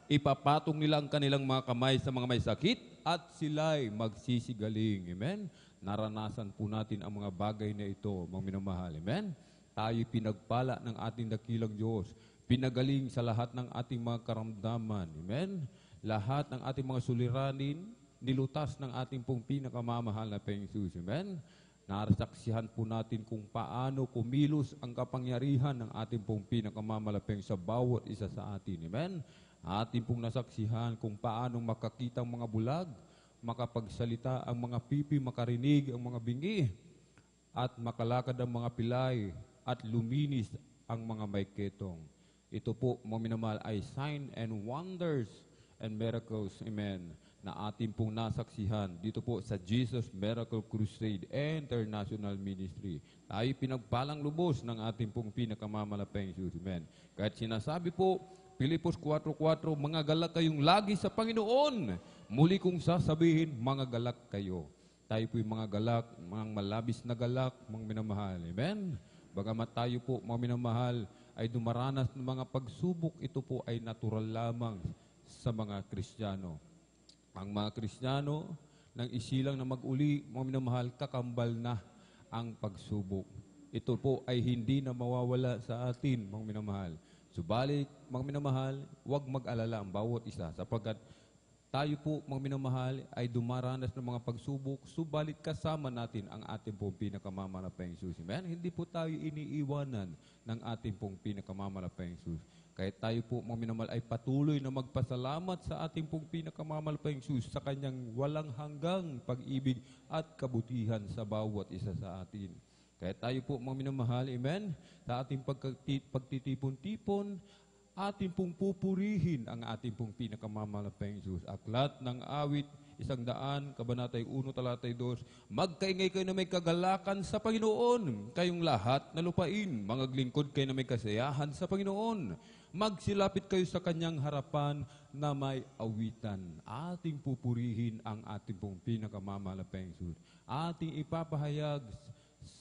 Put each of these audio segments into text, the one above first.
ipapatong nila ang kanilang mga kamay sa mga may sakit at sila'y magsisigaling. Amen? Naranasan po natin ang mga bagay na ito, mga minamahal. Amen? Tayo pinagpala ng ating dakilang Diyos. Pinagaling sa lahat ng ating mga karamdaman. Amen? Lahat ng ating mga suliranin, nilutas ng ating pong pinakamamahal na Panginoong Jesus. Amen? Narasaksihan po natin kung paano kumilos ang kapangyarihan ng ating pong pinakamamalapeng sa bawat isa sa atin. Amen? Ating pong nasaksihan kung paano makakita ang mga bulag, makapagsalita ang mga pipi, makarinig ang mga bingi, at makalakad ang mga pilay, at luminis ang mga may ketong. Ito po, mga minamahal, ay sign and wonders and miracles, amen, na ating pong nasaksihan dito po sa Jesus Miracle Crusade International Ministry. Tayo pinagpalang lubos ng ating pong pinakamamalapeng Jesus, amen. Kahit sinasabi po, Pilipos 4:4, mga galak kayong lagi sa Panginoon. Muli kong sasabihin, mga galak kayo. Tayo po'y mga galak, mga malabis na galak, mga minamahal. Amen? Bagamat tayo po, mga minamahal, ay dumaranas ng mga pagsubok, ito po ay natural lamang sa mga Kristiyano. Ang mga Kristiyano, nang isilang na mag-uli, mga minamahal, kakambal na ang pagsubok. Ito po ay hindi na mawawala sa atin, mga minamahal. Subalit, mga minamahal, huwag mag-alala ang bawat isa sapagkat tayo po, mga minamahal, ay dumaranas ng mga pagsubok, subalit kasama natin ang ating pong pinakamamalapeng Jesus. Amen? Hindi po tayo iniiwanan ng ating pong pinakamamalapeng Jesus. Kahit tayo po, mga minamahal, ay patuloy na magpasalamat sa ating pong pinakamamalapeng Jesus sa kanyang walang hanggang pag-ibig at kabutihan sa bawat isa sa atin. Kaya tayo po, mga minamahal, amen, sa ating pagtitipon-tipon, ating pong pupurihin ang ating pong pinakamamalapeng Diyos. Aklat ng awit, 100, kabanatay 1, talatay 2, magkaingay kayo na may kagalakan sa Panginoon, kayong lahat na lupain, mga lingkod kayo na may kasayahan sa Panginoon. Magsilapit kayo sa kanyang harapan na may awitan. Ating pupurihin ang ating pong pinakamamalapeng Diyos. Ating ipapahayag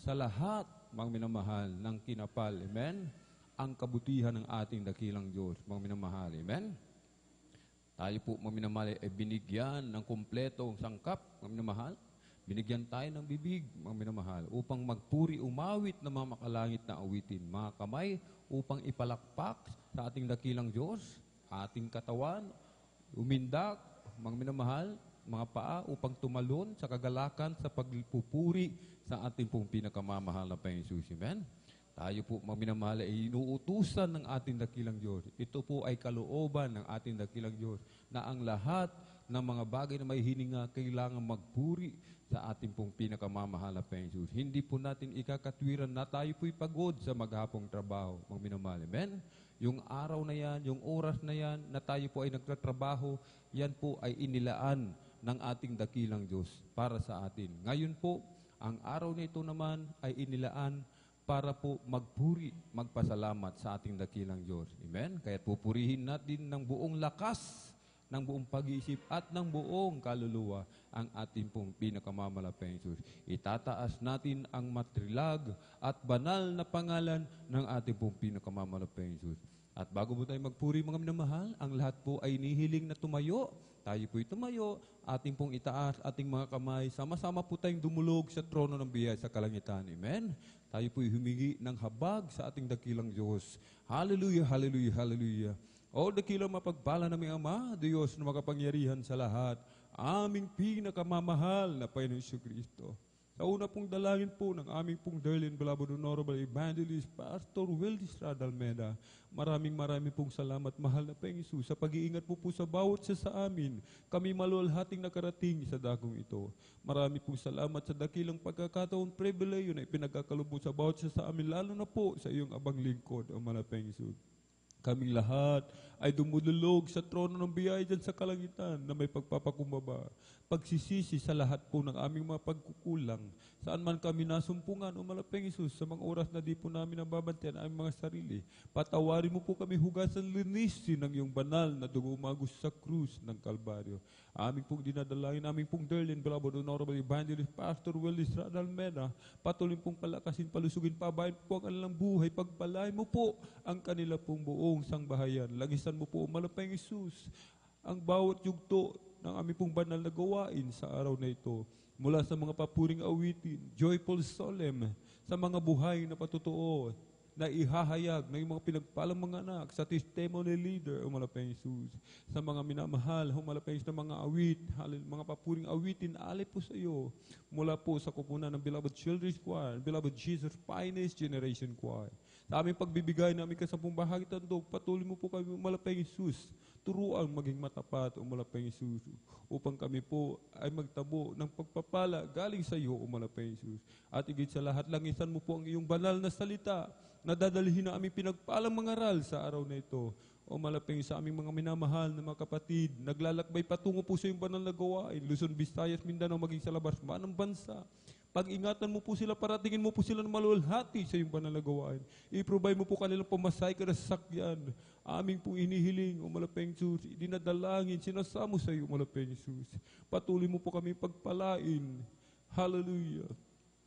sa lahat, mga minamahal, ng kinapal, amen, ang kabutihan ng ating dakilang Diyos, mga minamahal, amen. Tayo po, mga minamahal, ay binigyan ng kumpletong sangkap, mga minamahal. Binigyan tayo ng bibig, mga minamahal, upang magpuri, umawit na mga makalangit na awitin. Mga kamay, upang ipalakpak sa ating dakilang Diyos, ating katawan, umindak, mga minamahal, mga paa upang tumalon sa kagalakan sa pagpupuri sa ating pong pinakamamahal na Panginoon Jesus. Amen? Tayo po, mga minamahal, ay inuutusan ng ating dakilang Diyos. Ito po ay kalooban ng ating dakilang Diyos na ang lahat ng mga bagay na may hininga kailangan magpuri sa ating pong pinakamamahal na Panginoon Jesus. Hindi po natin ikakatwiran na tayo po'y pagod sa maghapong trabaho, mga minamahal. Amen? Yung araw na yan, yung oras na yan, na tayo po ay nagtatrabaho, yan po ay inilaan ng ating dakilang Diyos para sa atin. Ngayon po, ang araw na ito naman ay inilaan para po magpuri, magpasalamat sa ating dakilang Diyos. Amen? Kaya pupurihin natin ng buong lakas, ng buong pag-iisip at ng buong kaluluwa ang ating pong pinakamamalapeng Jesus. Itataas natin ang matrilag at banal na pangalan ng ating pong pinakamamalapeng Jesus. At bago po tayo magpuri, mga minamahal, ang lahat po ay nihiling na tumayo. Tayo po'y tumayo, ating pong itaas, ating mga kamay, sama-sama po tayong dumulog sa trono ng biyaya sa kalangitan. Amen? Tayo po'y humingi ng habag sa ating dakilang Diyos. Hallelujah, hallelujah, hallelujah. O dakilang mapagpala naming Ama, Diyos na makapangyarihan sa lahat, aming pinakamamahal na Panginoon Kristo. Sa una pong dalangin po ng aming pong Darlene Beloved Honorable Evangelist Pastor Wildis Radalmeda, maraming pong salamat, mahal na Panginoon Jesus, sa pag-iingat po sa bawat isa sa amin. Kami maluwalhating nakarating sa dagong ito. Maraming pong salamat sa dakilang pagkakataon, pribileyo na ipinagkakalubog sa bawat isa sa amin, lalo na po sa iyong abang lingkod, O mahal na Panginoon Jesus. Kaming lahat ay dumululog sa trono ng biyaya dyan sa kalangitan na may pagpapakumbaba. pagsisisi sa lahat po ng aming mga pagkukulang. Saan man kami nasumpungan, O malaping Isus, sa mga oras na di po namin nababantayan ang aming mga sarili. Patawarin mo po kami, hugasan, linisin ng iyong banal na dugo umagos sa krus ng Kalbaryo. Aming pong dinadalain, aming pong darling, beloved, honorable evangelist, Pastor Willis Radalmena, patuloy pong palakasin, palusugin, pabayan po ang kanilang buhay, pagpalain mo po ang kanila pong buong sangbahayan. Lagisan mo po, O malaping Isus, ang bawat yugto ng aming pong banal na gawain sa araw na ito. Mula sa mga papuring awitin, joyful solemn, sa mga buhay na patutuo, na ihahayag ng mga pinagpalang mga anak sa testimony leader, O malaping Isus. Sa mga minamahal, O malaping Isus, na mga awit, mga papuring awitin, alay po sa iyo. Mula po sa kupunan ng Beloved Children's Choir, Beloved Jesus Finest Generation Choir. Sa aming pagbibigay na aming kasampung bahagi tandog, patuloy mo po kami, O malaping Isus, turuan maging matapat, O malaping Isus, upang kami po ay magtabo ng pagpapala galing sa iyo, O malaping Isus. At higit sa lahat, langisan mo po ang iyong banal na salita na dadalhin na aming pinagpalang mga aral sa araw na ito. O malaping sa aming mga minamahal na mga kapatid, naglalakbay patungo po sa iyong banal na gawain, Luzon, Visayas, Mindanao, maging sa labas man ng bansa. Pag-ingatan mo po sila, paratingin mo po sila ng maluwalhati sa iyong banal na gawain. I-provide mo po kanilang pamasay ka na sasakyan. Aming pong inihiling, O malaping Isus, dinadalangin, sinasamo sa iyo, O malaping Isus. Patuloy mo po kami pagpalain. Hallelujah.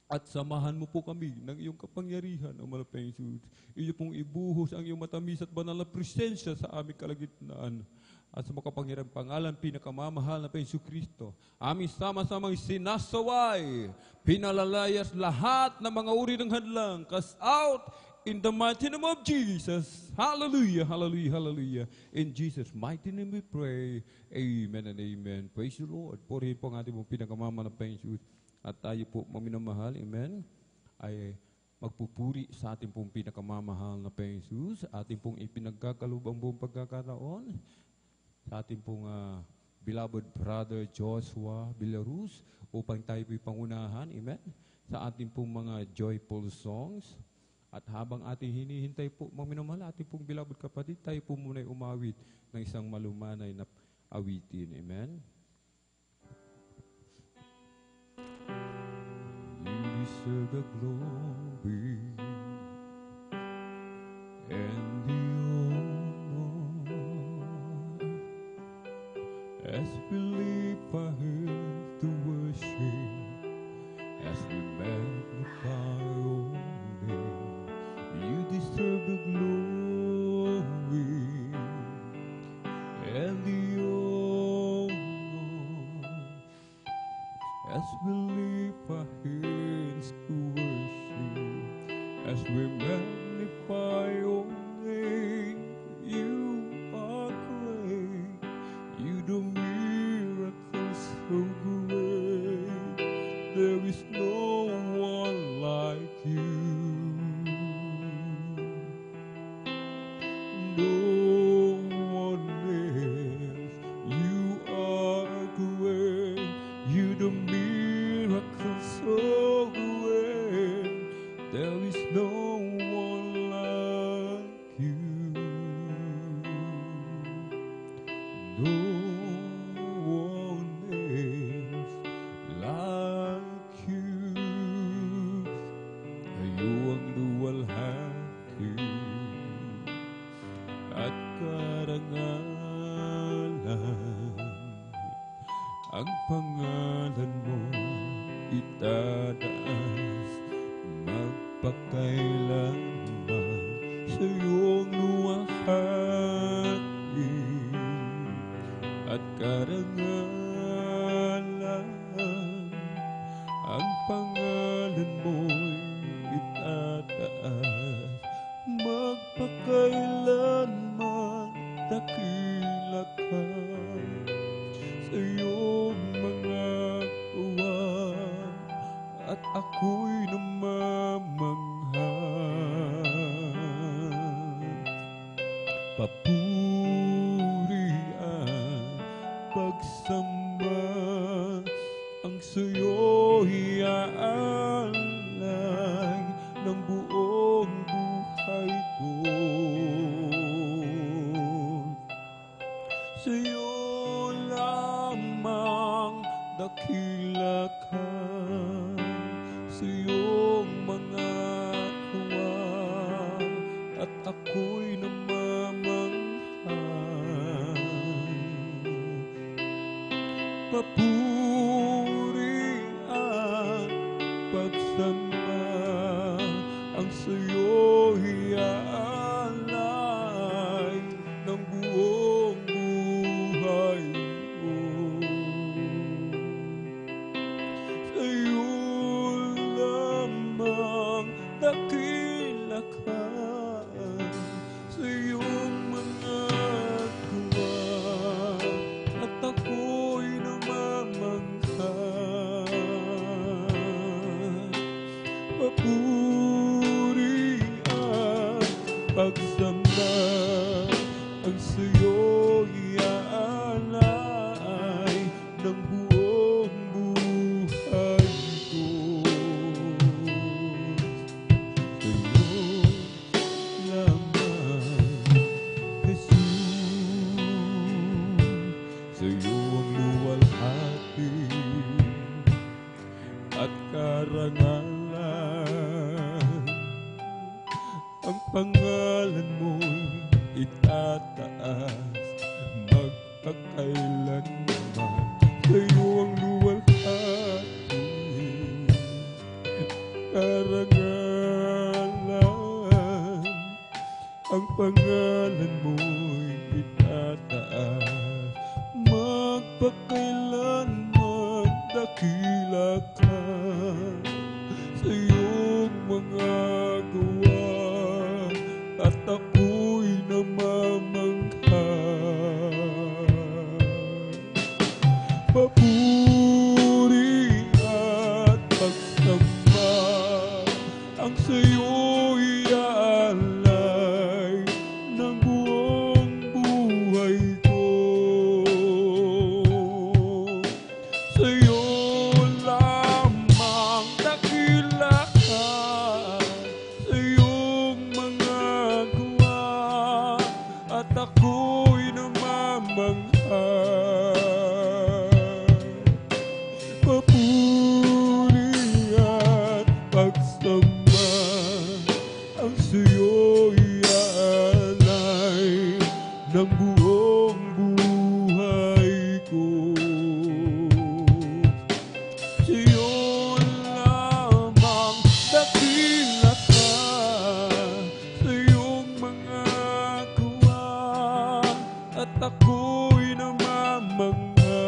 At samahan mo po kami ng iyong kapangyarihan, O malaping Isus. Iyo pong ibuhos ang iyong matamis at banal na presensya sa aming kalagitnaan. At sa makapangyarang pangalan, pinakamamahal na Panginoon Kristo, aming sama-samang sinasaway, pinalalayas lahat ng mga uri ng hadlang, cast out in the mighty name of Jesus. Hallelujah, hallelujah, hallelujah. In Jesus' mighty name we pray. Amen and amen. Praise the Lord. Purihin po ang ating pong pinakamamahal na Panginoon. At tayo po, maminamahal, amen, ay magpupuri sa ating pong pinakamamahal na Panginoon, ating pong ipinagkakaloob ang buong pagkakataon, sa ating pong beloved brother Joshua Villaruz, upang tayo po'y pangunahan, amen, sa ating pong mga joyful songs. At habang ating hinihintay po, maminamahal, ating pong beloved kapatid, tayo po muna'y umawit ng isang malumanay na awitin, amen. You deserve the glory and the honor as we lift our hands to worship, as we magnify your name. You deserve the glory and the honor as we lift our hands to worship, as we magnify your name. You are great, you do miracles so great. There is no one like you. No one else. You are great, you do miracles so great. There is no one like you. No one else like you. Kayo ang luwalhati at karangalan. Ang pangalan mo itataas magpakailanman. Sa iyong luwalhati at karangalan. Ang pangalan mo'y itataas magpakailanman. Dakila ka sa iyong mga gawa at ako'y namamanghal. Papurian, pagsamba ang sa'yo'y iaalay ng buong buhay ko. Sa'yo lamang ako'y namamangha. Papuri at pagsamba ang sa'yo'y iaalay ng buong buhay ko. Sa'yo lamang dakila ka sa iyong mga gawa, at ako'y namamangha. Papuri at pagsamba ang sa'yo'y iaalay ng buong buhay ko. Sa'yo lamang, Jesus, sa'yo ang luwalhati at karangalan. Ang pangalan mo'y itataas magpakailanman. Sa'yo ang luwalhati, karangalan. Ang pangalan mo'y itataas magpakailanman. Dakila ka sa iyong mga gawa, at ako'y namamangha. Papuri at pagsamba ang sa'yo'y iaalay ng buong buhay ko. Sa'yo lamang dakila ka sa iyong mga gawa, at ako'y namamangha. Papuri at pagsamba ang sa'yo'y iaalay ng buong buhay ko. Sa'yo lamang dakila ka sa iyong mga gawa, at ako'y namamangha.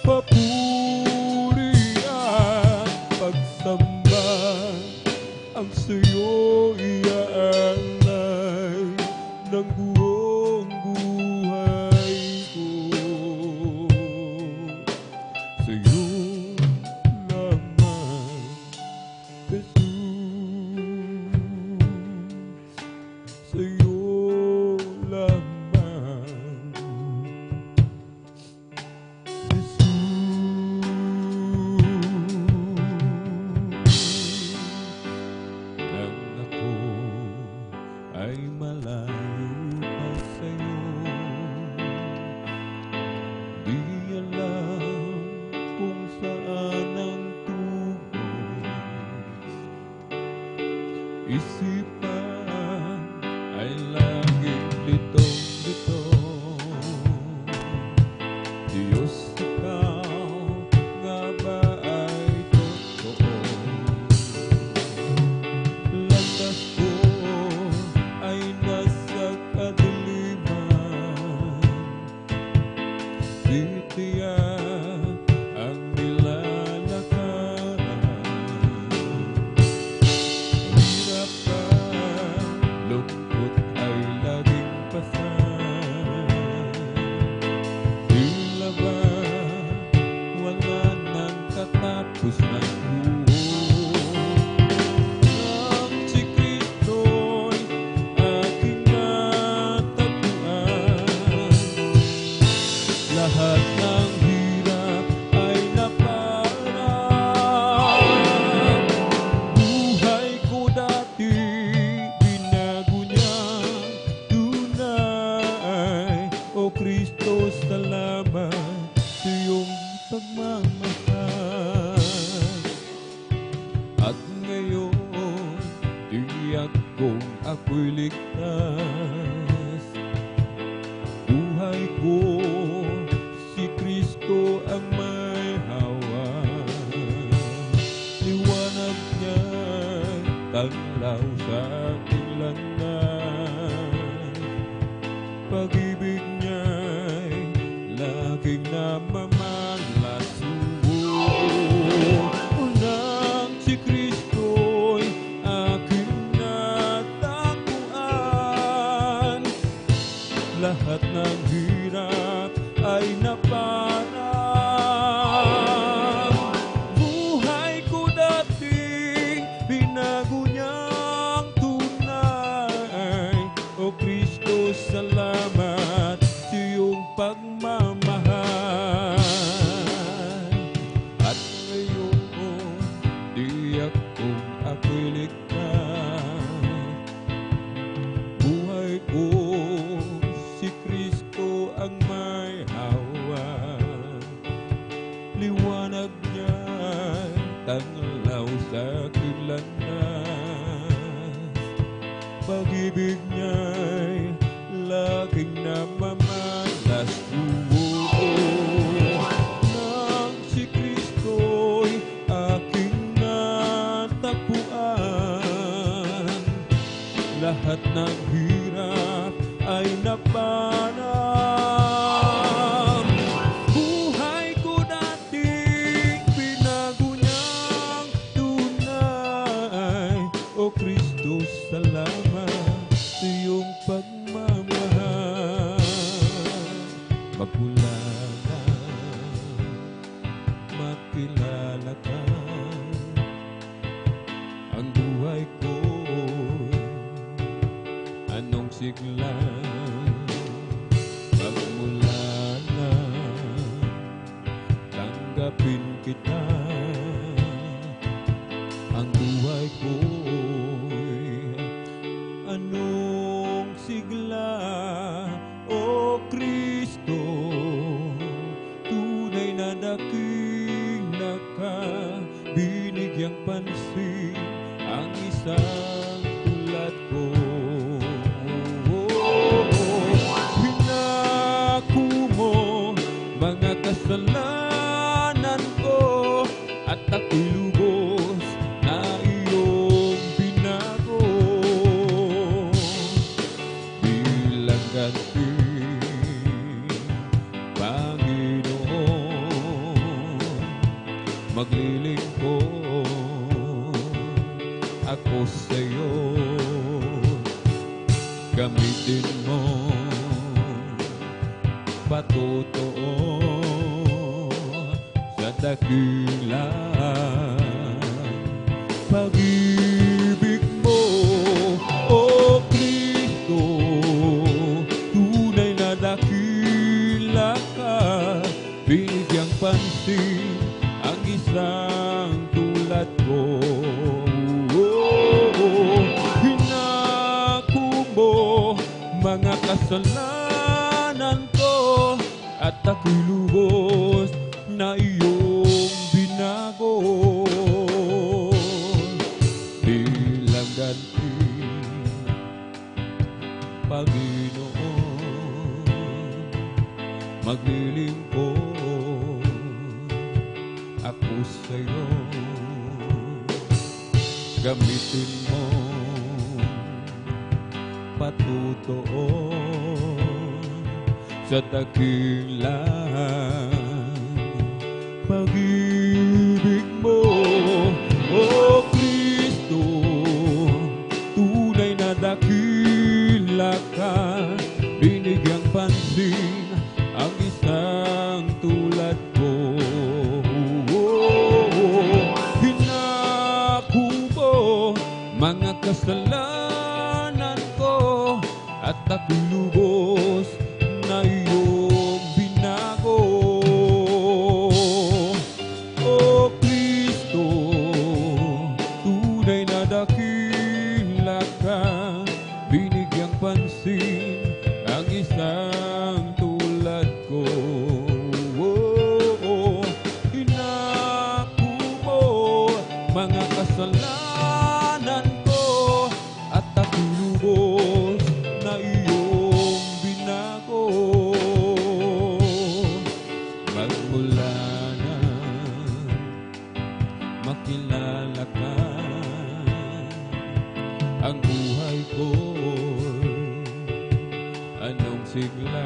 Papuri at pagsamba ang sa'yo'y iaalay ng buong buhay ko. Sa'yo lamang, Jesus, sa'yo lamang, Jesus. Nang ako ay malayo pa sa'yo, di alam kung saan ang tubos. Isipan ay laging litong-lito. Diyos, ikaw nga ba ay totoo? Landas ko ay nasa kadiliman, titiyak ang nilalakaran. Hirap ka, lungkot ay laging pasan. Tila ba wala nang katapos ng buhay? Ang sikreto tiyak kong ako'y ligtas. Buhay ko, si Kristo ang may hawak. Liwanag niya'y tanglaw sa aking landas. Pag-ibig niya'y laging namamalasubo. Nang si Kristo'y aking natagpuan, lahat ng hirap ay napanag. Buhay ko dating binago niyang tunay. O Kristo, salamat sa iyong pagmamahal. At ngayon, tiyak kong ako'y ligtas. Buhay ko, si Kristo ang may hawak. Liwanag niya'y tanglaw sa aking landas. Pag-ibig niya'y laging namamalasubo. Nang si Kristo'y aking natagpuan, lahat ng hirap ay napanag. Buhay ko dating binago niyang tunay. O Kristo, salamat sa iyong pagmamahal. Magmula na makilala ka, ang buhay ko anong sigla. Magmula na tanggapin kita, ang buhay ko anong sigla. O Kristo, tunay na dakila ka, binigyang pansin ang isang tulad ko. Pinako mo mga kasalanan ko, at ako'y lubos na iyong binago. Bilang ganti, Panginoon, maglilingkod ako sa'yo. Gamitin mo patotoo sa dakila pag-ibig mo. O Kristo, tunay na dakila ka, binigyang pansin ang isang tulad ko. Hinako mo mga kasalanan ko, at ako'y lubos na iyong binago. Bilang ganti, Panginoon, maglilingkod ako sa'yo. Gamitin mo patotoo sa dakilang pag-ibig mo. O Kristo, tunay na dakila ka, binigyang pansin ang isang tulad ko. Hinako mo mga kasalanan ko, at ako'y lubos na iyong binago. O Kristo, tunay na dakila ka, binigyang pansin ang isang tulad ko. Hinako mo mga kasalanan ko, ang buhay ko'y anong sigla.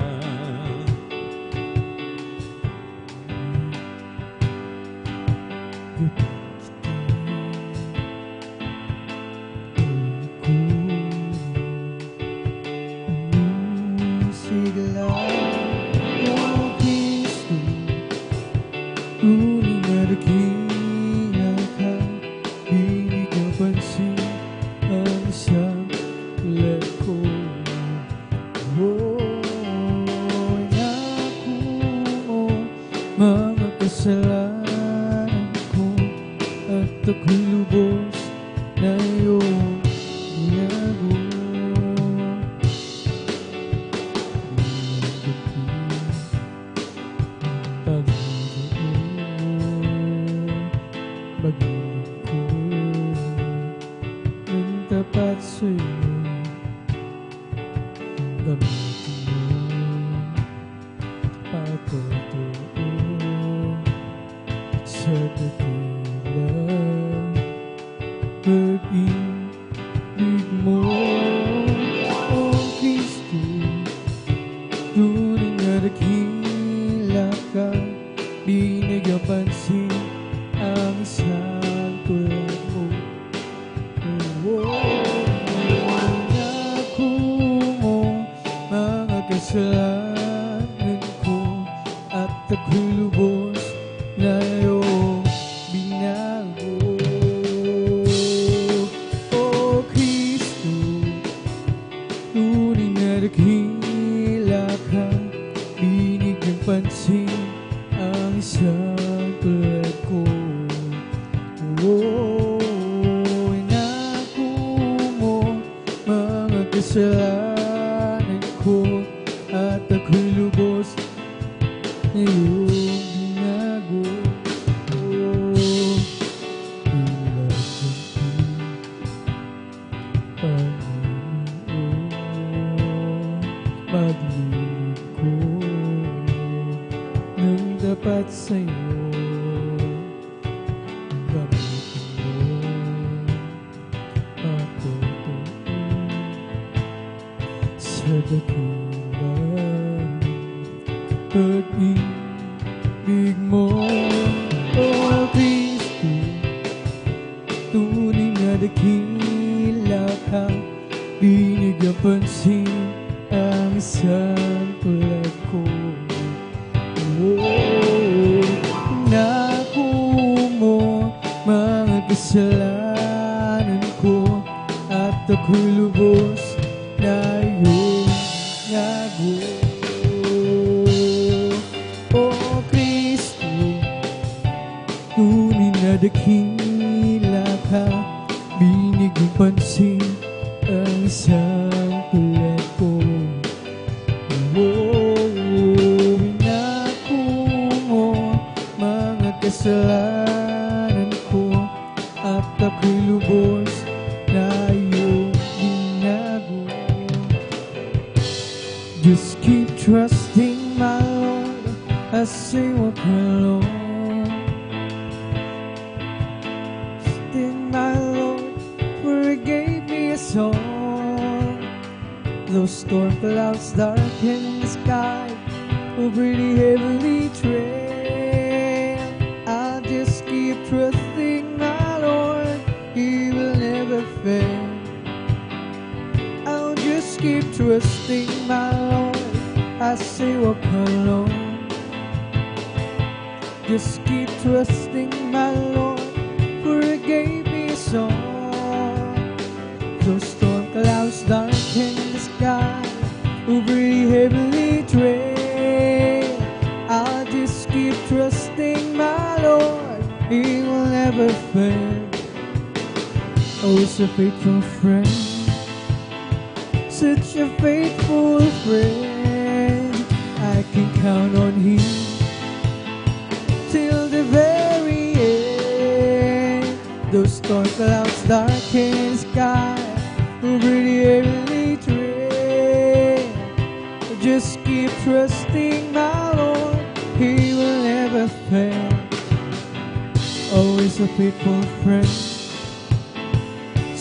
Mga kasalanan ko at ako'y lubos na iyong binago. Pag-ibig ko ng tapat sa'yo, gamitin mo pagkatotoo sa dakilang pag-ibig mo, O Kristo. Tunay na dakila ka, binigyang pansin ang isang tulad mo. Nako mo mga kasalanan ko at ako'y lubos na iyong binago. O Kristo, tunay na dakila ka, binigyang pansin ang isang tulad ko. Nako mo mga kasalanan ko at ako'y lubos na iyong binago. Pag-ibig ko ng dapat sa'yo, gamitin mo pagtotoo sa dakilang pag-ibig mo, O Kristo. Tunay na dakila ka, binigyang pansin ang isang tulad ko. Nako mo mga kasalanan ko at ako'y lubos na iyong binago. O Kristo, tunay na dakila ka, binigyang pansin ang isang tulad ko. Nako mo mga kasalanan ko at ako'y lubos na iyong binago. Just keep trusting my Lord, I say what my Lord. Trusting my Lord, for He gave me a song. Those storm clouds darken the sky over the heavenly trail. I'll just keep trusting my Lord, He will never fail. I'll just keep trusting my Lord, I say walk alone. Just keep trusting my Lord, for He gave me a song. Those storm clouds darken the sky over the heavenly trail. I'll just keep trusting my Lord, He will never fail. Oh, it's a faithful friend, such a faithful friend. I can count on Him till the very end. Those storm clouds darken the sky over the heavenly trail. Just keep trusting my Lord, He will never fail. Always a faithful friend,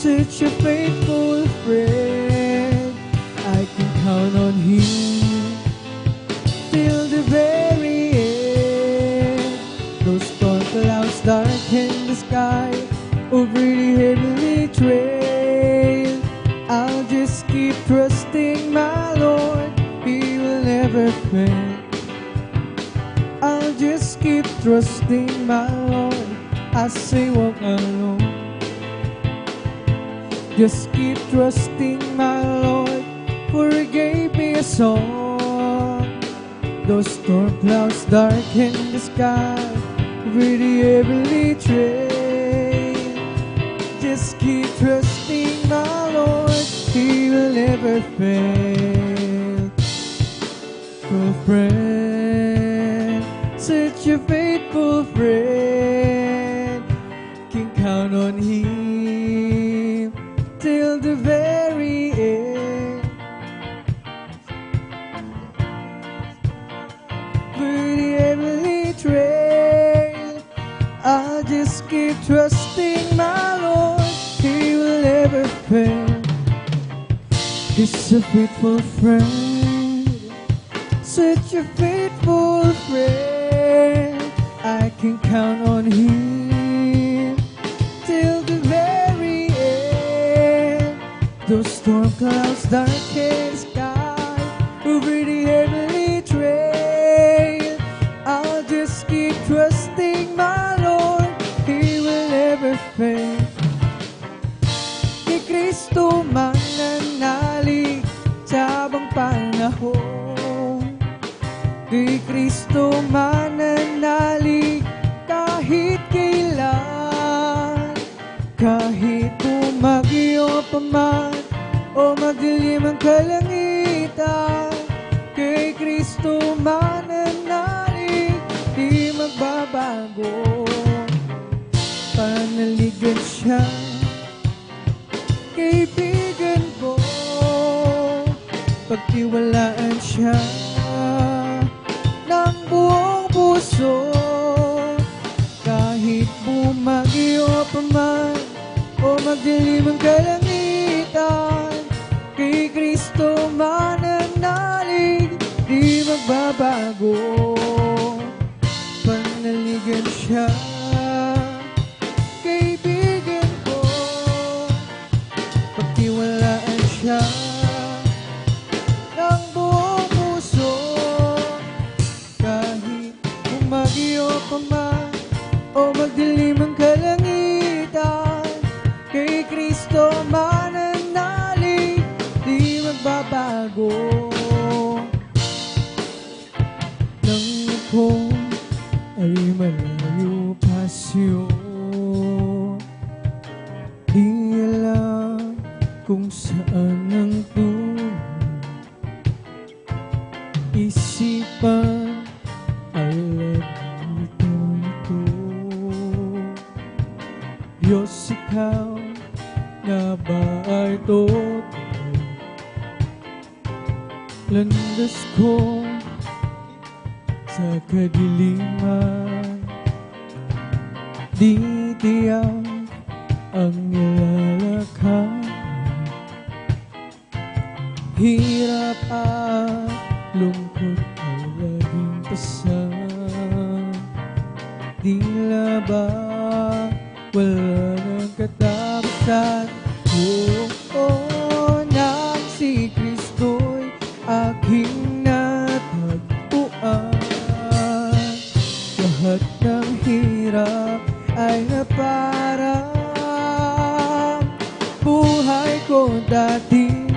such a faithful friend. I can count on Him till the very end. Those storm clouds darken the sky over the heavenly trail. I'll just keep trusting my Lord, He will never fail. I'll just keep trusting my Lord as I walk alone. Just keep trusting my Lord, for He gave me a song. Those storm clouds darken the sky over the heavenly trail. Just keep trusting my Lord, He will never fail. Oh friend, such a faithful friend, can count on Him till the very end. For the heavenly trail, I'll just keep trusting my Lord, He will never fail. He's a faithful friend, such a faithful friend. I can count on Him till the very end. Those storm clouds darken the sky over the heavenly trail. I'll just keep trusting my Lord, He will never fail. Kay Kristo mananalig sa habang panahon. Kay Kristo mananalig kahit kailan. Kahit bumagyo pa man o magdilim ang kalangitan, kay Kristo mananalig, di magbabago. Panaligan siya, kaibigan ko, pagtiwalaan siya ng buong puso. Kahit bumagyo pa man o magdilim ang kalangitan, kay Kristo mananalig, di magbabago. Panaligan siya, kaibigan ko, pagtiwalaan siya ng buong puso. Kahit bumagyo pa man o magdilim ang kalangitan, kay Kristo mananalig, di magbabago. Nang ako ay malayo pa siyo, di alam kung saan ang tungo. Isipan ay nagtutulito. Diyos, ikaw na ba ay totoo? Landas ko sa kadiliman, di tiyak ang nilalakad. Hirap at lungkot ay laging pasan. Tila ba wala nang katapusan? Oo, nang si Kristo'y aking natagpuan. Lahat ng hirap ay naparang. Buhay ko dati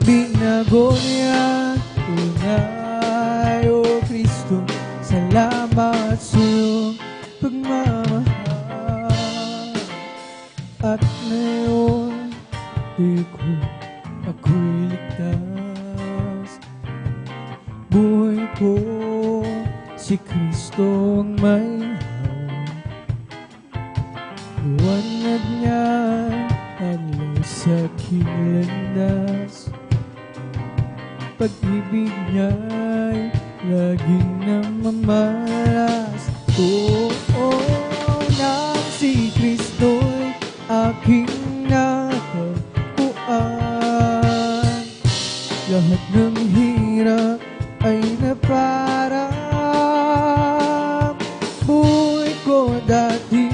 binago niya tunay. O Kristo, salamat sa iyong pagmamahal. At ngayon ako'y ligtas. Buhay ko si Kristo ang may hawak. Liwanag niya anlay sa aking landas. Pag-ibig niya'y laging namamalas. Oo, nang si Kristo'y aking natagpuan. tagpuan. Lahat ng hirap ay naparang. Buhay ko dati,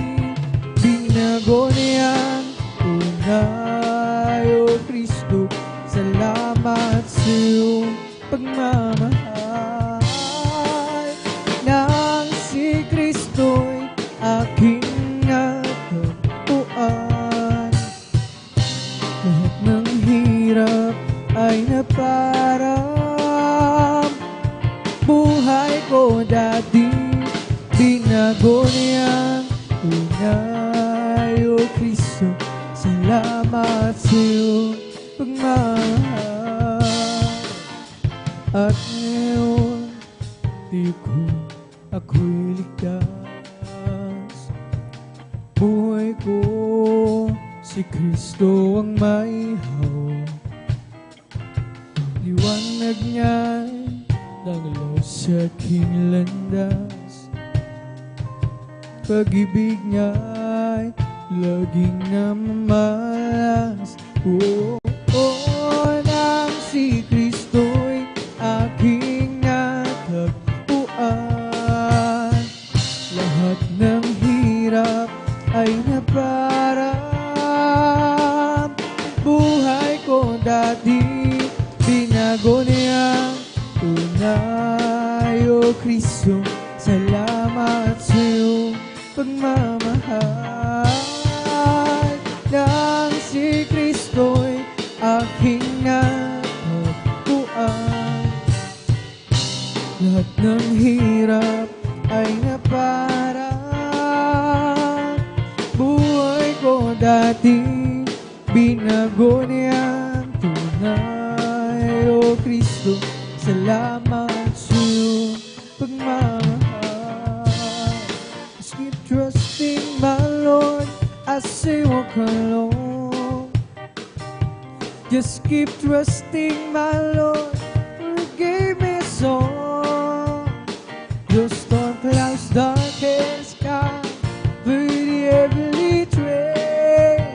binago niyang tunay. O Kristo, salamat sa iyong pagmamahal. Nang si Kristo'y aking natagpuan, lahat ng hirap ay naparang. Buhay ko dati, binago niyang tunay. O Kristo, salamat sa iyong pagmamahal. At ngayon, di ko ako'y ligtas. Buhay ko, si Kristo ang may hawak. Liwanag niya'y nagalaw sa aking landas. Pag-ibig niya'y laging namamalas. Nang si Kristo'y aking natagpuan, lahat ng hirap ay naparang. Buhay ko dati, binago niyang tunay. O Kristo, salamat sa iyong pagmamahal. Nang si Kristo'y aking natagpuan, lahat ng hirap ay naparang. Buhay ko dati, binago niyang tunay. O Kristo, salamat sa iyong pagmamahal. Just keep trusting my Lord as I walk alone. Just keep trusting my Lord, who gave me a song. Your storm clouds darken sky, but the heavenly train.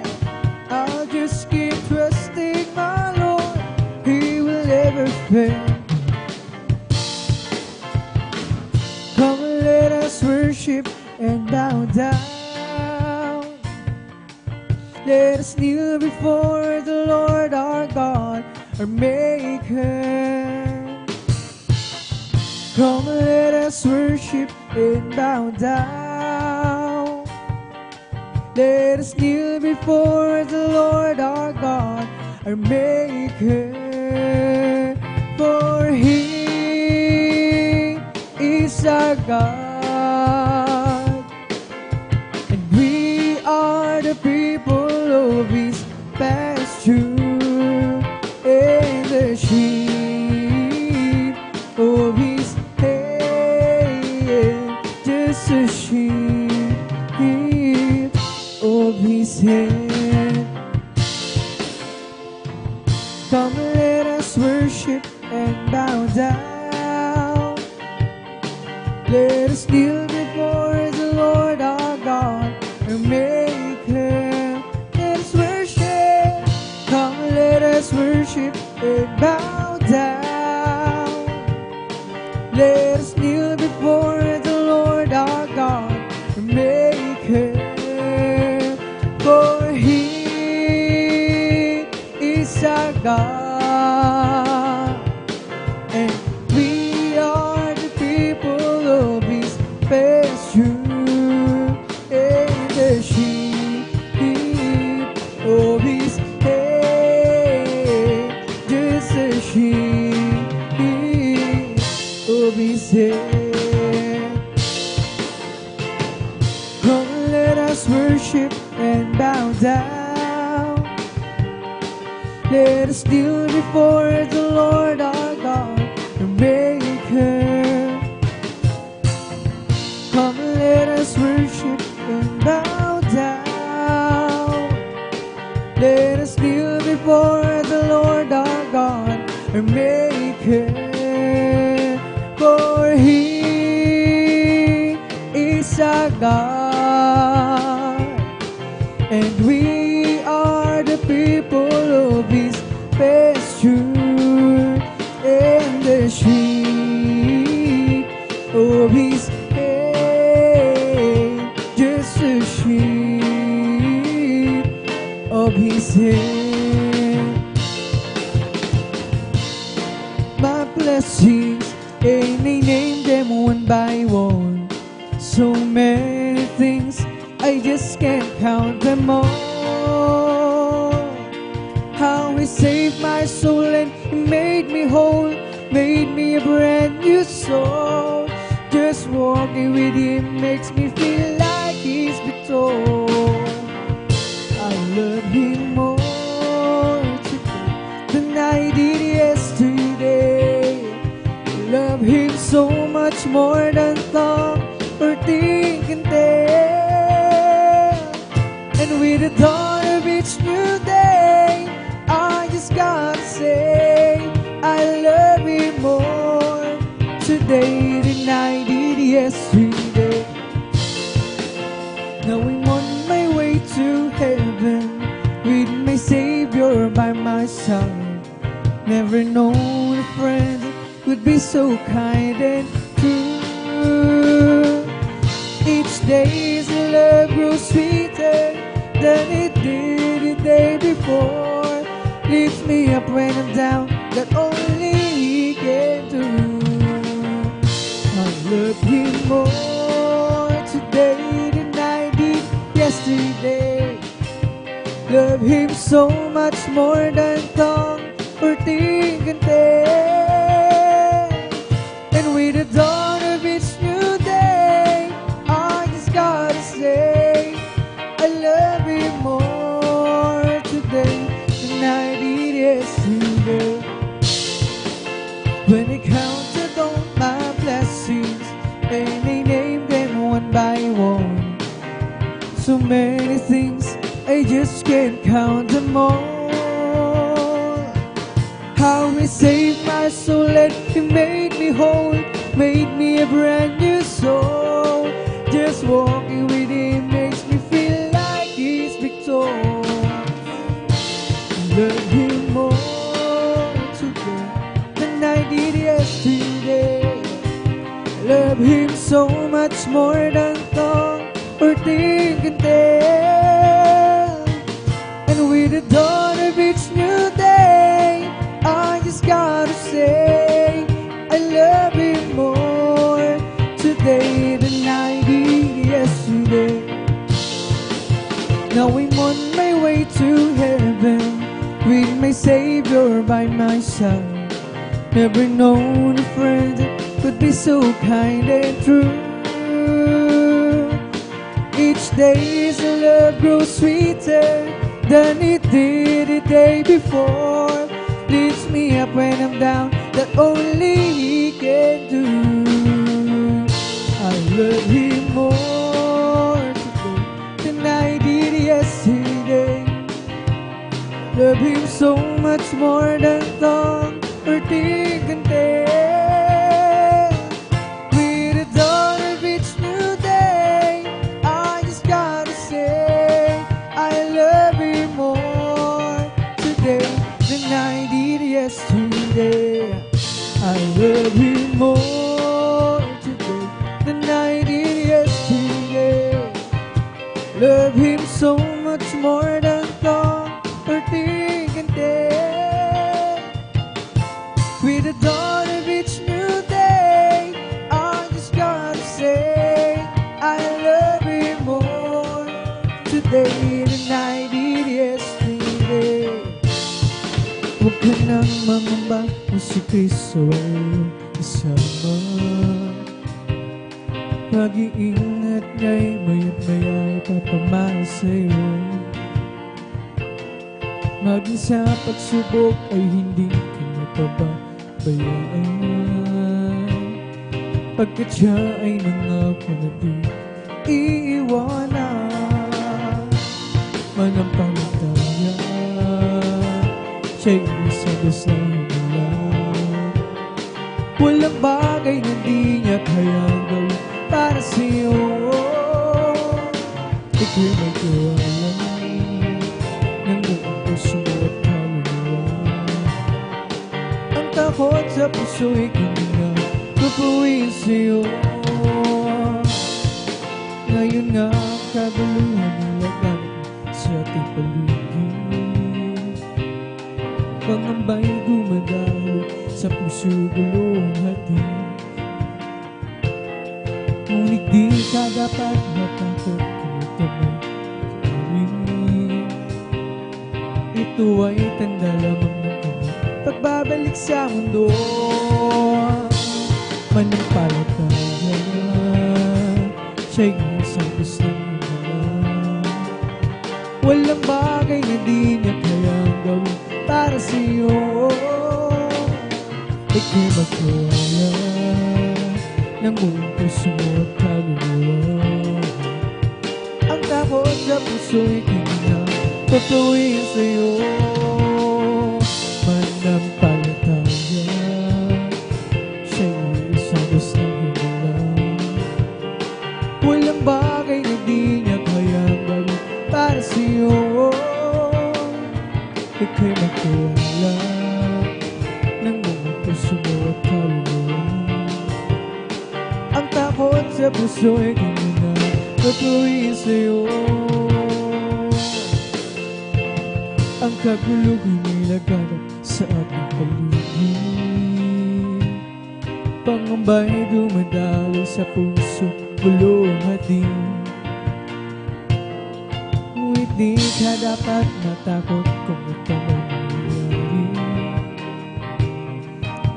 I'll just keep trusting my Lord, He will never fail. Come and let us worship and bow down. Let us kneel before the Lord our God, our Maker. Come and let us worship and bow down. Let us kneel before the Lord our God, our Maker. For He is our God, and we are the people of His pasture, and the sheep of His hand, just a sheep of His hand. Come let us worship and bow down. Let us kneel before the Lord our God, our Maker. Let us worship. Come, let us worship and bow down. Let us kneel before the Lord our God, our Maker. For He is our God, and we are the people of His pasture, and the sheep of His hand, just a sheep of His hand. Come, let us worship and bow down. Let us kneel before the Lord our God, our Maker. Come, let us worship and bow down. Let us kneel before the Lord our God, our Maker. For He is our God, and we are the people of blessings, and I name them one by one. So many things, I just can't count them all. How He saved my soul and He made me whole, made me a brand new soul. Just walking with Him makes me feel like He's victorious. I love Him more today than I did yesterday. I love Him so much more than thought or think and tell. And with the dawn of each new day, I just gotta say I love Him more today than I did yesterday. Now I'm on my way to heaven with my Savior by my side. Never known a friend would be so kind and true. Each day's love grows sweeter than it did the day before. Lifts me up when I'm down, that only He can do. I love Him more today than I did yesterday. Love Him so much more than tongue or think and tell. And with the dawn of each new day, I just gotta say I love Him more today than I did yesterday. When I counted all my blessings and I named them one by one, so many things, I just can't count them all. How He saved my soul and He made me whole, made me a brand new soul. Just walking with Him makes me feel like He's victorious. Love Him more today than I did yesterday. Love Him so much more than thought or think and tell. And with the dawn of each new day, I just gotta say I love Him more today than I did yesterday. Now I'm on my way to heaven with my Savior by my side. Never known a friend could be so kind and true. Each day's love grows sweeter than it did the day before. Lifts me up when I'm down, that only He can do. I love Him more today than I did yesterday. Love Him so much more than thought or think and tell. With the dawn of each new day, I just gotta say I love Him more today than I did yesterday. I love Him more today than I did yesterday. Love Him so much more than thought or think and tell. With the dawn of each new day, I just gotta say I love Him more today than I did yesterday. Huwag ka nang mangamba kung si Kristo ay kasama. Pag-iingat nga'y maya't maya'y papamahal sa'yo. Maging sa pagsubok ay hindi ka mapabayaan, pagkat siya ay nangako na di iiwanan. Manampalataya, siya'y isang dasal nila. Walang bagay na di niya kayang gawin para sa'yo. Ika'y may tiwala ng buong puso at kaluluwa. Ang takot sa puso'y hindi na tutuwin sa'yo. Ngayon nga kaguluhan ng laganap sa ating paligid. Pangamba'y dumadalo sa puso gulong hati. Ngunit di ka dapat matakot kung ito may gawin. Ito ay tanda lamang ng kanyang pagbabalik sa mundo. Manampalataya, siya'y isang gusto ng himala. Walang bagay na di niya kayang gawin para sa'yo. Ika'y magkawala ng buong puso mo at kaluluwa. Ang takot sa puso'y kanyang tutuwin sa'yo. Manampalataya, siya'y isang gusto ng himala. Walang bagay na di niya kayang gawin para sa'yo. Ika'y magkawala ng mga puso mo at kaluluwa. Ang takot sa puso ay kanya na tutuwin sa'yo. Ang kagulog ay nilaganap sa ating paligid. Pangamba'y dumadalo sa puso, bulong hati. Ngunit di ka dapat matakot kung ito mangyayari.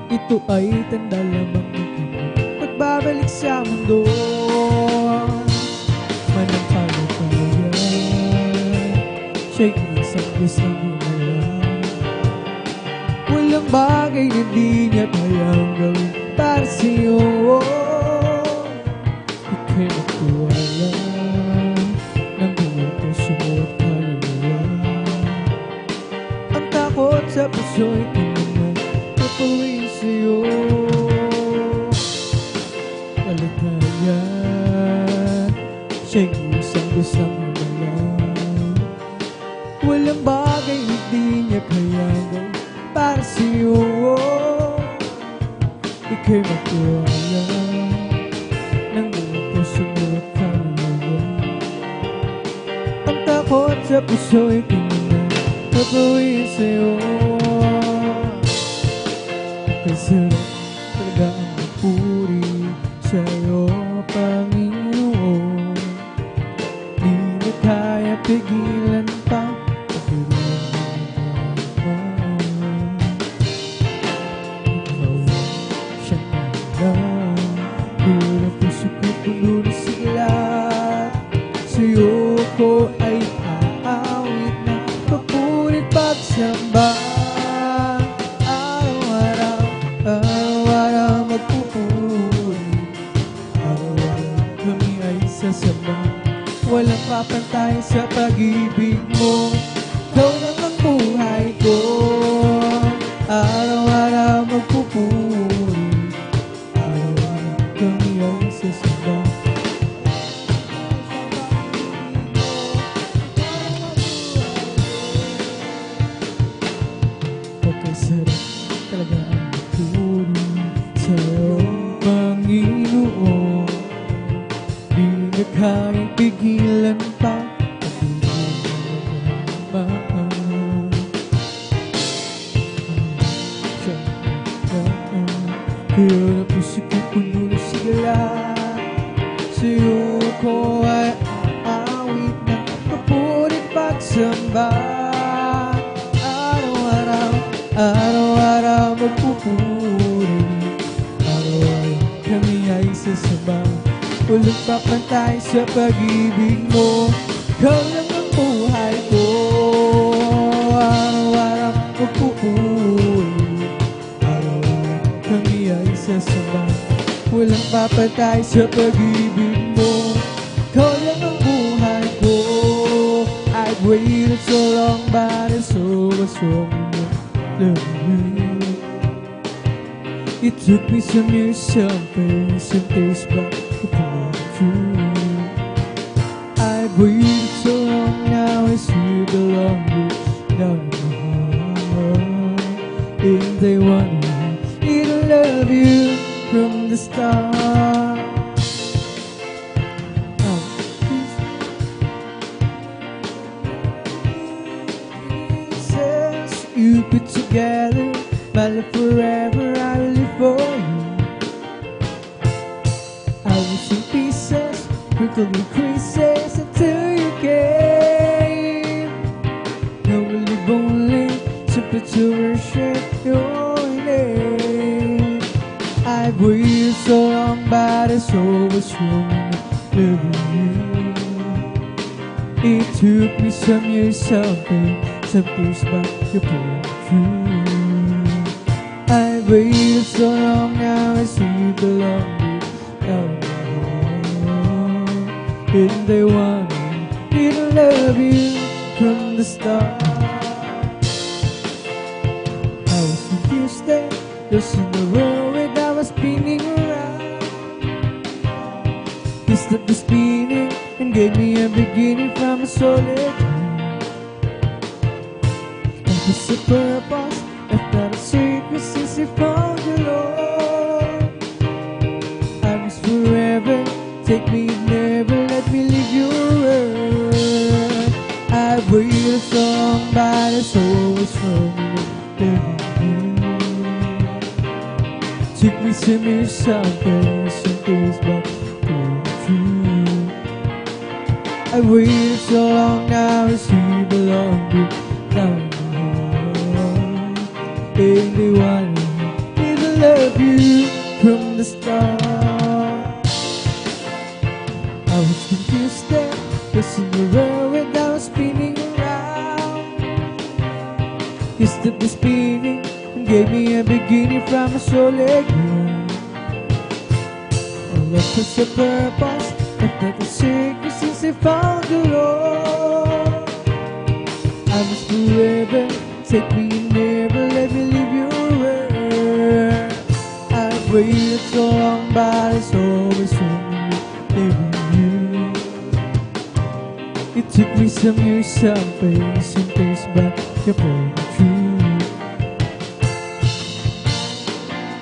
Ito ay tanda lamang ng kanyang pagbabalik sa mundo. Manampalataya, siya'y isang Diyos ng himala. Walang bagay na di niya kayang gawin para sa'yo. Ika'y magtiwala ng buong puso mo at kaluluwa. Ang takot sa puso'y kanya tutuwin sa'yo. Kalagayan, siya'y isang Diyos ng himala. Walang bagay na di niya kayang gawin para sa'yo. Ika'y magtiwala ng buong puso mo at kaluluwa. Ang takot sa puso'y kanya na tutuwin sa'yo. Kasarap talaga ang magpuri sa'yo, Panginoon. Di na kaya pigilan pa sa'yo ko ay aawit na papunit pagsamba. Araw-araw, araw-araw magpupuri. Araw-araw kami ay sasamba. Walang papantay sa pag-ibig mo. Ikaw lang ang buhay ko. Araw-araw magpupuri. Araw-araw kami ay sasamba. Pagkasarap talaga ang magpuri sa'yo, Panginoon. Di na kayang pigilan pa ang kaya na puso ko puno na sigla. Sa'yo ko ay aawit ng kapulit pagsamba. Araw-araw, araw-araw magpupuri. Araw-araw kami ay sasamba. Walang papantay sa pag-ibig mo. Ikaw lang ang buhay ko. Araw-araw magpupuri. Araw-araw kami ay sasamba. Walang papantay sa pag-ibig mo. Ikaw lang ang buhay ko. I've waited so long, but it's over so long. It took me some years, some pain, some tears, but to pull through. I've waited so long, now I see the long reach down my heart. And they want me to love you from the start. You put together. My love forever, I will live for you. I was in pieces, wrinkled with creases until you came. Now we live only simply to worship your name. I've waited so long, but it's always wrong loving you. It took me some years, some years, but you pulled through. I've waited so long, now I see you belong with and they want me to love you from the start. I was confused then, lost in the world when I was spinning around. You stopped the spinning and gave me a beginning from a solid ground. And there's a purpose, I've got a secret since I found you, Lord. I was forever, take me, never let me leave your word. I've waited so long, but it's always from you. Took me some years, some days, but you're true. I waited so long, now I see you belong down my heart. And they want me to love you from the start. I was confused then, lost in the world when I was spinning around. You stopped the spinning and gave me a beginning from a solid ground. All love has a purpose, I've got a secret since I found the Lord. I was forever, take me and never let me leave your word. I've waited so long, but it's always from you. It took me some years, some pace, but you're born true.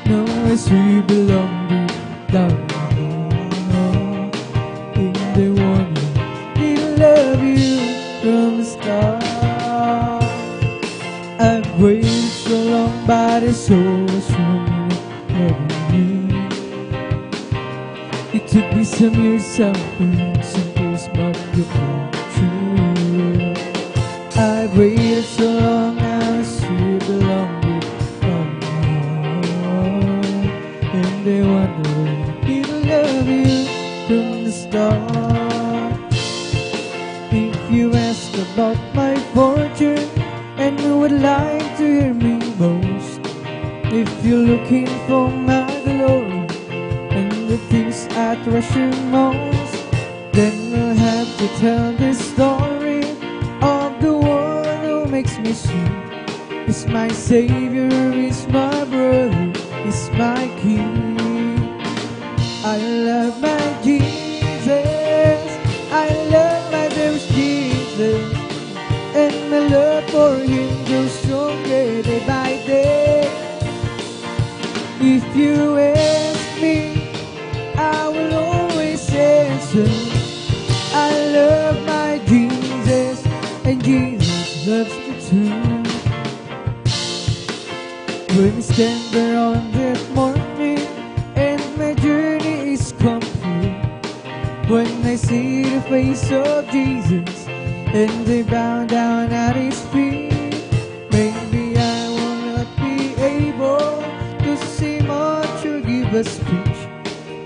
Now I see you belong deep down my heart. And they want me to love you from the start. I've waited so long, but it's always from loving you. It took me some years, some days, but you're born true. I've waited so long, now I see you belong with my heart. And they wonder me to love you from the start. If you ask about my fortune and you would like to hear me boast, if you're looking for my glory and the things I treasure most, then we'll have to tell the story of the one who makes me sing. He's my Savior, he's my brother, he's my King. I love my Jesus, I love my dear Jesus, and my love for him grows stronger day by day. If you ask me, I will always answer. I love my Jesus, and Jesus loves me too. When we stand there on that morning, and my journey is complete, when I see the face of Jesus, and they bow down at his feet, maybe I will not be able to say much or give a speech,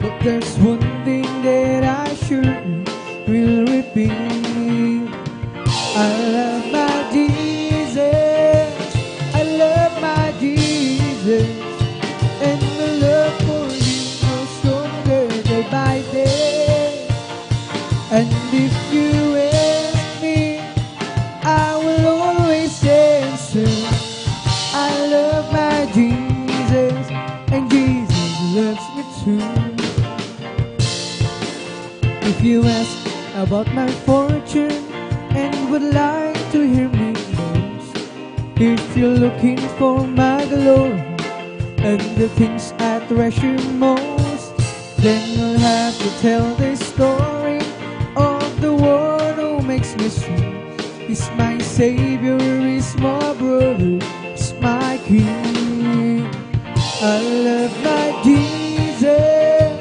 but there's one thing that I surely will repeat. I love my Jesus, I love my Jesus, and the love for him grows stronger day by day. And if you ask me, I will always answer. I love my Jesus, and Jesus loves me too. If you ask about my fortune and would like to hear me most, if you're looking for my glory and the things I treasure most, then you'll have to tell the story of the one who makes me sing. He's my Savior, he's my brother, he's my King. I love my Jesus.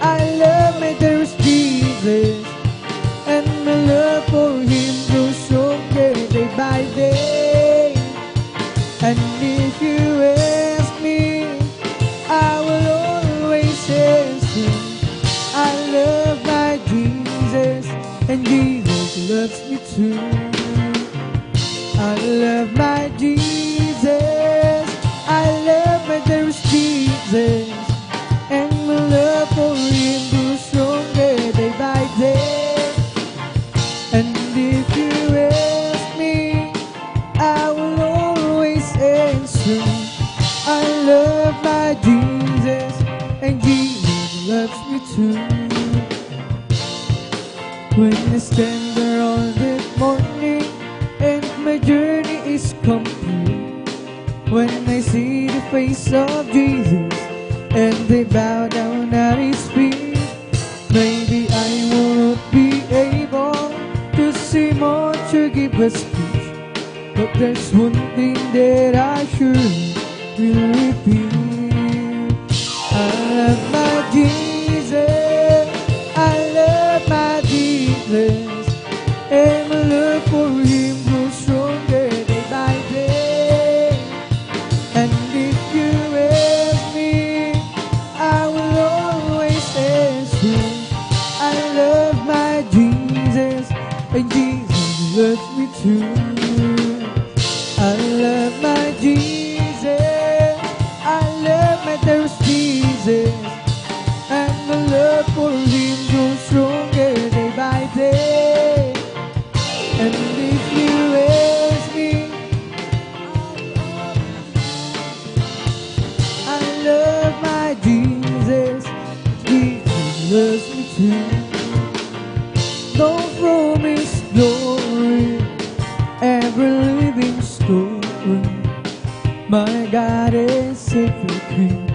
I love my dearest Jesus. And my love for Him grows stronger day by day. And if you ask me, I will always answer. I love my Jesus, and Jesus loves me too. I love my Jesus. I love my dearest Jesus, and my love for Him grows stronger day by day. And if you ask me, I will always answer. I love my Jesus, and Jesus loves me too. When I stand there on that morning and my journey is complete, when I see the face of Jesus and they bow down at His feet, maybe I won't be able to see much or give a speech, but there's one thing that I sure will repeat. I love my Jesus. I love my Jesus. And my love for Him grows stronger day by day. And if you ask me, I will always answer. I love my Jesus, and Jesus loves me too. I love my Jesus. I love my dearest Jesus, and my love for Him grows stronger day by day. And if you ask me, I love my Jesus, Jesus loves me too. Don't promise glory, every living story. My God is Savior King,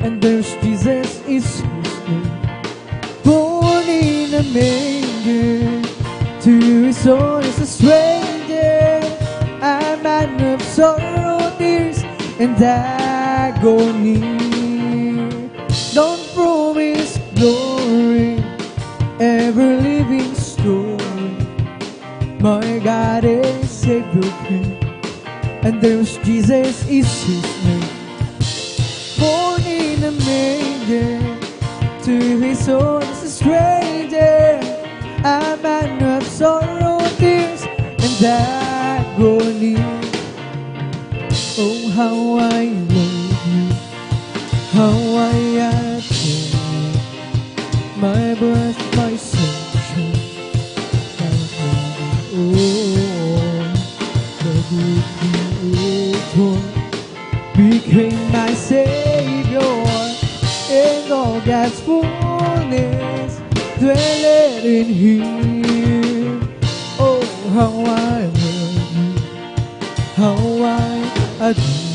and there's Jesus is His name. Born in a manger, to His own as a stranger, a man of sorrow, tears, and agony. Don't promise glory, ever living story. My God is Savior King, and there's Jesus is His name. Born in a manger, to His own as a stranger, a man of sorrow, tears, and agony. Oh, how I love You, how I adore You, my breath, my sunshine, my oh, the good Creator became my Savior, and all God's fullness dwelleth in Him. Oh, how I love You, how I adore You.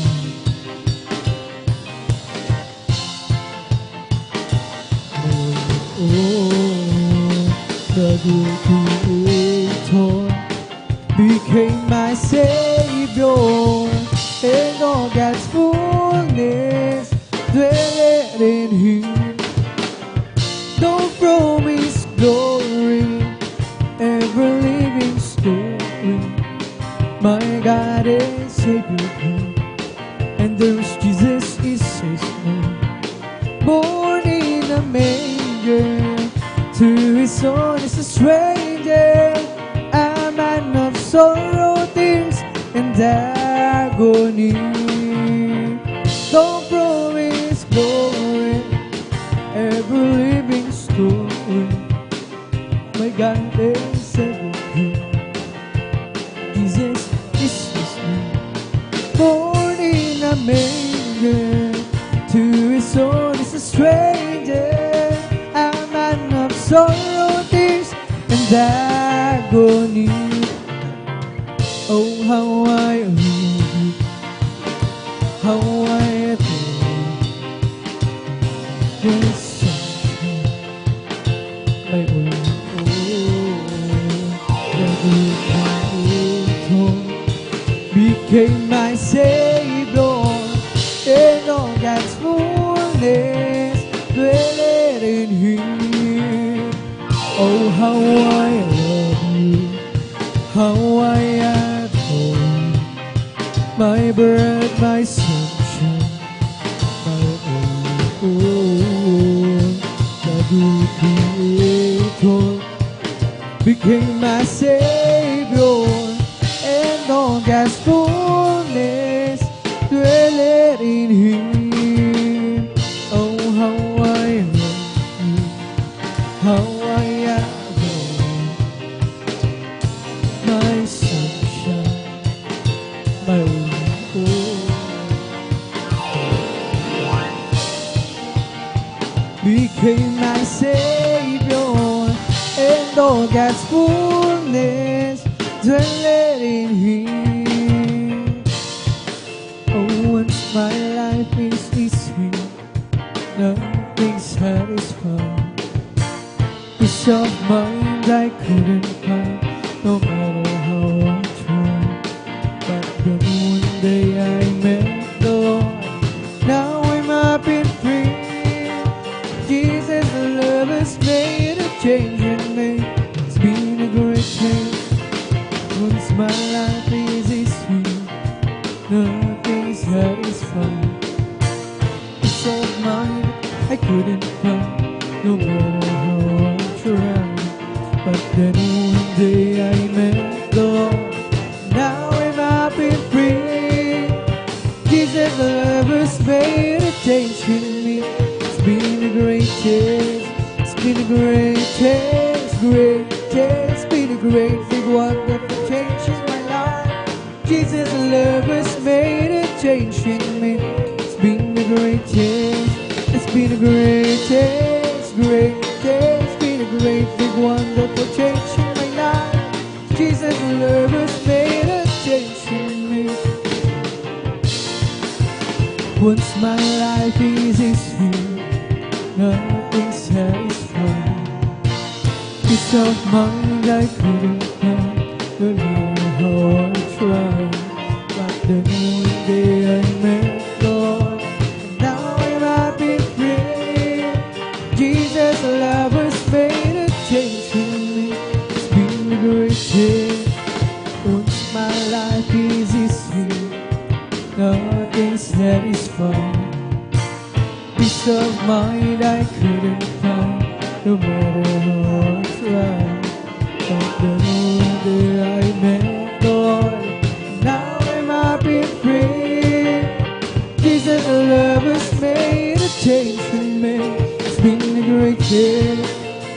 Oh, the good Creator became my Savior, and all God's fullness dwelleth in Him. Don't promise glory, ever living story. My God is Savior King, and there's Jesus is His name. Born in a manger, to His own as a stranger, a man of sorrow, tears, and agony. Don't promise glory, ever living story. My God is Savior King, Jesus is His name. Born in a manger, to His own as a stranger, a man of sorrow, tears, and agony. Oh, how I love You, how I adore You. Yes, sunshine, my world. Oh, the good Creator became my Savior, became my Savior, and all God's fullness dwelleth in Him. Oh, how I love you, how I adore you, my sunshine, my rainbow. Became my Savior, and all God's fullness dwelleth in Him. Oh, once my life is easy, nothing satisfied. Peace of mind I couldn't find, no matter how I tried. But then one day I met the Lord, now I'm up and free. Jesus, the love has made a change in me. It's been a great change. Once my life is easy, nothing satisfied. Peace of mind I couldn't find, no matter how I tried. But then one day I met the Lord, now I'm up and free. Jesus, the love has made a change in me. It's been a great change. It's been a great change, great change. It's been a great, big, wonderful change in my life. Jesus, the love has made a change in me. It's been a great change. It's been a great change, great change. It's been a great, big, wonderful change in my life. Jesus, the love has made a change in me. Once my life is easy, nothing satisfied. Peace of mind I couldn't find, no matter how I tried. But then one day I met the Lord, and now I'm happy free. Jesus, love has made a change in me. It's been a great change. Once my life is easy, nothing satisfied. Peace of mind I couldn't find, no matter how I tried. But then one day I met the Lord, now I'm happy free. Jesus, love has made a change in me. It's been a great change.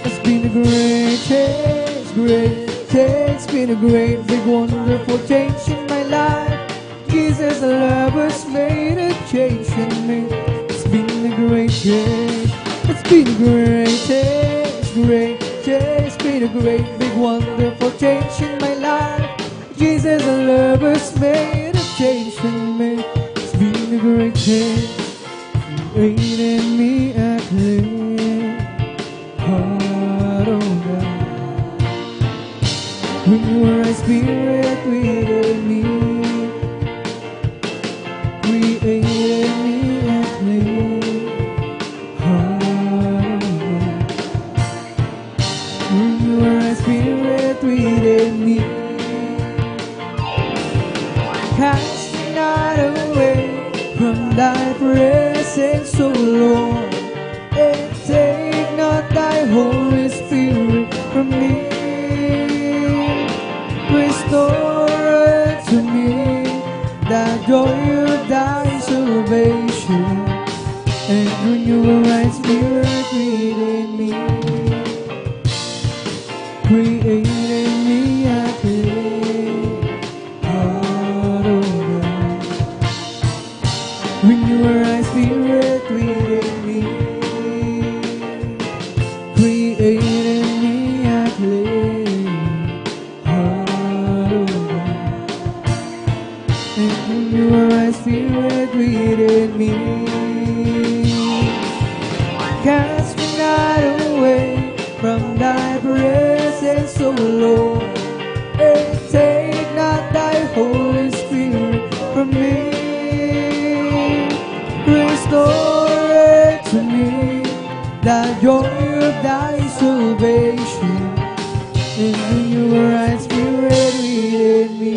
It's been a great change, great change. It's been a great, big, wonderful change in my life. Jesus, love has made a change in me. It's been a great change. It's been a great change, great change. It's been a great, big, wonderful change in my life. Jesus, love has made a change in me. It's been a great change. Created me a clean heart, oh God. When your spirit within me, created me a clean heart, oh God. When your spirit within me, cast me not away from thy presence, O Lord, and take not thy Holy Spirit from me. Restore to me the joy of thy salvation, and renew a right spirit within me. Create in me a clean heart, O God. Renew a right spirit within me. Create in me a clean heart, O God. And renew a right spirit within me. Cast me not away from thy presence, O Lord, and take not thy Holy Spirit from me. Restore to me the joy of thy salvation, and renew a right spirit within me.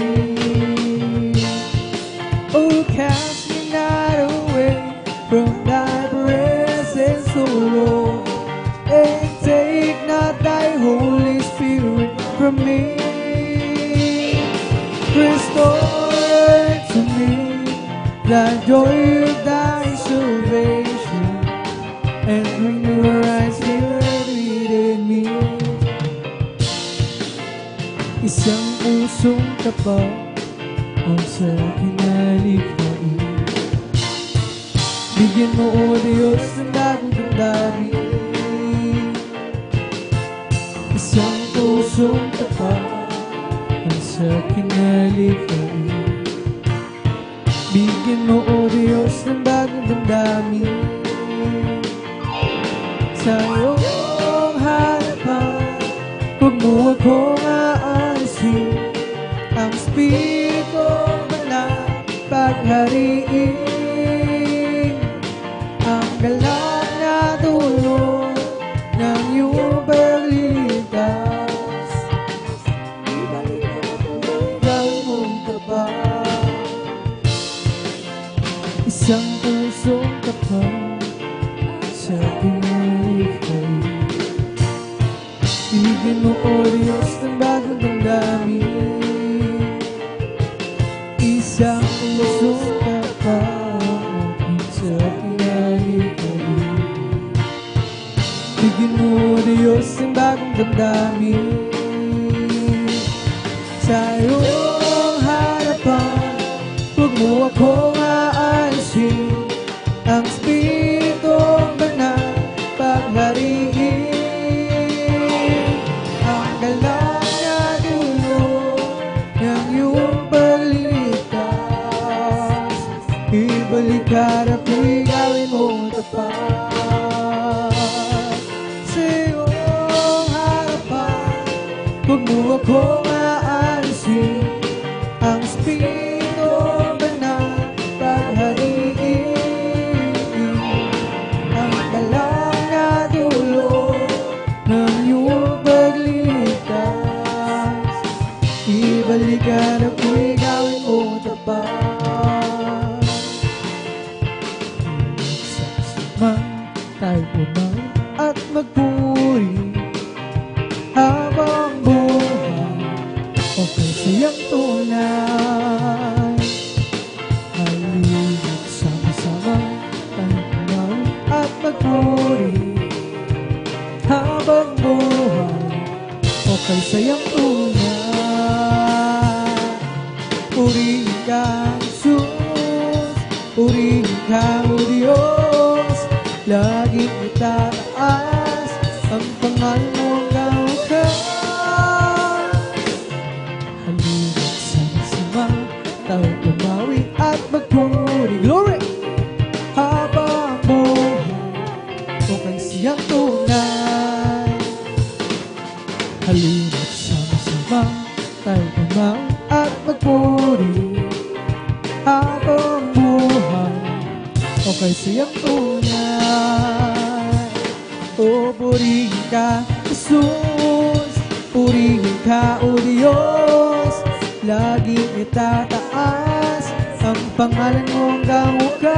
Oh, cast me not away from thy presence, O Lord, and take not thy Holy Spirit from joy of thy salvation, and when your eyes within me. Isang pusong tapat ang sa kinalikhain. Bigyan mo, O Diyos, ng bagong damdamin. Isang pusong tapat ang sa kinalikhain. Bigyan mo, O Diyos, ng bagong damdamin. Sa iyong harapan, huwag mo akong aalisin. Ang Espiritu Banal paghariin. Ang galak na dulot ng iyong pagliligtas. Ibalik ang mong tapat. Isang pusong tapat sa pinalikhain. Bigyan mo, O Diyos, ng bagong damdamin. Isang pusong tapat sa pinalikhain. Bigyan mo, O Diyos, ng bagong damdamin. Sa iyong harapan, huwag mo akong aalisin. Ang Espiritu Banal paghariin. Ang galak na dulot ng iyong pagliligtas. Ibalik harapi, gawin mo tapat. Sa iyong harapan, huwag mo akong aalisin. Ang Espiritu Banal paghariin. Ang galak na dulot ng iyong pagliligtas. Ibalik ang ako'y gawin mo tapat. Sama tayo pumain at magpuri habang buhay. Okay siyang tunay. Halina't sama-sama tayo pumain at magpuri habang buhay. Okay siyang tunay. Purihin ka, Jesus. Purihin ka, O Diyos. Laging itataas ang pangalan mo hanggang wakas. Halina't sama-sama tayo pumawi at magpuri. Glory! Habang buhay, okay siyang tunay. Halina't sama-sama tayo pumawi at magpuri. Habang buhay, okay siyang tunay. O purihin ka, Jesus. Purihin ka, O Diyos. Laging itataas ang pangalan mo hanggang wakas.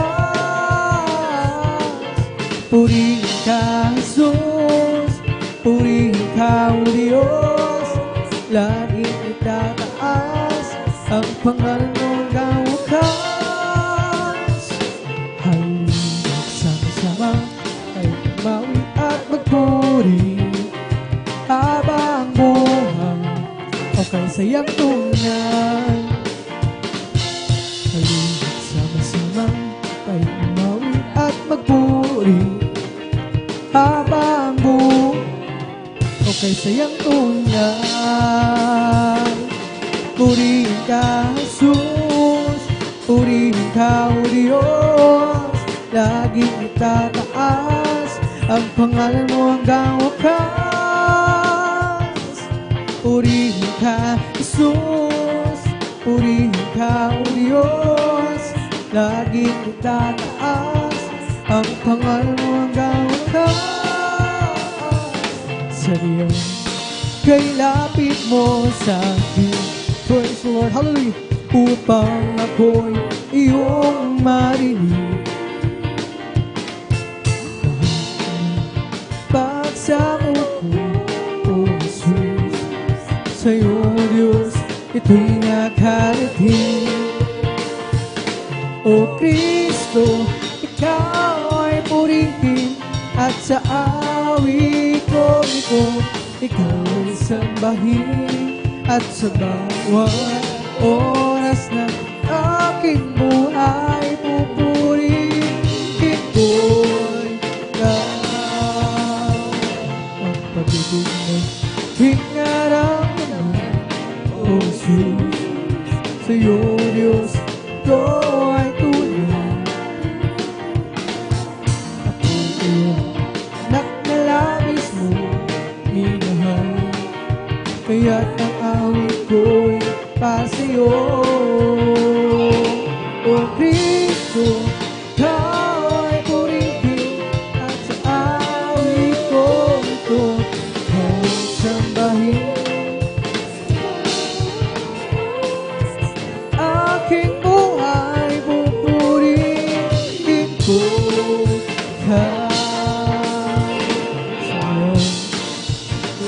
Purihin ka, Jesus. Purihin ka, O Diyos. Laging itataas ang pangalan mo hanggang wakas. Halina't sama-sama tayo pumawi at magpuri. Habang buhay, okay siyang tunay. Halina't sama-sama tayo pumawi at magpuri. Habang buhay, okay siyang tunay. Purihin ka, Jesus. Purihin ka, O Diyos. Laging itataas ang pangalan mo hanggang wakas. Purihin ka, Jesus. Purihin ka, O Diyos. Laging itataas ang pangalan mo hanggang wakas. Sa diyan kay lapit mo sa akin. Praise the Lord, hallelujah. Upang ako'y iyong marinig. Pagsamo ko, O Jesus, sa'yo, Diyos, ito'y nakarating. O Kristo, Kristo, ikaw ay purihin. At sa awit ko ito, ikaw ay sambahin. At sa bawat oras ng aking buhay, pupurihin ko'y ikaw. Ang pag-ibig mo, hinaramdaman, O Jesus, sa'yo, Diyos, ito ay tunay. Ako iyong anak na labis mo minahal, kaya't ang awit ko'y para sa'yo. O Kristo, ikaw ay purihin. At sa awit ko ito, ikaw ay sambahin. Aking buhay, pupurihin ko ikaw. Sa'yo,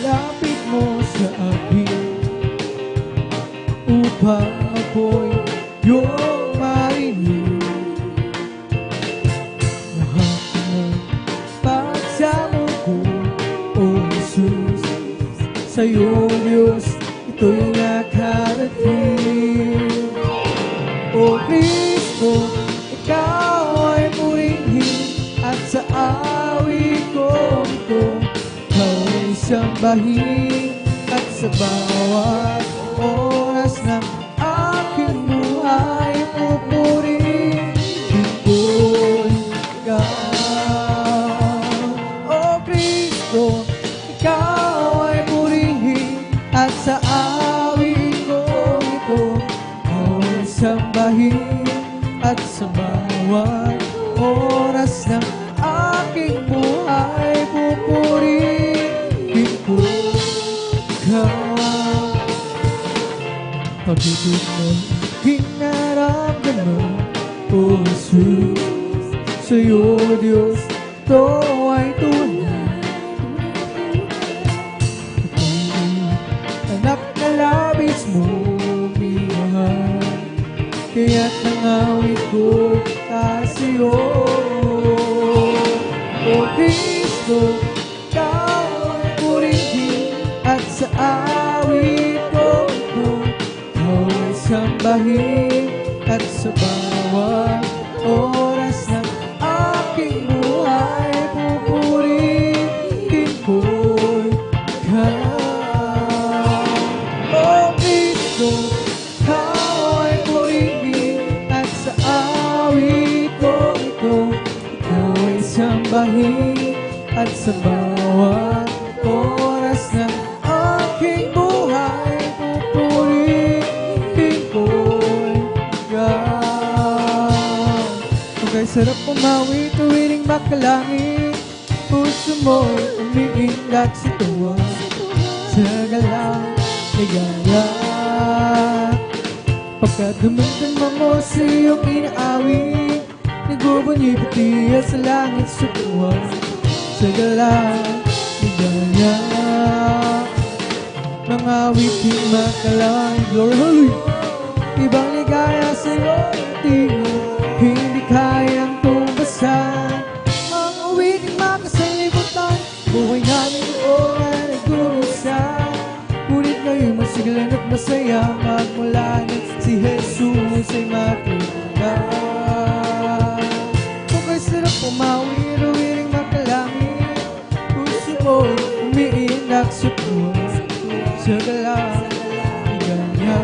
lapit mo sa akin, upang ako'y iyong marinig. Lahat ng pagsamo ko, O Jesus, sa'yo, Diyos, ito'y nakarating. O Kristo, ikaw ay purihin. At sa awit ko ito, ikaw ay sambahin. At sa bawat oras ng aking buhay, pupurihin ko'y ikaw. O Kristo, ikaw ay purihin. At sa awit ko ito, ikaw ay sambahin. At sa bawat oras ng aking buhay, pupurihin ko'y ikaw. Pag-ibig mo, hinaramdaman, O Jesus, sa'yo, Diyos, ito ay tunay. Ako'y anak na labis mo minahal, kaya't nangawit ko para sa'yo. O Kristo, ikaw ay purihin. At sa awit ko ito, ikaw ay sambahin. At sa bawat oras ng aking buhay, pupurihin ko'y ikaw. O Kristo, ikaw ay purihin. At sa awit ko ito, ikaw ay sambahin. At sa bawat oras ng aking buhay, pupurihin ko'y ikaw. Okay, sarap pumawi tuwing makalangit. Puso mo'y umiingat sa tuwa, sa galang ligaya. Pagkat dumagdama mo sa iyong inaawit, nagbubunyi pati sa langit sa tuwa, sa galang ligaya. Mga awitin makalangit, glory, hallelujah. Ibang ligaya sa'yo, hindi kayang tumbasan. Ang awiting makasalibutan, buhay namin noon ay nagdurusan. Ngunit ngayon masiglan at masaya, magmula na si Jesus ay makita. Okay, sarap pumawi, ruwiring makalangit. Puso mo'y umiinak sa tuwa, sa galang ligaya.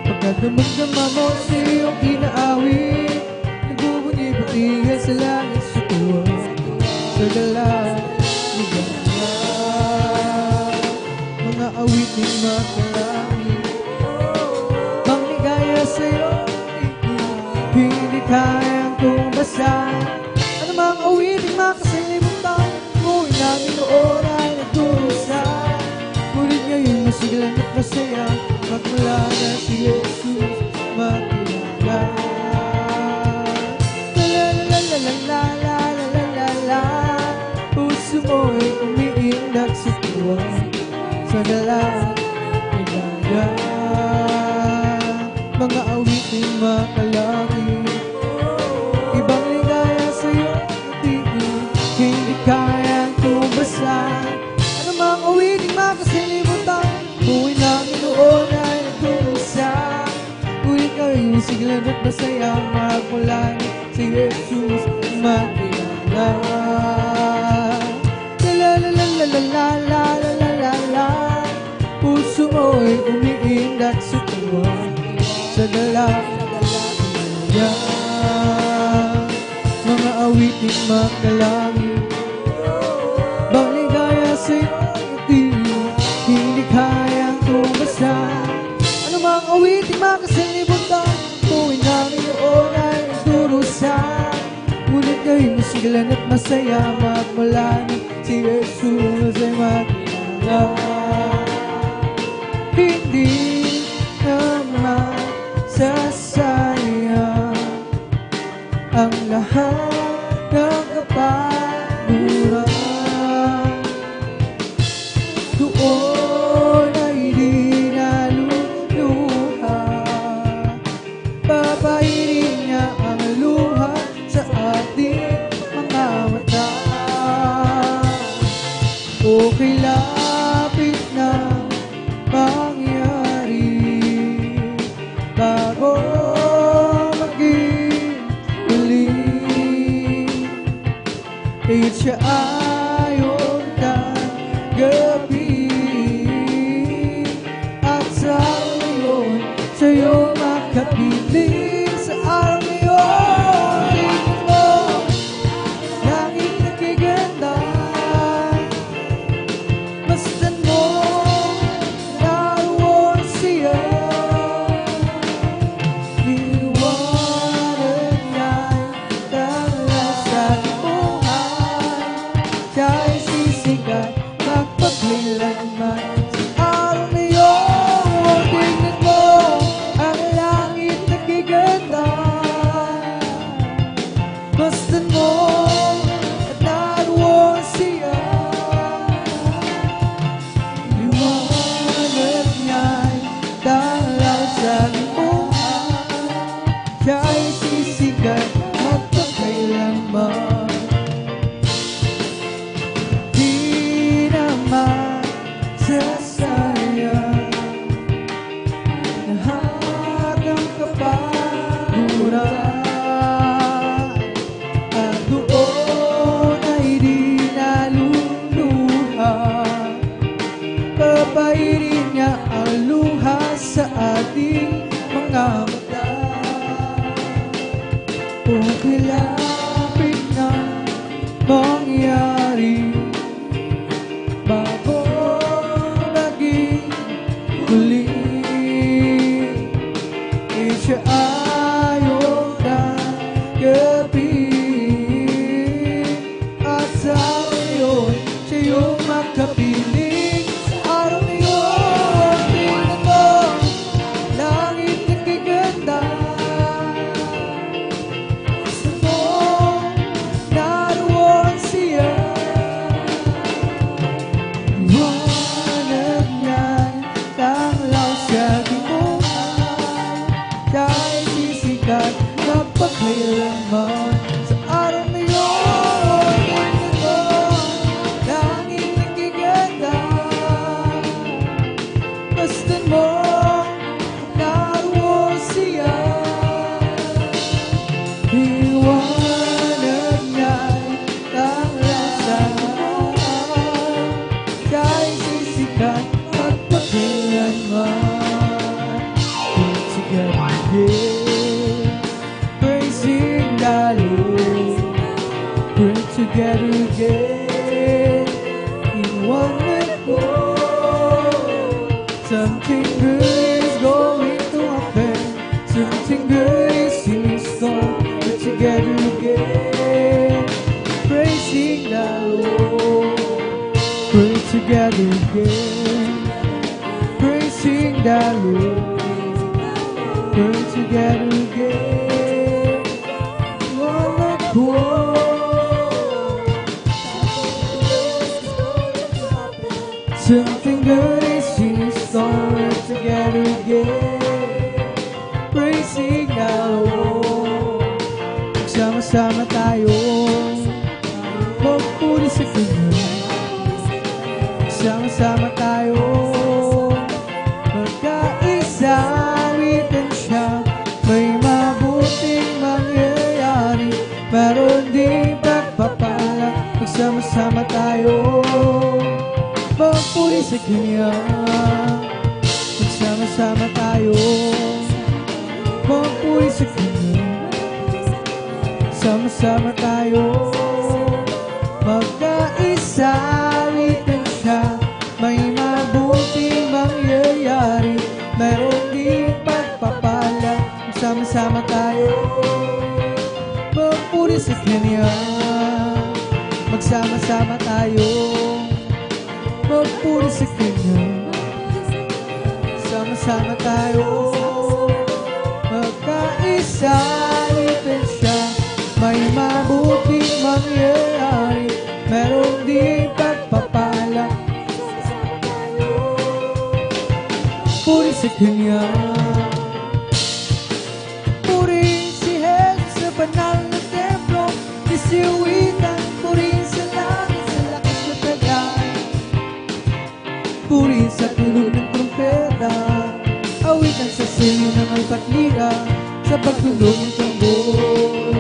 Pagkat damagdama mo sa iyong inaawit, nagbubunyi-bunyi sa langit sa tuwa, sa galang ligaya. Mga awiting makalangit, mangligaya sa'yo, hindi kayang tumbasan. Ano mang awiting makasalimutan, buhay namin noon ay nagdurusan. Ngunit ngayon masiglan at masaya, magmula na si Jesus makilala. La-la-la-la-la-la-la-la-la. Puso mo'y umiindak sa tuwa, sa galang ligaya. Mga awiting makalangit, masaya magmula si Jesus makilala. La la la la la la la la la la la. Puso mo'y umiindak sa tuwa, sa dala niya. Mga awiting makalangit, baligaya sa'yo hindi kayang tumasan. Anumang awiting makasalibutan, tuwing Panginoon ay durusan. Ngunit kayo masigalan at masaya, magmula si Jesus ay makilala. Hindi naman sasayang ang lahat ng kapaguran. Doon ay di naluluha, papahirin niya ang luha sa ating mga mata. Okay, lapit na mangyari bago maging ulit. Kahit siya ayaw tanggapin, at sa ngayon sa'yo makapiling. Sa araw ngayon, tingin mo langit nakiganda. Masdan mo naroon siya. Liwanag niya'y dala sa buhay, siya'y sisikat magpakailanman. Sa araw na yun, tingnan mo ang langit nakiganda. Masdan mo at naroon siya. Liwanag niya'y dalaw sa limuhan, siya'y sisikat magpakailanman. Di naman sasayang lahat ng kapaguran, at doon ay di naluluha, papahirin niya ang luha sa ating mga mata. Okay, lapit na mangyari bago maging huli. Siya ayaw tanggapin, at sa ngayon sa'yo makapiling. Sa araw ngayon, tingnan mo langit nakiganda. Gusto mo naroon siya. Liwanag niya'y tanglaw sa limuhan, siya'y sisikat magpakailanman. Sa araw na yun, tingnan mo langit nakiganda. Masdan mo naroon siya. Liwanag niya'y tanglaw sa limuhan, siya'y sisikat magpakailanman. Together again, praising the Lord. Pray together again in one accord. Something good is going to happen. Something good is in store. Pray together again, praising the Lord. Pray together again, praising the Lord. Pray together again, one accord. Something good is in store. Together again, praising the Lord. Magsama-sama tayo magpuri sa Kanya. Magsama-sama tayo magkaisa, awitin siya, may mabuti meron din pagpapala. Magsama-sama tayo, magpuri sa Kanya. Magsama-sama tayo, magpuri sa Kanya. Sama-sama tayo, magkaisa, awitin siya. May mabuting mangyayari, meron din pagpapala. Sama-sama tayo, magpuri sa Kanya. Magsama-sama tayo, magpuri sa Kanya. Sama-sama tayo, magkaisa, awitin siya. May mabuting mangyayari, meron din pagpapala. Puri sa Kanya. Puri si Jesus sa banal na templo, isiwitan, puri sa langit, sa lakas na tagal. Puri sa tunog ng trumpeta, awitan sa silyo ng alpatlira, sa pagtunog ng tambor.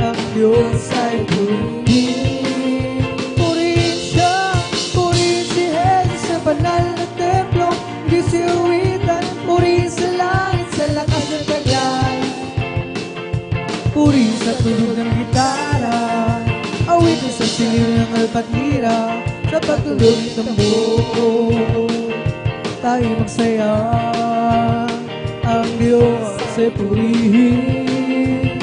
Ang Diyos ay purihin. Purihin siya, purihin si Jesus sa banal na templo, isiwitan, purihin sa langit, sa lakas ng taglay. Purihin sa tunog ng gitara, awitin sa silyo ng alpatlira, sa pagtunog ng tambor. Tayo magsaya, ang Diyos ay purihin.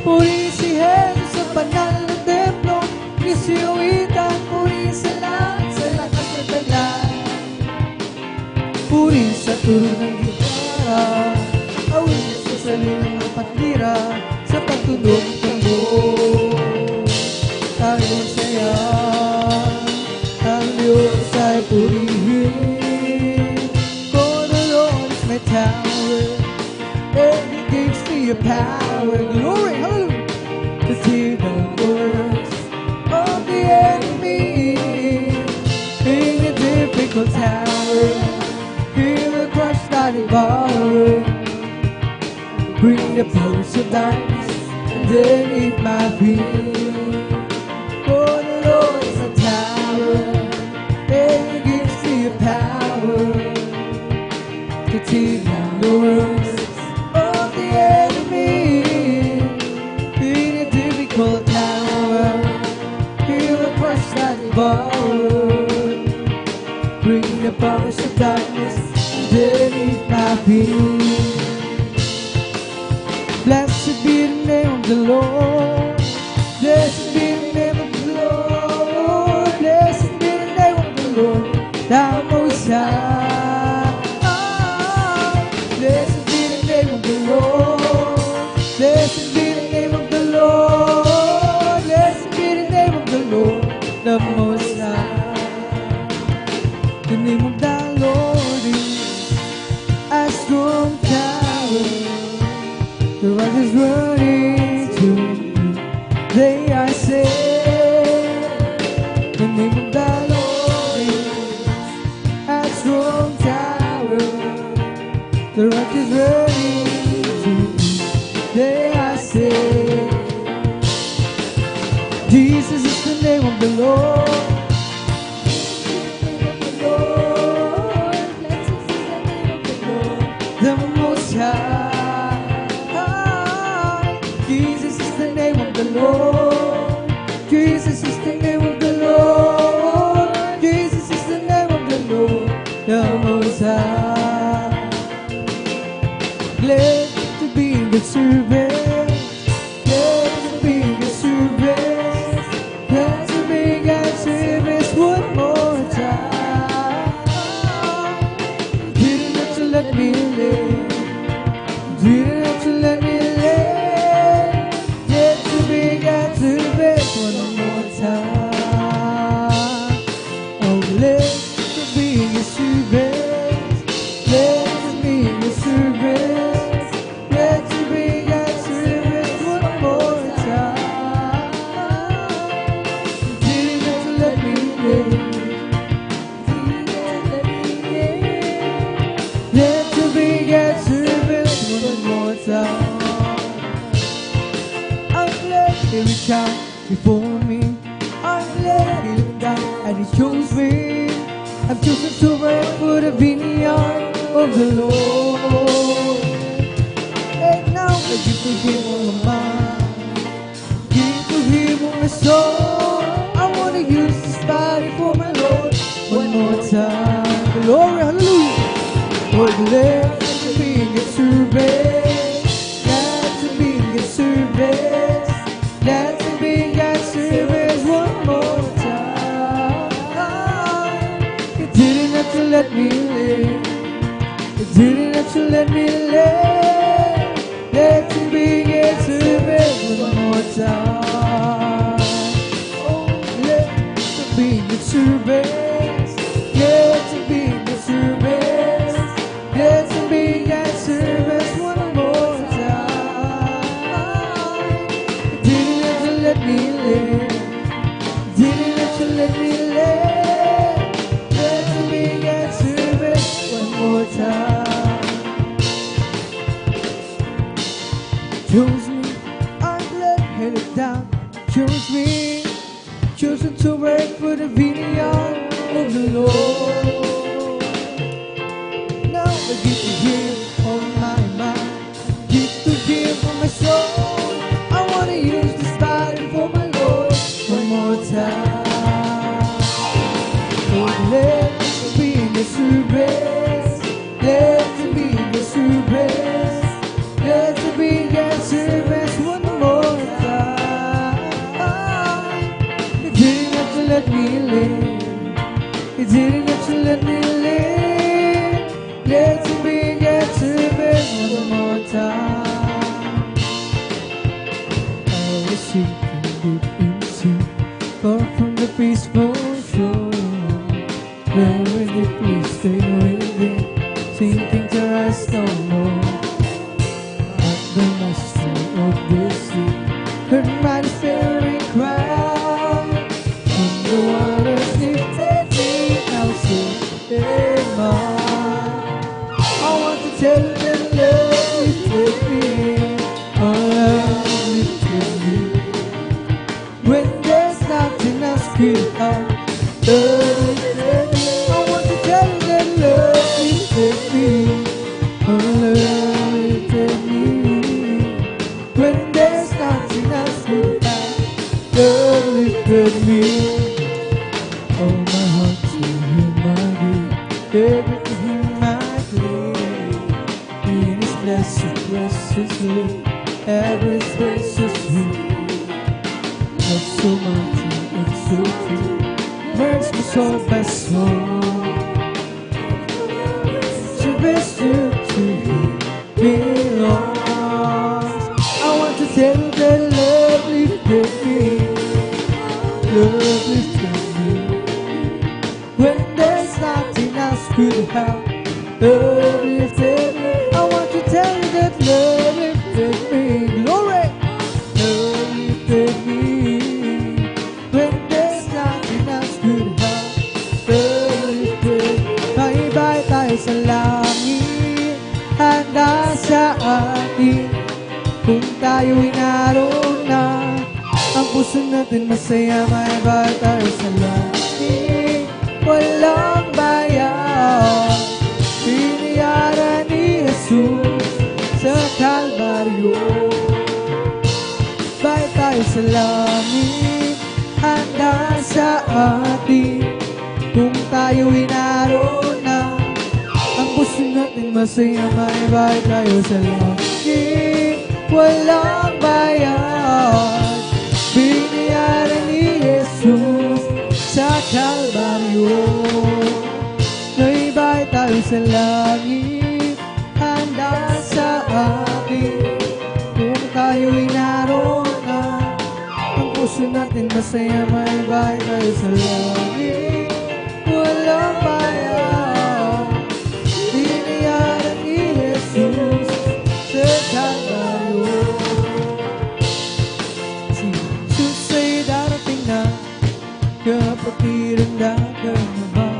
Purihin si Jesus sa banal na templo, isiwitan, purihin sa langit, sa lakas ng taglay. Purihin sa tunog ng gitara, awitin sa silyo ng alpatlira, sa pagtunog ng tambor. Tayo magsaya, ang Diyos ay purihin. For the Lord is my tower, and He gives me a power. Glory, hallelujah, to see the works of the enemy. In a difficult tower, He will crush that devourer. Bring the powers of darkness underneath my feet. For the Lord is a tower, and He gives me a power to tear down the works of the enemy. In a difficult hour, He will crush that devourer. Bring the powers of darkness underneath my feet. Blessed be the name of the Lord. Blessed be the name of the Lord. Blessed be the name of the Lord, thou most high. Blessed be the name of the Lord. Blessed be the name of the Lord. Blessed be the name of the Lord, the most high. The name of the Lord is a strong tower. The righteous run into it, they are saved. The name of the Lord is a strong tower. The righteous run into it, they are saved. Jesus is the name of the Lord. The Most High. Jesus is the name of the Lord. Jesus is the name of the Lord. Jesus is the name of the Lord, the Most High. Glad to be in the service. Glad to be in the service. Glad to be in God's service one more time. Didn't have to let me live. Didn't have to let me live. Get to be God's service one more time. Oh, let to be in your service. Let to be in your service. Let to be God's late. Let's begin service one more time. Oh, let's begin service. Let's begin service. Let's begin service one more time. Didn't have to let me live. Didn't have to let me live. Let's begin service one more time. Choose me, I'm glad headed down. Choose me, choosing to work for the vineyard of the Lord. Now I get to give on my mind, get to give for my soul. I wanna use this body for my Lord one more time. So let's be in the service. Let's be in the service. Let's begin service one more time. You didn't have to let me live. You didn't have to let me live. Let's begin service one more time. I was sinking deep into, far from the peaceful shore. Where will you please stay with me? Sinking to rest no more. The master of this sea heard my despairing cry. From the waters lifted me, now safe in mine. I want to tell you that love lifted me. Oh, love lifted me. When there's nothing else could help, love lifted me. I want to tell you that love lifted me. Oh, love lifted me. When there's nothing else to have, love lifted me. Oh, my heart to Him I give, everything Him I give. In His blessed, precious love, every precious love. Not so mighty and so true, mercy my soul, best soul. So best to Him belongs. Tell that love lifted me, love lifted me. When there's nothing else could help, love lifted me. I want to tell you that love lifted me, glory. Love lifted me. When there's nothing else could help, love lifted me. Bye-bye tayo sa langit, handa sa atin. Kung tayo'y naroon na, ang puso natin masaya, may bawat tayo sa langit. Walang bayan, binayaran ni Jesus sa Kalbaryo. Bawat tayo sa langit, handa sa atin. Kung tayo'y naroon na, ang puso natin masaya, may bawat tayo sa langit. Walang bayan, binayaran ni Jesus sa Kalbaryo. Naibay tayo sa langit, handa sa atin. Kung tayo'y naroon na, ang puso natin masaya, maibay tayo sa langit. Walang bayan, binayaran ni Jesus sa Kalbaryo. Kapatid ang dagat na ba,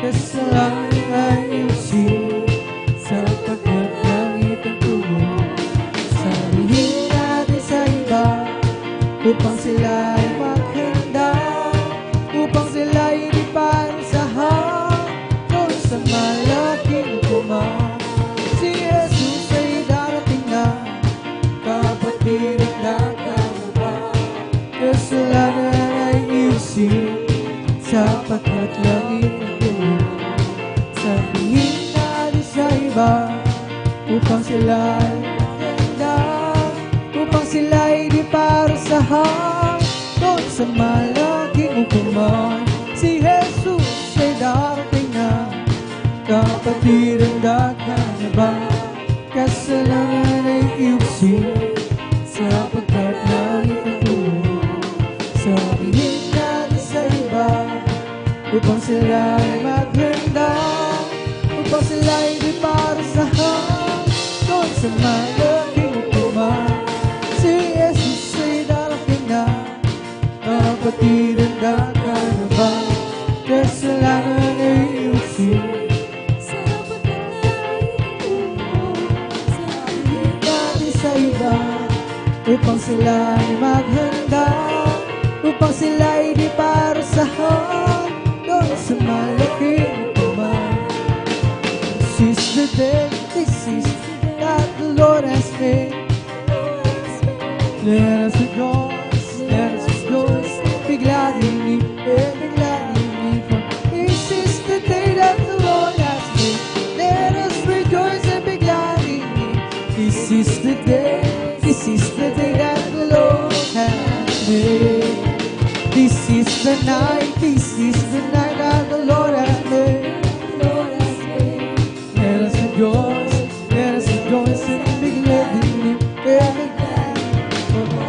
kasalanan ay iusin, sapagkat langit ang tubo. Sarihin natin sa iba, upang sila ay maghanda, upang sila ay di parusahan, doon sa malaking hukuman. Si Jesus ay darating na, kapatid ang dagat na ba, kasalanan sapagkat langit ang tubo. Sabihin natin sa iba, upang sila ay maganda, upang sila ay di parusahan, doon sa malaking hukuman. Si Jesus ay darating na, kapatid ang dagat na ba, iusig sapagkat nakita mo. Sabihin natin sa iba upang sila ay maghanda, upang sila ay di parusahan doon sa malaking tuman. Si Jesus ay darating na, kapatid ang dadalaban, kasalanan ay iusig sapagkat nakita mo. Sabihin natin sa iba upang sila ay maghanda, upang sila ay di parusahan doon sa malaking tuman. This is the day, this is that the Lord has made. Let us rejoice, be glad in it, be glad in it. For this is the day that the Lord has made. Let us rejoice and be glad in it. This is the day that the Lord has made. This is the night that the Lord has made. Let us rejoice and be glad in it.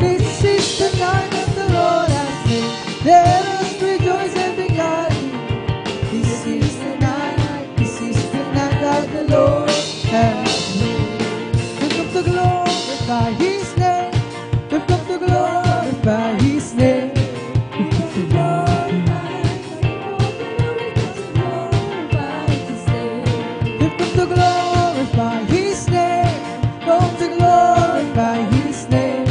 This is the night that the Lord has made. Let us rejoice and be glad in it. This is the night that the Lord has made. We've come to glorify His name. We've come to glorify His name. We've come to glorify His name. Come to glorify His name.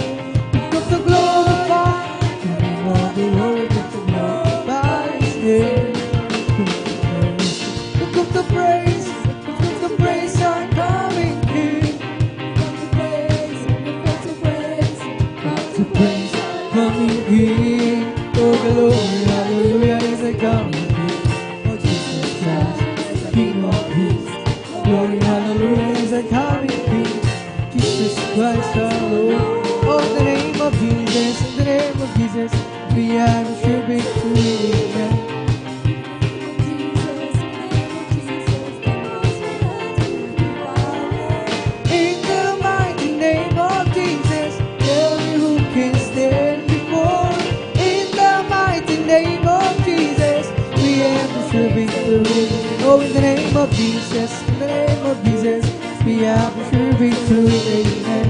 We've come to glorify the name of the Lord. We've come to glorify His name. We've come to praise our coming King. To praise coming King. Oh glory, hallelujah is a coming King. Oh Jesus Christ, King of Kings. Glory, hallelujah is a coming King. Jesus Christ our Lord. Oh, in the name of Jesus, in the name of Jesus, we have a sure victory. Amen. In the mighty name of Jesus, tell me who can stand before. In the mighty name of Jesus, we have a sure victory. Oh, in the name of Jesus, in the name of Jesus, we have a sure victory. Amen.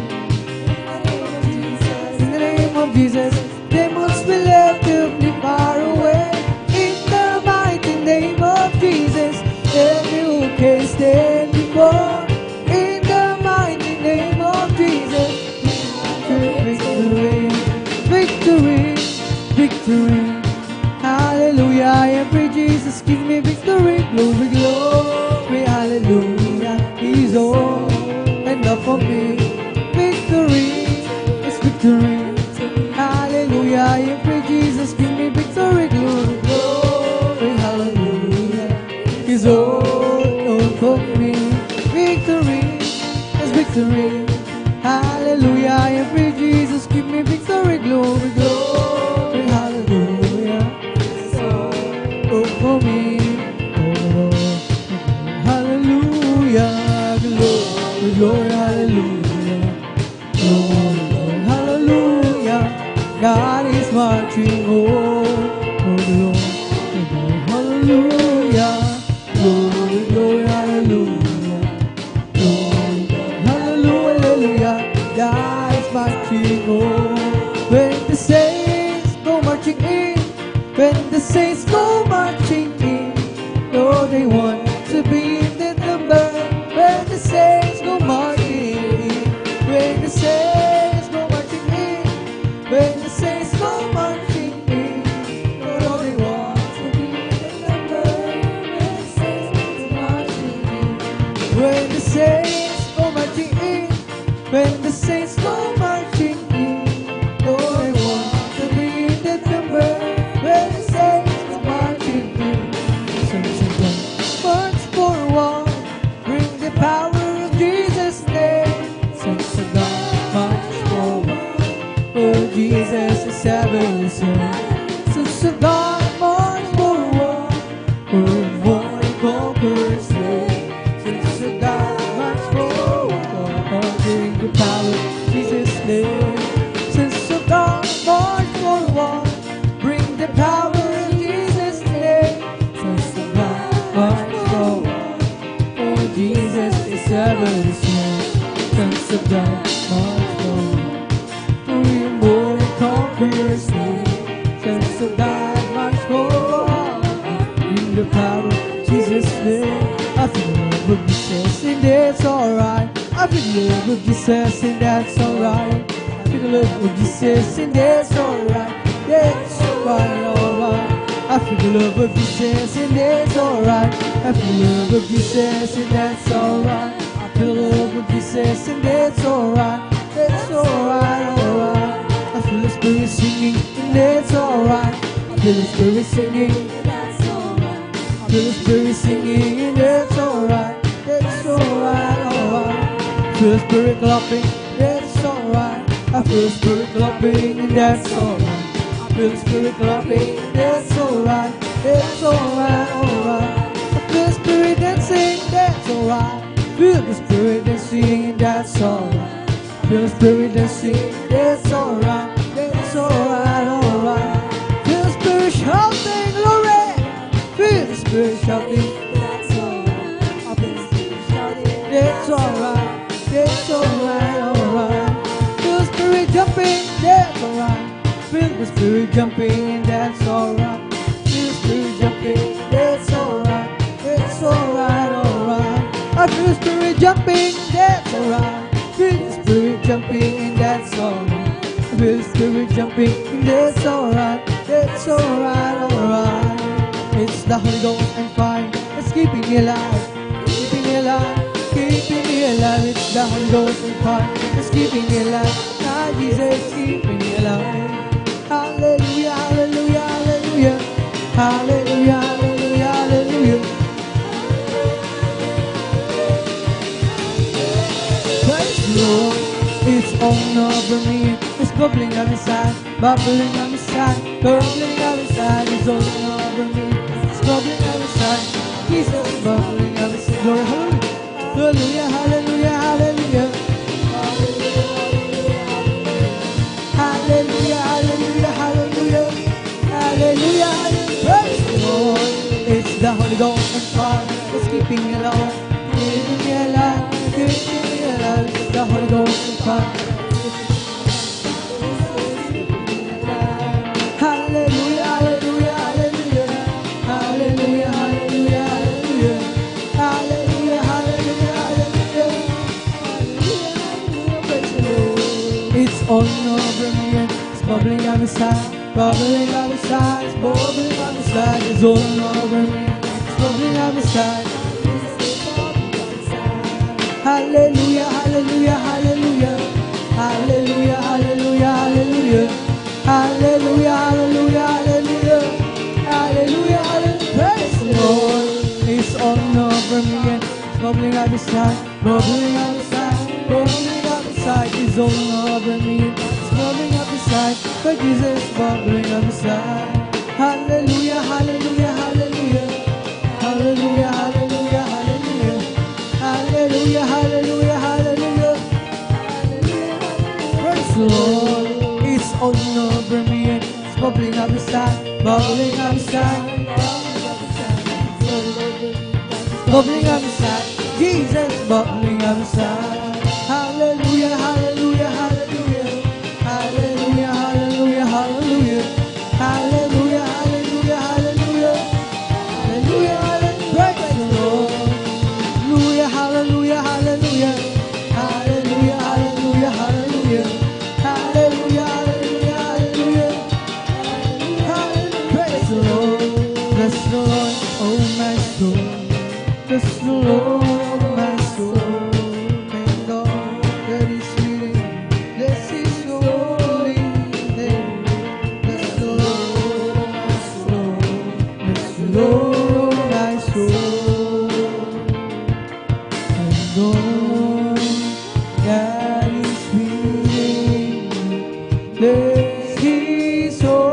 In the name of Jesus, demons will have to flee far away. In the mighty name of Jesus, tell me who can stand before. In the mighty name of Jesus, victory, victory, victory. Hallelujah, every Jesus give me victory, glory, glory, hallelujah. He's all enough for me. Victory is victory. Hallelujah, every Jesus give me victory, glory, glory, hallelujah. He's all enough for me. Victory is victory. Hallelujah, every Jesus give me victory, glory, glory, hallelujah. Oh, for me, oh, hallelujah, glory, glory, hallelujah, glory, glory, hallelujah. God is marching, oh, glory, glory, hallelujah, glory, glory, hallelujah, glory, glory, hallelujah. God is marching, oh, when the saints go marching in. When the saints go marching in, oh, they want to be in the number. When the saints go marching in, when the saints go marching in, when the saints go marching in, oh, they want to be in the number. When the saints go marching in, when the saints go marching in, oh, they want to be in the number. When the saints go marching in, march forward, bring the power of Jesus' name. Saints of God, march forward, oh Jesus is heaven. Saints of God, march forward, oh more conquerors name. Saints of God, march forward, bring the power of Jesus' name. Since of God, march forward, bring the power in Jesus' name. Since of God, march forward, for Jesus is ever the same. Since of God, march forward, for we are more than conquerors name. Since of God, march forward, bring the power in Jesus' name. I feel the love of Jesus and that's alright. I feel the love of Jesus and that's alright. I feel the love of Jesus and that's alright. That's alright, alright. I feel the love of Jesus and that's alright. I feel the love of Jesus and that's alright. I feel the love of Jesus and that's alright. That's alright, alright. I feel the Spirit singing and that's alright. I feel the Spirit singing. I feel the Spirit singing and that's alright. That's alright, alright. I feel the Spirit clapping, that's alright. I feel the Spirit clapping and that's alright. I feel the Spirit clapping, that's alright. That's alright, alright. I feel the Spirit dancing, that's alright. Feel the Spirit dancing and that's alright. I feel the Spirit dancing, that's alright. That's alright, alright. Feel the Spirit shouting, glory. Feel the Spirit shouting, that's alright. I feel the Spirit shouting, that's alright. That's alright, alright. Feel the Spirit jumping, that's alright. Feel the Spirit jumping, that's alright. Feel the Spirit jumping, that's alright. That's alright, alright. I feel the Spirit jumping, that's alright. Feel the Spirit jumping, that's alright. I feel the Spirit jumping, that's alright. That's alright, alright. It's the Holy Ghost and fire that's keeping me alive, keeping me alive, keeping me alive. It's the Holy Ghost and fire that's keeping me alive. Ah, Jesus keeping me alive. Hallelujah, hallelujah, hallelujah, hallelujah, hallelujah, hallelujah. Praise the Lord. It's all over me. It's bubbling up inside, bubbling up inside, bubbling up inside. It's all over me. Bubbling up inside, Jesus bubbling up inside. Glory, hallelujah, hallelujah, hallelujah, hallelujah, hallelujah, hallelujah, hallelujah, hallelujah. Praise the Lord. It's the Holy Ghost and fire that's keeping me alive, keeping me alive, keeping me alive. It's the Holy Ghost and fire. Hallelujah, hallelujah, hallelujah. Hallelujah, hallelujah, hallelujah. Hallelujah, hallelujah, hallelujah. Praise the Lord. It's all over me and it's bubbling up inside, bubbling up inside, it's bubbling up inside. It's all over me, it's bubbling up inside. Hallelujah, hallelujah, hallelujah. Hallelujah, hallelujah, hallelujah. Hallelujah, hallelujah, hallelujah. Hallelujah, hallelujah, praise the Lord. It's all over me and it's bubbling up inside, bubbling up inside, bubbling up inside. It's all over me and it's bubbling up inside, but Jesus is bubbling up inside. Hallelujah, hallelujah, hallelujah. Hallelujah, hallelujah, hallelujah. Hallelujah, hallelujah, hallelujah. Praise the Lord. It's all over me and it's bubbling up inside, bubbling up inside, bubbling up inside. Jesus bubbling up inside. Hallelujah, hallelujah, hallelujah. Hallelujah, hallelujah, hallelujah. Hallelujah, hallelujah, hallelujah. Hallelujah, hallelujah. Praise the Lord. Hallelujah, hallelujah, hallelujah. Hallelujah, hallelujah, hallelujah. Hallelujah, hallelujah, hallelujah. Hallelujah, praise the Lord. Bless the Lord, oh my soul. Bless the Lord, oh my soul. And all that is within, bless His holy name. Bless the Lord, oh my soul. Bless the Lord, oh my soul. And all that is within, bless His holy.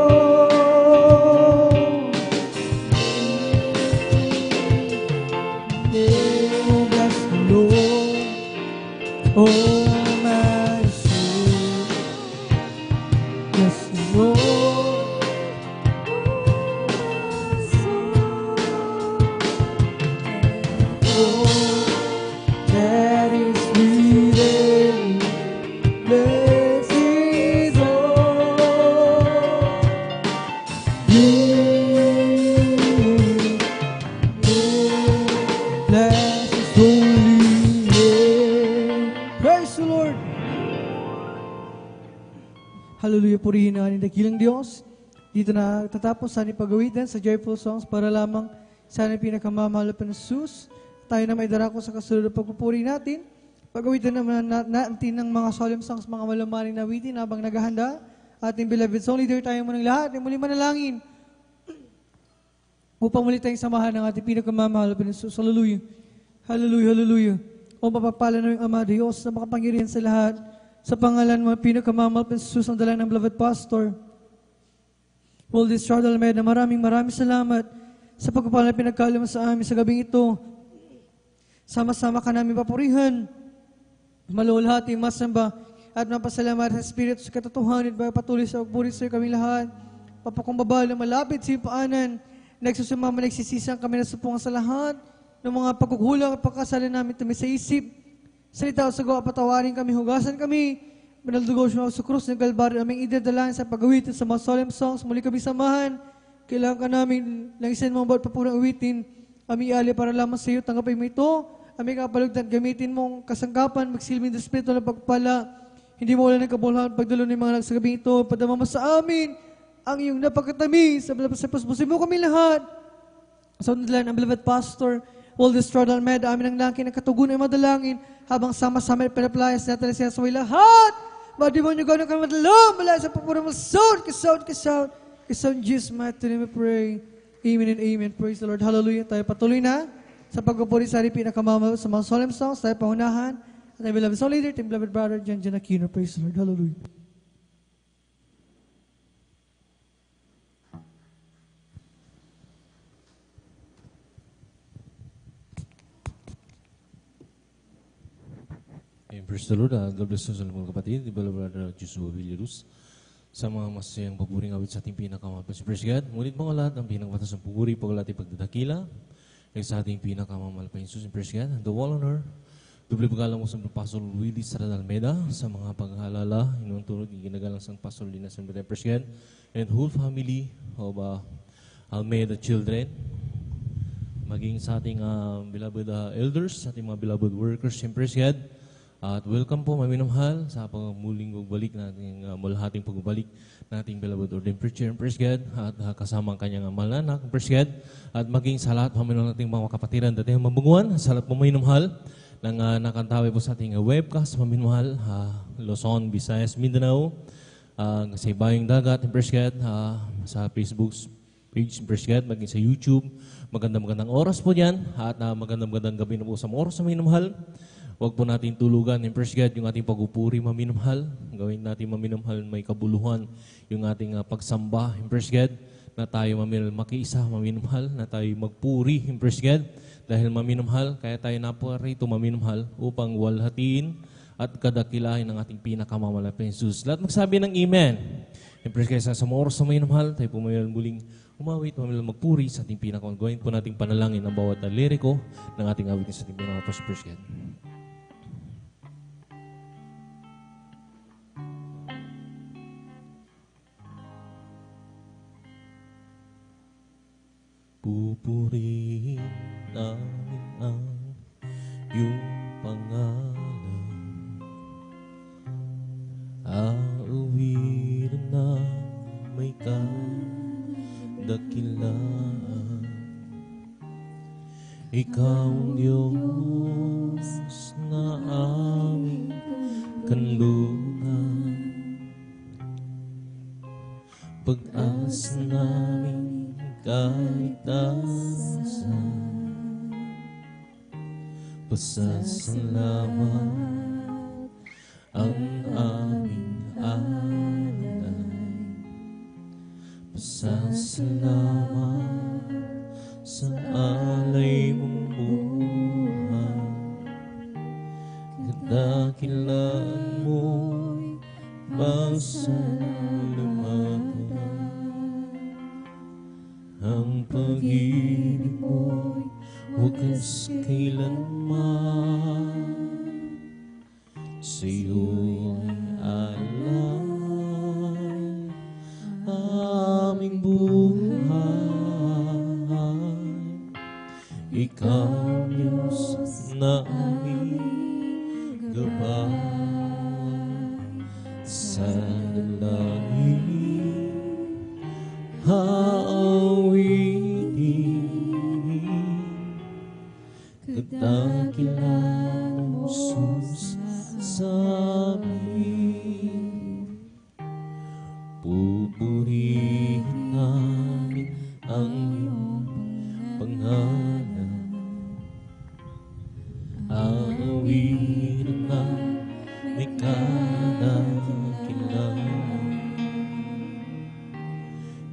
Oh, bless the Lord, oh my soul. Praise the Lord. Hallelujah, purihin ang ating dakilang Diyos. Dito na tatapos sa ating pag-awitan sa joyful songs para lamang sa ating pinakamamahal na Jesus. Tayo na may darako sa kasunod na pagpupuri natin. Pag-awitan naman natin ng mga solemn songs, mga malamaling na awitin habang naghahanda. Ating beloved song leader, tayo mo ng lahat ay muli manalangin upang muli tayong samahan ng ating pinakamamahal na Jesus. Hallelujah. Hallelujah, hallelujah. O mapapala na yung Ama Diyos na makapangyarihan sa lahat. Sa pangalan mo, pinakamamahal na Jesus ang dalang ng beloved pastor. Waldes Chardal Almeida, maraming salamat sa pagpapala na pinagkala mo sa amin sa gabing ito. Sama-sama ka namin papurihan, malulhati, masamba, at mapasalamat sa Espiritu sa katotohanan, patuloy sa pagpuri sa kami lahat. Papakumbabal na malapit sa paanan, nagsusumama, nagsisisang kami na supungan sa lahat ng mga pagkukulang at pagkasala namin tumi sa isip. Salita o sagawa, patawarin kami, hugasan kami. Manaldugaw siya sa krus ng Kalbaryo, aming idadalahan sa pag-awitin sa mga solemn songs. Muli kami samahan. Kailangan ka namin langisan mga bawat papurang awitin. Aming iali para lamang sa iyo, tanggapin mo ito. Aming kapalugdan, gamitin mong kasangkapan, magsilbing ng Espiritu ng pagpala. Hindi mo wala ng kabulhan, pagdalo ng mga nagsagabing ito. Padama mo sa amin ang iyong napagkatamis. Sa puspusin mo kami lahat. Sa undalan, ang beloved pastor, Waldes Chardal Almeida, amin ang langkin ng katugunan ay madalangin habang sama-sama at pinaplayas natin siya sa lahat. Madimonyo gano'n kami madalaw mula sa papurang malsound, kasound, Jesus, mighty name we pray. Amen and amen. Praise the Lord. Hallelujah. Tayo patuloy na sa pagpupuri sa ating pinakamamahal sa mga solemn songs. Tayo pangunahan. At ang beloved song leader, team beloved brother, John Aquino. Praise the Lord. Hallelujah. Praise the Lord. God bless us sa mga kapatid. Di ba, Brother Joshua Villarus, sa mga masayang papuring awit sa ating pinakamamahal. Praise God. Ngunit mga lahat, ang pinakabatas ng pupuri, pagkalati pagdadakila, ay sa ating pinakamamahal pa Jesus. Praise God. And the wall honor, doble pagkalang mo sa Pastor Willie Sarad Almeida, sa mga paghalala, inuntulog, ginagalang sa Pastor Lina Sanbeda. Praise God. And whole family of Almeida children, maging sa ating beloved elders, sa ating mga beloved workers. Praise God. At welcome po, maminamahal, sa muling pagbalik natin, mulahating pagbalik nating beloved ordained preacher, praise God, at kasama ang kanyang mahal na anak, praise God, at maging sa lahat, maminamahal nating mga kapatiran, dating mabunguan, sa lahat po maminamahal, ng nakantawi po sa ating webcast, maminamahal, Luzon, Visayas, Mindanao, sa Ibayong Dagat, praise God, sa Facebook page, praise God, maging sa YouTube, magandang oras po dyan, at magandang gabi na po sa mga oras sa maminamahal. Huwag po natin tulugan, praise God, yung ating pagupuri maminamahal. Gawin natin maminamahal, may kabuluhan yung ating pagsamba, praise God, na tayo makiisa, maminamahal, na tayo magpuri, praise God, dahil maminamahal, kaya tayo naparito maminamahal upang walhatiin at kadakilahin ng ating pinakamamahal na Jesus. Lahat magsabi ng Amen. Praise God, sa mga oras sa maminamahal, tayo po muling umawit, magpuri sa ating pinakamamahal. Gawin po nating panalangin ang bawat liriko ng ating awitin sa ating pinakamamahal, praise God. Pupurihin namin ang iyong pangalan, aawirin na may kadakilaan. Ikaw ang Diyos na aming kanlungan, pag-asa namin kaligtasan, pasasalamat ang aming alay, pasasalamat sa alay mong buhay, kadakilaan mo'y pasalamatan. Ang pag-ibig mo'y wagas kailanman, sa'yo'y alay aming buhay. Ikaw, Diyos na aming gabay, sa dalangin haawitin kadakilan mo sus sa amin. Pupurihin namin ang iyong pangalan. Awitin namin kadakilan.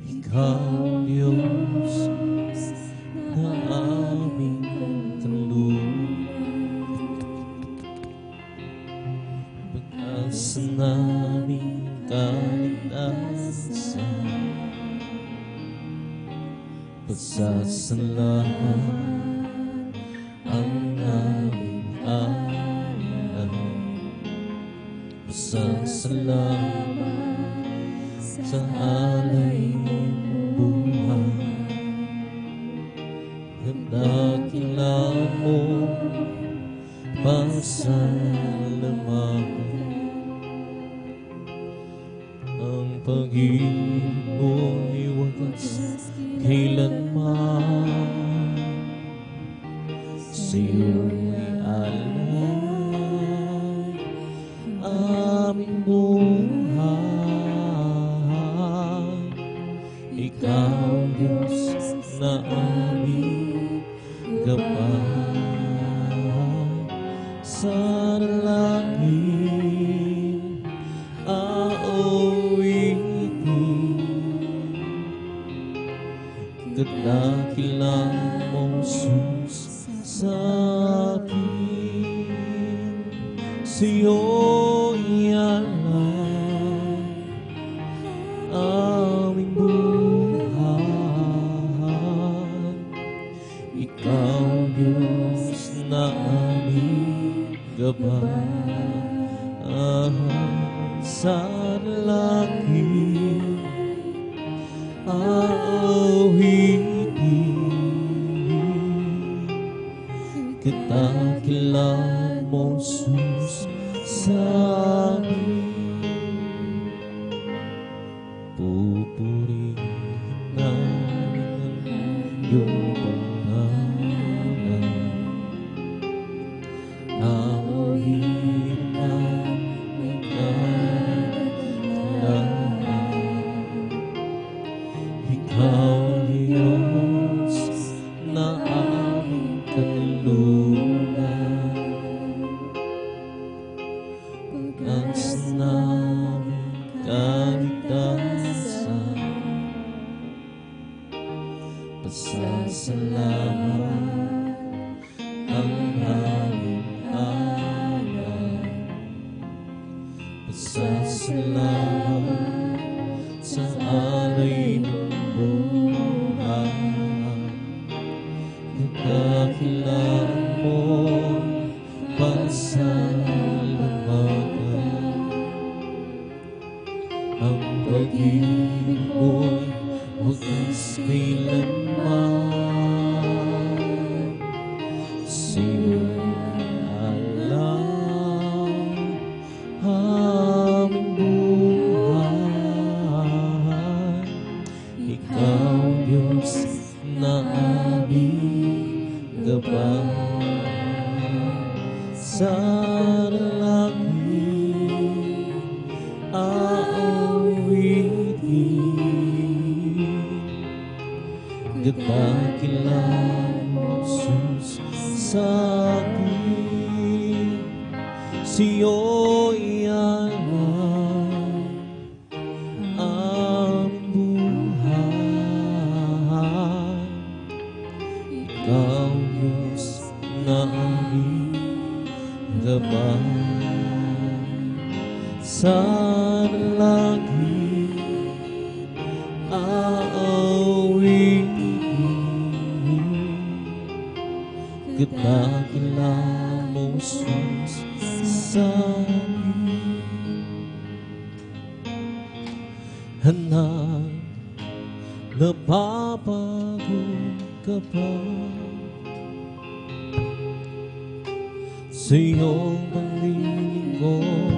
Ikaw, Diyos, na aming pag-asa namin kaligtasan, pasasalamat ang aming alam, pasasalamat sa alay ng buhay. Kadakilan mo pasalamatan ang pag-ibig mo'y wagas kailanman. Sa'yo'y alay aming buhay. Ikaw, Diyos, na aming gabay. Sa dalangin aawitin kadakilan mo sus sa akin. Sa'yo'y alay aming buhay. Ikaw, Diyos, na aming gabay. Sa dalangin aawitin kadakilan mo sus sa amin. Pupurihin namin ang iyong pangalan. Aawitin namin kadakilan. Ikaw, Diyos, na aming kanlungan. Pag-asa namin kaligtasan, pasasalamat ang aming alam, pasasalamat sa alay ng buhay. Kadakilan mo pasalamatan ang pag-ibig mo'y wagas kailanman. Sa'yo'y alay aming buhay. Ikaw, Diyos, na aming gabay. Sa dalangin aawitin kadakilan mo sus sa akin. Sa'yo'y alay aming buhay. Ikaw, Diyos, na aming gabay. Sa dalangin aawitin kadakilan mo sus sa amin. Hanap napapagod ka pa sa iyong paglilingkod.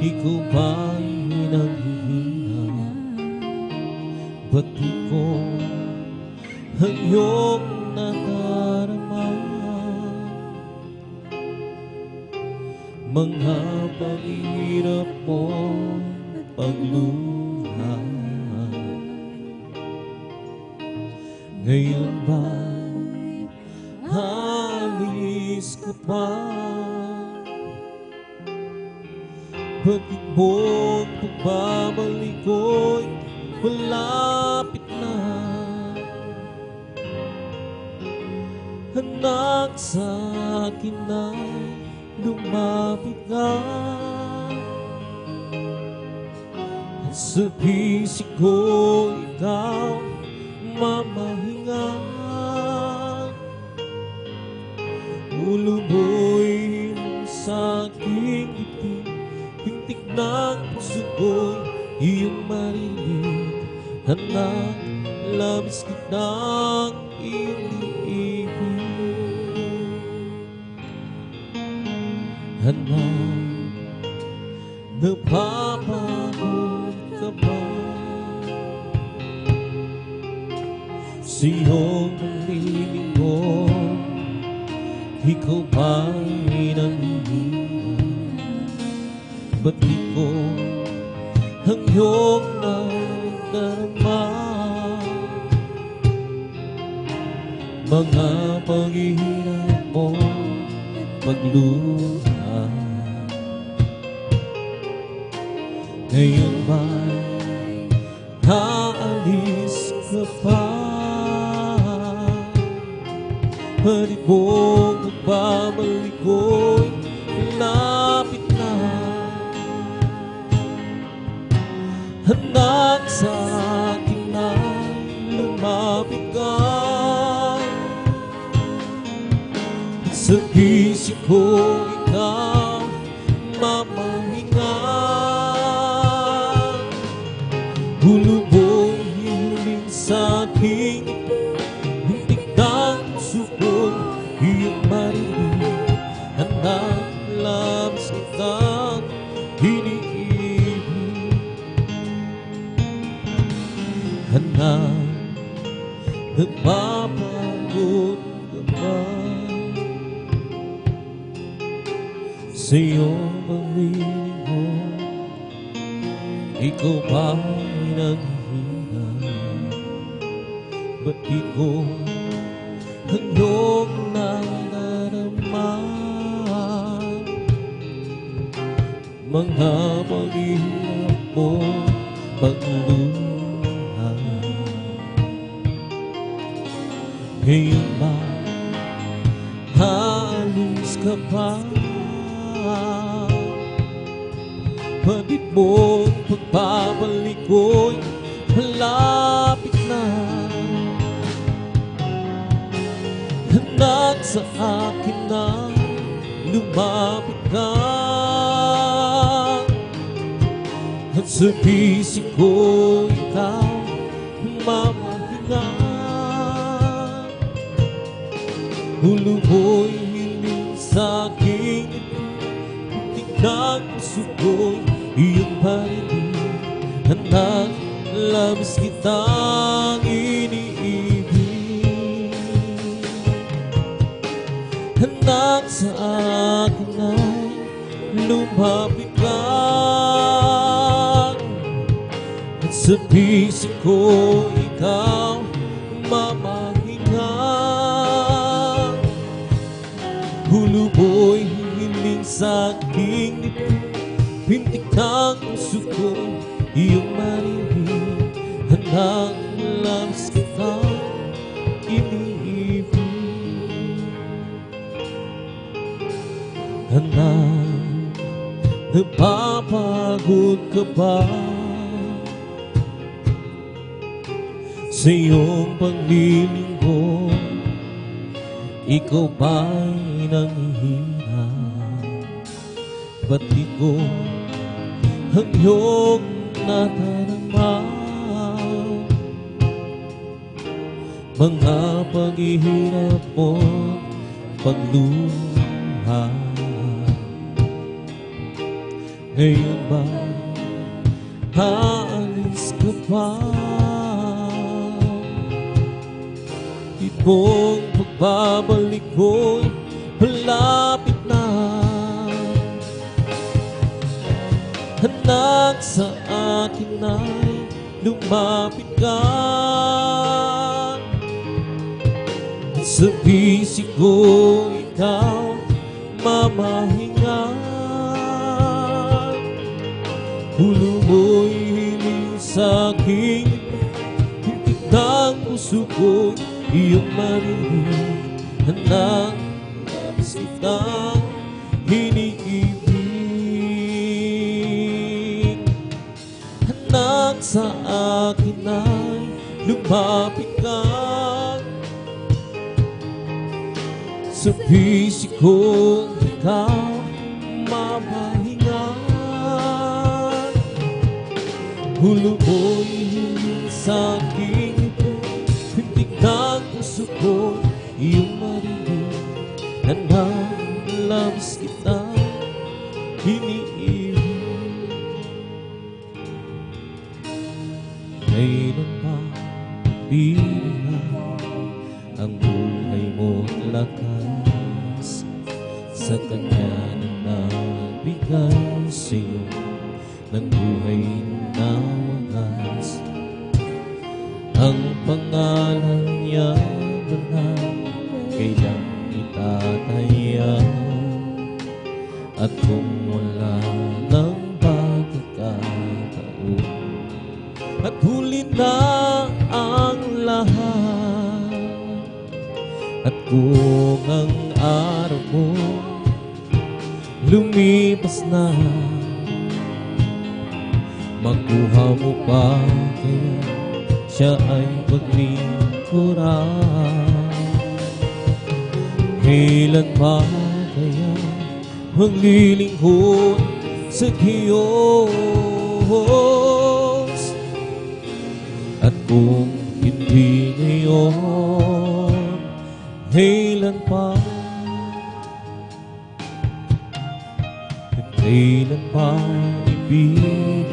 ikaw ba'y nanghihina? Ba't di ko ang iyong nadarama? Mga paghihirap mo, pagluha, ngayon ba'y alis ka pa? Pag-ibig mo'ng pagbabalik ko'y malapit na. Anak, sa akin na lumapit ka. At sa bisig ko ikaw mamahinga. Ulo mo'y sa aking itim, pintig ng puso ko'y iyong marinig. Anak, labis kitang iyong iibig. Anak, napapagod ka ba sa iyong panlilinggo? Ikaw ba'y nanghihina? Ba't di ko ang iyong nadarama? Mga paghihirap mo, pagluha, ngayon ba'y aalis ka pa? Pwede mong magbabalik ko'y malapit na. Anak, sa akin na lumapit ka. Sa bisig ko ikaw mamahinga. Hulubong hiling sa aking hintig ng puso ko'y iyong marinig. Anak, labis kitang iniibig. Anak, nagpapagod ka ba sa iyong paglilinggo? Ikaw ba'y nanghihina? Ba't di ko ang iyong nadarama? Mga paghihirap mo, pagluha, ngayon ba halos ka pa? Pagit mong pagbabalik ko'y malapit na. Anak, sa akin na lumapit ka. At sa bisig ko ikaw mamahinga. Ulo mo'y hiling sa aking hintig ng puso ko'y iyong marinig. Anak, labis kitang iniibig. Anak, sa akin ay lumapit ka. At sa bisig ko ikaw mamahinga. Huluboy hiling sa aking ngiti, pintig ng puso ko iyong marinig. Anak, labis kitang iniibig. Anak, napapagod ka ba sa iyong paglilinggo? Ikaw ba'y nanghihina? Ba't di ko ang iyong nadarama? Mga paghihirap mo, pagluha, Ngayon ba aalis ka pa? Itong pagbabalik ko'y malapit na. Anak, sa akin ay lumapit ka. Sa bisig ko ikaw mamahinga. Ulo mo'y hiling sa'king hintik ng puso ko'y iyong marinig. Anak, nais kitang iniibig. Anak, sa akin ay lumapit ka. Sa bisig ko ikaw mamahinga. Ulo mo'y hiling sa'king hintik ng puso ko iyong marinig. Anak, labis kitang iniibig. Kailan pa bilang ang buhay mo't lakas sa Kanya na nagbigay sa'yo ng buhay na wagas. Ang pangalan niya banal, kailan itataya. At kung wala ng pagkakataon, at huli na ang lahat, at kung ang araw mo lumipas na, makuha mo pa kaya siya ay paglingkuran. Kailan pa kaya maglilingkod sa Diyos? At kung hindi ngayon, kailan pa? Kailan pa ibigay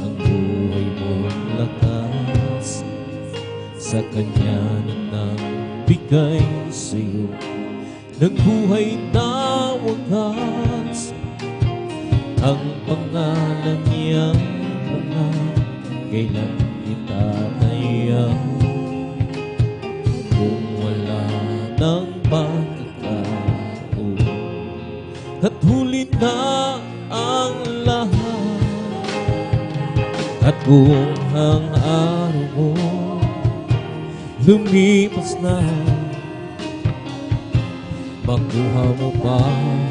ang buhay mong lakas sa Kanya na nagbigay sa'yo ng buhay na wagas? Ang pangalan niya banal, kailan itataya. Kung wala ng pagkakataon, at huli na ang lahat, at kung ang araw mo lumipas na, makuha mo pa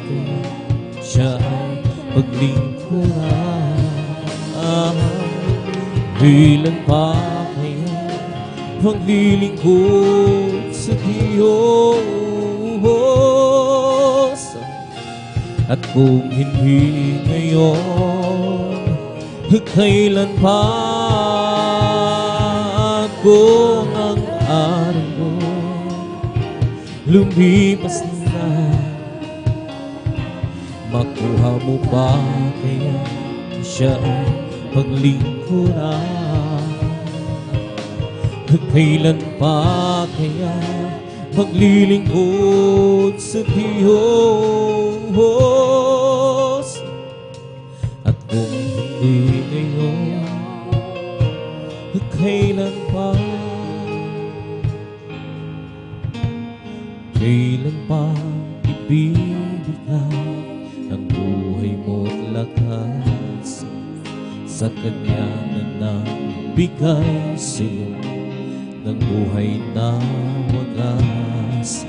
kaya siya ay paglingkuran. Kailan pa kaya maglilingkod sa Diyos? At kung hindi ngayon, kailan pa? Kung ang araw mo lumipas na, makuha mo pa kaya siya ay paglingkuran. Kailan pa kaya maglilingkod sa Diyos? At kung hindi ngayon, kailan pa? Kailan pa ibibigay ang buhay mo't lakas sa Kanya na nagbigay sa'yo ng buhay na wagas?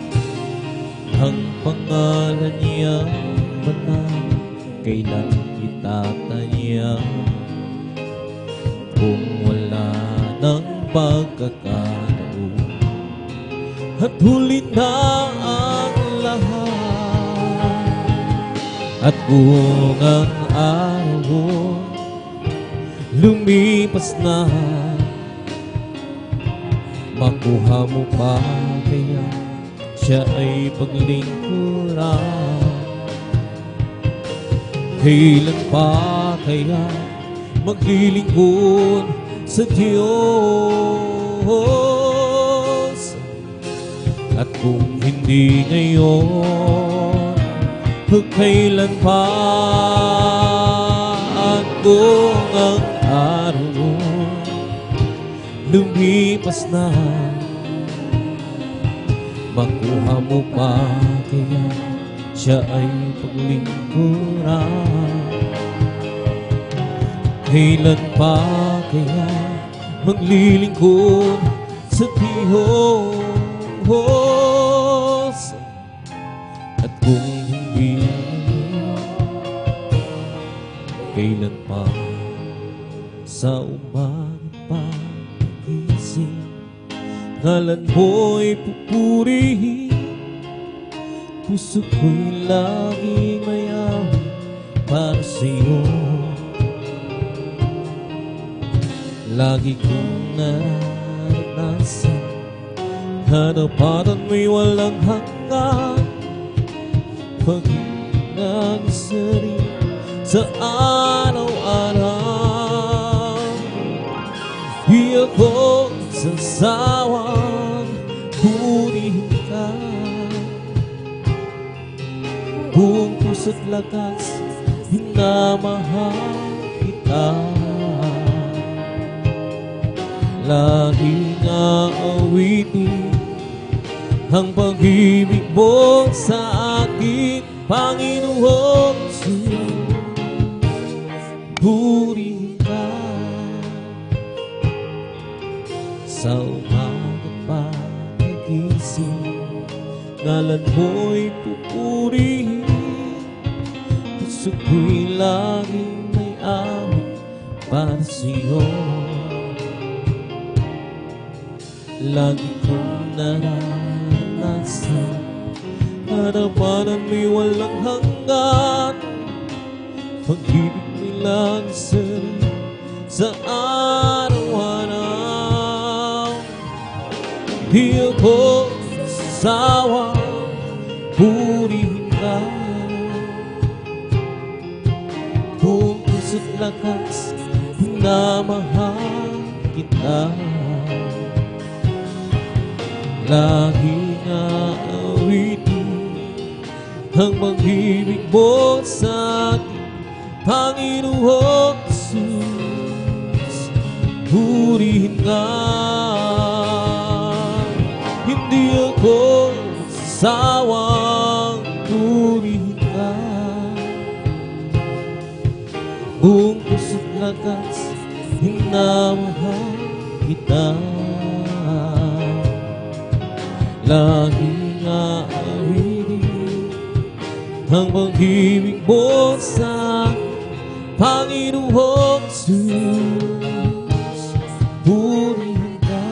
Ang pangalan niya banal, kailan itataya. Kung wala ng pagkakataon, at huli na ang lahat, at kung ang araw lumipas na, makuha mo pa kaya siya ay paglingkuran. Kailan pa kaya maglilingkod sa Diyos? At kung hindi ngayon, kailan pa? At kung ang araw lumipas na, makuha mo pa kaya siya ay paglingkuran? Kailan pa kaya maglilingkod sa Diyos? At kung hindi, kailan pa? Sa umaga pagising, ngalan mo'y pupurihin. Puso ko'y laging mayaman para sa'yo. Lagi kong naranasan, hanapan mo'y walang hanggan. Pag-ibig ng sarili sa araw-araw, di ako sasawang purihin ka. Buong puso't lakas, minamahal kita. Laging aawitin ang pag-ibig mo sa akin, Panginoong Jesus. Purihin ka sa umaga pagising, ngalan mo'y pupurihin. Puso ko'y laging may awit para sa'yo. Lagi kong naranasan, harapanan mo'y walang hanggan. Pag-ibig nilang sarili sa araw-araw, di ako sasawang purihin ka. Buong puso't lakas, minamahal kita. Laging aawitin ang pag-ibig mo sa akin, Panginoong Jesus. Purihin ka. Hindi ako sasawang purihin ka. Buong puso't lakas, minamahal kita. Laging aawitin ang pag-ibig mo sa akin, Panginoong Jesus. Purihin ka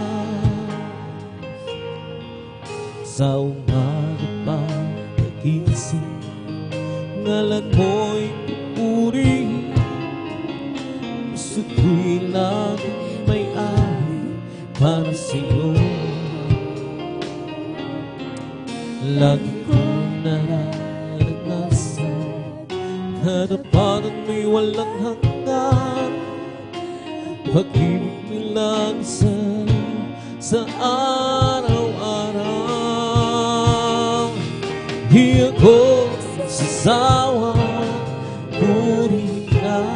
sa umaga pagising, ngalan mo'y pupurihin. Puso ko'y laging may awit para sa'yo. Lagi kong naranasan, harapanan mo'y walang hanggan. Pag-ibig nilang sa'yo sa araw-araw, di ako sasawang purihin ka.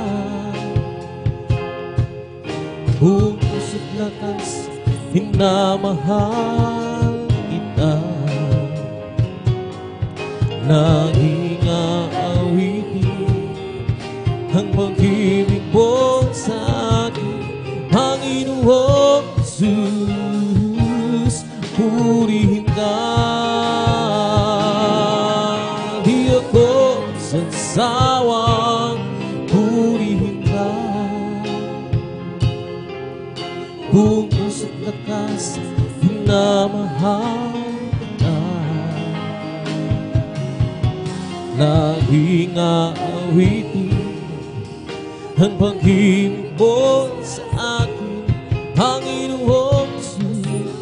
Buong puso't lakas, minamahal kita. Laging aawitin ang pag-ibig mo sa akin, Panginoong Jesus. Purihin ka. Di ako sasawang purihin ka. Buong puso't lakas, minamahal ka. Laging aawitin ang pag-ibig mo sa akin, Panginoong Jesus.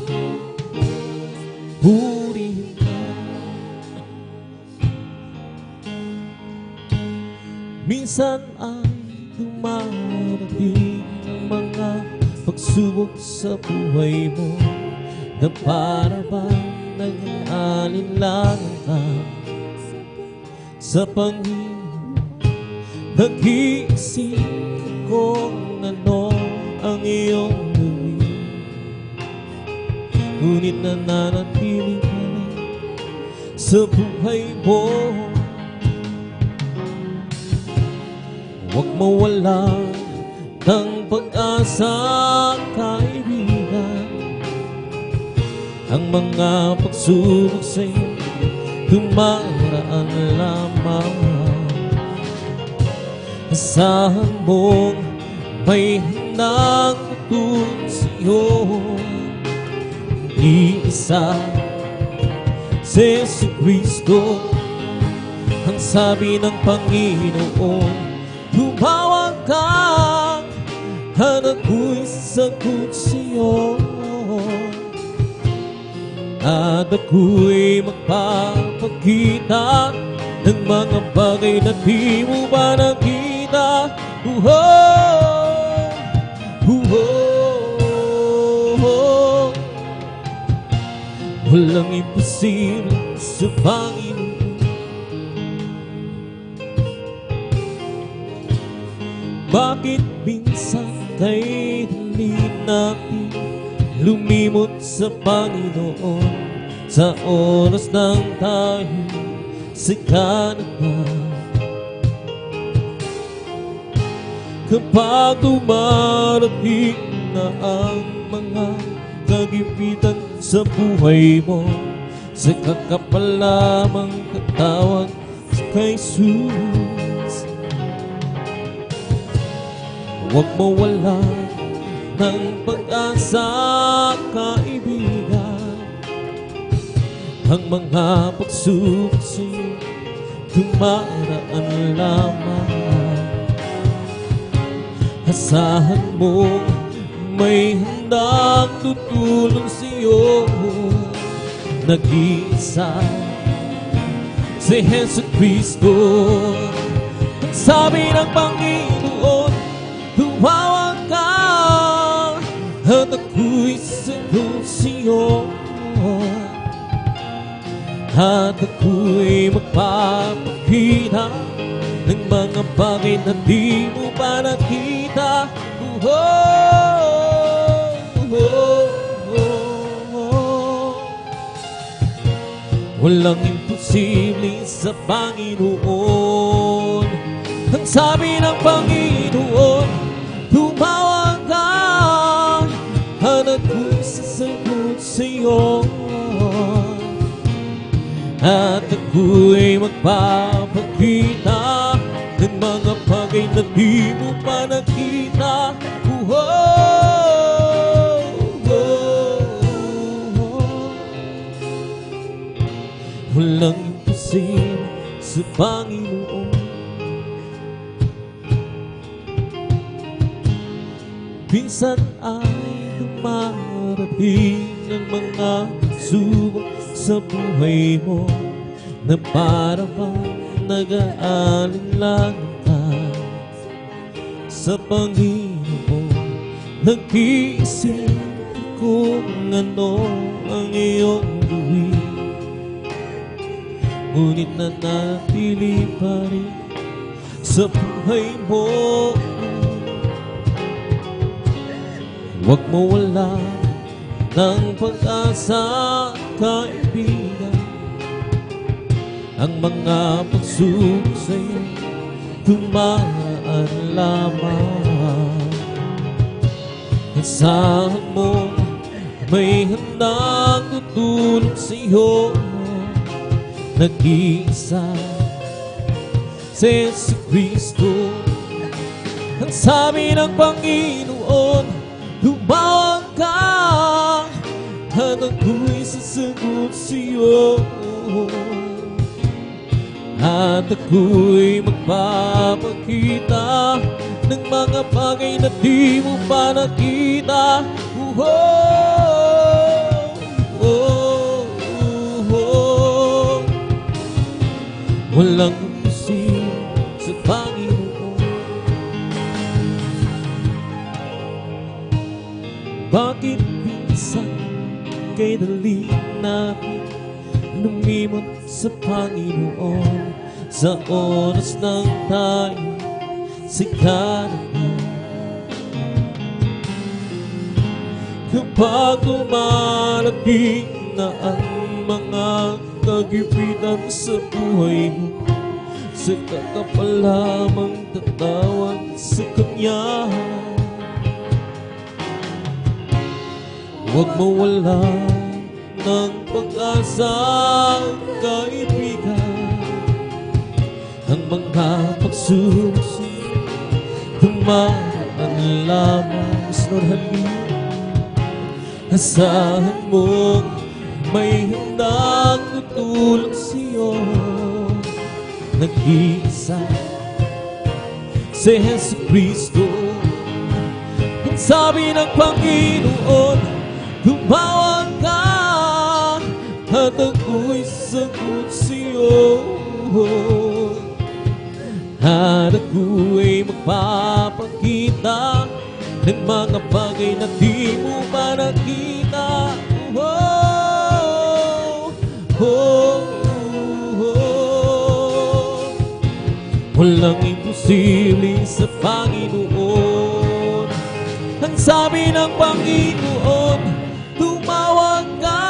Purihin ka. Minsan ay dumarating ang mga pagsubok sa buhay mo na para bang nag-aalinlangan ka sa Panginoon. Nag-iisip kung ano ang iyong gawin, ngunit nananatili pa rin sa buhay mo. Huwag mawala ng pag-asa, kaibigan. Ang mga pagsubok sa'yo dumaraan lamang. Asahan mong may handang tutulong sa'yo. Iisa si Jesucristo. Ang sabi ng Panginoon, tumawag ka at ako'y sasagot sa'yo, at ako'y magpapakita ng mga bagay na di mo ba nakita. Walang imposible sa Panginoon. Bakit minsan kay dali natin lumimot sa Panginoon sa oras ng tayo sa kanapa? Kapag dumarating na ang mga kagipitan sa buhay mo, saka ka pa lamang tatawag kay Jesus. Huwag mawala ng pag-asa, kaibigan. Ang mga pagsubok sa'yo dumaraan lamang. Asahan mo may handang tutulong sa'yo. Nag-iisa si Jesucristo. Ang sabi ng Panginoon, tumawag ka at ako'y sasagot sa'yo, at ako'y magpapakita ng mga bagay na di mo pa nakita. Walang imposible sa Panginoon. Ang sabi ng Panginoon, tumawag ka at ako'y sasagot sa'yo, at ako'y magpapakita ng mga bagay na di mo pa nakita. Walang imposible sa Panginoon. Minsan ay dumarating ng mga subok sa buhay mo na para bang nag-aalinlangan ka sa Panginoon. Nag-iisip kung ano ang iyong gawin, ngunit nanatili pa rin sa buhay mo. Huwag mawala ng pag-asa, kaibigan. Ang mga pagsubok sa'yo dumaan lamang. Asahan mo may handang tutulong sa'yo. Nag-iisa si Jesucristo. Ang sabi ng Panginoon, tumawag ka at ako'y sasagot sa'yo, at ako'y magpapakita ng mga bagay na di mo pa nakita. Walang imposible sa Panginoon. kay dali natin lumimot sa Panginoon sa oras ng tayo sigaranin. Kapag dumarating na ang mga kagipitan sa buhay mo, saka ka pa lamang tatawag sa Kanya. Huwag mawala ng pag-asa, kaibigan. Ang mga pagsubok dumaan lamang sa halip. Asahan mo may handang tutulong sa'yo. Nag-iisa si Jesu Cristo. Ang sabi ng Panginoon, tumawag ka at ako'y sagot sa'yo. At ako'y magpapakita ng mga bagay na di mo pa nakita. Walang imposible sa Panginoon. Ang sabi ng Panginoon, tumawag ka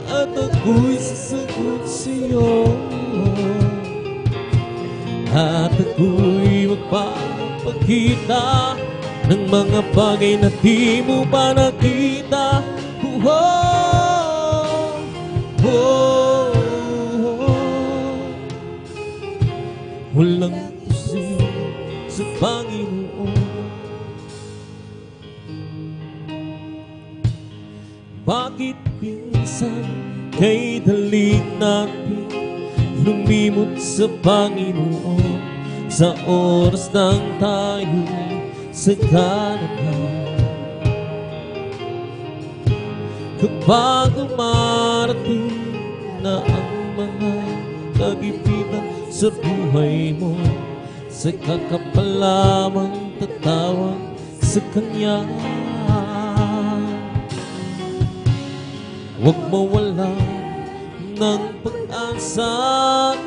at ako'y sasagot sa'yo. At ako'y magpapakita ng mga bagay na di mo pa nakita. Walang imposible sa Panginoon. Bakit pinsan kay dalig natin lumimot sa Panginoon sa oras ng tayo sa kanan? Kapag dumarating na ang mga kagipitan sa buhay mo, saka ka pa lamang tatawag sa Kanya. Huwag mawala ng pag-asa,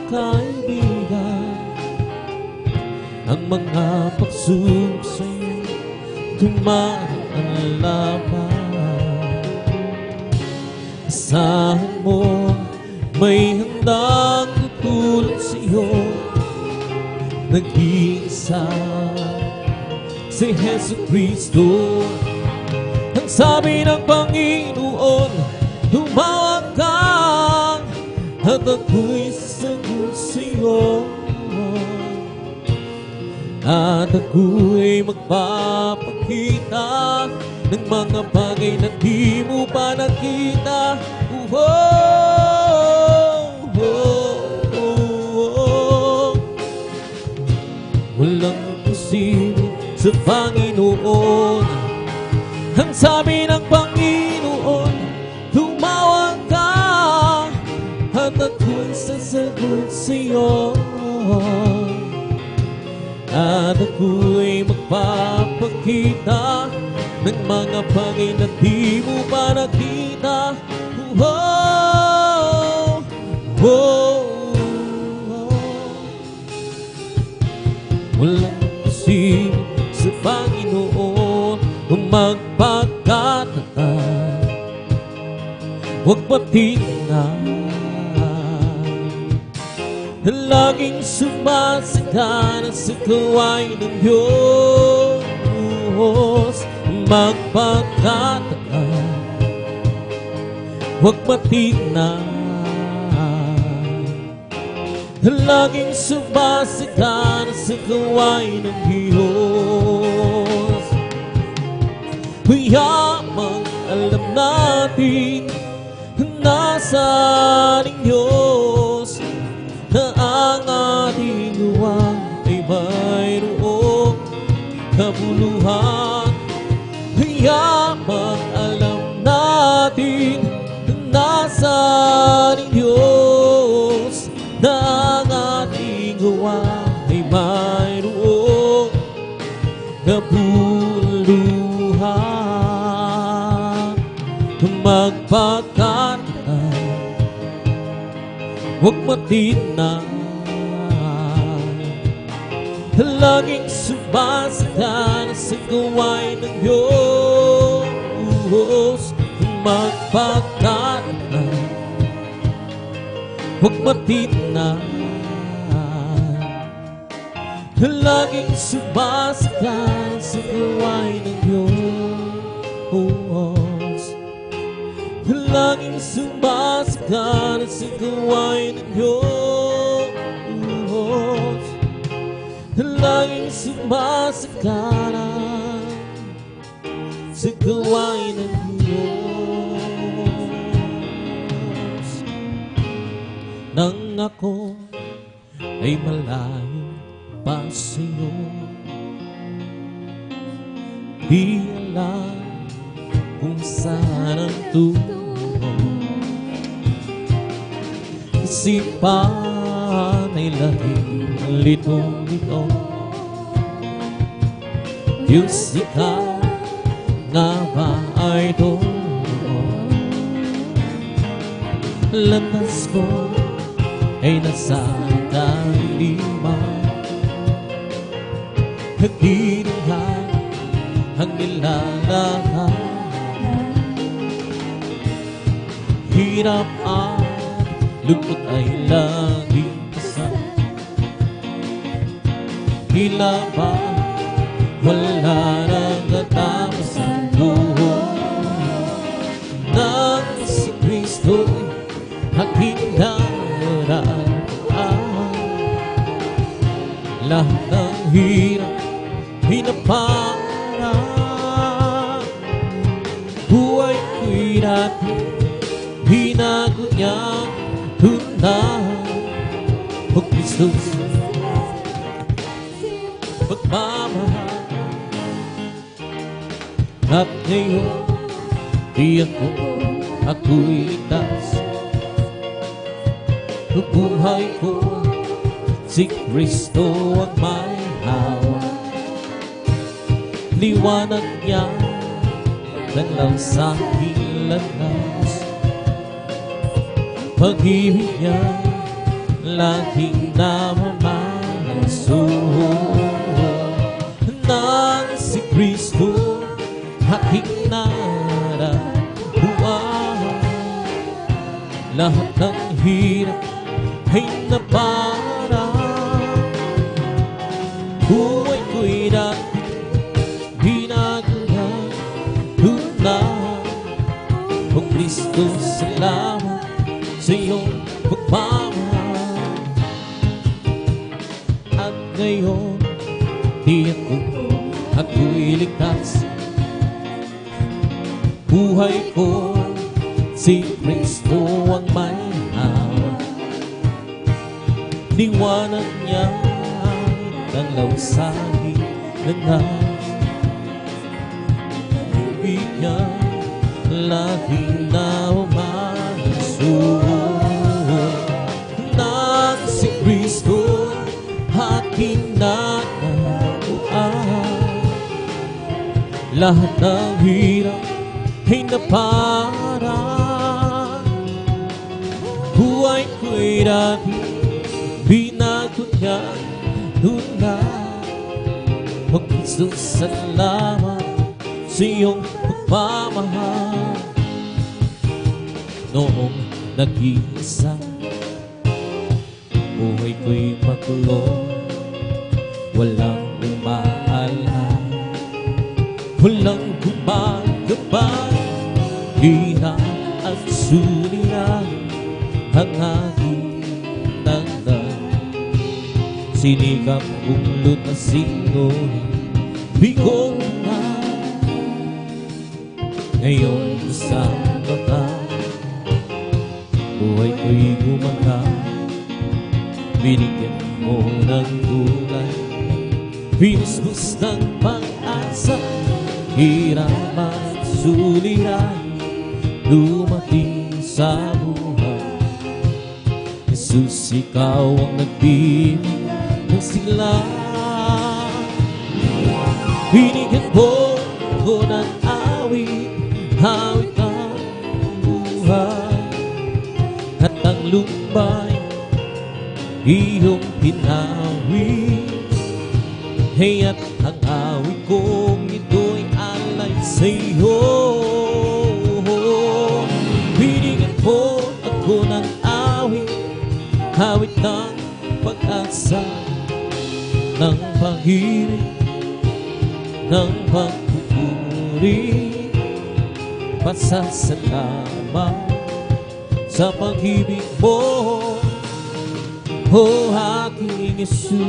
kaibigan. Ang mga pagsubok sa'yo dumaan lamang. Asahan mo may handang tutulong sa'yo. Nag-iisa si Jesu Cristo. Ang sabi ng Panginoon, tumawag ka at ako'y sasagot sa'yo. At ako'y magpapakita ng mga bagay na di mo pa nakita. Walang imposible sa Panginoon. Ang sabi ng Panginoon, tumawag ka at ako'y sasagot sa'yo. At ako'y magpapakita ng mga bagay na di mo pa nakita. Walang imposible sa Panginoon kung magpagkataka. Huwag patingnan, laging sumasagana sa gawain ng Diyos. Magpagkataka, huwag patingnan, laging sumasagana sa gawain ng Diyos. Yamang alam natin nasa Diyos, na ang ating gawa ay mayroong kabuluhan. Yamang alam natin nasa Diyos, na ang ating gawa ay mayroong kabuluhan. magpakatay, huwag matinag. Laging sumasakana sa gawain ng Diyos. Magpakatay, huwag matinag. Laging sumasakana sa gawain ng Diyos. Laging sumasakana sa gawain ng Diyos. Laging sumasakana sa gawain ng Diyos. Nang ako ay malayo pa sa'yo, di alam kung saan ang tungo. Isipan ay lahing litong-lito. Diyos, ikaw nga ba ay tungo? Landas ko ay nasa kalima, nagdiringan ang nilalakad. Hirap at lungkot ay laging kasama. Tila ba wala nang katapusan nang si Kristo'y aking daraan. Lahat ng hirap pinapara, buhay ko'y dati binago niyang tunay. O Kristus, pagmamahal, at ngayon di ako'y ligtas. Ang buhay ko, si Kristo ang may hawak. Liwanag niya naglaw sa aking landas. Pag-ibig niya laging namamalisuhan. Nang si Kristo aking narabuan, lahat ng hirap ay naparang. Buhay ko'y dati binago na tunay. O Kristo, salamat sa iyong pagmamahal. At ngayon di ako'y ligtas. Buhay ko, si Kristo ang may hawak. Liwanag niya ang lawsahin ng landas. Ibig niya laging namamalisuhan. Nang si Kristo aking nanabuan, lahat ng hirap ay naparang. Buhay ko'y dati binago niya tunay. O Kristo, salamat sa iyong pagmamahal. Noong nag-iisa, buhay ko'y makulong, walang umaalala, walang gumagabay. Hirap at sulirahan ang aking tanda. Sinikap kong lutasin ngunit bigo na. Ngayon kasama ka, buhay ko'y gumagal. Binigyan mo ng gulay, pinusbus ng pag-asa. Hirap at sulirahan dumating sa buhay. Jesus, ikaw ang nagbibigay ng sigla. Binigyan mo ko ng awit, awit na lumbay, iyong pinawi. Kaya't ang awit kong ito'y alay sa'yo. Binigyan mo ako ng awit, awit ng pag-asa, ng pag-ibig, ng pagpupuri. Pasasalamat sa pag-ibig mo, o aking Yesus.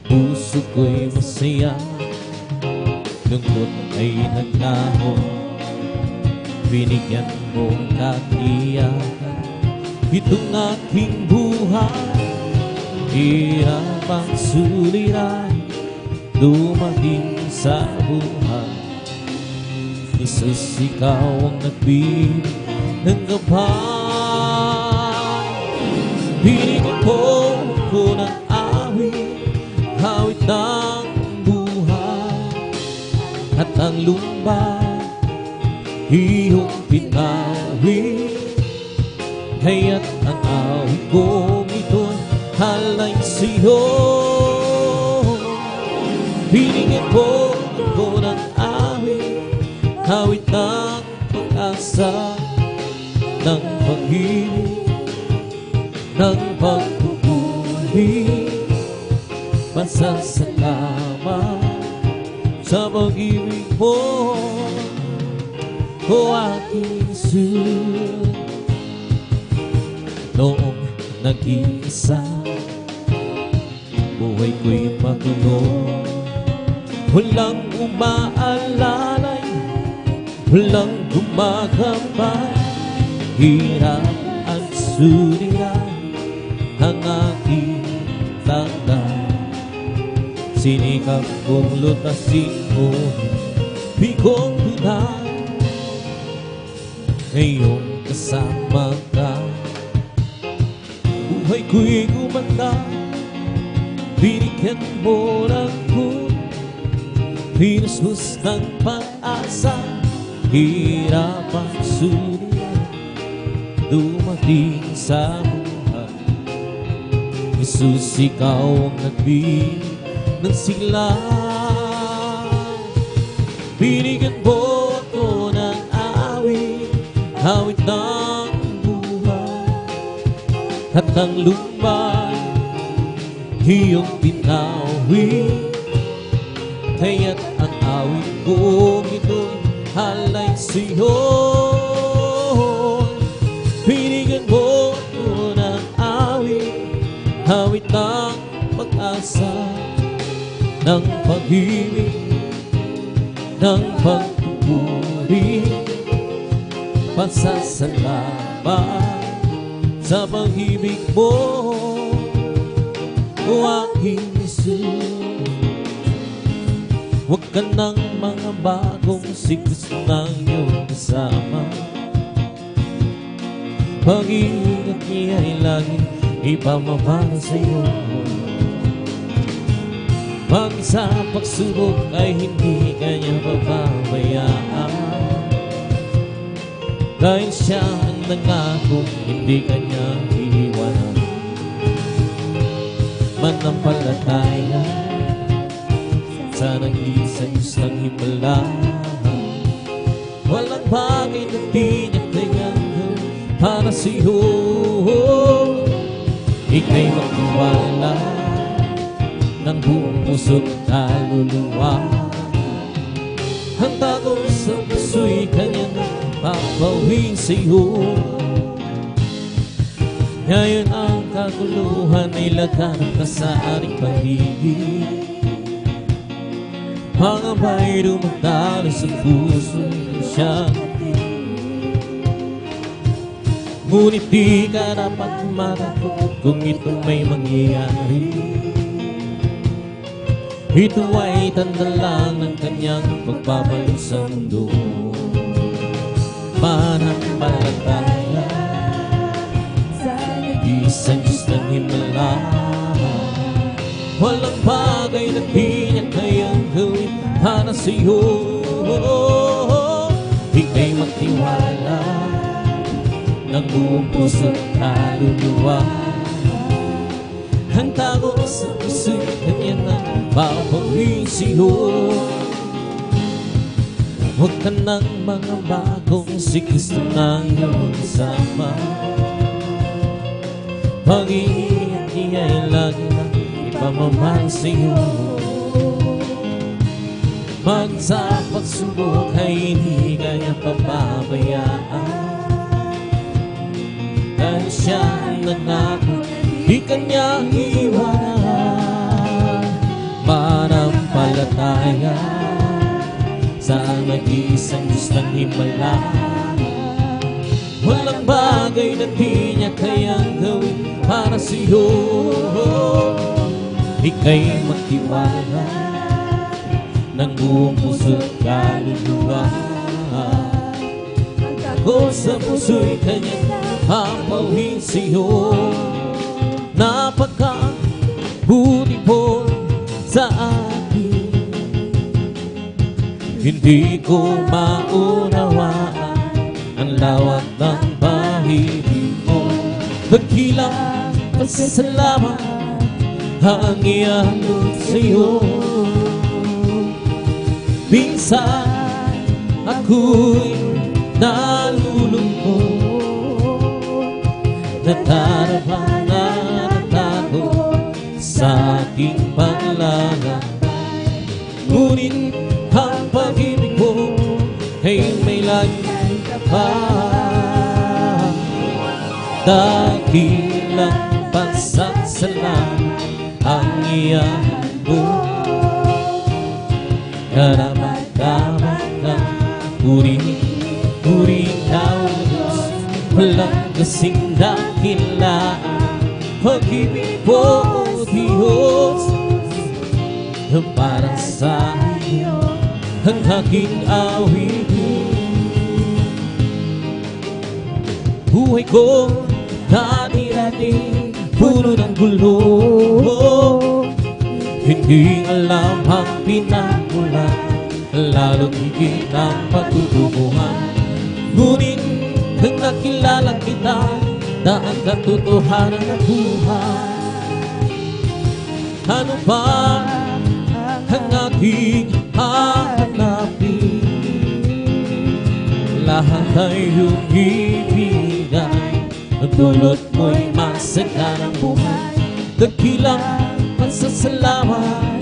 Puso ko'y masaya, lungkot ay naglaho. Binigyan mong katiyakan itong aking buhay. Hirap ang suliranin dumating sa buhay. Jesus, ikaw ang nagbibigay ng gabay. Binigyan mo ko ng awit, awit ng buhay, at ang lumbay, iyong pinawi. Kaya't ang awit kong ito'y halay sa'yo. Binigyan mo ko ng awit, awit ng pag-asa, ng pag-ibig, ng pagpupuri. Pasasalamat sa pag-ibig mo, o aking Yesus. Noong nag-iisa, buhay ko'y magulo. Walang umaalalay, walang gumagambay. Hirap at suliranin ang aking tanda. Sinikap kong lutasin mo, di kong tunay. Ngayong kasama ka, buhay ko'y gumanda. Binigyan mo ng buhay, pinusbos ng pag-asa. Hirap ang suliranin dumating sa buhay. Jesus, ikaw ang nagbigay ng sigla. Binigyan mo ko ng awit, awit ng buhay, at ang lumbay, iyong pinawi. Kaya't ang awit kong ito'y halay sa'yo. Binigyan mo ko ng awit, awit ng pag-asa, ng pag-ibig, ng pagpupuri. Pasasalamat sa pag-ibig mo, o aking Yesus. Huwag ka ng mga bagong si Kristo ng iyong kasama. Pag-iingat niya ay laging ipamamana sa iyo. Pag sa pagsubok ay hindi kanya papabayaan, dahil siya ang nangako, hindi kanya iiwanan. Manampalataya sa nag-iisang Diyos ng himala, walang bagay na di niya kayang gawin para sa'yo. Ika'y magtiwala ng buong puso't kaluluwa. Handa ko sa puso'y kanya na papawin sa'yo. Ngayon ang kaguluhan ay laganap ka sa aring paligid. Pangabay dumadalo sa puso siya, ngunit di ka dapat matakot kung ito may mangyayari. Ito ay tanda lang ng kanyang pagbabalik sa mundo. Manampalataya isang Diyos ng himala, walang bagay na di niya kayang gawin para sa'yo. Ika'y magtiwala ng buong puso't kaluluwa. Handa ko sa puso'y kanya ng papawisyo. Huwag ka ng mga bagong si Kristo na iyong sama. Pag-iingat niya ay lagi na ipamamahal sa iyo. Sa pagsubok ay hindi kanya pababayaan. Dahil siya ay nangako, di kanya iwanan. Manampalataya sa nag-iisang Diyos ng himala. Walang bagay na di niya kayang gawin para sa iyo. Ika'y magtiwala ng buong puso't kaluluwa. Ako sa puso'y kanyang papawin sa'yo. Napakabuti po sa akin. Hindi ko maunawaan ang lawak ng pag-ibig mo. Dakilang pasasalamat ang ialot sa'yo. Minsan ako'y nalulungkot, natarapa na natakot sa aking paglalakbay. Ngunit ang pag-ibig mo ay may laging tapat. Dakilang pasasalamat ang ialot. Karamat-damat ng puri ikaw, Diyos. Walang kasing dakilaan. Pag-ibig mo, Diyos, na parang sa iyo ang aking awitin. Buhay ko dati-dati puno ng gulo. Hindi alam ang pinagmulan, lalo't higit ang patutubuhan. Ngunit nang nakilala kita, na ang katotohanan ng buhay. Ano ba ang aking hahanapin? Lahat ay iyong ibigay, ang dulot mo'y masaganang buhay. Dakilang pasasalamat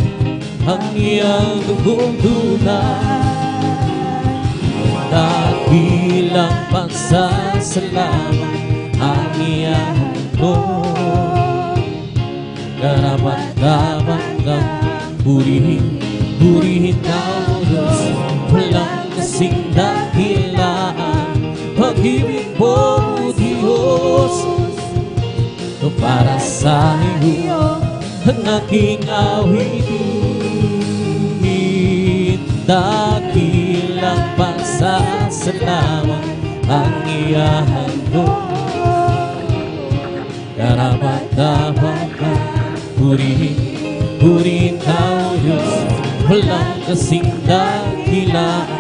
ang iyang dugong tunay. Dakilang pasasalamat ang iyang dugong. Karapat-dapat ng purihin ka, O Diyos. Walang kasing dakilaan. Pag-ibig mo, Diyos, para sa iyo ang aking awitin. Dakilang pasasalamat ang ihahandog. Karapat-dapat ka, purihin ka, O Diyos. Walang kasing dakilaan.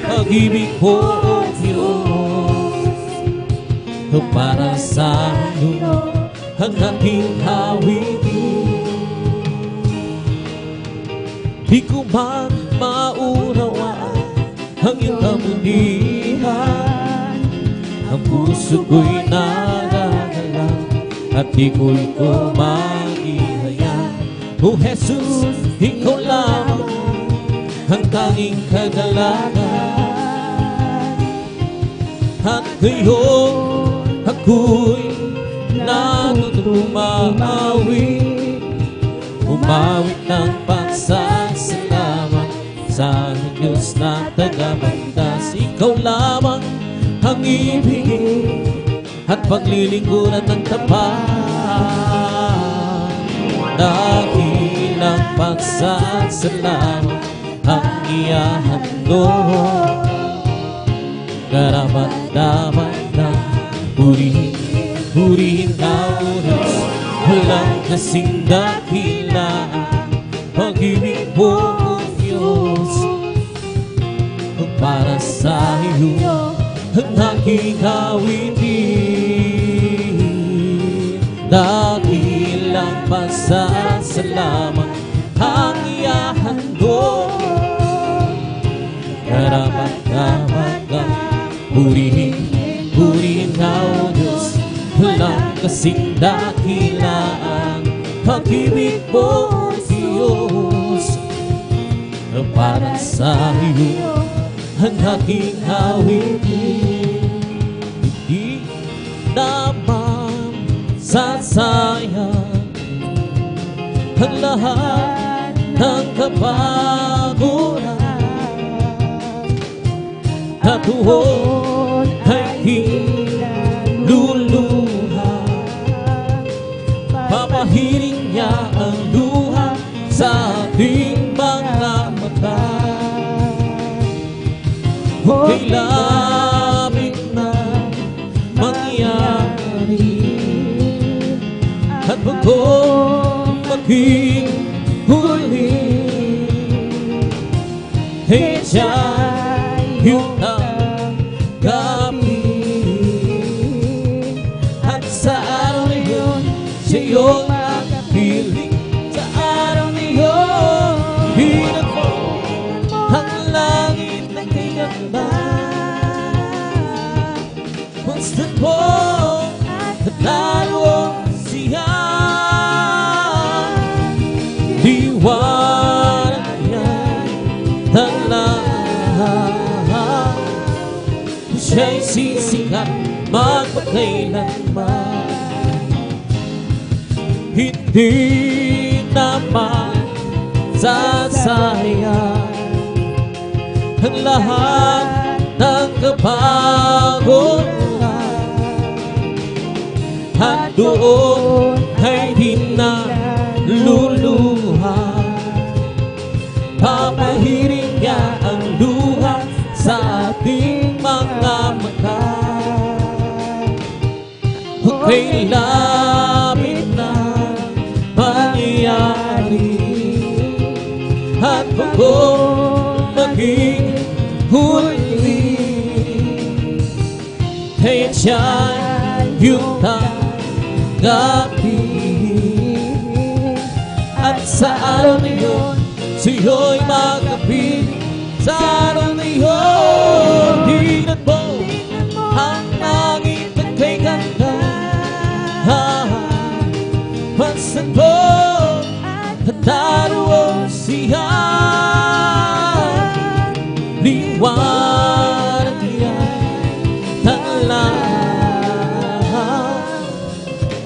Pag-ibig mo, O Diyos, para sa iyo ang aking awitin. Di ko man maunawaan ang iyong kamunihan. Ang puso ko'y nagagalaw at di ko'y kumagihayag. O Jesus, ikaw lamang ang tanging kagalakan. At ngayon ako'y umawit ng pagsasalamat sa Diyos na tagabagtas. Ikaw lamang ang ibigin at paglilingkuran ng tapat. Dakilang pagsasalamat ang ihahandog. Karapat-dapat ng purihin ka, O Diyos. Walang kasing dakilaan. Pag-ibig mo, O Diyos, para sa iyo ang aking awitin. Dakilang pasasalamat ang ihahandog. Karapat-dapat kang purihin, purihin ka o Diyos. Walang kasing dakilaan pag-ibig mo, Diyos. Para sa iyo ang aking awitin. Hindi naman sasayang ang lahat ng kapaguran. At tuon ay luluha. Papahiring niya ang luha sa ating mga mata. Huwag labit na mangyari at bago maging huli. Hey, yung tanggapin. At sa araw na yun, sa'yo makapiling. Sa araw na yun, hinag mo ang langit na kaganda. Basta mo at lalo siya. Liwanag niya ang lahat. Siya'y sisikat magpakailanman. Hindi naman sasayang ang lahat ng kapaguran. At doon ay di na luluha. Papahiring niya ang luha sa ating mga mata. Huwag kay labit na mangyayari at bago maging huli. Kaya siya'y yung tanggapin. At sa araw na yun, sa'yo'y magkapiling. Sa araw na yun, hinat mo ang langit na kay ganda. Pansan mo at daruan siya. Liwanag niya ng lahat.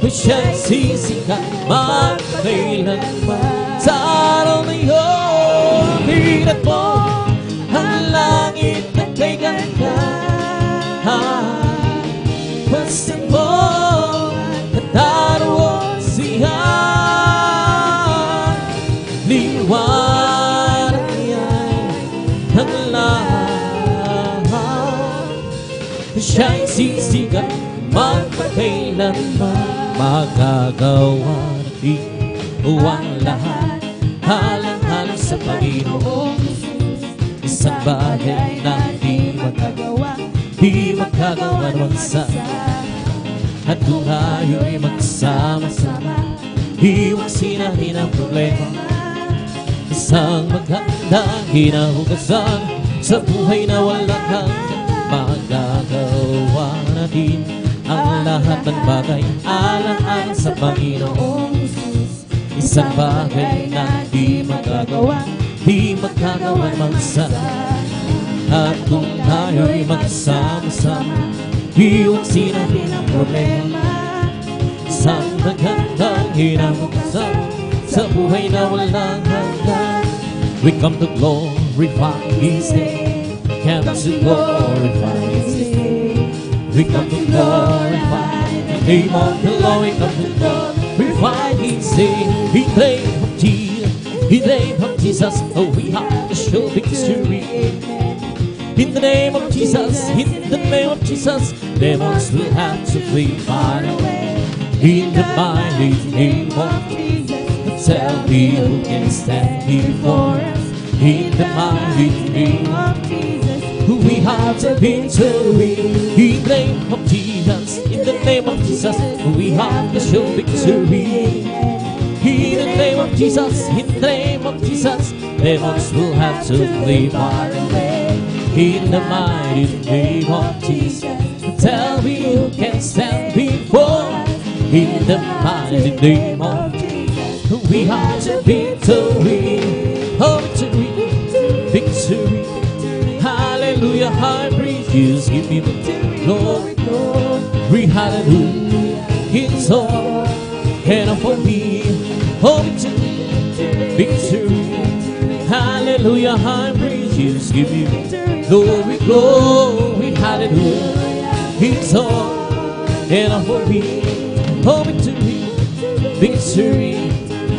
Siya'y sisikat magkailanman. Sa araw na yun, hinat mo ang langit na kay ganda. Pansan mo at daruan siya. Liwanag niya ng lahat. Siya'y sisikat magpakailanman. Magagawa natin ang lahat. Halang-halang sa Panginoon. Isang bagay na di magagawa naman sa at kung tayo'y magsama-sama, iwasin natin ang problema. Isang magandang kinabukasan sa buhay na walang hanggan. Magagawa natin ang lahat ng bagay alang-alang sa Panginoon. Isang bagay na di magagawa naman sa at kung tayo'y magsama-sama, iwasin natin ang problema. Isang magandang kinabukasan sa buhay na walang hanggan. We come to glorify His name. Come to glorify His name. We come to glorify the name of the Lord. We come to glorify His name. In the name of Jesus, in the name of Jesus, oh, we have to show victory. In the name of Jesus, in the name of Jesus, demons will have to flee far away. In the mighty name of Jesus, tell me who can stand before us. In the mighty name of Jesus, we have the victory. In the name of Jesus, in the name of Jesus, we have the sure victory. In the name of Jesus, in the name of Jesus, demons will have to flee far away. In the mighty name of Jesus, tell me who can stand before. In the mighty name of Jesus, we have the victory. Oh, victory, victory. Hallelujah, high praises, give me victory. Glory, glory, hallelujah. It's all and for me. Oh, victory, victory. Hallelujah, high praises, give me victory. Glory, glory, hallelujah. It's all and for me. Oh, victory, victory.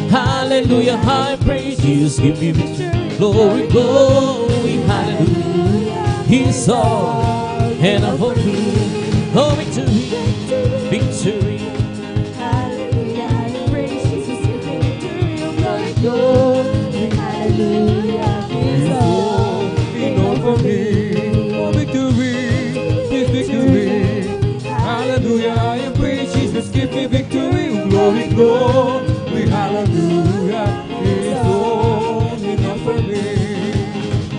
Hallelujah, high praises, give me victory. Glory, glory, hallelujah. He's all and for me. Oh, victory, victory. hallelujah, high praises, victory, glory, glory, hallelujah. He's all enough for me. Oh, victory, His victory. Hallelujah, I am praise Jesus, give me victory. Glory, glory, hallelujah. It's all enough for me.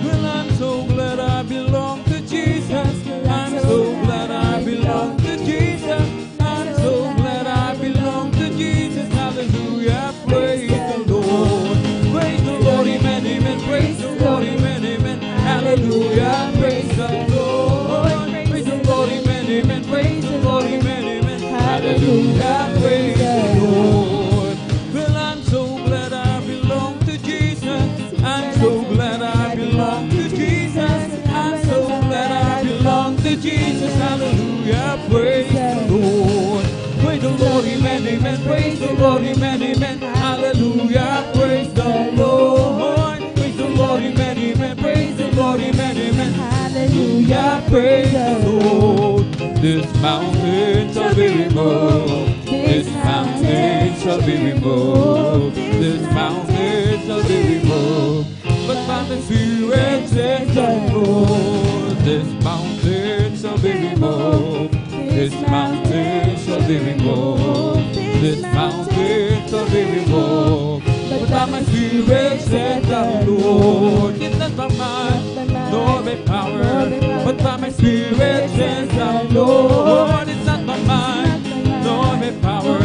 Well, I'm so glad I belong to Jesus. I'm so glad I belong to Jesus. I'm so glad I belong to Jesus. Hallelujah, praise the Lord. Praise the Lord, amen, amen. Praise the Lord, amen, amen. Hallelujah, praise the Lord. Praise the Lord, amen, amen. Praise the Lord, amen, amen. Hallelujah, praise the Lord. Well, I'm so glad I belong to Jesus. I'm so glad I belong to Jesus. I'm so glad I belong to Jesus. Hallelujah, praise the Lord. Praise the Lord, amen, amen. Praise the Lord, amen, amen. Hallelujah, praise the Lord. Praise the Lord, amen, amen. Praise the Lord, amen, amen. Hallelujah, praise the Lord. This mountain shall be removed. This mountain shall be removed. This mountain shall be removed. But by the Spirit says the Lord. This mountain shall be removed. This mountain shall be removed. This mountain shall be removed. But by my Spirit says the Lord. It's not by might, nor by power, but by my Spirit says the Lord. It's not by might, nor by power,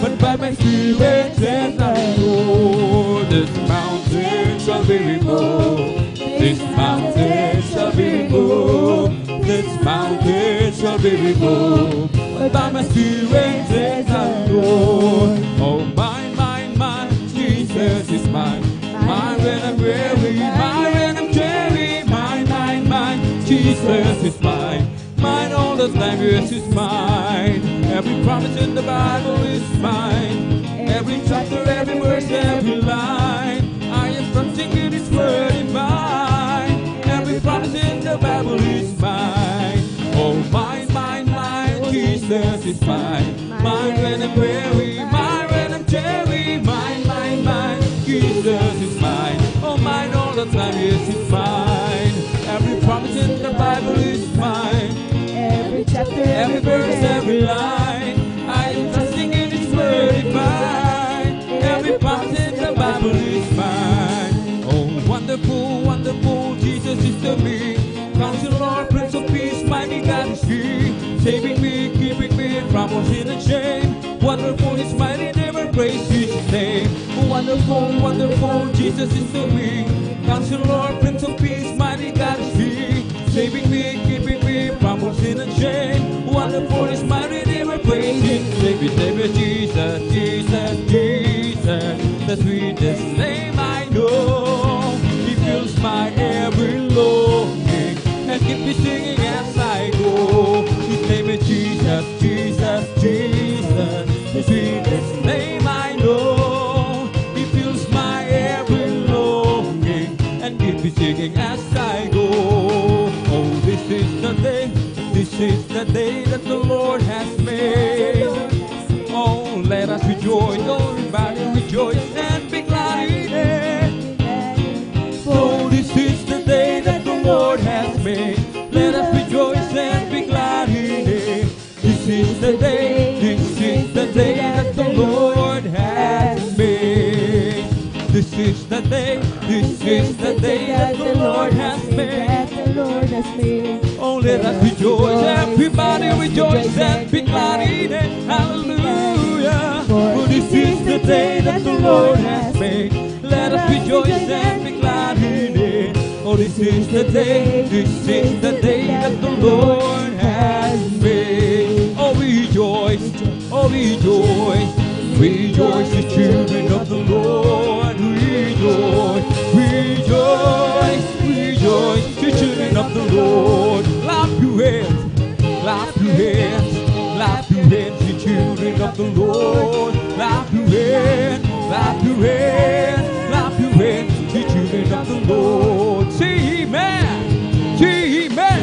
but by my Spirit says the Lord. This mountain shall be removed. This mountain shall be removed. This mountain shall be removed. But by my Spirit says the Lord. Oh, mine, mine, mine, Jesus is mine. Mine when I'm weary, mine when I'm dreary. Mine, mine, mine, Jesus is mine. Mine all the time, yes, is mine. Every promise in the Bible is mine. Every chapter, every verse, every line. I am trusting in His word in mine. Every promise in the Bible is mine. Oh, mine, mine, mine, Jesus is mine. Mine when I'm weary, mine when I'm dreary. Mine, mine, mine, Jesus is mine. Oh, mine all the time, yes, it's mine. Every promise in the Bible is mine. Every chapter, Every verse, every line. I am trusting in His word in mine. Every promise in the Bible is mine. Oh, wonderful, wonderful, Jesus is to me. Counselor, Prince of Peace, mighty God is He. Saving me, keeping me from all sin and shame. Wonderful is mighty name and praise His name. Wonderful, wonderful, Jesus is to me. Counselor, Prince of Peace, mighty God is He. Saving me, keeping me from all sin and shame. Wonderful is mighty name and praise His name. Savior, Jesus, Jesus, Jesus, the sweetest name I know. He fills my every longing and keeps me singing as I go. His name is Jesus, Jesus, Jesus, the sweetest name I know. He fills my every longing and keeps me singing as I go. Oh, this is the day that the Lord has made. Oh, let us rejoice, oh, everybody rejoice and be glad in it. For day, this is the day that the Lord has made. That the Lord has made. Oh, let us rejoice, everybody rejoice and be glad in it. Hallelujah. For this is the day that the Lord has made. Let us rejoice and be glad in it. Oh, this is the day, this is the day that the Lord has made. Oh, rejoice, oh, rejoice. Rejoice, the children of the Lord. Rejoice, rejoice, rejoice, the children of the Lord. Clap your hands, clap your hands, clap your hands, the children of the Lord. Clap your hands, clap your hands, clap your hands, the children of the Lord. Say amen, say amen,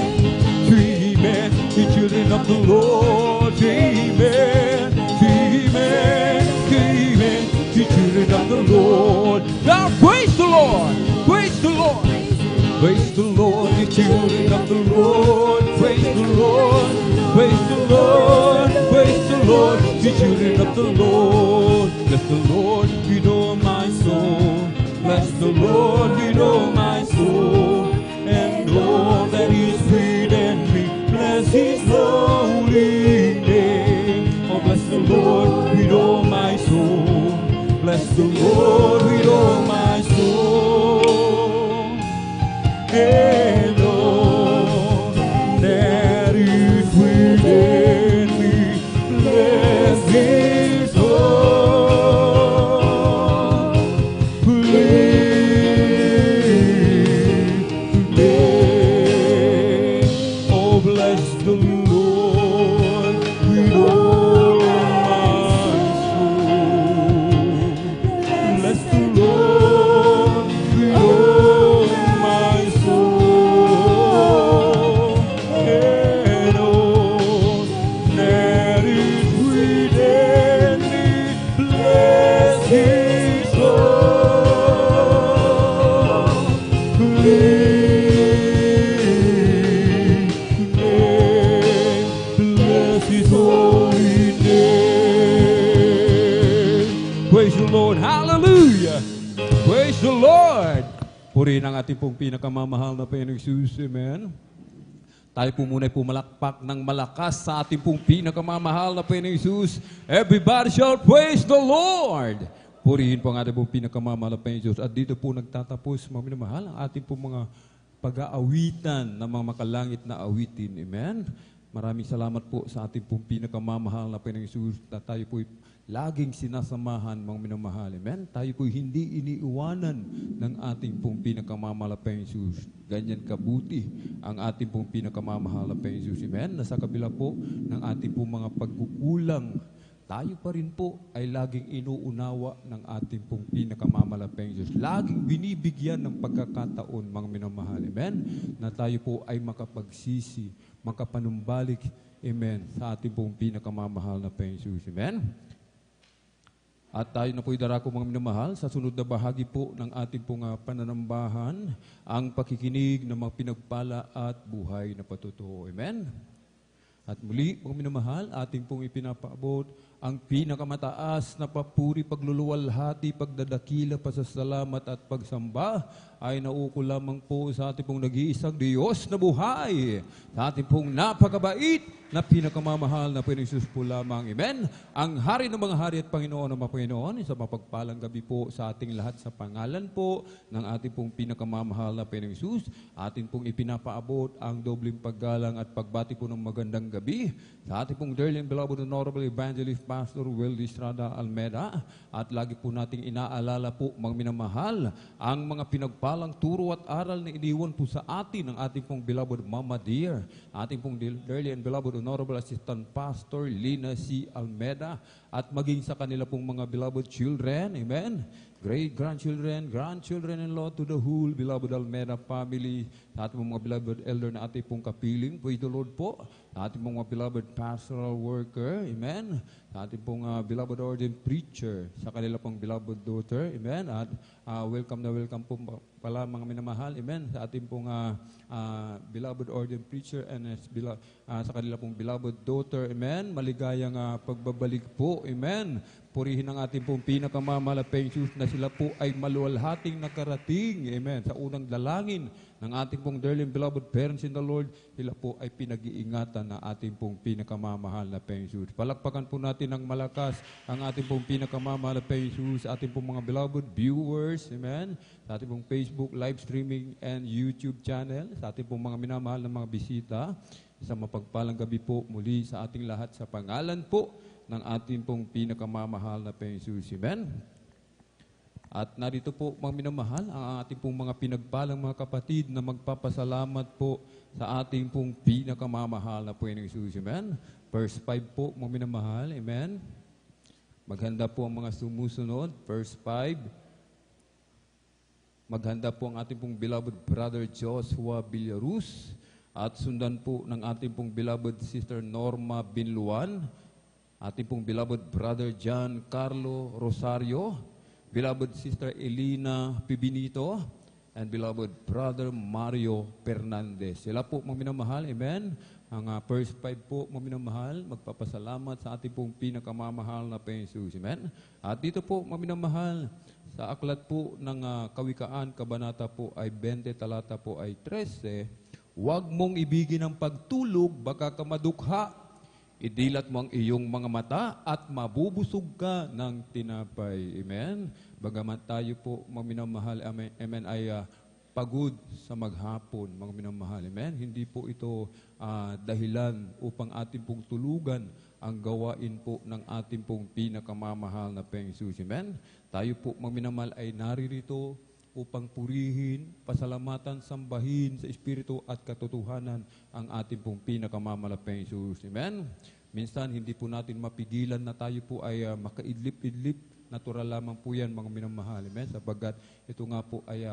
say amen, the children of the Lord. Say amen, say amen, say amen, the children of the Lord. Now praise the Lord, praise the Lord. Praise the Lord, the children of the Lord. Praise the Lord, praise the Lord, praise the Lord, the children of the Lord. Bless the Lord with all my soul. Bless the Lord with all my soul. And all that is within me, bless His holy name. Oh, bless the Lord with all my soul. Bless the Lord with all my soul. And all that is within me, bless His holy name. Oh, bless the Lord with all my soul. Bless the Lord with all my soul. And all that is within me, bless His holy name. Bless His holy name. Praise the Lord. Hallelujah. Praise the Lord. Purihin ang ating pong pinakamamahal na Panginoong Jesus. Amen. Tayo po muna'y pumalakpak ng malakas sa ating pong pinakamamahal na Panginoong Jesus. Everybody shall praise the Lord. Purihin po ang ating pong pinakamamahal na Panginoong Jesus. At dito po nagtatapos, mga minamahal, ang ating pong mga pag-aawitan ng mga makalangit na awitin. Amen. Maraming salamat po sa ating pong pinakamamahal na Panginoong Jesus na tayo po'y laging sinasamahan, mga minamahal. Amen. Tayo po'y hindi iniiwanan ng ating pong pinakamamahal na Panginoong Jesus. Ganyan kabuti ang ating pong pinakamamahal na Panginoong Jesus. Amen. Nasa kabila po ng ating pong mga pagkukulang, tayo pa rin po ay laging inuunawa ng ating pong pinakamamalaking Diyos. Laging binibigyan ng pagkakataon, mga minamahal. Amen? Na tayo po ay makapagsisi, makapanumbalik, amen, sa ating pong pinakamamahal na Panginoon. Amen? At tayo na po'y darako, mga minamahal, sa sunod na bahagi po ng ating pong pananambahan, ang pakikinig ng mga pinagpala at buhay na patutuo. Amen? At muli, mga minamahal, ating pong ipinapaabot ang pinakamataas na papuri, pagluluwalhati, pagdadakila, pasasalamat at pagsamba ay nauko lamang po sa ating pong nag-iisang Diyos na buhay, sa ating pong napakabait na pinakamamahal na Panginoon Jesus po lamang. Amen? Ang Hari ng mga Hari at Panginoon ng mga Panginoon, sa mapagpalang gabi po sa ating lahat sa pangalan po ng ating pong pinakamamahal na Panginoon Jesus, ating pong ipinapaabot ang dobling paggalang at pagbati po ng magandang gabi sa ating pong dearly and beloved Honorable Evangelist Pastor Weldy Estrada Almeda. At lagi po nating inaalala po, mga minamahal, ang mga pinagpalang turo at aral na iniwan po sa atin ng ating pong beloved Mama Dear, ating pong dearly and beloved Honorable Assistant Pastor Lina C. Almeda, at maging sa kanila pong mga beloved children, amen, great-grandchildren, grandchildren-in-law to the whole beloved Almeda family, sa ating mga beloved elder na ating pong kapiling, praise the Lord po, sa ating mga beloved pastoral worker, amen, sa ating pong beloved ordained preacher, sa kanila pong beloved daughter, amen, at welcome na welcome po pala, mga minamahal, amen, sa ating pong beloved ordained preacher and sa kanila pong beloved daughter, amen, maligayang pagbabalik po, amen, Purihin ang ating pong pinakamamahal na Jesus na sila po ay maluwalhating nakarating. Amen. Sa unang dalangin ng ating pong dearly and beloved parents in the Lord, sila po ay pinag-iingatan na ating pong pinakamamahal na Jesus. Palakpakan po natin ng malakas ang ating pong pinakamamahal na Jesus, ating pong mga beloved viewers, amen, sa ating pong Facebook live streaming and YouTube channel, sa ating pong mga minamahal na mga bisita. Isang mapagpalang gabi po muli sa ating lahat sa pangalan po ng ating pong pinakamamahal na Jesus. Amen. At narito po, mga minamahal, ang ating pong mga pinagpalang mga kapatid na magpapasalamat po sa ating pong pinakamamahal na Panginoong Jesus. Amen. Verse 5 po, mga minamahal. Amen. Maghanda po ang mga sumusunod. Verse 5. Maghanda po ang ating pong beloved brother Joshua Villaruz. At sundan po ng ating pong beloved sister Norma Binluan. Ating pong beloved brother John Carlo Rosario, beloved sister Elina Pibinito, and beloved brother Mario Fernandez. Sila po, mga minamahal, amen. Ang verse 5 po, mga minamahal, magpapasalamat sa ating pong pinakamamahal na Jesus, amen. At dito po, mga minamahal, sa aklat po ng Kawikaan, Kabanata po ay 20, talata po ay 13, huwag mong ibigin ang pagtulog, baka ka madukha. Idilat mo ang iyong mga mata at mabubusog ka ng tinapay. Amen? Bagamat tayo po, mga minamahal, amen, ay pagod sa maghapon, mga minamahal. Amen? Hindi po ito dahilan upang ating pong tulugan ang gawain po ng ating pong pinakamamahal na Jesus. Amen? Tayo po, mga minamahal, ay naririto upang purihin, pasalamatan, sambahin sa Espiritu at katotohanan ang ating pong pinakamamahal na Jesus. Amen? Minsan, hindi po natin mapigilan na tayo po ay makaidlip-idlip. Natural lamang po yan, mga minamahal. Amen? Sapagkat ito nga po ay,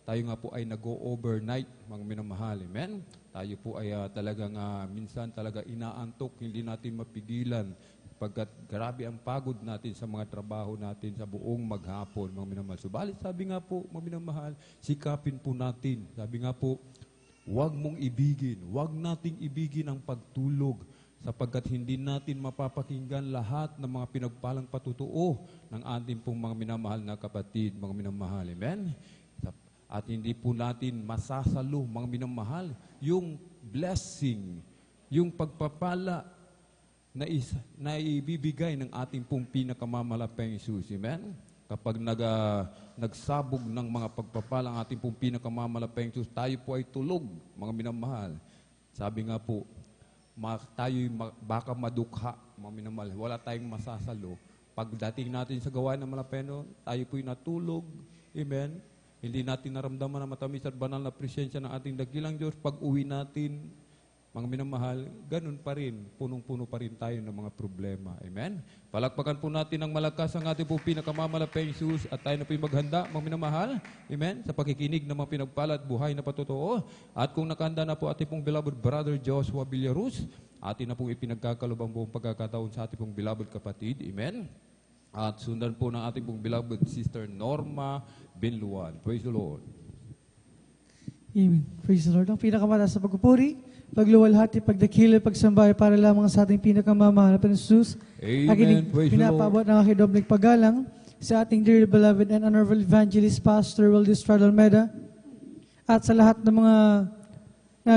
tayo nga po ay nag-overnight, mga minamahal. Amen? Tayo po ay talagang minsan talaga inaantok, hindi natin mapigilan. Pagkat grabe ang pagod natin sa mga trabaho natin sa buong maghapon, mga minamahal. Subalit, sabi nga po, mga minamahal, sikapin po natin. Sabi nga po, huwag mong ibigin, huwag nating ibigin ang pagtulog sapagkat hindi natin mapapakinggan lahat ng mga pinagpalang patutuo ng ating pong mga minamahal na kapatid, mga minamahal. Amen? At hindi po natin masasalo, mga minamahal, yung blessing, yung pagpapala na ibibigay ng ating pong pinakamalapeng Jesus. Amen? Kapag nagsabog ng mga pagpapalang ating pong pinakamalapeng Jesus, tayo po ay tulog, mga minamahal. Sabi nga po, tayo baka madukha, mga minamahal. Wala tayong masasalo. Pagdating natin sa gawain ng malapeno, tayo po'y natulog. Amen? Hindi natin naramdaman na matamis at banal na presensya ng ating dakilang Diyos. Pag uwi natin, mga minamahal, ganun pa rin, punong-puno pa rin tayo ng mga problema. Amen? Palakpakan po natin ng malakas ang ating po pinakamamalaking Jesus at tayo na po maghanda, mga minamahal. Amen? Sa pakikinig ng mga pinagpala at buhay na patotoo. At kung nakahanda na po ating pong beloved brother Joshua Villaruz, atin na pong ipinagkakalob ang buong pagkakataon sa ating pong beloved kapatid. Amen? At sundan po ng ating pong beloved sister Norma Binluan. Praise the Lord. Amen. Praise the Lord. Ang pinakamataas sa pagpupuri, pagluwalhati, pagdakila, pagsambay para lamang sa ating pinakamamahal na Jesus. Amen. Praise the Lord. Pinapabot ng aking dobling paggalang sa ating dearly beloved and honorable evangelist, Pastor Wildes Almeida, at sa lahat ng mga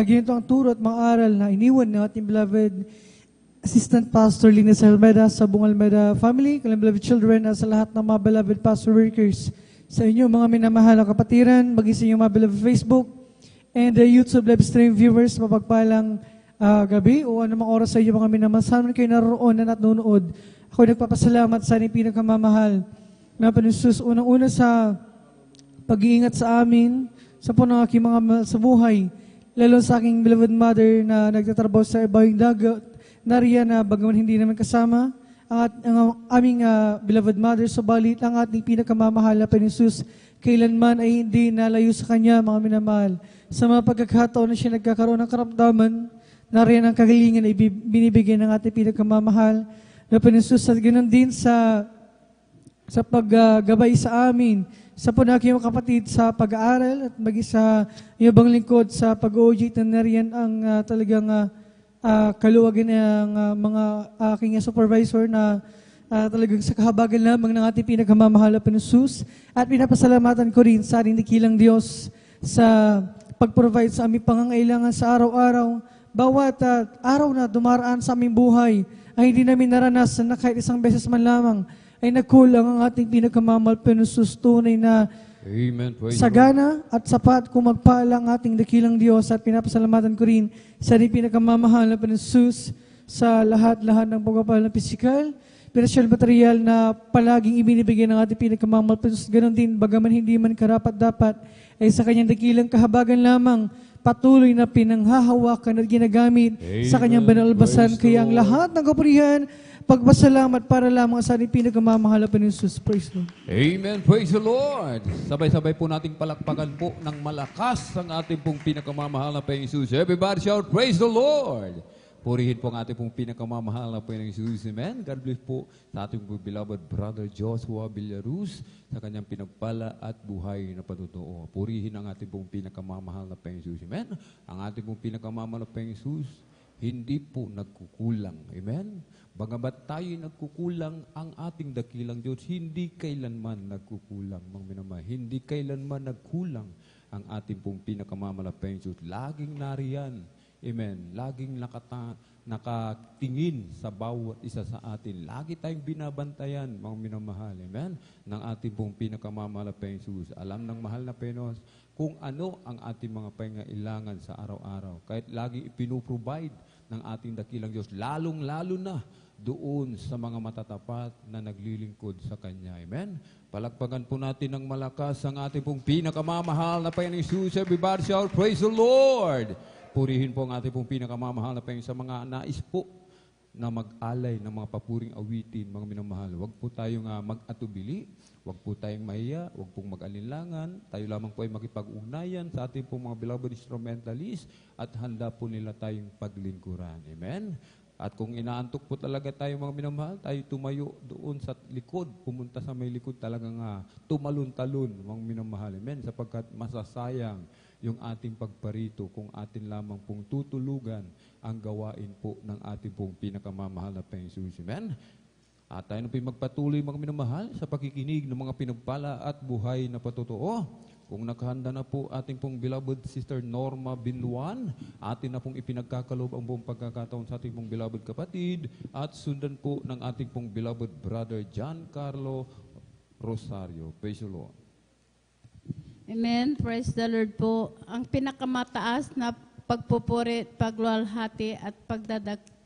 ginito ang turo at mga aral na iniwan ng ating beloved Assistant Pastor Linus Almeida sa buong Almeida family, kailang beloved children, at sa lahat ng mga beloved pastor workers, sa inyo mga minamahal na kapatiran, maging sa inyong mga beloved Facebook and the YouTube live stream viewers, mapagpalang gabi o anumang oras sa inyo mga minamahal. Saan kayo naroon na nanonood. Ako nagpapasalamat sa ating pinakamamahal na Panginoon, unang-una sa pag-iingat sa amin, sa po ng aking mga sa buhay, lalo sa aking beloved mother na nagtatrabaho sa ibang dagat, nariyan na bagaman hindi naman kasama, ang aming beloved mother, subalit ang ating pinakamamahal na Panginoon, kailanman ay hindi nalayo sa Kanya, mga minamahal. Sa mga pagkakataon na siya nagkakaroon ng karamdaman, nariyan ang kagalingan na binibigay ng ating pinakamamahal na Panginoon. At ganoon din sa paggabay sa amin, sa po na aking mga kapatid sa pag-aaral at mag-isa ibang lingkod sa pag-OJT na nariyan ang talagang kaluwagin ng mga aking supervisor na talagang sa kahabagan lamang ng ating pinakamamahal na Panginoon. At pinapasalamatan ko rin sa ating dakilang Diyos sa pag-provide sa aming pangangailangan sa araw-araw. Bawat araw na dumaraan sa aming buhay ay hindi namin naranasan na kahit isang beses man lamang ay nagkulang ang ating pinakamamahal Panginoon. Tunay na Amen. Praise the Lord. sagana at sapat kung magpala ang ating dakilang Diyos. At pinapasalamatan ko rin sa ating pinakamamahal na Panginoon sa lahat-lahat ng pagpapahal na pisikal, spiritual material na palaging ibinibigay ng ating pinakamamahal Panginoon. Ganon din, bagaman hindi man karapat-dapat, ay sa kanyang dakilang kahabagan lamang, patuloy na pinanghahawakan at ginagamit sa kanyang banalbasan. Praise the Kaya ang Lord. lahat ng kapurihan, pagpasalamat para lamang sa ating pinakamamahal na Panginoon. Praise the Lord. Amen. Praise the Lord. Sabay-sabay po nating palakpakan po ng malakas ang ating pong pinakamamahal na Panginoon Jesus. Everybody shout, praise the Lord. Purihin po ang ating pong pinakamamahal na Panginoon Jesus. Amen. God bless po sa ating pong beloved brother Joshua Villaruz sa kanyang pinagpala at buhay na patutuo. Purihin ang ating pong pinakamamahal na Panginoon Jesus. Amen. Ang ating pong pinakamamahal na Panginoon Jesus, hindi po nagkukulang. Amen. Bagamat tayo nagkukulang, ang ating dakilang Diyos, hindi kailanman nagkukulang. Mga minamahal, hindi kailanman nagkulang ang ating pong pinakamamalaking Diyos. Laging nariyan. Amen. Laging nakatingin sa bawat isa sa atin. Lagi tayong binabantayan, mga minamahal. Amen. Ng ating pong pinakamamalaking Diyos. Alam ng mahal na Panginoon kung ano ang ating mga pangailangan sa araw-araw. Kahit lagi ipinuprovide ng ating dakilang Diyos, lalong-lalo na doon sa mga matatapat na naglilingkod sa Kanya. Amen? Palakpakan po natin ng malakas ang ating pong pinakamamahal na Panginoong Jesus. Everybody shout, praise the Lord! Purihin po ang ating pong pinakamamahal na Panginoon sa mga nais po na mag-alay ng mga papuring awitin, mga minamahal. Huwag po tayong mag-atubili, huwag po tayong mahiya, huwag pong mag-alinlangan. Tayo lamang po ay makipag-ugnayan sa ating pong mga beloved instrumentalist at handa po nila tayong paglingkuran. Amen? At kung inaantok po talaga tayo mga minamahal, tayo tumayo doon sa likod, pumunta sa may likod talagang tumalon-talon mga minamahal. Amen? Sapagkat masasayang yung ating pagparito kung atin lamang pong tutulugan ang gawain po ng ating pong pinakamamahal na Panginoon Jesus. Amen? At tayo na po magpatuloy mga minamahal sa pakikinig ng mga pinagpala at buhay na patutuo. Kung nakahanda na po ating pong beloved Sister Norma Binluan, atin na pong ipinagkakaloob ang buong pagkakataon sa ating pong beloved kapatid at sundan po ng ating pong beloved brother John Carlo Rosario. Praise the Lord. Amen. Praise the Lord po. Ang pinakamataas na pagpupuri, pagluwalhati at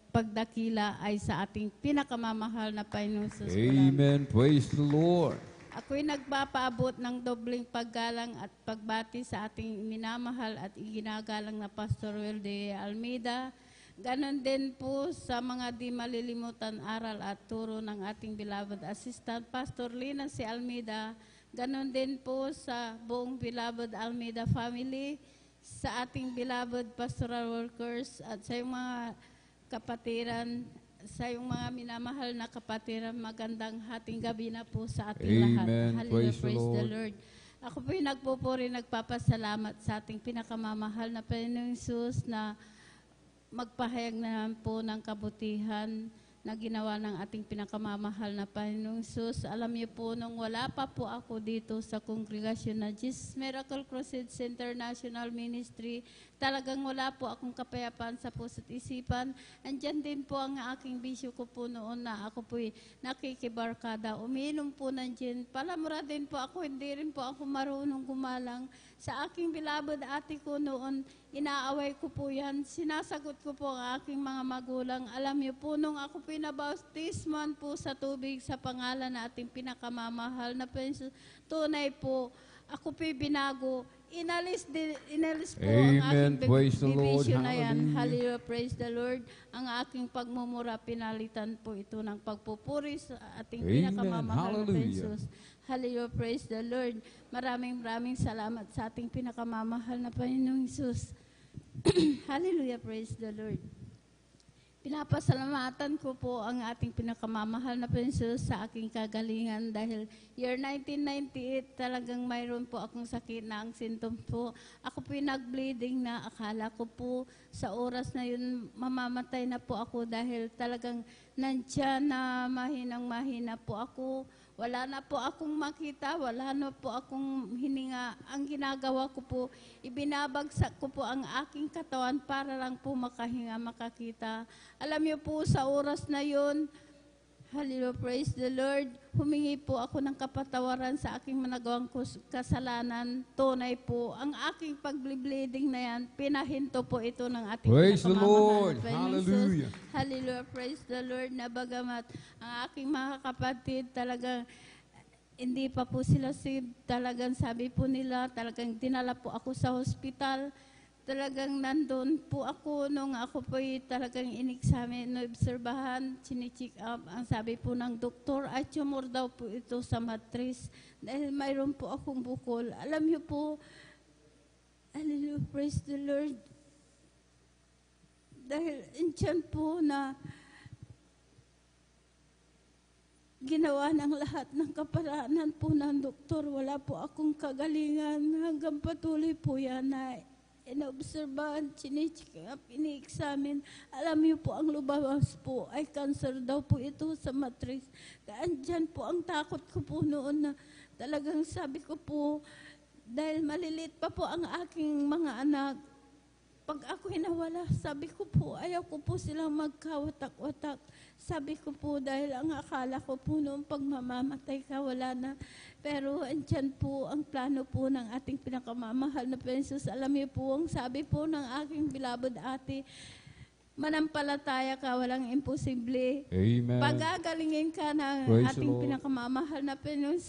pagdakila ay sa ating pinakamamahal na Panginoon Jesus. Amen. Praise the Lord. Ako'y nagpapaabot ng dobling paggalang at pagbati sa ating minamahal at iginagalang na Pastor Wilde Almeida. Ganon din po sa mga di malilimutan aral at turo ng ating beloved assistant, Pastor Lina C. Almeida. Ganon din po sa buong beloved Almeida family, sa ating beloved pastoral workers at sa yung mga kapatiran, sa yung mga minamahal na kapatiran, magandang hating gabi na po sa ating lahat. Amen. Hallelujah, Praise the the Lord. Lord. Ako po'y nagpupuri, nagpapasalamat sa ating pinakamamahal na Panginoong Jesus na magpahayag na naman po ng kabutihan na ginawa ng ating pinakamamahal na Panginoong Jesus. Alam niyo po, nung wala pa po ako dito sa kongregasyon na Jesus Miracle Crusade International Ministry, talagang wala po akong kapayapaan sa puso't isipan. Andyan din po ang aking bisyo ko po noon na ako po'y nakikibarkada. Umiinom po ng gin. Palamura din po ako, hindi rin po ako marunong gumalang. Sa aking beloved ate ko noon, inaaway ko po yan. Sinasagot ko po ang aking mga magulang. Alam niyo po, nung ako pinabautisman po sa tubig sa pangalan na ating pinakamamahal na Panginoon, tunay po, ako po'y binago. Inalis po Amen. ang aking Praise the Lord. division na yan. Hallelujah. Hallelujah. Praise the Lord. Ang aking pagmumura, pinalitan po ito ng pagpupuri sa ating Amen. pinakamamahal na Hallelujah. Jesus. Hallelujah. Praise the Lord. Maraming salamat sa ating pinakamamahal na Panginoong Jesus. Hallelujah. Praise the Lord. Pinapasalamatan ko po ang ating pinakamamahal na Panginoon sa aking kagalingan dahil year 1998 talagang mayroon po akong sakit na ang symptom po. Ako po nag-bleeding na akala ko po sa oras na yun mamamatay na po ako dahil talagang nandyan na mahina po ako. Wala na po akong makita, wala na po akong hininga. Ang ginagawa ko po, ibinabagsak ko po ang aking katawan para lang po makahinga, makakita. Alam niyo po, sa oras na yun, hallelujah, praise the Lord, humingi po ako ng kapatawaran sa aking managawang kasalanan. Tunay po, ang aking pag-bleeding na yan, pinahinto po ito ng ating Praise the pinakamamahal Lord. na Panginoon Hallelujah. Jesus. Hallelujah, praise the Lord, na bagamat ang aking mga kapatid talagang hindi pa po sila saved. Talagang sabi po nila, talagang dinala po ako sa hospital. Talagang nandun po ako nung ako po talagang in-examine, obserbahan, chine-check up. Ang sabi po ng doktor, ay tumor daw po ito sa matris. Dahil mayroon po akong bukol. Alam niyo po, hallelujah, praise the Lord. Dahil andyan po na ginawa ng lahat ng kaparaanan po ng doktor. Wala po akong kagalingan. Hanggang patuloy po yan na inoobserbahan, chine-check up, ini-examine. Alam niyo po, ang lumabas po ay cancer daw po ito sa matris. Kaya andyan po ang takot ko po noon na talagang sabi ko po, dahil malilit pa po ang aking mga anak, pag ako hinawala, sabi ko po, ayaw ko po silang magkawatak-watak. Sabi ko po, dahil ang akala ko po noong pag mamamatay ka, wala na. Pero andyan po ang plano po ng ating pinakamamahal na Panginoon. Alam niyo po, ang sabi po ng aking beloved ate, manampalataya ka, walang imposible. Amen. Pagagalingin ka ng Praise the ating Lord. pinakamamahal na Panginoon.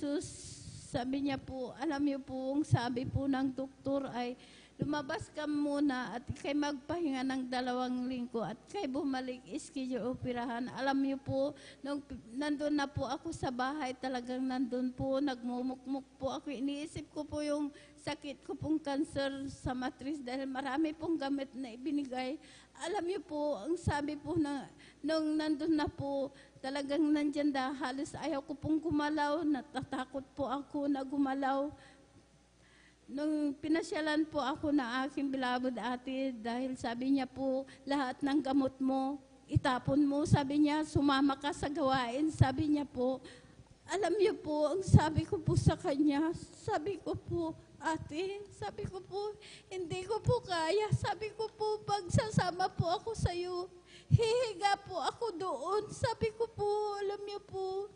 Sabi niya po, alam niyo po, ang sabi po ng doktor ay, lumabas ka muna at kay magpahinga ng 2 linggo at kay bumalik schedule operahan. Alam niyo po, nung nandun na po ako sa bahay, talagang nandun po, nagmumukmuk po ako. Iniisip ko po yung sakit ko pong cancer sa matris dahil marami pong gamit na ibinigay. Alam niyo po, ang sabi po na, nung nandun na po, talagang nandyan na halos ayaw ko pong gumalaw, natatakot po ako na gumalaw. Nung pinasyalan po ako na aking beloved ate, dahil sabi niya po, lahat ng gamot mo, itapon mo. Sabi niya, sumama ka sa gawain. Sabi niya po, alam niyo po, ang sabi ko po sa kanya, sabi ko po, ate, sabi ko po, hindi ko po kaya. Sabi ko po, pag sasama po ako sa iyo, hihiga po ako doon. Sabi ko po, alam niyo po,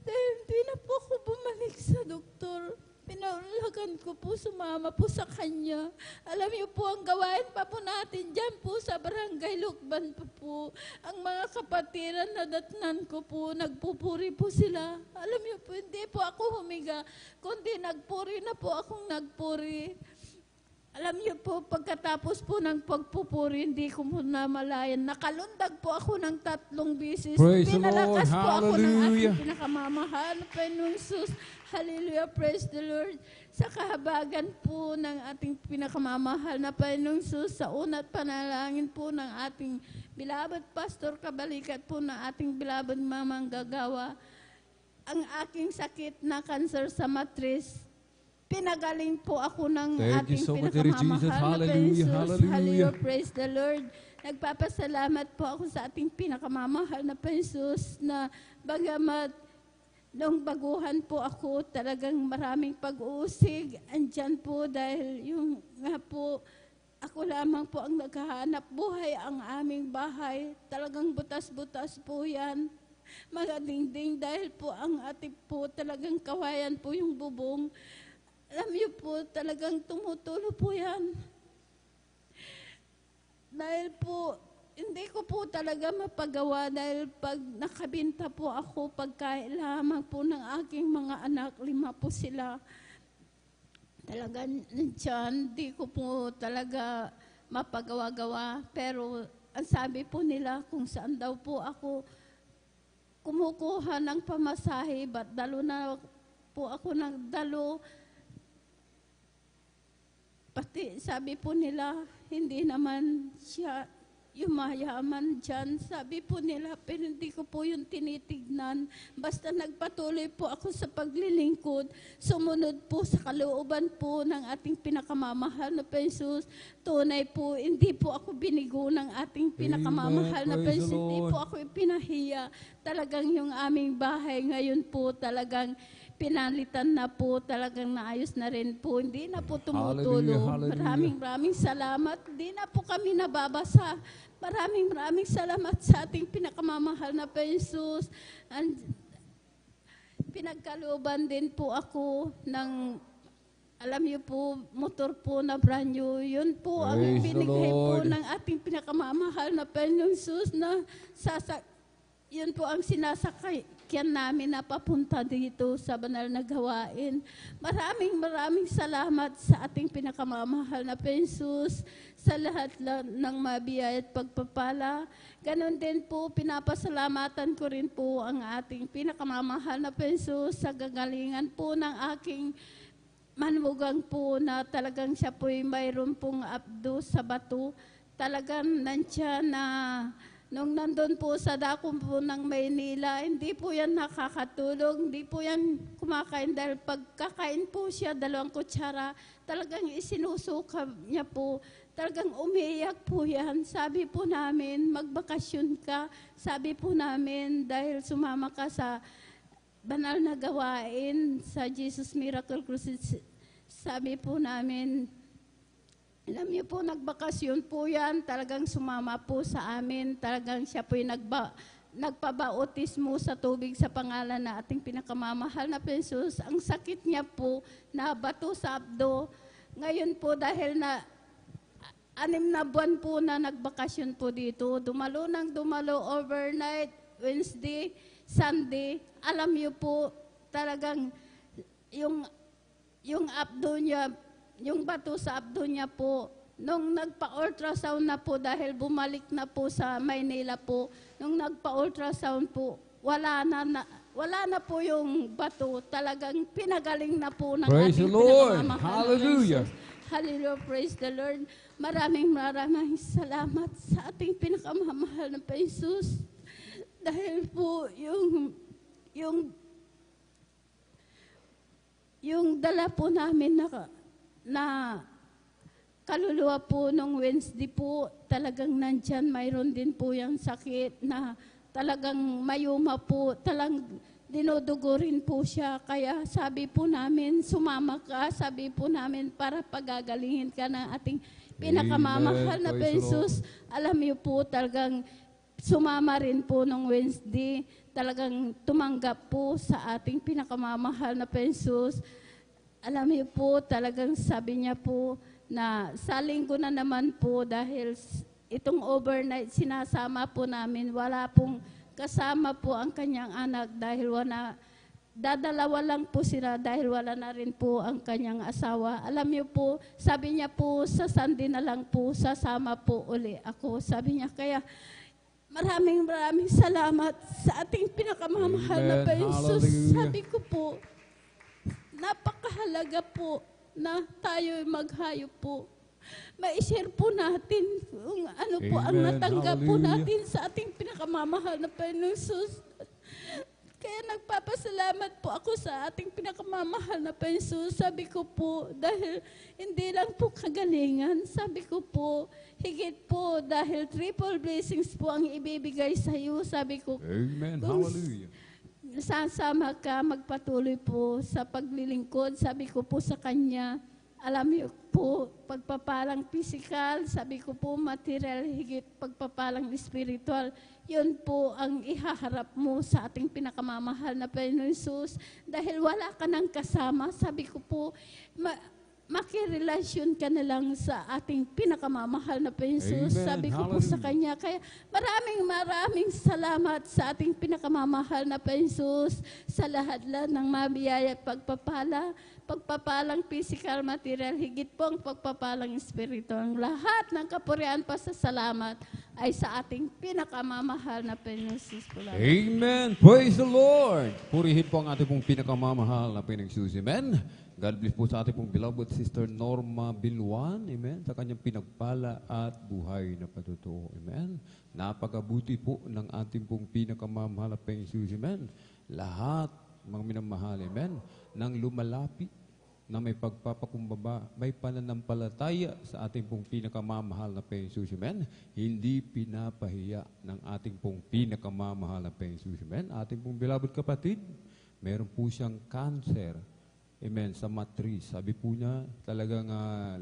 dahil hindi na po ako bumalik sa doktor. Pinaulagan ko po, sumama po sa kanya. Alam niyo po, ang gawain pa po natin dyan po sa barangay Lukban pa po. Ang mga kapatiran na datnan ko po, nagpupuri po sila. Alam niyo po, hindi po ako humiga, kundi nagpuri na po akong nagpuri. Alam niyo po, pagkatapos po ng pagpupuri, hindi ko mo namalayan. Nakalundag po ako ng 3 beses. Praise the Pinalakas Lord. po ako ng Hallelujah. aking pinakamamahal na Panginoong Jesus. Hallelujah, praise the Lord. Sa kahabagan po ng ating pinakamamahal na Panginoong Jesus, sa una't panalangin po ng ating beloved Pastor Kabalikat po ng ating beloved Mamang Gagawa, ang aking sakit na cancer sa matris, pinagaling po ako ng Thank you ating so much, Dear Jesus. pinakamamahal na Hallelujah, Panginoon. hallelujah. Hallelujah, praise the Lord. Nagpapasalamat po ako sa ating pinakamamahal na Panginoon na bagamat nung baguhan po ako, talagang maraming pag-uusig. Andyan po dahil yung nga po, ako lamang po ang naghahanap buhay ang aming bahay. Talagang butas-butas po yan. Mga dingding dahil po ang ating po talagang kawayan po yung bubong. Alam niyo po, talagang tumutulo po yan. Dahil po, hindi ko po talaga mapagawa dahil pag nakabinta po ako, pagkain lamang po ng aking mga anak, 5 po sila. Talagang nandiyan, hindi ko po talaga mapagawa-gawa. Pero ang sabi po nila kung saan daw po ako kumukuha ng pamasahe, ba't dalo na po ako nagdalo. Pati sabi po nila, hindi naman siya yumayaman dyan. Sabi po nila, pero hindi ko po yung tinitignan. Basta nagpatuloy po ako sa paglilingkod, sumunod po sa kalooban po ng ating pinakamamahal na Jesus. Tunay po, hindi po ako binigo ng ating pinakamamahal na Praise the Jesus. Hindi Lord. po ako ipinahiya. Talagang yung aming bahay ngayon po, talagang pinalitan na po, talagang naayos na rin po. Hindi na po tumutulo. Hallelujah, Maraming salamat. Hindi na po kami nababasa. Maraming salamat sa ating pinakamamahal na Jesus. And pinagkalooban din po ako ng, alam niyo po, motor po na brand new. Yun po ang Praise the binigay po Lord. ng ating pinakamamahal na Jesus na yun po ang sinasakyan namin na papunta dito sa banal na gawain. Maraming salamat sa ating pinakamamahal na Jesus, sa lahat ng mabiyay at pagpapala. Ganon din po, pinapasalamatan ko rin po ang ating pinakamamahal na Jesus sa gagalingan po ng aking manugang po na talagang siya po'y mayroon pong abdo sa bato. Talagang nandiyan na nung nandun po sa dako po ng Maynila, hindi po yan nakakatulog, hindi po yan kumakain dahil pagkakain po siya, 2 kutsara, talagang isinusuka niya po, talagang umiiyak po yan. Sabi po namin, magbakasyon ka, sabi po namin dahil sumama ka sa banal na gawain sa Jesus Miracle Cruise, sabi po namin, alam niyo po, nagbakasyon po yan, talagang sumama po sa amin, talagang siya po'y nagpabautismo sa tubig sa pangalan na ating pinakamamahal na Jesus. Ang sakit niya po, na bato sa abdo. Ngayon po, dahil na 6 na buwan po na nagbakasyon po dito, dumalo overnight, Wednesday, Sunday, alam niyo po, talagang yung abdo niya, yung bato sa abdo niya po, nung nagpa-ultrasound na po dahil bumalik na po sa Maynila po, nung nagpa-ultrasound po, wala na po yung bato. Talagang pinagaling na po ng Praise ating the Lord. pinakamamahal na Hallelujah. Jesus. Hallelujah. Praise the Lord. Maraming salamat sa ating pinakamamahal na Jesus. Dahil po yung dala po namin na kaluluwa po nung Wednesday po, talagang nandyan, mayroon din po yung sakit na talagang mayuma po, talagang dinudugo rin po siya. Kaya sabi po namin, sumama ka, sabi po namin, para pagagalingin ka ng ating pinakamamahal na Praise the Jesus. Alam niyo po, talagang sumama rin po nung Wednesday, talagang tumanggap po sa ating pinakamamahal na Jesus. Alam niyo po, talagang sabi niya po na sa linggo na naman po dahil itong overnight sinasama po namin, wala pong kasama po ang kanyang anak dahil dadalawa lang po sila dahil wala na rin po ang kanyang asawa. Alam niyo po, sabi niya po sa Sunday na lang po, sasama po uli ako. Sabi niya, kaya maraming salamat sa ating pinakamamahal na Amen. Jesus. Hallelujah. Sabi ko po, napakahalaga po na tayo maghayo po. Ma-share po natin kung ano po ang Amen. natanggap po Hallelujah. natin sa ating pinakamamahal na Panginoong Jesus. Kaya nagpapasalamat po ako sa ating pinakamamahal na Jesus. Sabi ko po, dahil hindi lang po kagalingan, sabi ko po, higit po dahil triple blessings po ang ibibigay sa iyo. Sabi ko, Amen. Kung- Hallelujah. sasama ka, magpatuloy po sa paglilingkod. Sabi ko po sa kanya, alam niyo po, pagpapalang physical, sabi ko po material, higit pagpapalang spiritual, yun po ang ihaharap mo sa ating pinakamamahal na Panginoon Jesus. Dahil wala ka ng kasama, sabi ko po, makirelasyon ka na lang sa ating pinakamamahal na Jesus. Amen. Sabi ko po sa Hallelujah. kanya, kaya maraming salamat sa ating pinakamamahal na Jesus sa lahat ng mabiyaya at pagpapala. pagpapalang physical, material, higit po ang pagpapalang espiritu. Ang lahat ng kapurihan pa sa salamat ay sa ating pinakamamahal na Panginoon Jesus po. Amen. Praise the Lord. Purihin po ang ating pong pinakamamahal na Panginoong Jesus. Amen. God bless po sa ating pong beloved Sister Norma Bilwan. Amen. Sa kanyang pinagpala at buhay na patutuo. Amen. Napakabuti po ng ating pong pinakamamahal na Panginoong Jesus. Amen. Lahat, mga minamahal, amen, nang lumalapit na may pagpapakumbaba, may pananampalataya sa ating pong pinakamamahal na Panginoong Jesus. Amen. Hindi pinapahiya ng ating pong pinakamamahal na Panginoong Jesus. Amen. Ating pong beloved kapatid, meron po siyang cancer. Amen. Sa matris. Sabi po niya, talagang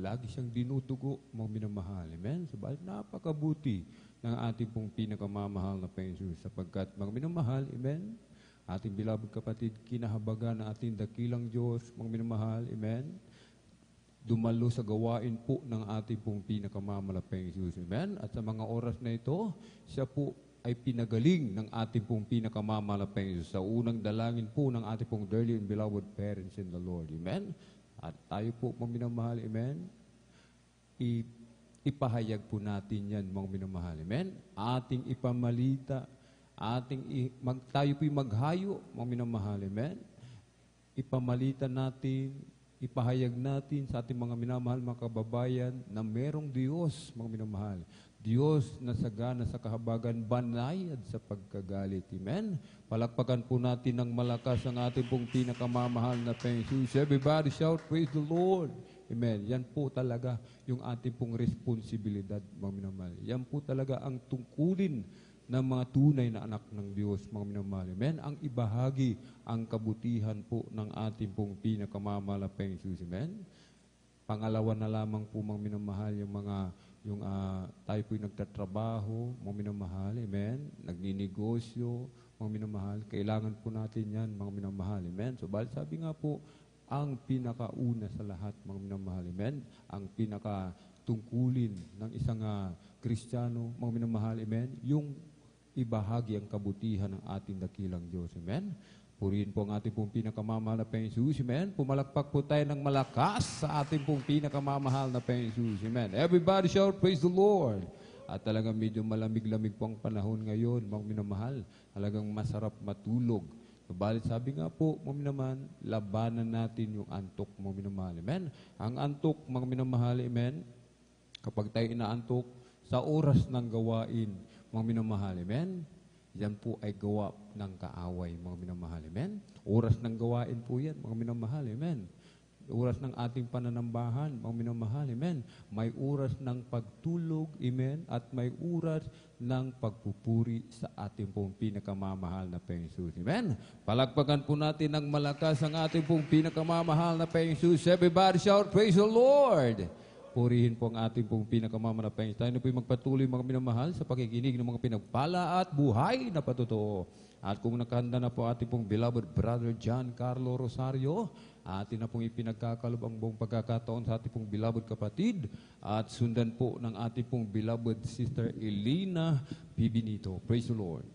lagi siyang dinutugo, mga minamahal. Amen. Sabi, napakabuti ng ating pong pinakamamahal na Panginoong Jesus. Sapagkat, mga minamahal, amen, ating beloved kapatid, kinahabagan ng ating dakilang Diyos, mga minamahal, amen, dumalo sa gawain po ng ating pong pinakamamalapeng Jesus, amen. At sa mga oras na ito, siya po ay pinagaling ng ating pong pinakamamalapeng Jesus. Sa unang dalangin po ng ating pong dearly and beloved parents in the Lord, amen. At tayo po, mga minamahal, amen, ipahayag po natin yan, mga minamahal, amen. Ating ipamalita, tayo po'y maghayo, mga minamahal, amen. Ipamalita natin, ipahayag natin sa ating mga minamahal, mga kababayan, na merong Diyos, mga minamahal. Diyos na sagana sa kahabagan, banayad sa pagkagalit. Amen? Palakpakan po natin ng malakas ang ating pong pinakamamahal na Panginoon. Everybody shout, praise the Lord. Amen. Yan po talaga yung ating pong responsibilidad, mga minamahal. Yan po talaga ang tungkulin ng mga tunay na anak ng Diyos, mga minamahal. Amen. Ang ibahagi ang kabutihan po ng ating pong pinakamamahal na Panginoon. Amen. Pangalawa na lamang po, mga minamahal, tayo po'y nagtatrabaho, mga minamahal, amen, nagninegosyo, mga minamahal, kailangan po natin yan, mga minamahal, amen. So, sabi nga po, ang pinakauna sa lahat, mga minamahal, amen, ang pinakatungkulin ng isang Kristiyano, mga minamahal, amen, yung ibahagi ang kabutihan ng ating dakilang Diyos, amen. Purihin po ang ating pong pinakamamahal na Panginoon Jesus, amen. Pumalakpak po tayo ng malakas sa ating pong pinakamamahal na Panginoon Jesus, amen. Everybody shout, praise the Lord. At talagang medyo malamig-lamig po ang panahon ngayon, mga minamahal. Talagang masarap matulog. Subalit sabi nga po, mga minamahal, labanan natin yung antok, mga minamahal, amen. Ang antok, mga minamahal, amen, kapag tayo inaantok sa oras ng gawain, mga minamahal, amen, yan po ay gawa ng kaaway, mga minamahal, amen. Oras ng gawain po yan, mga minamahal, amen. Oras ng ating pananambahan, mga minamahal, amen. May oras ng pagtulog, amen, at may oras ng pagpupuri sa ating pong pinakamamahal na Panginoon, amen. Palakpakan po natin ng malakas ang ating pong pinakamamahal na Panginoon. Everybody shout, praise the Lord. Purihin po ang ating pong pinakamamahal na Panginoon. Tayo na po'y magpatuloy, mga minamahal, sa pakikinig ng mga pinagpala at buhay na patutuo. At kung nakahanda na po ating pong beloved brother John Carlo Rosario, atin na pong ipinagkakalob ang buong pagkakataon sa ating pong beloved kapatid at sundan po ng ating pong beloved sister Elena Pibinito. Praise the Lord.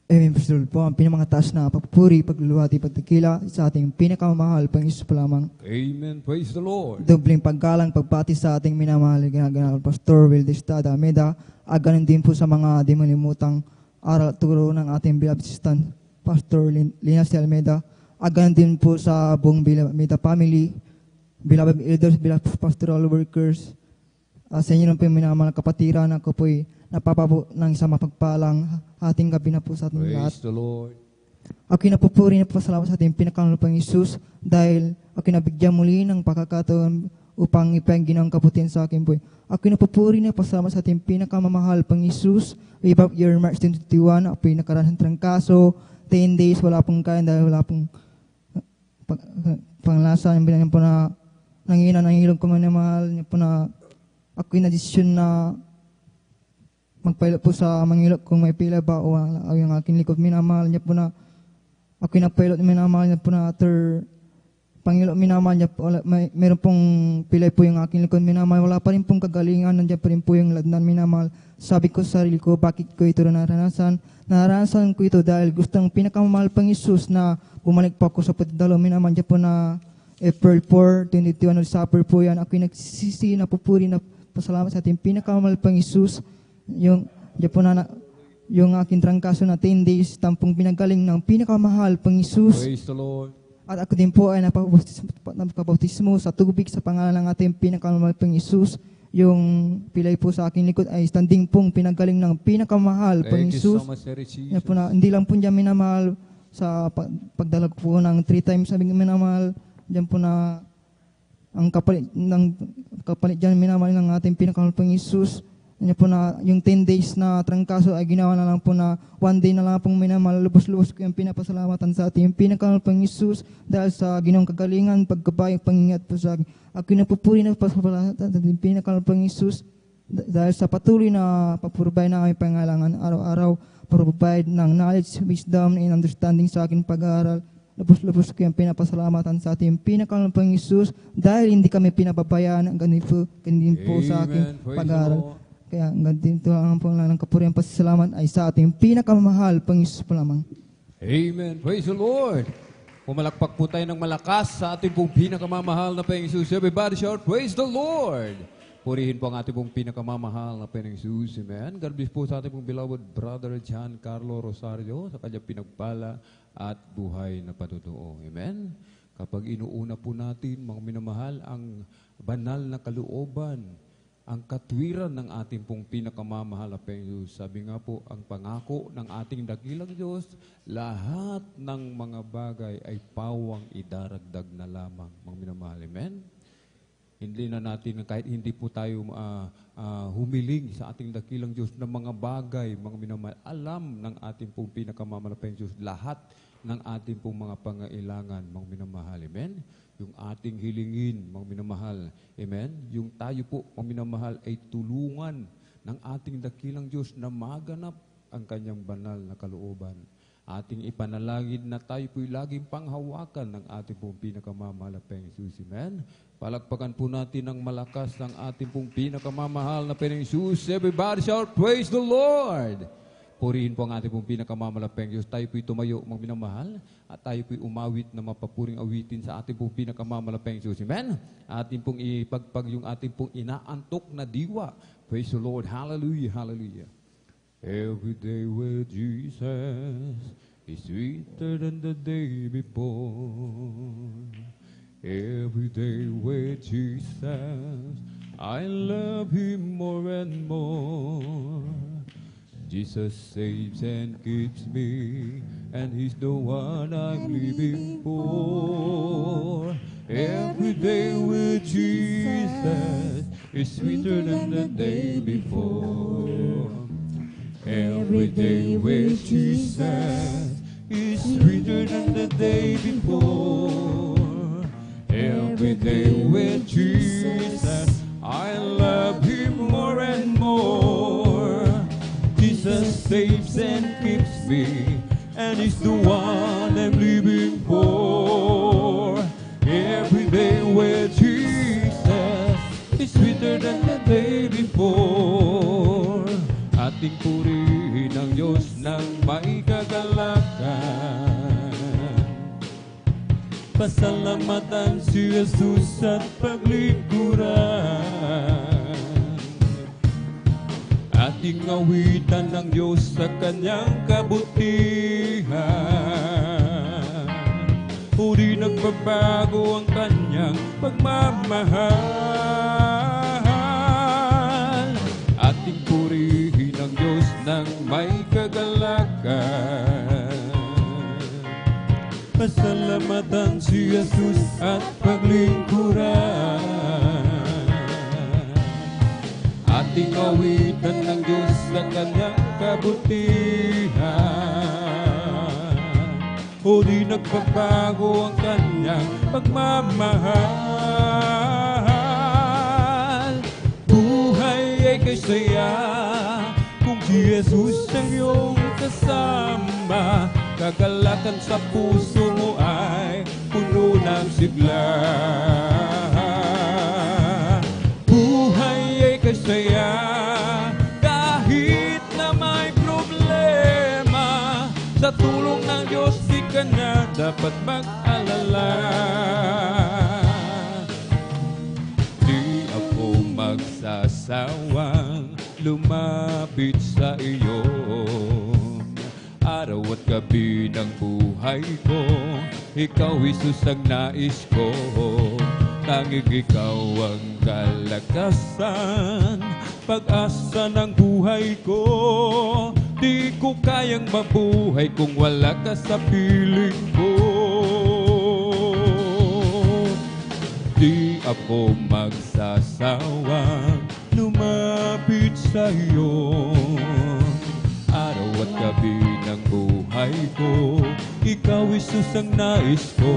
Amen, praise the Lord po. Ang pinamangataas na papuri, pagluluwati, pagtakila sa ating pinakamamahal, Panginoon po lamang. Amen. Praise the Lord. Dobling paggalang, pagpati sa ating minamahal, ginagawa Pastor Will Destada Meda, at ganun din po sa mga di malimutang aral at turo ng ating beloved assistant, Pastor Lina C. Almeida, at ganun din po sa buong Meda family, beloved elders, beloved pastoral workers, sa inyo lang po yung minamahal kapatiran, ako po'y napapabo ng isang mapagpalang ating gabi na po sa ating lahat. Praise the Lord. Ako napupuri na po salamat sa ating pinakamamahal Jesus dahil ako nabigyan muli ng pagkakataon upang ipangin ang kabutihan sa akin po. Ako napupuri na po salamat sa ating pinakamamahal pang Jesus. Way back year March 2021, ako yung nakaraan ng trangkaso, 10 days, wala pong kain dahil wala pong panglasa. Yung binanyan po na nangina ng ilog ko manamahal niya po na ako yung na-desisyon na magpilot po sa mangilot kung may pila ba o yung aking likod. Minamahal niya po na ako yung nagpilot, minamahal niya po na after Panginoon, minamahal niya po, meron pong pilay po yung aking likod, minamahal, wala pa rin pong kagalingan, nandiyan pa rin po yung ladnan, minamahal. Sabi ko sa sarili ko, bakit ko ito naranasan? Naranasan ko ito dahil gustong pinakamahal pang Isus na bumalik po ako sa patidalo, minamahal niya po na April 4, 2021, supper po yan. Ako'y nagsisisi na pupuri na pasalamat sa ating pinakamahal pang Isus. Yung aking trangkaso na 10 days, tampong pinagaling ng pinakamahal pang Isus. Praise the Lord. At ako din po ay napapabautismo sa tubig sa pangalan ng ating pinakamahal pang Isus. Yung pilay po sa aking likod ay standing pong pinagaling ng pinakamahal pang Thank you so Isus. much, Sir Yan po na, hindi lang po niya minamahal sa pagdalag po ng 3 times sabi ng minamahal. Diyan po na ang kapalit dyan minamahal ng ating pinakamahal pang Isus. Yan po na yung 10 days na trangkaso ay ginawa na lang po na 1 day na lang pong minamahal. Lubos-lubos ko yung pinapasalamatan sa ating pinakamahal pang Isus dahil sa ginawang kagalingan, pagkabayang, pangingat po sa akin. Ako napupuri na pasalamatan sa ating pinakamahal pang Isus dahil sa patuloy na papurubay na aming pangalangan araw-araw, provide ng knowledge, wisdom, and understanding sa aking pag-aaral. Lubos-lubos ko yung pinapasalamatan sa ating pinakamahal pang Isus dahil hindi kami pinababayaan ang ganun po sa aking pag-aaral. Kaya ganito lang po ng kapurihan pasasalamat ay sa ating pinakamahal pang Isus po lamang. Amen. Praise the Lord. Pumalakpak po tayo ng malakas sa ating pong pinakamamahal na Panginoong Jesus. Everybody shout, praise the Lord. Purihin po ang ating pong pinakamamahal na Panginoong Jesus. Amen. God bless po sa ating pong beloved brother John Carlo Rosario sa kanyang pinagpala at buhay na patutuo. Amen. Kapag inuuna po natin, mga minamahal, ang banal na kalooban, ang katwiran ng ating pong pinakamamahal na Panginoon. Sabi nga po, ang pangako ng ating dakilang Diyos, lahat ng mga bagay ay pawang idaragdag na lamang. Mga minamahal, amen? Hindi na natin, kahit hindi po tayo humiling sa ating dakilang Diyos ng mga bagay, mga minamahal, alam ng ating pong pinakamamahal na Panginoon Diyos, lahat ng ating pong mga pangailangan, mga minamahal, amen? Yung ating hilingin, mga minamahal. Amen? Yung tayo po, mga minamahal, ay tulungan ng ating dakilang Diyos na maganap ang kanyang banal na kalooban. Ating ipanalangin na tayo po'y laging panghawakan ng ating pong pinakamamahal na Panginoong Jesus. Amen? Palakpakan po natin ng malakas ng ating pong pinakamamahal na Panginoong Jesus. Everybody shout, praise the Lord! Purihin po ang ating pong pinakamamalaking Diyos. Tayo po'y tumayo, mga minamahal, at tayo po'y umawit na mapapuring awitin sa ating pong pinakamamalaking Diyos. Amen? Ating pong ipagpag yung ating pong inaantok na diwa. Praise the Lord. Hallelujah, hallelujah. Every day with Jesus is sweeter than the day before. Every day with Jesus, I love Him more and more. Jesus saves and keeps me, and He's the one I'm living for. Every day with Jesus is sweeter than the day before. Every day with Jesus is sweeter than the day before. Every day with Jesus, I love Him more and more. Jesus saves and keeps me, and He's the one I'm living for. Every day with Jesus is sweeter than the day before. Ating purihin ang Diyos ng may kagalakan. Pasalamatan si Jesus at paglingkuran. Ating awitan ng Diyos sa kanyang kabutihan. Uri nagbabago ang kanyang pagmamahal. Ating purihin ang Diyos ng may kagalakan. Pasalamatan si Jesus at paglingkuran. Ating awitan ng Diyos sa kanyang kabutihan. O di nagbabago ang kanyang pagmamahal. Buhay ay kasaya kung si Jesus ang iyong kasama. Kagalakan sa puso mo ay puno nagsigla. Buhay ay kasaya kahit na may problema. Sa tulong ng Diyos di ka na dapat mag-alala. Di ako magsasawang lumapit sa iyo. Araw at gabi ng buhay ko, ikaw Jesus ang nais ko. Tanging ikaw ang kalakasan, pag-asa ng buhay ko. Di ko kayang mabuhay kung wala ka sa piling ko. Di ako magsasawang lumapit sa iyo. Araw at gabi ng buhay ko, ikaw Jesus ang nais ko.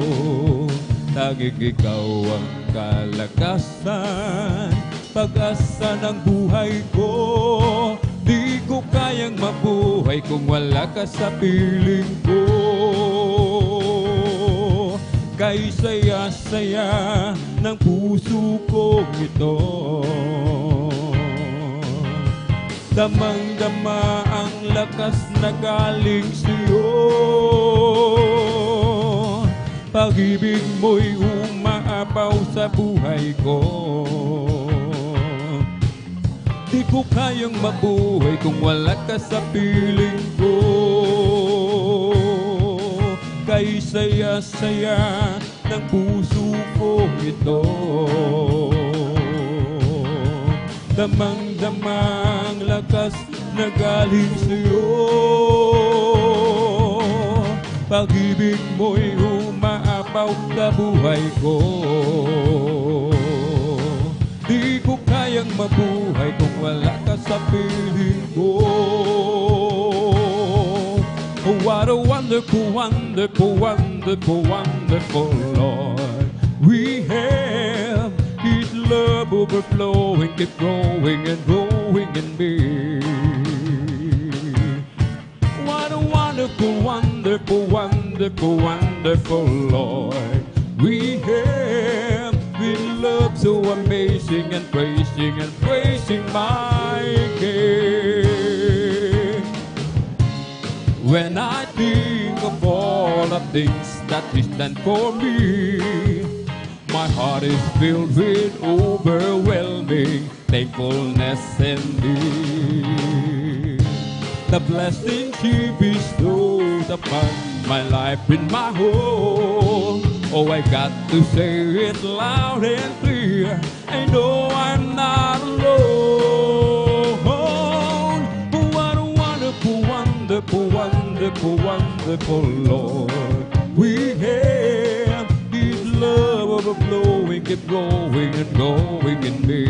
Tanging ikaw ang kalakasan, pag-asa ng buhay ko. Di ko kayang mabuhay kung wala ka sa piling ko. Kay saya-saya ng puso ko ito, damang-dama ang lakas na galing sa'yo. Pag-ibig mo'y umaapaw sa buhay ko. Di ko kayang mabuhay kung wala ka sa piling ko. Kay saya-saya ng puso ko ito, damang-dama ang lakas na galing sa'yo. Pag-ibig mo'y umaapaw sa buhay ko. Di ko kayang mabuhay kung wala ka sa piling ko. Oh, what a wonderful, wonderful, wonderful, wonderful Lord we have. His love overflowing, keep growing and growing in me. What a wonderful, wonderful, wonderful, wonderful Lord we have. With love so amazing and praising my King. When I think of all the things that He's done for me, my heart is filled with overwhelming thankfulness in me. The blessings He bestows upon my life in my home. Oh, I got to say it loud and clear. I know I'm not alone. What a wonderful, wonderful, wonderful, wonderful Lord we have. His love overflowing, keep growing and growing in me.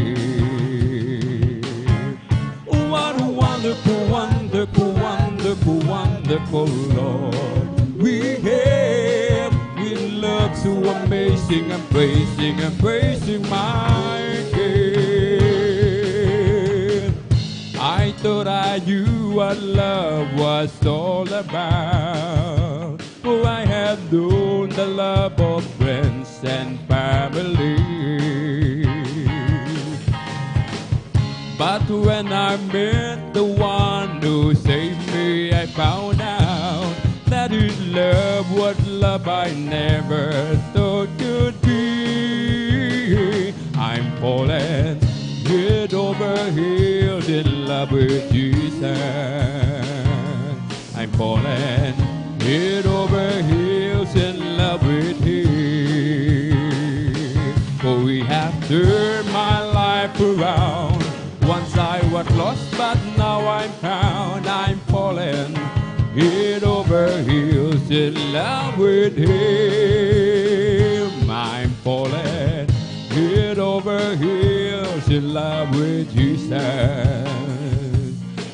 What a wonderful, wonderful, wonderful, wonderful Lord we have. With love so amazing, I'm praising my King. I thought I knew what love was all about. Oh, I had known the love of friends and family. But when I met the one who saved me, I found out that His love was love I never thought could be. I'm falling head over heels in love with Jesus. I'm falling head over heels in love with Him. For we have turned my life around. Once I was lost, but now I'm found. I'm falling head over heels in love with Him. I'm falling head over heels in love with Jesus.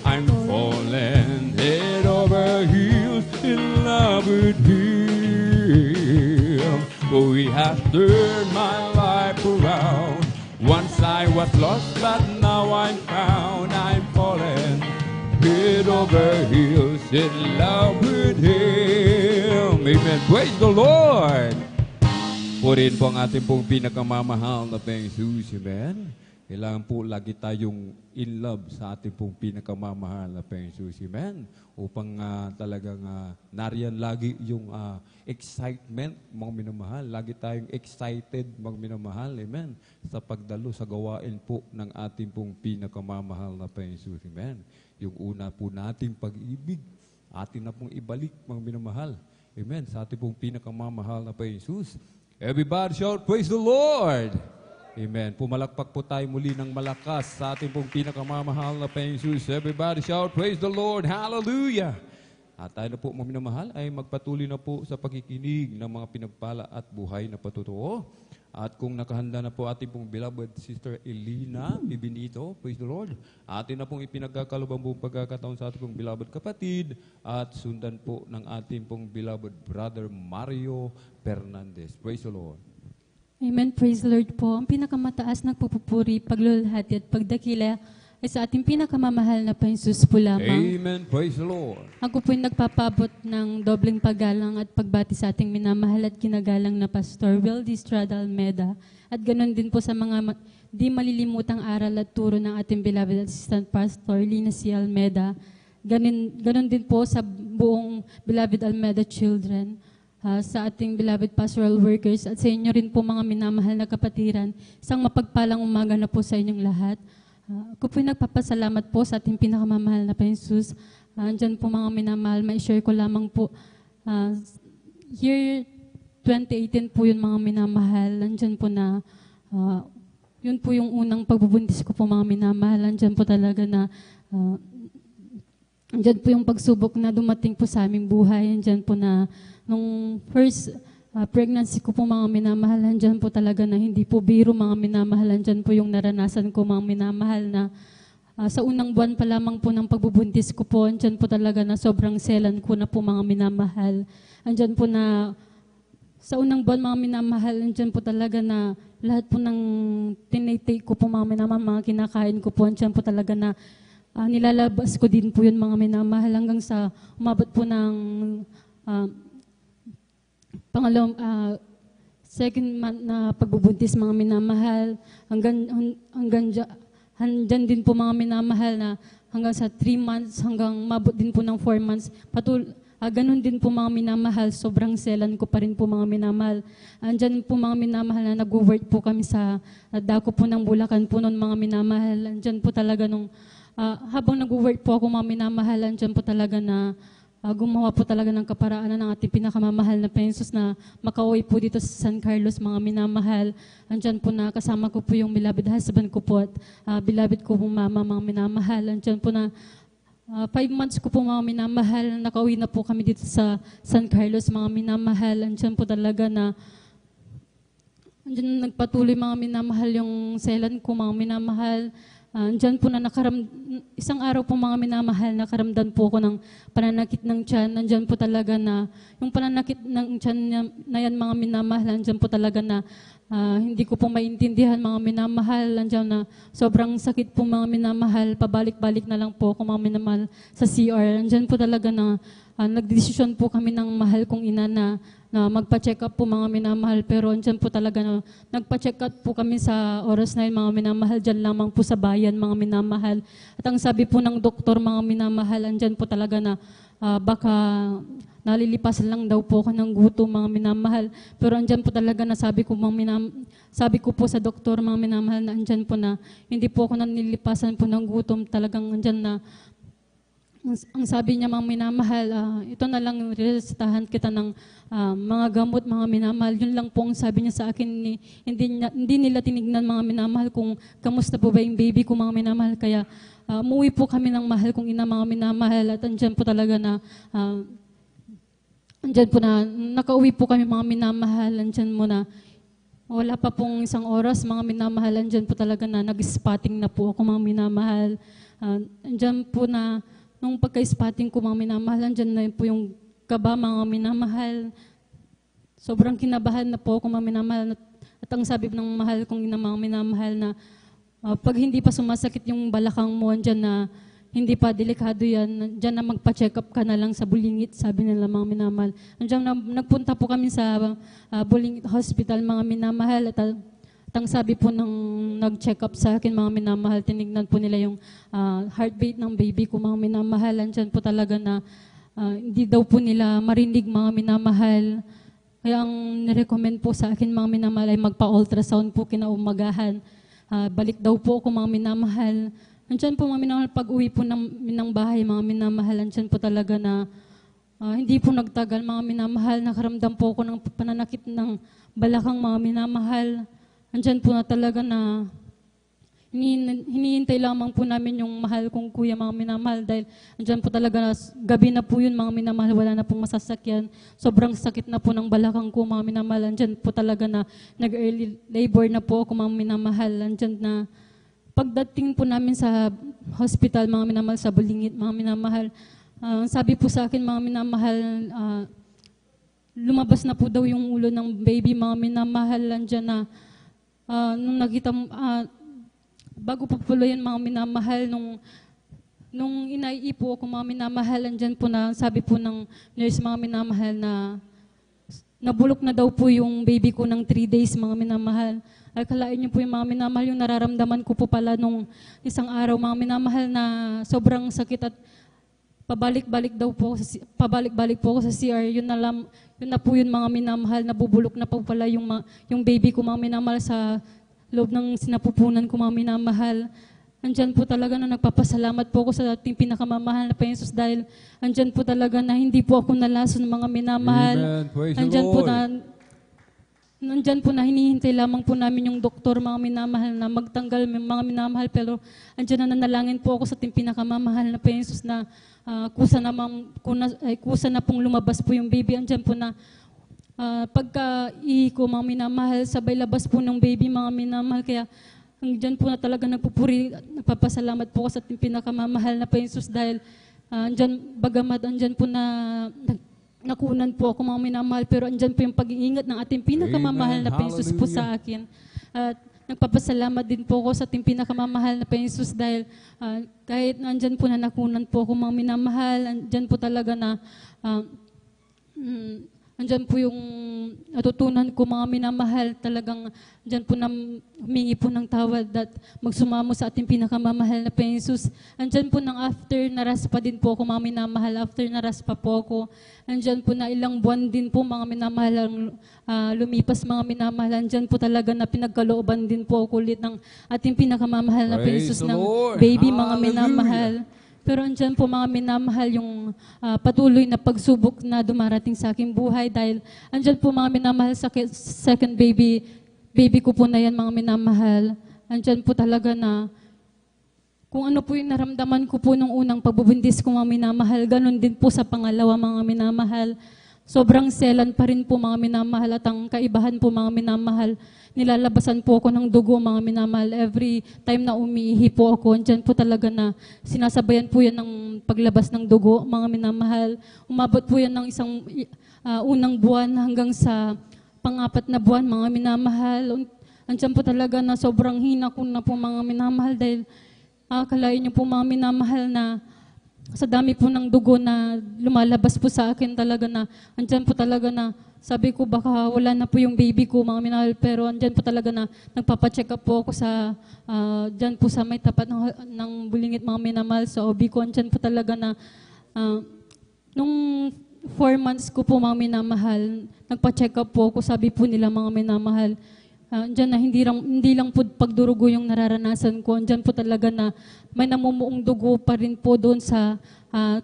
I'm falling head over heels in love with Him. For He has turned my life around. Once I was lost, but now I'm found. I'm falling head over heels in love with Him. Amen. Praise the Lord. Pupurihin po ang ating pong pinakamamahal na Panginoong Jesus. Amen. Kailangan po lagi tayong in love sa ating pong pinakamamahal na Panginoong Jesus. Amen. Upang talagang nariyan lagi yung excitement, mga minamahal. Lagi tayong excited, mga minamahal. Amen. Sa pagdalo, sa gawain po ng ating pong pinakamamahal na Panginoong Jesus. Amen. Yung una po nating pag-ibig, atin na pong ibalik, mga minamahal. Amen. Sa ating pong pinakamamahal na Panginoong Jesus. Everybody shout, praise the Lord! Amen. Pumalakpak po tayo muli ng malakas sa ating pong pinakamamahal na Panginoong Jesus. Everybody shout, praise the Lord! Hallelujah! At tayo na po, mga minamahal, ay magpatuloy na po sa pakikinig ng mga pinagpala at buhay na patutuo. At kung nakahanda na po ating pong beloved Sister Elina Bibinito, praise the Lord, atin na pong ipinagkakalubang buong pagkakataon sa ating pong beloved kapatid at sundan po ng ating pong beloved brother Mario Fernandez. Praise the Lord. Amen. Praise the Lord po. Ang pinakamataas na pupupuri, paglulhati at pagdakila ay sa ating pinakamamahal na Panginoon Jesus po lamang. Amen. Praise the Lord. Ako po'y nagpapabot ng dobleng paggalang at pagbati sa ating minamahal at kinagalang na Pastor Will D. Estrada Almeda. At ganoon din po sa mga di malilimutang aral at turo ng ating beloved Assistant Pastor Lina C. Almeda. Ganon din po sa buong beloved Almeda children. Sa ating beloved pastoral workers at sa inyo rin po mga minamahal na kapatiran, isang mapagpalang umaga na po sa inyong lahat. Ako po nagpapasalamat po sa ating pinakamamahal na Panginoon Jesus. Andyan po mga minamahal, ma-share ko lamang po. Year 2018 po yun mga minamahal. Andyan po na, yun po yung unang pagbubuntis ko po mga minamahal. Andyan po talaga na, andyan po yung pagsubok na dumating po sa aming buhay. Andyan po na, nung first pregnancy ko po mga minamahalan, dyan po talaga na hindi po biro mga minamahalan, dyan po yung naranasan ko mga minamahal na sa unang buwan pa lamang po ng pagbubuntis ko po, dyan po talaga na sobrang selan ko na po mga minamahal. Andyan po na sa unang buwan mga minamahal, andyan po talaga na lahat po ng tinitake ko po mga minamahal, mga kinakain ko po, andyan po talaga na nilalabas ko din po yun mga minamahal hanggang sa umabot po ng pangalawang, second month na pagbubuntis mga minamahal, hanggang din po mga minamahal na hanggang sa 3 months, hanggang mabot din po ng 4 months. Ganun din po mga minamahal, sobrang selan ko pa rin po mga minamahal. Andyan po mga minamahal na nag-work po kami sa dako po ng Bulacan po noon mga minamahal. Andyan po talaga nung, habang nag-work po ako mga minamahal, andyan po talaga na gumawa po talaga ng kaparaanan ng ating pinakamamahal na Panginoon Jesus na makauwi po dito sa San Carlos, mga minamahal. Andyan po na kasama ko po yung beloved husband ko po at beloved ko po mama, mga minamahal. Andyan po na 5 months ko po mga minamahal, nakauwi na po kami dito sa San Carlos, mga minamahal. Andyan po talaga na andyan nagpatuloy mga minamahal yung selan ko, mga minamahal. Diyan po na isang araw po mga minamahal, nakaramdam po ako ng pananakit ng tiyan. Nandiyan po talaga na, yung pananakit ng tiyan na yan mga minamahal, nandiyan po talaga na hindi ko po maintindihan mga minamahal. Nandiyan na sobrang sakit po mga minamahal, pabalik-balik na lang po ako mga minamahal sa CR. Nandiyan po talaga na nagdesisyon po kami ng mahal kong ina na magpa-check up po mga minamahal, pero andyan po talaga na nagpa-check up po kami sa oras na yun mga minamahal, dyan lamang po sa bayan mga minamahal. At ang sabi po ng doktor mga minamahal, andyan po talaga na baka nalilipasan lang daw po ako ng gutom mga minamahal. Pero andyan po talaga na sabi ko po sa doktor mga minamahal na andyan po na hindi po ako nalilipasan po ng gutom, talagang andyan na ang sabi niya mga minamahal, ito na lang resetahan kita ng mga gamot mga minamahal. Yun lang po ang sabi niya sa akin. Hindi nila tinignan mga minamahal kung kamusta po ba yung baby ko mga minamahal. Kaya umuwi po kami ng mahal kong ina mga minamahal. At andyan po talaga na, nakauwi po kami mga minamahal. Andyan mo na, wala pa pong isang oras mga minamahal. Andyan po talaga na nag-spotting na po ako mga minamahal. Andyan po na, nung pagka-spotting ko mga minamahal, andyan na po yung kaba mga minamahal. Sobrang kinabahan na po ako mga minamahal. At ang sabi ng mahal kong ina mga minamahal na pag hindi pa sumasakit yung balakang mo, andyan na hindi pa delikado yan. Diyan na magpa-check up ka na lang sa Bulingit, sabi nila mga minamahal. Andiyan na, nagpunta po kami sa Bulingit Hospital, mga minamahal. At ang sabi po ng nag-check up sa akin, mga minamahal, tinignan po nila yung heartbeat ng baby ko, mga minamahal. Andiyan po talaga na hindi daw po nila marinig, mga minamahal. Kaya ang nirecommend po sa akin, mga minamahal, ay magpa-ultrasound po kinaumagahan. Balik daw po ako, mga minamahal. Andiyan po, mga minamahal, pag uwi po ng bahay, mga minamahal, andiyan po talaga na hindi po nagtagal, mga minamahal, nakaramdam po ako ng pananakit ng balakang, mga minamahal. Andiyan po na talaga na hinihintay lamang po namin yung mahal kong kuya, mga minamahal, dahil andyan po talaga, gabi na po yun, mga minamahal, wala na pong masasakyan. Sobrang sakit na po ng balakang ko, mga minamahal. Andyan po talaga na nag-early labor na po ako, mga minamahal. Andyan na pagdating po namin sa hospital, mga minamahal, sa Bulingit, mga minamahal, sabi po sa akin, mga minamahal, lumabas na po daw yung ulo ng baby, mga minamahal. Andyan na, nung nakita, bago po pala yan, mga minamahal, nung inaiipo ako, mga minamahal, andyan po na, sabi po ng nurse, mga minamahal, na nabulok na daw po yung baby ko ng 3 days, mga minamahal. Ay, kalain niyo po yung mga minamahal, yung nararamdaman ko po pala nung isang araw, mga minamahal, na sobrang sakit at pabalik-balik po ako sa CR. Yun na po yun, mga minamahal, nabubulok na po pala yung baby ko, mga minamahal, sa loob ng sinapupunan ko, mga minamahal. Andyan po talaga na nagpapasalamat po ako sa ating pinakamamahal na Panginoon, dahil andyan po talaga na hindi po ako nalason, mga minamahal. Amen. Praise the Andyan po Lord. nandyan po na hinihintay lamang po namin yung doktor, mga minamahal, na magtanggal, mga minamahal. Pero andyan na nanalangin po ako sa ating pinakamamahal na Panginoon na kusa na pong lumabas po yung baby. Andyan po na pagka-ihi ko, mga minamahal, sabay labas po ng baby, mga minamahal. Kaya andyan po na talaga nagpupuri at nagpapasalamat po ako sa ating pinakamamahal na Panginoon, dahil bagamat andyan po na nakunan po ako, mga minamahal, pero andyan po yung pag-iingat ng ating pinakamamahal na Panginoon po sa akin. At nagpapasalamat din po ako sa ating pinakamamahal na Panginoon, dahil kahit andyan po na nakunan po ako, mga minamahal, andyan po talaga na andyan po yung natutunan ko, mga minamahal, talagang andyan po na humingi po ng tawad at magsumamo sa ating pinakamamahal na Panginoon. Andyan po ng after naras pa din po ako, mga minamahal, after naras pa po ako. Andyan po na ilang buwan din po, mga minamahal, lumipas, mga minamahal. Andyan po talaga na pinagkalooban din po ako ulit ng ating pinakamamahal na Praise Panginoon the ng Lord. baby, mga Hallelujah. minamahal. Pero andyan po, mga minamahal, yung patuloy na pagsubok na dumarating sa aking buhay, dahil andyan po, mga minamahal, sa second baby ko po na yan, mga minamahal. Andyan po talaga na kung ano po yung naramdaman ko po nung unang pagbubundis ko, mga minamahal, ganun din po sa pangalawa, mga minamahal. Sobrang selan pa rin po, mga minamahal, at ang kaibahan po, mga minamahal, nilalabasan po ako ng dugo, mga minamahal. Every time na umiihi po ako, andyan po talaga na sinasabayan po yan ng paglabas ng dugo, mga minamahal. Umabot po yan ng isang unang buwan hanggang sa pang-apat na buwan, mga minamahal. Andyan po talaga na sobrang hina ko na po, mga minamahal, dahil kalain niyo po, mga minamahal, na sa dami po ng dugo na lumalabas po sa akin talaga na andyan po talaga na sabi ko baka wala na po yung baby ko, mga minahal, pero andyan po talaga na nagpapacheck up po ako sa dyan po sa may tapat ng Bulingit, mga minamahal, sa OB ko. Andyan po talaga na nung 4 months ko po, mga minamahal, nagpa-check up po ako, sabi po nila, mga minamahal, andyan na hindi lang po pagdurugo yung nararanasan ko. Andyan po talaga na may namumuong dugo pa rin po doon sa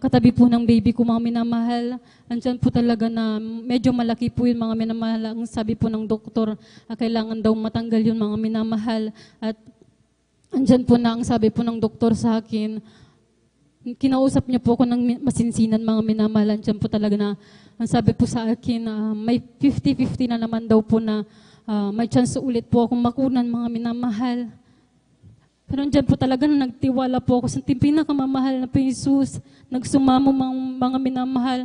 katabi po ng baby ko, mga minamahal. Andyan po talaga na medyo malaki po yun, mga minamahal. Ang sabi po ng doktor, kailangan daw matanggal yun, mga minamahal. At andyan po na ang sabi po ng doktor sa akin, kinausap niya po ako ng masinsinan, mga minamahal. Andyan po talaga na ang sabi po sa akin, may 50-50 na naman daw po na may chance ulit po akong makunan, mga minamahal. Pero andyan po talaga na nagtiwala po ako sa pinakamamahal na Panginoon. Nagsumamo, mga minamahal.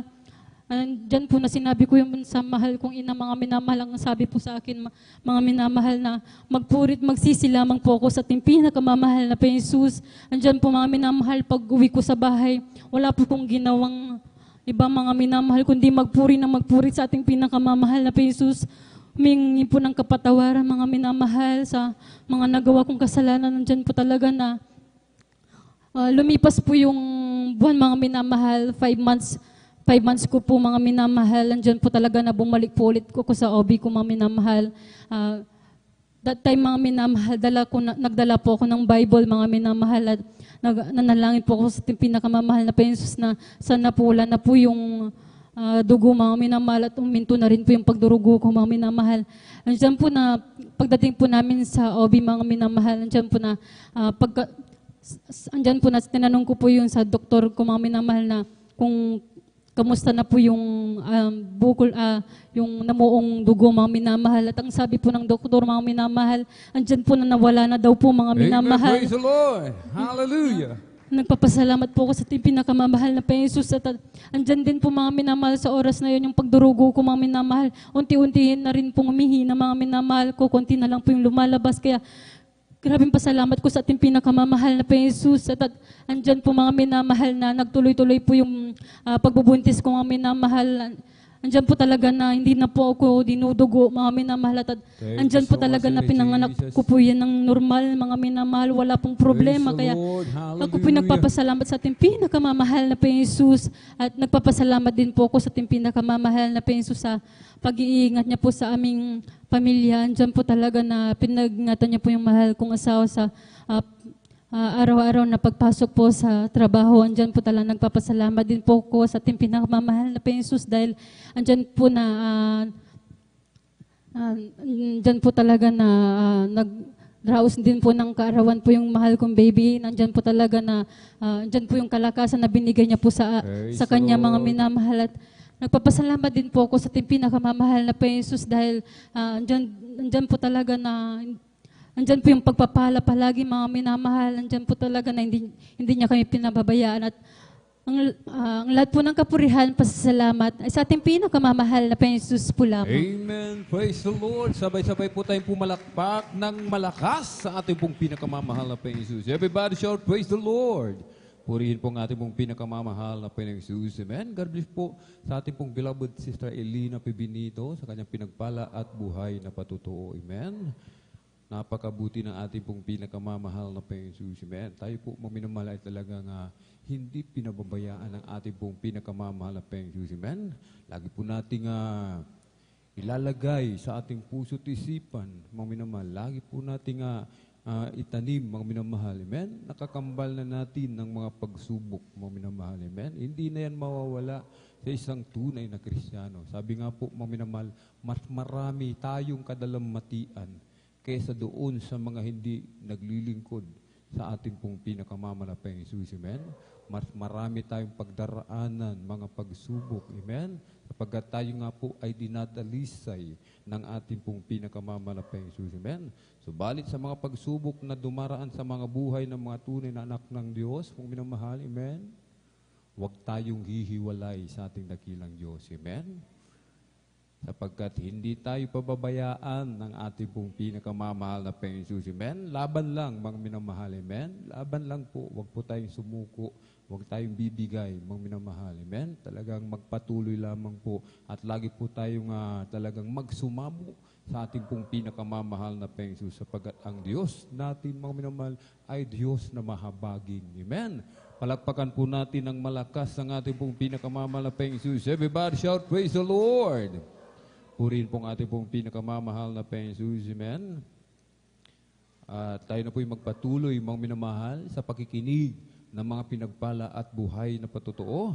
Diyan po na sinabi ko yung sa mahal kong ina, mga minamahal, ang sabi po sa akin, mga minamahal, na magpurit, magsisi lamang po ako sa ating pinakamamahal na Jesus. Andyan po mga minamahal, pag uwi ko sa bahay, wala po kong ginawang iba mga minamahal, kundi magpuri na magpurit sa ating pinakamamahal na Jesus. Humingi po ng kapatawaran mga minamahal sa mga nagawa kong kasalanan. Andyan po talaga na lumipas po yung buwan mga minamahal, 5 months ko po mga minamahal, andyan po talaga na bumalik po ulit ko sa OB ko mga minamahal. That time mga minamahal, nagdala po ako ng Bible mga minamahal, at nanalangin po ako sa pinakamamahal na Jesus na sana po wala na po yung dugo mga minamahal, at uminto na rin po yung pagdurugo ko mga minamahal. Andyan po na pagdating po namin sa OB mga minamahal, andyan po na andyan po na tinanong ko po yung sa doktor ko mga minamahal na kung kamusta na po yung bukol, yung namuong dugo mga minamahal. At ang sabi po ng doktor mga minamahal, andyan po na nawala na daw po mga minamahal. Amen. Praise the Lord. Hallelujah. Nagpapasalamat po ako sa ating pinakamamahal na Jesus. At andyan din po mga minamahal sa oras na yun, yung pagdurugo ko mga minamahal. Unti-unti na rin pong umihina mga minamahal ko. Konti na lang po yung lumalabas. Kaya grabing pasalamat ko sa ating pinakamamahal na Jesus. At andyan po mga minamahal na nagtuloy-tuloy po yung pagbubuntis ko mga minamahal. Andyan po talaga na hindi na po ako dinudugo mga minamahal. At andyan po talaga na pinanganak ko po yan ng normal mga minamahal. Wala pong problema. Kaya ako po nagpapasalamat sa ating pinakamamahal na Jesus. At nagpapasalamat din po ako sa ating pinakamamahal na Jesus sa pag-iingat niya po sa aming pamilya. Andyan po talaga na pinag-ingatan niya po yung mahal kong asawa sa araw-araw na pagpasok po sa trabaho. Andyan po talaga nagpapasalamat din po ko sa ating pinakamamahal na Jesus dahil andyan po na andyan po talaga na nagraos din po ng kaarawan po yung mahal kong baby. Andyan po talaga na andyan po yung kalakasan na binigay niya po sa kanya mga minamahal. At nagpapasalamat din po ako sa ating pinakamamahal na Jesus dahil andyan po talaga na andyan po yung pagpapala palagi mga minamahal. Andyan po talaga na hindi niya kami pinababayaan. At ang lahat po ng kapurihan, pasasalamat ay sa ating pinakamamahal na Jesus po lamang. Amen. Praise the Lord. Sabay-sabay po tayong pumalakpak ng malakas sa ating pong pinakamamahal na Jesus. Everybody shout, praise the Lord. Purihin po ang ating pong pinakamamahal na Jesus. Amen. God bless po sa ating pong beloved Sister Elina Pibinito sa kanyang pinagpala at buhay na patutuo. Amen. Napakabuti ng ating pong pinakamamahal na Jesus. Amen. Tayo po maminamahal ay talagang hindi pinababayaan ng ating pong pinakamamahal na Jesus. Amen. Lagi po nating ilalagay sa ating puso't isipan, mga minamahal. Lagi po nating itanim, mga minamahal. Amen. Nakakambal na natin ng mga pagsubok, mga minamahal. Amen. Hindi na yan mawawala sa isang tunay na Kristiyano. Sabi nga po, mga minamahal, mas marami tayong kadalamatian kaysa doon sa mga hindi naglilingkod sa ating pong pinakamalapang Jesus. Amen? Mas marami tayong pagdaraanan, mga pagsubok. Amen? Sapagkat tayo nga po ay dinadalisay ng ating pong pinakamalapang Jesus. Amen? Subalit sa mga pagsubok na dumaraan sa mga buhay ng mga tunay na anak ng Diyos, kung minamahal, amen? Huwag tayong hihiwalay sa ating dakilang Diyos. Amen? Sapagkat hindi tayo pababayaan ng ating pong pinakamamahal na Jesus. Amen? Laban lang, mga minamahal. Amen? Laban lang po. Huwag po tayong sumuko. Huwag tayong bibigay, mga minamahal. Amen? Talagang magpatuloy lamang po. At lagi po tayong talagang magsumamo sa ating pong pinakamamahal na Jesus. Sapagkat ang Diyos natin, mga minamahal, ay Diyos na mahabagin. Amen? Palakpakan po natin ng malakas ang ating pong pinakamamahal na Jesus. Everybody shout, praise the Lord! Purihin pong ating pong pinakamamahal na Jesus. Amen. Tayo na po yung magpatuloy, mga minamahal, sa pakikinig ng mga pinagpala at buhay na patutuo.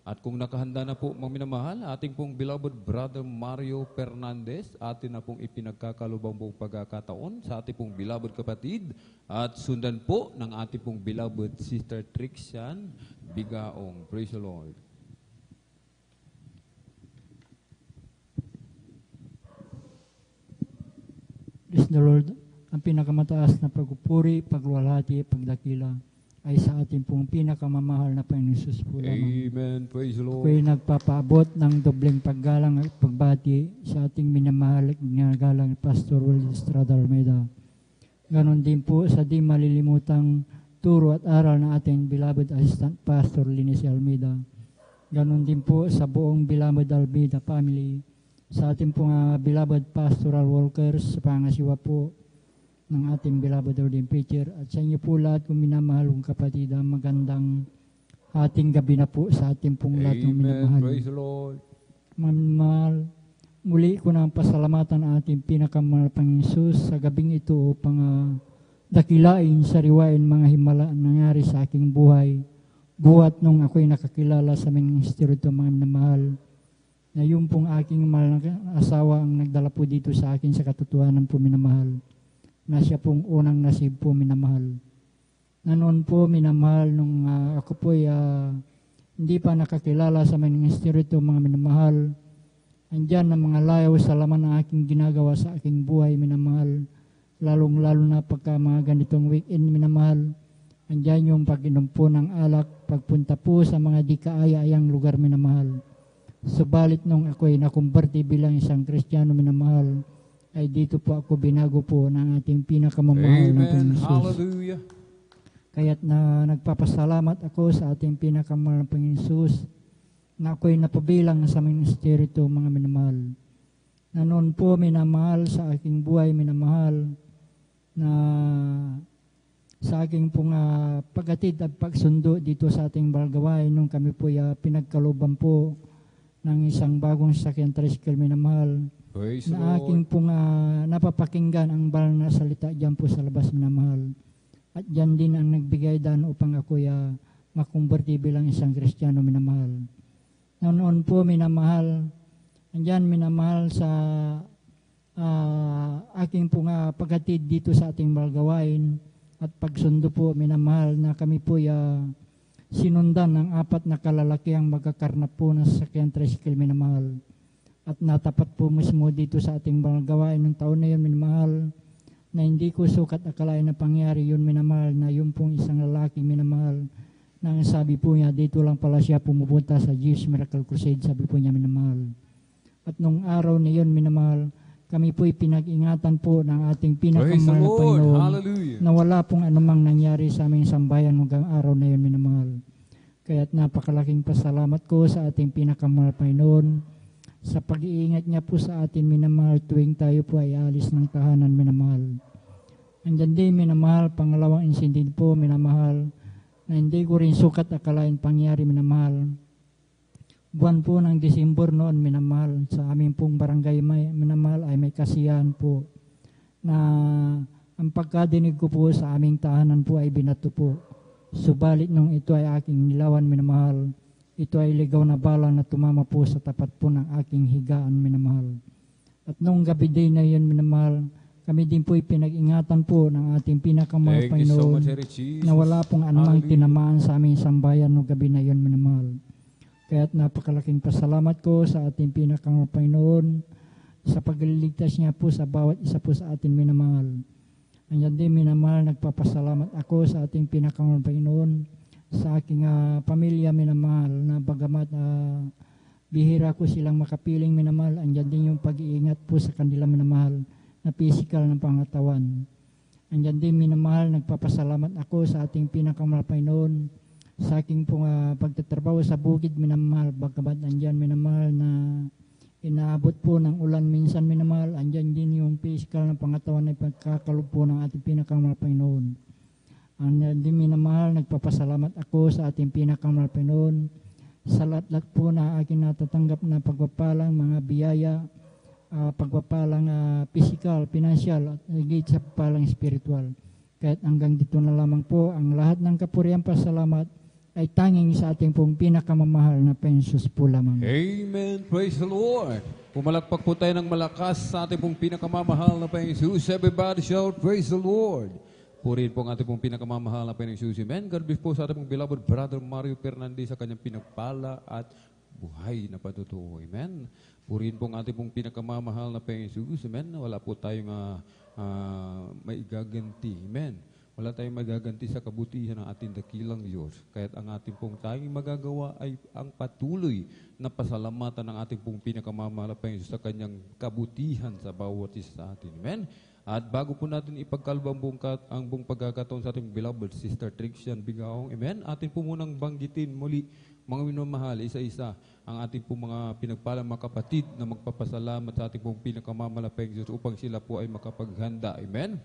At kung nakahanda na po, mga minamahal, ating pong beloved brother Mario Fernandez, atin na pong ipinagkakalubang pong pagkakataon sa ating pong beloved kapatid. At sundan po ng ating pong beloved sister Trixian Bigaong. Praise the Lord. Praise the Lord, ang pinakamataas na pagpupuri, pagluwalhati, pagdakila ay sa ating pong pinakamamahal na Panginoon Jesus po lamang. Amen. Praise the Lord. Ako'y nagpapaabot ng dobleng paggalang at pagbati sa ating minamahal at ginagalang Pastor Will Estrada Almeida. Ganon din po sa di malilimutang turo at aral na ating beloved Assistant Pastor Linus Almeida. Ganon din po sa buong beloved Almeida family, sa ating pong beloved pastoral workers, sa pangasiwa po ng ating beloved ordained preacher, at sa inyo po lahat kong minamahal kong kapatid, magandang ating gabi na po sa ating pong lahat ng Amen. minamahal. Praise the Lord. Mamahal, muli ko na pasalamatan ang ating pinakamahal Panginoon Jesus sa gabing ito upang dakilain, sariwain mga himala nangyari sa aking buhay. Buhat nung ako'y nakakilala sa ministeryo ito, mga minamahal, na yung pong aking mahal na asawa ang nagdala po dito sa akin sa katotohanan po minamahal, na siya pong unang nasib po minamahal. Na noon po minamahal nung ako po hindi pa nakakilala sa ministeryo ito, mga minamahal, andyan ang mga layaw sa laman ng aking ginagawa sa aking buhay minamahal, lalong-lalo na pagka mga ganitong weekend minamahal, andyan yung pag-inom po ng alak, pagpunta po sa mga di kaaya-ayang lugar minamahal. Subalit nung ako'y nakumberte bilang isang Kristiyano minamahal, ay dito po ako binago po ng ating pinakamamahal na Amen. Panginoon Jesus. Hallelujah. Kaya't nagpapasalamat ako sa ating pinakamamahal na Panginoon Jesus na ako'y napabilang sa ministeryo ito, mga minamahal. Na noon po minamahal sa aking buhay, minamahal, na sa aking pong paghatid at pagsundo dito sa ating barangay nung kami po pinagkaluban po ng isang bagong sasakyan tricycle, minamahal, Praise the na Lord. aking pong napapakinggan ang banal na salita dyan po sa labas, minamahal. At dyan din ang nagbigay daan upang ako makumberte bilang isang Kristiyano, minamahal. Noon po minamahal, andyan minamahal sa aking pong paghatid dito sa ating balgawain at pagsundo po minamahal, na kami po sinundan ng 4 na kalalakiang magkakarnap po na sasakyan tricycle, minamahal. At natapat po mismo dito sa ating balgawain ng taon na yun, minamahal, na hindi ko sukat akalain na pangyari yun, minamahal, na yung pong isang lalaki, minamahal, na ang sabi po niya, dito lang pala siya pumupunta sa Jesus Miracle Crusade, sabi po niya, minamahal. At nung araw na yun, minamahal, kami po'y pinag-ingatan po ng ating Praise the pinakamahal na Lord. Panginoon, Hallelujah. na wala pong anumang nangyari sa aming sambayan hanggang araw na yun, minamahal. Kaya't napakalaking pasalamat ko sa ating pinakamahal Panginoon sa pag-iingat niya po sa atin, minamahal, tuwing tayo po ay alis ng tahanan, minamahal. Andyan din, minamahal, pangalawang insidente po, minamahal, na hindi ko rin sukat akalain pangyari, minamahal. Buwan po ng Disyembre noon, minamahal, sa aming pong barangay, minamahal, ay may kasiyahan po na ang pagkadinig ko po sa aming tahanan po ay binato po. Subalit nung ito ay aking nilawan, minamahal, ito ay ligaw na bala na tumama po sa tapat po ng aking higaan, minamahal. At nung gabi din na yun, minamahal, kami din po pinag-ingatan po ng ating pinakamahal Thank you so Panginoon, much, Eric Jesus. na wala pong anumang Hallelujah. tinamaan sa aming sambayan nung gabi na yun, minamahal. Kaya't napakalaking pasalamat ko sa ating pinakamahal Panginoon sa pagliligtas niya po sa bawat isa po sa atin, minamahal. Andyan din, minamahal, nagpapasalamat ako sa ating pinakamahal Panginoon sa aking pamilya, minamahal, na bagamat bihira ko silang makapiling, minamahal, andyan din yung pag-iingat po sa kanila, minamahal, na physical ng pangatawan. Andyan din, minamahal, nagpapasalamat ako sa ating pinakamahal Panginoon sa aking pong pagtatrabaho sa bukid, minamahal, bagamat andyan, minamahal, na inaabot po ng ulan minsan, minamahal, andyan din yung physical ng pangatawan na pagkakalog po ng ating pinakamahal Panginoon. Andyan din, minamahal, nagpapasalamat ako sa ating pinakamahal Panginoon sa lahat-lahat po na aking natatanggap na pagpapalang mga biyaya, pagpapalang physical, financial, at higit sa pagpapalang spiritual. Kahit hanggang dito na lamang po, ang lahat ng kapuriang pasalamat ay tanging sa ating pong pinakamamahal na Panginoon po lamang. Amen. Praise the Lord. Pumalakpak po tayo ng malakas sa ating pong pinakamamahal na Panginoon Jesus. Everybody shout, praise the Lord. Purihin po ang ating pong pinakamamahal na Panginoon Jesus. Amen. God bless po sa ating pong beloved brother Mario Fernandez sa kanyang pinagpala at buhay na patutuo. Amen. Purihin po ang ating pong pinakamamahal na Panginoon Jesus. Amen. Wala po tayong maigaganti. Amen. Wala tayong magaganti sa kabutihan ng ating dakilang Diyos. Kaya't ang ating pong tanging magagawa ay ang patuloy na pasalamatan ng ating pong pinakamamahal na Panginoon sa kanyang kabutihan sa bawat isa sa atin. Amen? At bago po natin ipagkaloob ang buong pagkakataon sa ating beloved Sister Trixian Bigaong, amen? Atin po munang banggitin muli, mga minamahal, isa-isa, ang ating pong mga pinagpalang mga kapatid na magpapasalamat sa ating pong pinakamamahal na Panginoon upang sila po ay makapaghanda. Amen?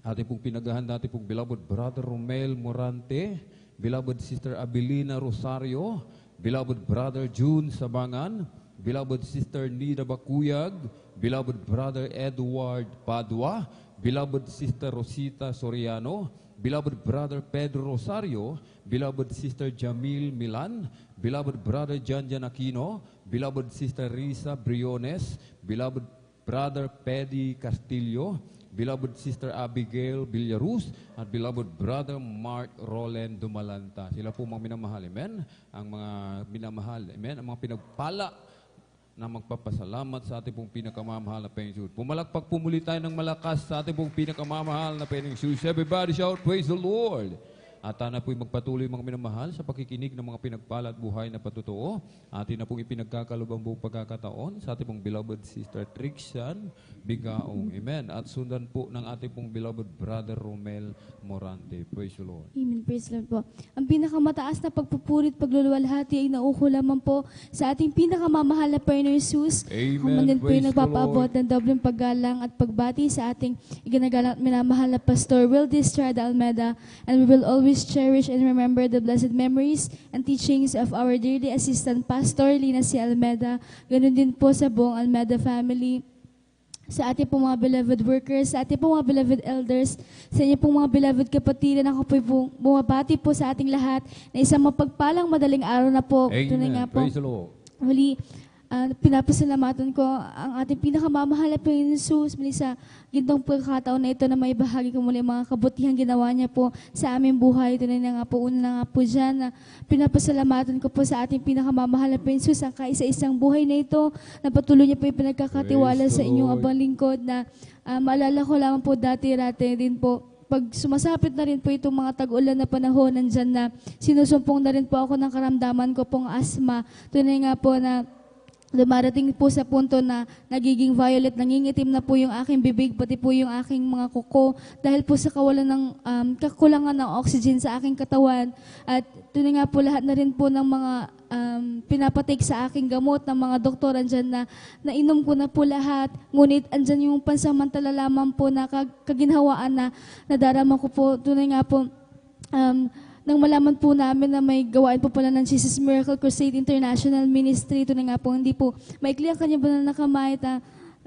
Ating pong pinaghahanda, ating pong beloved Brother Romel Morante, beloved Sister Abilina Rosario, beloved Brother June Sabangan, beloved Sister Nida Bakuyag, beloved Brother Edward Padua, beloved Sister Rosita Soriano, beloved Brother Pedro Rosario, beloved Sister Jamil Milan, beloved Brother Janjan Aquino, beloved Sister Risa Briones, beloved Brother Pedi Castillo, beloved Sister Abigail Villaruz, at beloved Brother Mark Roland Dumalanta. Sila po mga minamahal, amen? Ang mga minamahal, amen? Ang mga pinagpala na magpapasalamat sa ating pong pinakamamahal na Panginoon. Pumalakpak po muli tayo ng malakas sa ating pong pinakamamahal na Panginoon. Everybody shout, praise the Lord! At na po'y magpatuloy mga minamahal sa pakikinig ng mga pinagpala at buhay na patutuo. Atin na pong ipinagkakaloob ang buong pagkakataon sa ating pong beloved Sister Trixian Bigaong. Amen. At sundan po ng ating pong beloved Brother Romel Morante. Praise the Lord. Amen. Praise the Lord po. Ang pinakamataas na pagpupurit, pagluluwalhati ay nauko lamang po sa ating pinakamamahal na Panginoon Jesus. Amen. Ang din po Praise yung the nagpapaabot Lord. ng dobleng paggalang at pagbati sa ating iginagalang at minamahal na Pastor Wildy Estrada Almeda. And we will always cherish and remember the blessed memories and teachings of our dearly assistant Pastor Lina C. Almeda. Ganun din po sa buong Almeda family, sa ating pong mga beloved workers, sa ating pong mga beloved elders, sa inyo pong mga beloved kapatiran. Ako po bumabati po sa ating lahat na isang mapagpalang madaling araw na po. Tunay nga Amen. po, Praise the Lord. muli, pinapasalamatan ko ang ating pinakamamahal na Panginoon Jesus muli sa gintong pagkakataon na ito na may bahagi ko muli ang mga kabutihang ginawa niya po sa aming buhay. Ito na nga po, una na nga po dyan na pinapasalamatan ko po sa ating pinakamamahal na Panginoon Jesus ang kaisa-isang buhay na ito na patuloy niya po yung pinagkakatiwala Praise sa the inyong Lord. abang lingkod na maalala ko lamang po dati-rate din po pag sumasapit na rin po itong mga tag-ulan na panahon, nandyan na sinusumpong na rin po ako ng karamdaman ko pong asthma. Tunay nga po na dumarating po sa punto na nagiging violet, nangingitim na po yung aking bibig, pati po yung aking mga kuko dahil po sa kawalan ng kakulangan ng oxygen sa aking katawan. At tunay nga po lahat na rin po ng mga pinapatake sa aking gamot ng mga doktor andyan na nainom ko na po lahat. Ngunit andyan yung pansamantala lamang po na kaginhawaan na nadarama ko po. Tunay nga po, nang malaman po namin na may gawain po pala ng Jesus Miracle Crusade International Ministry, ito na nga po, hindi po maikli ang kanyang banal na kamay,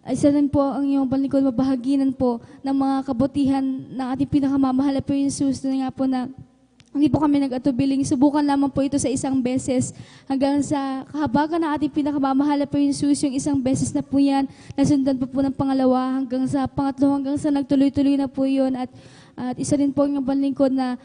isa rin po ang iyong palikod, mabahaginan po ng mga kabutihan ng ating pinakamamahal po yung Jesus. Ito na nga po na hindi po kami nag-atubiling, subukan lamang po ito sa isang beses hanggang sa kahabagan ng ating pinakamamahal po yung Jesus, yung isang beses na po yan, nasundan po ng pangalawa hanggang sa pangatlo, hanggang sa nagtuloy-tuloy na po yun. At isa rin po ang palikod na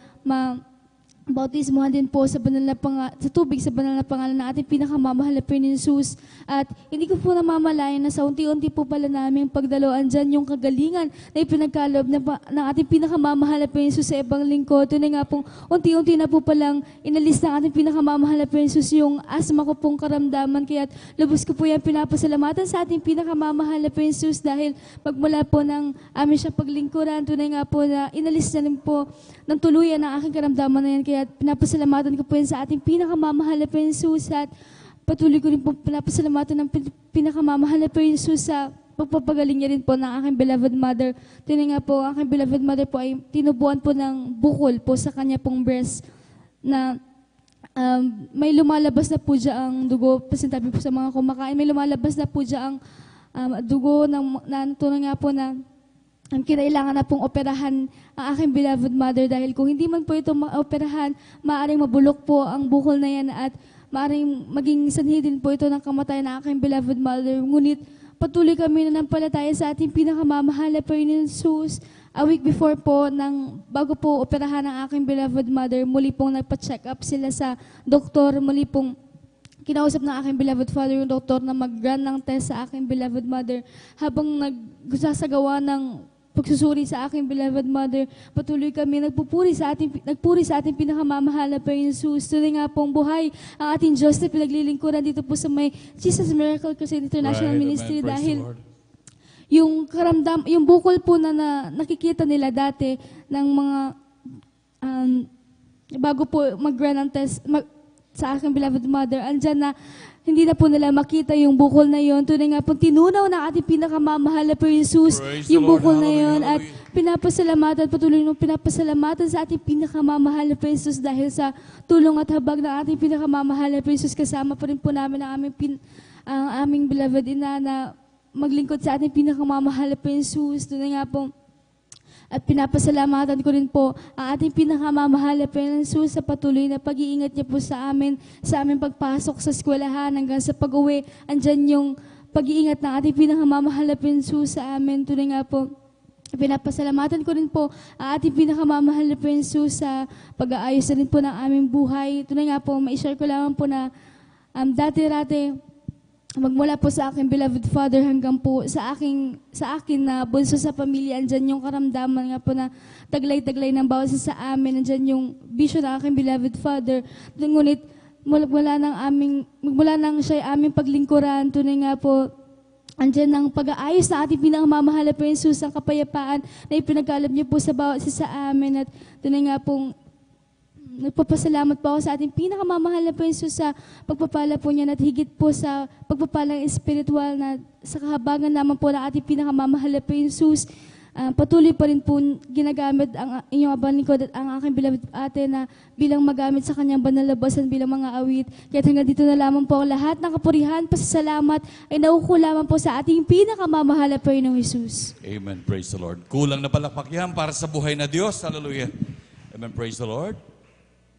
bautismuhan din po sa sa tubig sa banal na pangalan ng ating pinakamamahal na Panginoon Jesus. At hindi ko po namamalayan na sa unti-unti po pala namin pagdaloan dyan yung kagalingan na ipinagkaloob ng ating pinakamamahal na Panginoon Jesus sa ibang lingkod. Tunay nga pong unti-unti na po palang inalis ng ating pinakamamahal na Panginoon Jesus yung asma ko pong karamdaman. Kaya lubos ko po yan pinapasalamatan sa ating pinakamamahal na Panginoon Jesus dahil magmula po ng amin siya paglingkuran, tunay nga po na inalis na rin po ng tuluyan ang aking karamdaman na yan. Kaya pinapasalamatan ko po yan sa ating pinakamamahal na Panginoon Jesus at patuloy ko rin po pinapasalamatan ng pinakamamahal na Panginoon Jesus sa pagpapagaling niya rin po ng aking beloved mother. Tunay nga po, ang aking beloved mother po ay tinubuan po ng bukol po sa kanya pong breast na may lumalabas na po dyan ang dugo. Pasintabi po sa mga kumakain, may lumalabas na po dyan ang dugo na tunay nga po na kinailangan na pong operahan ang aking beloved mother dahil kung hindi man po ito maoperahan, maaaring mabulok po ang bukol na yan at maaaring maging sanhi din po ito ng kamatayan ng aking beloved mother. Ngunit patuloy kami na nampalataya sa ating pinakamamahal na Panginoon Jesus. A week before po, bago po operahan ang aking beloved mother, muli pong nagpa-check up sila sa doktor, muli pong kinausap ng aking beloved father yung doktor na mag-run ng test sa aking beloved mother habang nagsasagawa ng pagsusuri sa aking beloved mother. Patuloy kami nagpuri sa ating pinakamamahal na Panginoon Jesus. Tuloy nga pong buhay ang ating Diyos na pinaglilingkuran dito po sa may Jesus Miracle Crusade International Ministry Amen. Praise dahil the Lord. yung bukol po na nakikita nila dati ng mga bago po mag-run ang test sa aking beloved mother, andyan na hindi na po nila makita yung bukol na yon. Tunay nga po, tinunaw ng ating pinakamamahal na Panginoon Jesus Praise yung the Lord. bukol na Hallelujah, yon. At hallelujah. pinapasalamatan, patuloy nung pinapasalamatan sa ating pinakamamahal na Panginoon Jesus dahil sa tulong at habag ng ating pinakamamahal na Panginoon Jesus. Kasama pa rin po namin ang aming beloved ina na maglingkod sa ating pinakamamahal na Panginoon Jesus. Tunay nga po, at pinapasalamatan ko rin po ang ating pinakamamahal na Panginoon Jesus sa patuloy na pag-iingat niya po sa aming pagpasok sa eskwelahan hanggang sa pag-uwi. Andyan yung pag-iingat ng ating pinakamamahal na Panginoon Jesus sa amin. Tunay nga po, pinapasalamatan ko rin po ang ating pinakamamahal na Panginoon Jesus sa pag-aayos na rin po ng aming buhay. Tunay nga po, ma-share ko lamang po na dati-rati, magmula po sa aking beloved father hanggang po sa akin na bunso sa pamilya, andyan yung karamdaman nga po na taglay-taglay ng bawat isa sa amin, andyan yung vision ng aking beloved father. Ngunit magmula nang siya aming paglingkuran, tunay nga po, andyan ang pag-aayos na ating pinakamamahal na Panginoon Jesus, ang kapayapaan na ipinagkaloob niyo po sa bawat isa sa amin. At tunay nga pong nagpapasalamat po ako sa ating pinakamamahal na Panginoon Jesus sa pagpapala po niya at higit po sa pagpapalang espiritual na sa kahabagan naman po ng ating pinakamamahal na Panginoon Jesus. Patuloy pa rin po ginagamit ang inyong abang lingkod at ang aking beloved ate na bilang magamit sa kanyang banal na labasan bilang mga awit. Kaya hanggang dito na lamang po ang lahat ng kapurihan, pasasalamat ay nauuko lamang po sa ating pinakamamahal na Panginoong Jesus. Amen. Praise the Lord. Kulang na palakpak yan para sa buhay na Diyos. Hallelujah. Amen. Praise the Lord.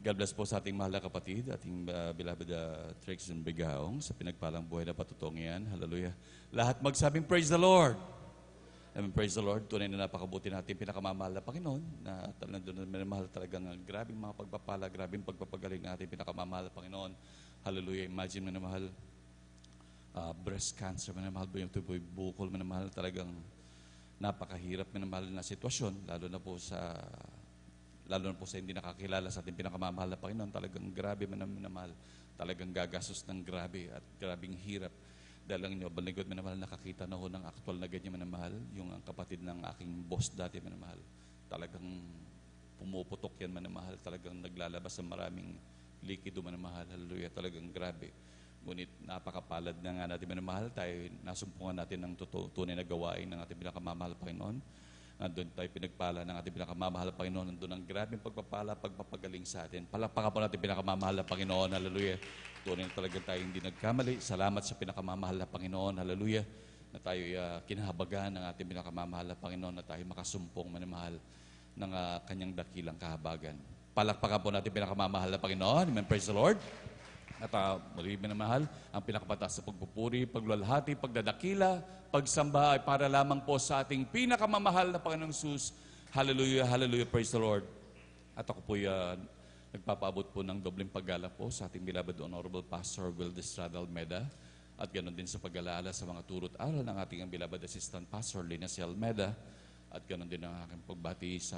God bless po sa ating mahal na kapatid, ating beloved Trixon Bigaong sa pinagpalang buhay na patutong yan. Hallelujah. Lahat magsabing praise the Lord. Amen. Praise the Lord. Tunay na napakabuti natin pinakamamahal na Panginoon na talagang minamahal talagang grabing mga pagpapala, grabing pagpapagaling ating pinakamamahal na Panginoon. Hallelujah. Imagine minamahal breast cancer, minamahal po yung tuboy bukol, minamahal talagang napakahirap minamahal na sitwasyon, lalo na po sa hindi nakakilala sa ating pinakamamahal na Panginoon. Talagang grabe minamahal, talagang gagastos ng grabe at grabing hirap. Dahil lang inyo, baligod minamahal, nakakita na ho ng aktual na ganyan minamahal, yung ang kapatid ng aking boss dati minamahal. Talagang pumuputok yan minamahal, talagang naglalabas ng maraming likido minamahal. Hallelujah, talagang grabe. Ngunit napakapalad na nga natin minamahal, tayo nasumpungan natin ng tunay na gawain ng ating pinakamamahal Panginoon. Nandun tayo pinagpala ng ating pinakamamahal na Panginoon. Nandun ang grabing pagpapala, pagpapagaling sa atin. Palakpakan po natin pinakamamahal na Panginoon. Hallelujah. Tunay na talagang tayo hindi nagkamali. Salamat sa pinakamamahal na Panginoon. Hallelujah. Na tayo kinahabagan ng ating pinakamamahal na Panginoon na tayo makasumpong manamahal ng kanyang dakilang kahabagan. Palakpakan po natin pinakamamahal na Panginoon. Amen. Praise the Lord. At muli minamahal, ang pinakapataas sa pagpupuri, pagluwalhati, pagdadakila, pagsamba ay para lamang po sa ating pinakamamahal na Panginoong Jesus. Hallelujah, hallelujah, praise the Lord. At ako po nagpapaabot po ng dobleng paggala po sa ating beloved Honorable Pastor Will Destradal Almeda. At ganoon din sa pag-alaala sa mga turot aral ng ating beloved Assistant Pastor Lina C. Almeda. At ganoon din ang aking pagbati sa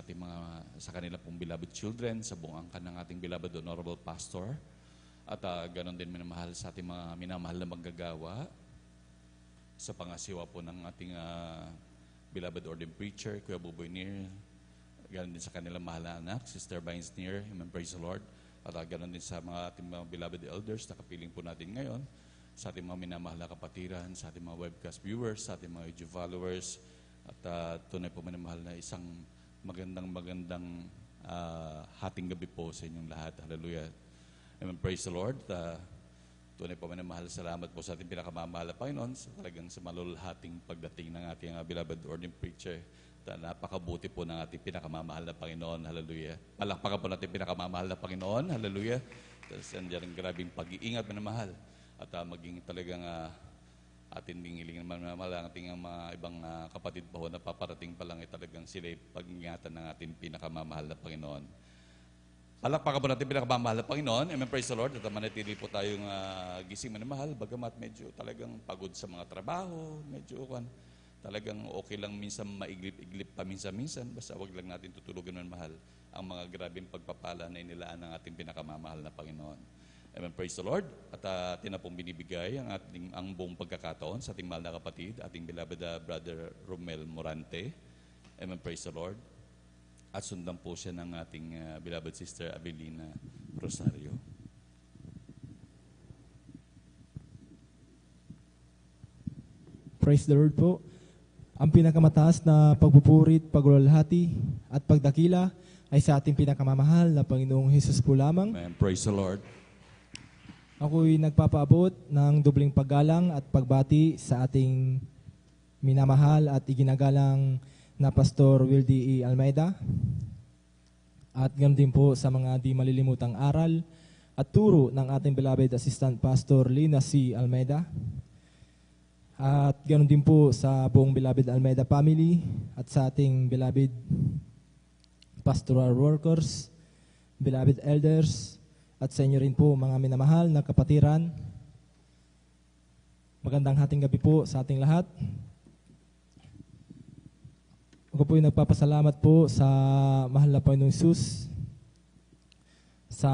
kanila pong beloved children, sa buong angkan ng ating beloved Honorable Pastor. At ganoon din minamahal sa ating mga minamahal na manggagawa sa pangasiwa po ng ating beloved ordained preacher, Kuya Buboy Nir. Ganoon din sa kanilang mahal na anak, Sister Vines Nir. Amen, praise the Lord. At ganoon din sa ating mga beloved elders na kapiling po natin ngayon, sa ating mga minamahal na kapatiran, sa ating mga webcast viewers, sa ating mga YouTube followers. At tunay po minamahal na isang magandang hating gabi po sa inyong lahat. Hallelujah. Amen. Praise the Lord. Tunay po minamahal, salamat po sa ating pinakamamahal na Panginoon sa talagang sa malulhating pagdating ng ating beloved ordained preacher. Napakabuti po ng ating pinakamamahal na Panginoon. Hallelujah. Palakpakan po natin pinakamamahal na Panginoon. Hallelujah. Tapos nandiyan ang grabing pag-iingat minamahal. At maging talagang atin dingilingin minamahal ang ating mga ibang kapatid pa ho na paparating pa lang ay talagang sila pag-ingatan ng ating pinakamamahal na Panginoon. Palakpakan po natin pinakamamahal na Panginoon. Amen, praise the Lord. At manatili po tayong gising manamahal, bagamat medyo talagang pagod sa mga trabaho, medyo Talagang okay lang minsan maiglip-iglip pa minsan-minsan, basta wag lang natin tutulugan ng mahal ang mga grabing pagpapala na inilaan ng ating pinakamamahal na Panginoon. Amen, praise the Lord. At atin na pong binibigay ang buong pagkakataon sa ating mahal na kapatid, ating beloved Brother Romel Morante. Amen, praise the Lord. At sundan po siya ng ating beloved sister Abelina Rosario. Praise the Lord po. Ang pinakamataas na pagpupurit, pagluwalhati at pagdakila ay sa ating pinakamamahal na Panginoong Hesus po lamang. Amen. Praise the Lord. Ako'y nagpapaabot ng dubling paggalang at pagbati sa ating minamahal at iginagalang na Pastor Wildy E. Almeida. At ganoon din po sa mga di malilimutang aral at turo ng ating beloved Assistant Pastor Lina C. Almeida. At ganoon din po sa buong beloved Almeida family at sa ating beloved pastoral workers, beloved elders, at sa inyo rin po mga minamahal na kapatiran. Magandang hating gabi po sa ating lahat. Ako po ay nagpapasalamat po sa mahal na Panginoong Hesus sa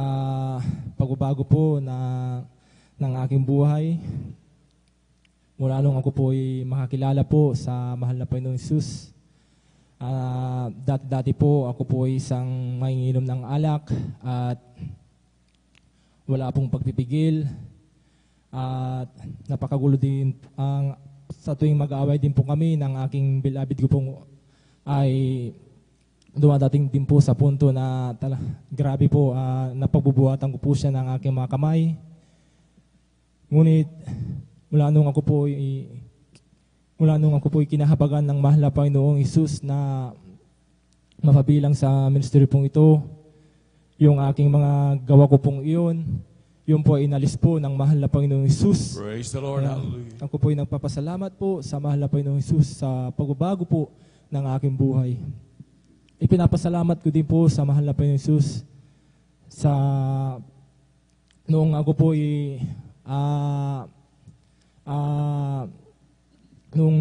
pagbabago po ng aking buhay. Mula nung ako po ay makakilala po sa mahal na Panginoong Hesus. Dati-dati po ako po ay isang manginginom ng alak at wala pong pagpipigil. At napakagulo din sa tuwing mag-aaway din po kami ng aking beloved ko pong ay dumadating din po sa punto na grabe po napagbubuhatan ko po siya ng aking mga kamay. Ngunit mula nung ako po kinahabagan ng mahal na Panginoong Hesus na mapabilang sa ministry pong ito, yung aking mga gawa ko pong iyon, yun po ay inalis po ng mahal na Panginoong Hesus. Praise the Lord. Hallelujah. Ako po ay nagpapasalamat po sa mahal na Panginoong Hesus sa pagbabago po ng aking buhay. Ipinapasalamat ko din po sa mahal na Panginoong Hesus sa noong ako po ay nung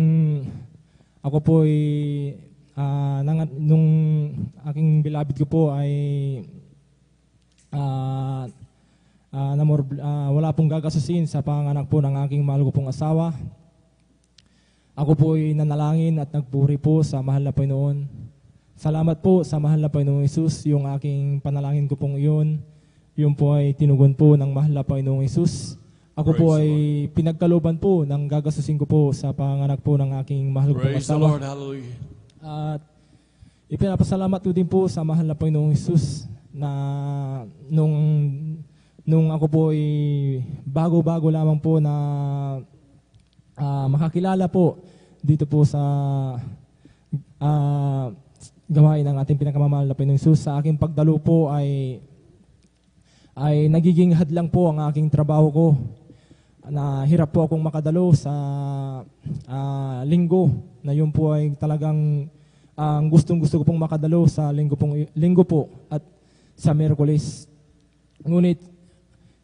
ako po ay nung aking beloved ko po ay wala pong gagasusin sa panganak po ng aking mahal ko pong asawa. Ako po ay nanalangin at nagpuri po sa mahal na Panginoon. Salamat po sa mahal na Panginoong Hesus, yung aking panalangin ko pong iyon. Yun po ay tinugon po ng mahal na Panginoong Hesus. Ako po ay pinagkalooban po ng gagasusin ko po sa panganak po ng aking mahal ko pong Praise the asawa. Lord. Hallelujah. At ipinapasalamat ko din po sa mahal na Panginoong Hesus na nung ako po ay bago-bago lamang po na makakilala po dito po sa gawain ng ating pinakamamahal na Panginoong Hesus. Sa aking pagdalo po ay nagiging hadlang po ang aking trabaho ko. Na hirap po akong makadalo sa linggo na yun po ay talagang gustong-gusto ko pong makadalo sa linggo po at sa Miyerkules. Ngunit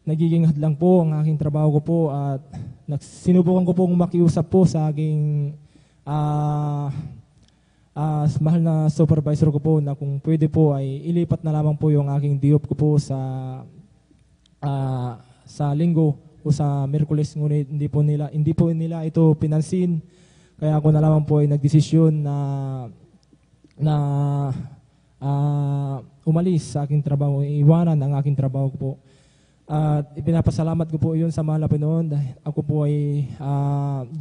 nagiging hadlang po ang aking trabaho ko po at sinubukan ko pong makiusap po sa aking mahal na supervisor ko po na kung pwede po ay ilipat na lamang po yung aking diop ko po sa linggo o sa Miyerkules, ngunit hindi po nila ito pinansin. Kaya ako na lamang po ay nagdesisyon na umalis sa aking trabaho, iwanan ang aking trabaho ko po. At ipinapasalamat ko po iyon sa mahal na Panginoon dahil ako po ay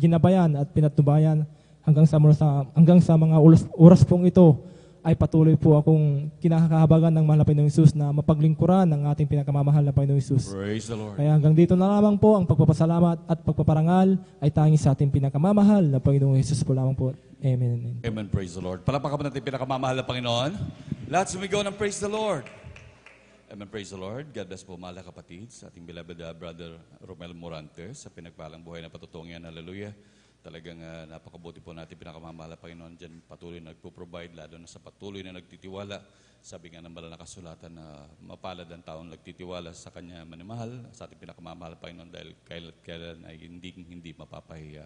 ginabayan at pinatubayan hanggang sa mga oras pong ito ay patuloy po akong kinakahabagan ng mahal na Panginoong Hesus na mapaglingkuran ng ating pinakamamahal na Panginoong Hesus. Praise the Lord. Kaya hanggang dito na lamang po ang pagpapasalamat at pagpaparangal ay tanging sa ating pinakamamahal na Panginoong Hesus po lamang po. Amen. Amen. Praise the Lord. Palakpakan po natin pinakamamahal na Panginoon. Lahat sumigaw ng praise the Lord. Amen. Praise the Lord. God bless po mahal na kapatid sa ating beloved Brother Romel Morante sa pinagpalang buhay na patutungan. Hallelujah. Talagang napakabuti po natin pinakamamahal na Panginoon dyan patuloy na nagpo-provide, lalo na sa patuloy na nagtitiwala. Sabi nga ng banal na kasulatan na mapalad ang taong nagtitiwala sa Kanya manimahal, sa ating pinakamamahal na Panginoon dahil kailan ay hindi mapapahiya.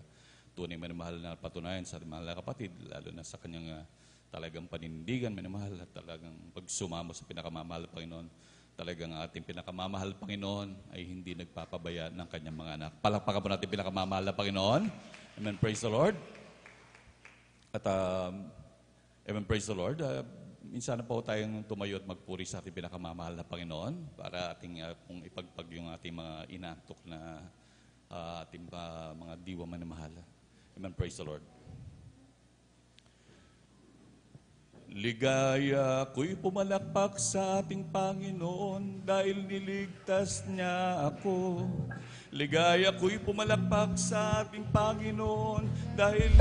tunay minamahal na patunayan sa ating mahal na kapatid, lalo na sa kanyang talagang panindigan, minamahal at talagang pagsumamo sa pinakamamahal na Panginoon. Talagang ating pinakamamahal Panginoon ay hindi nagpapabaya ng kanyang mga anak. Palakpakan po natin pinakamamahal na Panginoon. Amen, praise the Lord. At amen, praise the Lord. Minsan na po tayong tumayo at magpuri sa ating pinakamamahal na Panginoon para ating kung ipagpag yung ating mga inantok na ating mga diwa manamahal. Amen, praise the Lord. Ligaya ko'y pumalakpak sa ating Panginoon dahil niligtas niya ako. Ligaya ko'y pumalakpak sa ating Panginoon dahil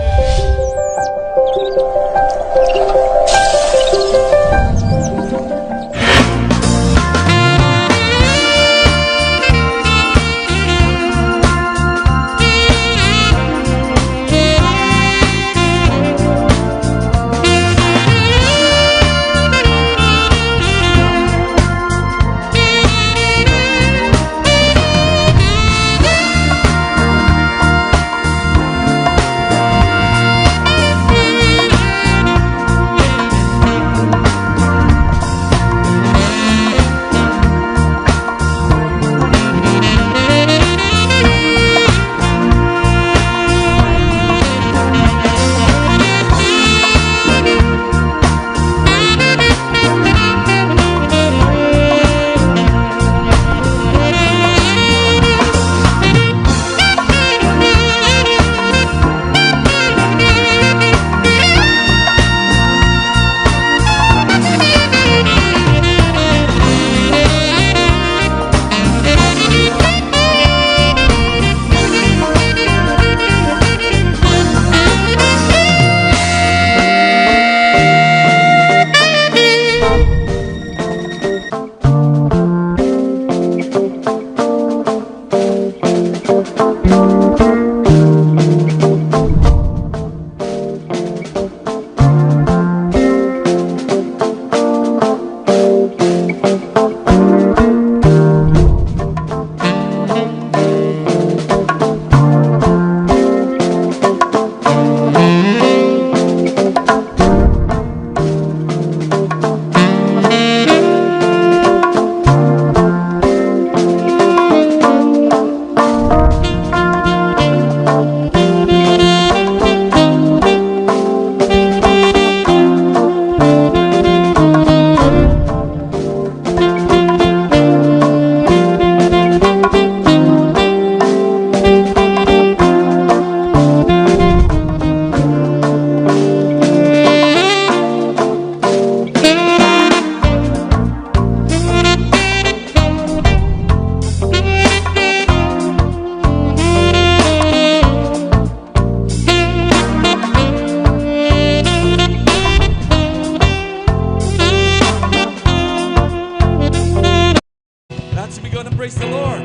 praise the Lord.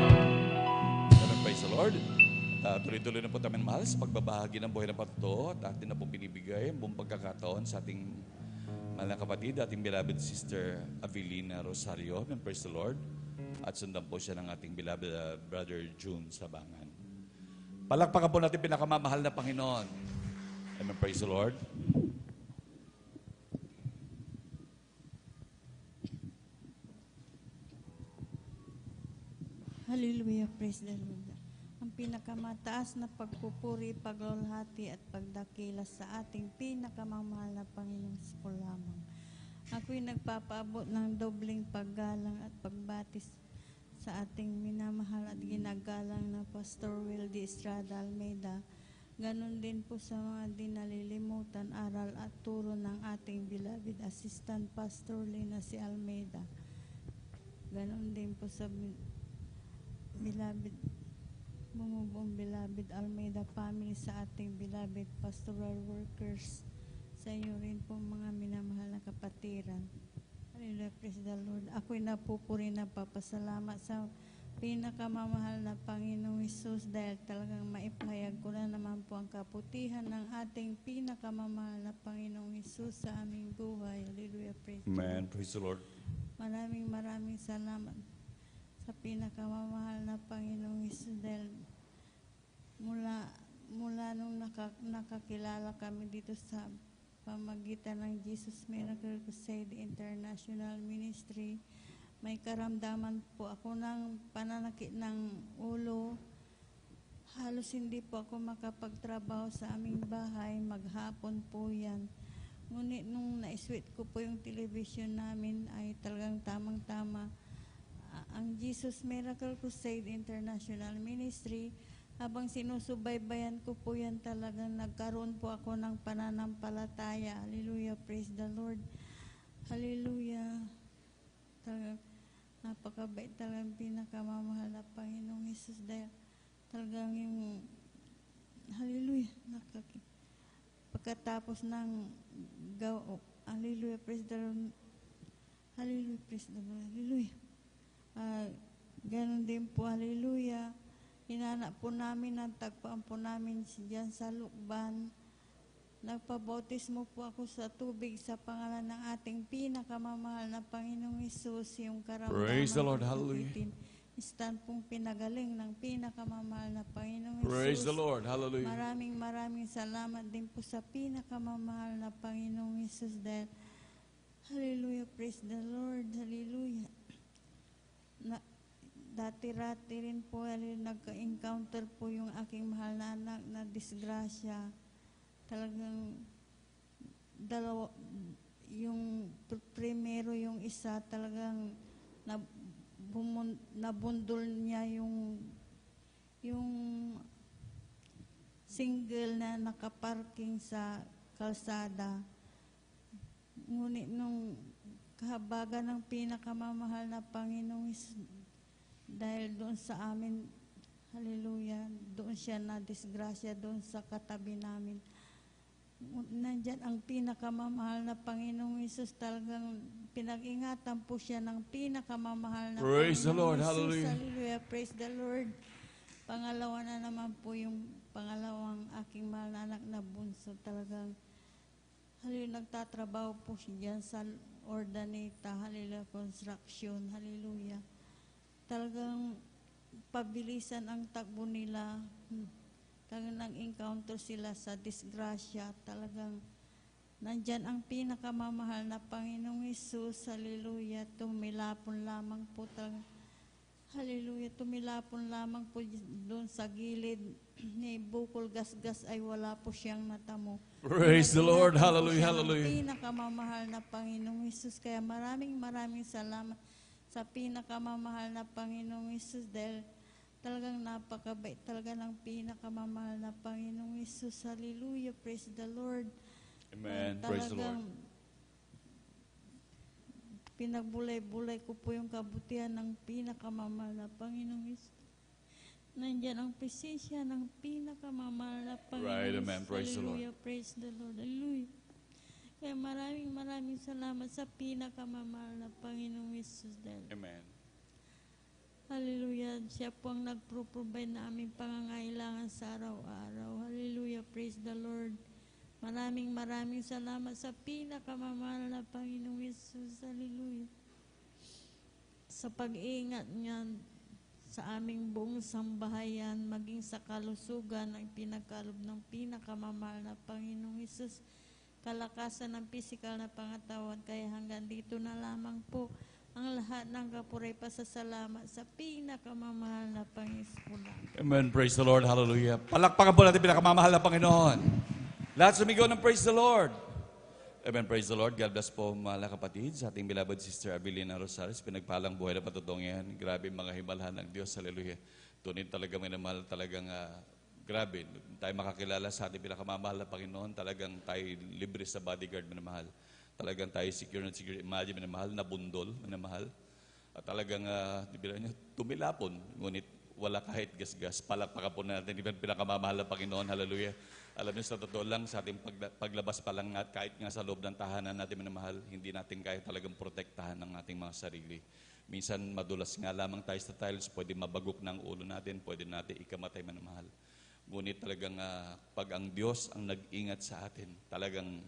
Amen, praise the Lord. Tuloy-tuloy na po tayo mahal sa pagbabahagi ng buhay ng patuto at atin na po binibigay ang buong pagkakataon sa ating mahal na kapatid, ating beloved sister Avelina Rosario. Amen, praise the Lord. At sundan po siya ng ating beloved brother June Sabangan. Palakpakan po natin pinakamamahal na Panginoon. Amen, praise the Lord. Hallelujah, praise the Lord. Ang pinakamataas na pagpupuri, paglulhati at pagdakila sa ating pinakamamahal na Panginoon po lamang. Ako'y nagpapaabot ng dobling paggalang at pagbatis sa ating minamahal at ginagalang na Pastor Wildy Estrada Almeida. Ganon din po sa mga dinalilimutan, aral at turo ng ating beloved Assistant Pastor Lina C. Almeida. Ganon din po sa beloved, bumubuong beloved Almeida family, sa ating beloved pastoral workers, sa inyo rin po mga minamahal na kapatiran. Hallelujah, praise the Lord. Ako'y napupuri na papasalamat sa pinakamamahal na Panginoong Hesus dahil talagang maipahayag ko na naman po ang kaputihan ng ating pinakamamahal na Panginoong Hesus sa aming buhay. Hallelujah, praise the Lord. Amen, praise the Lord. Maraming salamat sa pinakamamahal na Panginoong Hesus dahil mula nung nakakilala kami dito sa pamagitan ng Jesus Miracle Crusade International Ministry, may karamdaman po ako ng pananakit ng ulo. Halos hindi po ako makapagtrabaho sa aming bahay, maghapon po yan. Ngunit nung na-switch ko po yung television namin ay talagang tamang-tama. Ang Jesus Miracle Crusade International Ministry, habang sinusubaybayan ko po yan talagang nagkaroon po ako ng pananampalataya. Hallelujah, praise the Lord. Hallelujah. Napakabait talagang pinakamamahal na Panginoong Jesus dahil talagang yung hallelujah, pagkatapos ng hallelujah, praise the Lord, hallelujah, praise the Lord, hallelujah. Ganon din po, hallelujah. Hinanap po namin, nagtagpaan po namin diyan sa Lukban. Nagpabautismo po ako sa tubig sa pangalan ng ating pinakamamahal na Panginoong Hesus, yung karamdaman. Praise the Lord, hallelujah. Stand pong pinagaling ng pinakamamahal na Panginoong Hesus. Praise the Lord, hallelujah. Maraming salamat din po sa pinakamamahal na Panginoong Hesus dahil hallelujah, praise the Lord, hallelujah. Dati-rati rin po, nagka-encounter po yung aking mahal na anak na disgrasya. Talagang yung primero yung isa talagang nabundol niya yung single na nakaparking sa kalsada. Ngunit nung kahabagan ng pinakamamahal na Panginoong dahil doon sa amin, hallelujah, doon siya na disgrasya doon sa katabi namin. Nandyan ang pinakamamahal na Panginoong Hesus, talagang pinag-ingatan po siya ng pinakamamahal na Praise the Panginoong Lord, Hesus. hallelujah. Hallelujah, praise the Lord. Pangalawa na naman po yung pangalawang aking mahal na anak na bunso. Talagang, hallelujah, nagtatrabaho po siya dyan sa Ordaneta, hallelujah, construction, hallelujah. Talagang pabilisan ang takbo nila. Talagang nang-encounter sila sa disgrasya. Talagang nandyan ang pinakamamahal na Panginoong Hesus. Hallelujah. Tumilapon lamang po talagang. Hallelujah. Tumilapon lamang po doon sa gilid ni Bukol Gasgas ay wala po siyang natamo. Praise the Lord. Hallelujah. Hallelujah. Hallelujah. Pinakamamahal na Panginoong Hesus. Kaya maraming salamat sa pinakamamahal na Panginoong Hesus dahil talagang napakabait talaga ng pinakamamahal na Panginoong Hesus. Hallelujah. Praise the Lord. Amen. Praise the Lord. Pinagbulay-bulay ko po yung kabutihan ng pinakamamahal na Panginoong Hesus. Nandyan ang presensya ng pinakamamahal na Panginoong Right, Hesus. amen. Praise the Lord. Hallelujah. Praise the Lord. Hallelujah. Kaya maraming salamat sa pinakamamahal na Panginoong Hesus dahil Amen. hallelujah, siya po ang nagpro-provide na aming pangangailangan sa araw-araw. Hallelujah, praise the Lord. Maraming salamat sa pinakamamahal na Panginoong Hesus. Hallelujah. Sa pag-iingat niya sa aming buong sambahayan, maging sa kalusugan ng pinagkalob ng pinakamamahal na Panginoong Hesus. Kalakasan ng pisikal na pangatawan, kaya hanggang dito na lamang po ang lahat ng kapuray pasasalamat sa pinakamamahal na Panginoon. Amen. Praise the Lord. Hallelujah. Palakpakan po natin pinakamamahal na Panginoon. Lahat sumigaw ng praise the Lord. Amen. Praise the Lord. God bless po mahal na kapatid sa ating beloved Sister Abilina Rosales. Pinagpalang buhay na patutong yan. Grabe mga himalahan ng Diyos. Hallelujah. Tunay talaga minamahal, talagang grabe. Tayo makakilala sa ating pinakamamahal na Panginoon. Talagang tayo libre sa bodyguard minamahal. Talagang tayo secure na secure. Imagine minamahal, nabundol minamahal. At talagang, tumilapon. Ngunit wala kahit gasgas. Palakpakan po natin yung pinakamamahal na Panginoon. Hallelujah. Alam niyo, sa totoo lang, sa ating paglabas pa lang, kahit nga sa loob ng tahanan natin minamahal, hindi natin kaya talagang protektahan ng ating mga sarili. Minsan madulas nga lamang tayo sa tiles, pwede mabagok ng ulo natin, pwede natin ikamatay minamahal. Ngunit talagang pag ang Diyos ang nag-ingat sa atin, talagang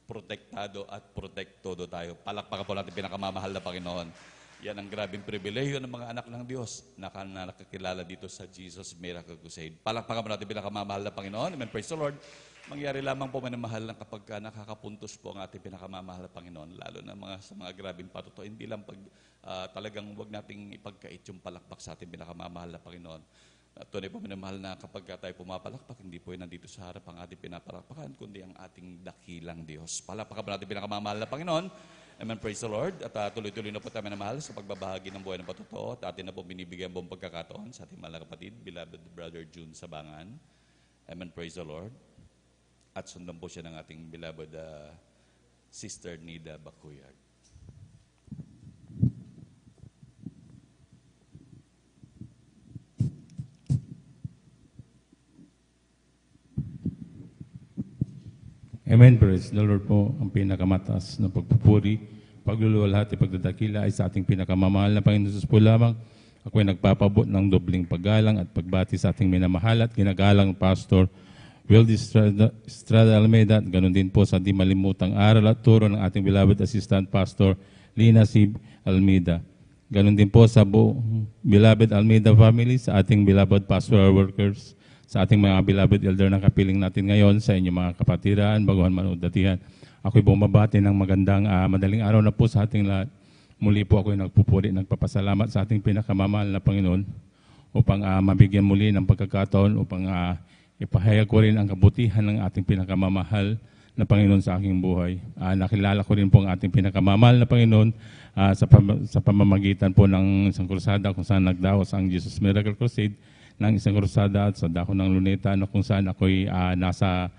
protektado at protektodo tayo. Palakpakan po natin pinakamamahal na Panginoon. Yan ang grabing pribilehiyo ng mga anak ng Diyos na nakakilala dito sa Jesus Miracle Crusade. Palakpakan mo natin pinakamamahal na Panginoon. Amen. Praise the Lord. Mangyari lamang po minamahal ng kapag nakakapuntos po ang ating pinakamamahal na Panginoon, lalo na sa mga grabing patuto. Hindi lang talagang huwag nating ipagkait yung palakpak sa ating pinakamamahal na Panginoon. Tunay po minamahal na kapag tayo pumapalakpak, hindi po yun nandito sa harap ang ating pinapalakpakan, kundi ang ating dakilang Diyos. Palakpakan po natin pinakamamahal na Panginoon. Amen, praise the Lord. At tuloy-tuloy na po tayo minamahal sa pagbabahagi ng buhay ng patuto. At atin na po binibigyan buong pagkakataon sa ating mahal na kapatid, beloved Brother June Sabangan. Amen, praise the Lord. At sundan po siya ng ating beloved Sister Nida Bakuyag. Amen. Praise the Lord po. Ang pinakamataas na pagpupuri, pagluluwalhati, pagdadakila ay sa ating pinakamamahal na Panginoon Jesus po lamang. Ako ay nagpapabot ng dobling paggalang at pagbati sa ating minamahal at ginagalang Pastor Wildy Estrada Almeida. Ganon din po sa di malimutang aral at turo ng ating beloved Assistant Pastor Lina C. Almeida. Ganon din po sa beloved Almeida family, sa ating beloved pastoral workers, sa ating mga beloved elder na kapiling natin ngayon, sa inyong mga kapatiran, baguhan man o datihan. Ako'y bumabati ng magandang madaling araw na po sa ating lahat. Muli po ako'y nagpupuri, nagpapasalamat sa ating pinakamamahal na Panginoon upang mabigyan muli ng pagkakataon upang ipahayag ko rin ang kabutihan ng ating pinakamamahal na Panginoon sa aking buhay. Nakilala ko rin po ang ating pinakamamahal na Panginoon sa pamamagitan po ng isang krusada kung saan nagdaos ang Jesus Miracle Crusade, ng isang krusada at sa dako ng Luneta na kung saan ako'y nasa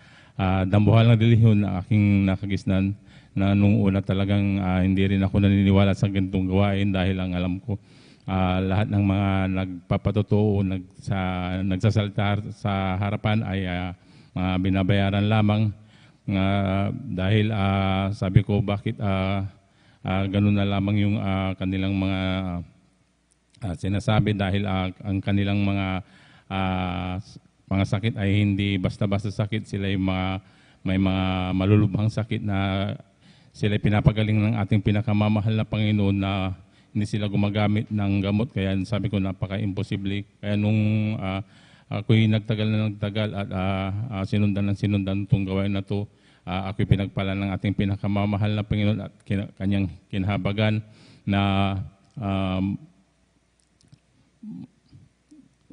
dambuhal ng relihiyon na aking nakagisnan, na nung una talagang hindi rin ako naniniwala sa ganitong gawain dahil ang alam ko lahat ng mga nagpapatotoo, nagsasalita sa harapan ay mga binabayaran lamang, dahil sabi ko bakit ganun na lamang yung kanilang mga sinasabi, dahil ang kanilang mga sakit ay hindi basta-basta sakit. Sila ay may mga malulubhang sakit na sila ay pinapagaling ng ating pinakamamahal na Panginoon, na hindi sila gumagamit ng gamot. Kaya sabi ko napaka-imposible. Kaya nung ako'y nagtagal at sinundan itong gawain na ito, ako'y pinagpala ng ating pinakamamahal na Panginoon at kanyang kinahabagan na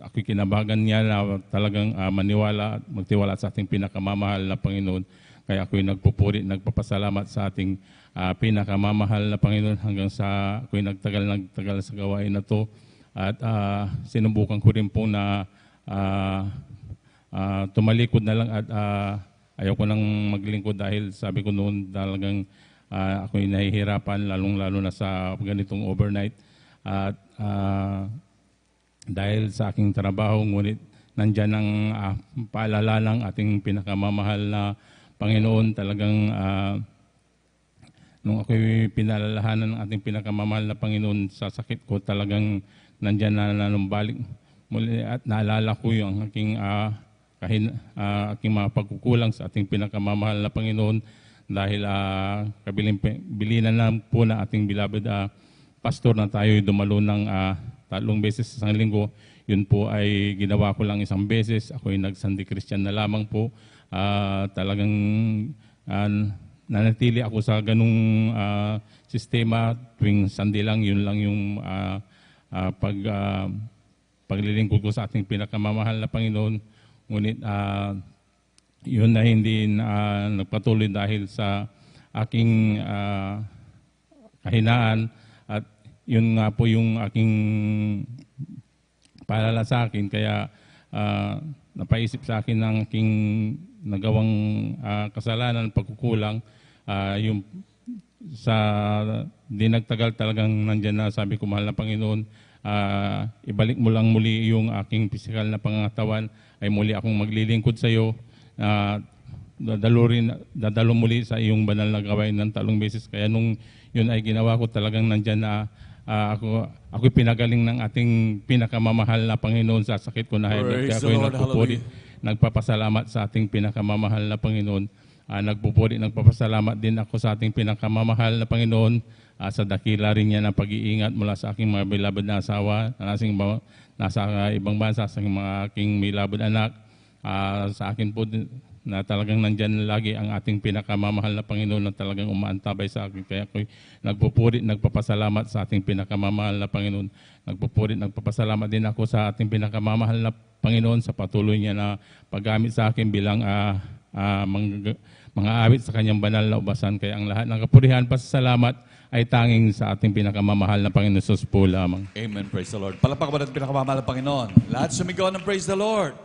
ako'y kinabagan niya na talagang maniwala at magtiwala sa ating pinakamamahal na Panginoon. Kaya ako'y nagpupuri, nagpapasalamat sa ating pinakamamahal na Panginoon hanggang sa ako'y nagtagal sa gawain na to. At sinubukan ko rin po na tumalikod na lang at ayaw ko nang maglingkod dahil sabi ko noon talagang ako'y nahihirapan, lalong-lalo na sa ganitong overnight. At dahil sa aking trabaho, ngunit nandyan ang paalala ng ating pinakamamahal na Panginoon. Talagang nung ako'y pinalalahanan ng ating pinakamamahal na Panginoon sa sakit ko, talagang nandyan na nanumbalik muli at naalala ko yung aking mga pagkukulang sa ating pinakamamahal na Panginoon, dahil bilinan na po na ating beloved pastor na tayo'y dumalo ng 3 beses sa isang linggo. Yun po ay ginawa ko lang 1 beses. Ako'y nag-Sunday Christian na lamang po. Talagang nanatili ako sa ganung sistema. Tuwing Sunday lang, yun lang yung paglilingkod ko sa ating pinakamamahal na Panginoon. Ngunit yun na hindi nagpatuloy dahil sa aking kahinaan. At yun nga po yung aking paalala sa akin. Kaya napaisip sa akin ng aking nagawang kasalanan, pagkukulang. Yung sa di nagtagal talagang nandyan na, sabi ko, mahal na Panginoon, ibalik mo lang muli yung aking pisikal na pangangatawan, ay muli akong maglilingkod sa iyo. Dadalo muli sa iyong banal na gawain ng 3 beses. Kaya nung yun ay ginawa ko, talagang nandyan na ako'y pinagaling ng ating pinakamamahal na Panginoon sa sakit ko na high blood. Kaya ako'y nagpupuri, nagpapasalamat sa ating pinakamamahal na Panginoon. Nagpupuri, nagpapasalamat din ako sa ating pinakamamahal na Panginoon sa dakila rin niya ng pag-iingat mula sa aking mga beloved na asawa, nasa ibang bansa, sa mga aking beloved anak, sa akin po din, na talagang nandyan lagi ang ating pinakamamahal na Panginoon na talagang umaantabay sa akin. Kaya ako'y nagpupuri, nagpapasalamat sa ating pinakamamahal na Panginoon. Nagpupuri, nagpapasalamat din ako sa ating pinakamamahal na Panginoon sa patuloy niya na paggamit sa akin bilang mga awit sa kanyang banal na ubasan. Kaya ang lahat ng kapurihan, pasasalamat ay tanging sa ating pinakamamahal na Panginoon Jesus po lamang. Amen. Praise the Lord. Palakpak ba natin pinakamamahal na Panginoon? Lahat sumigaw ng praise the Lord.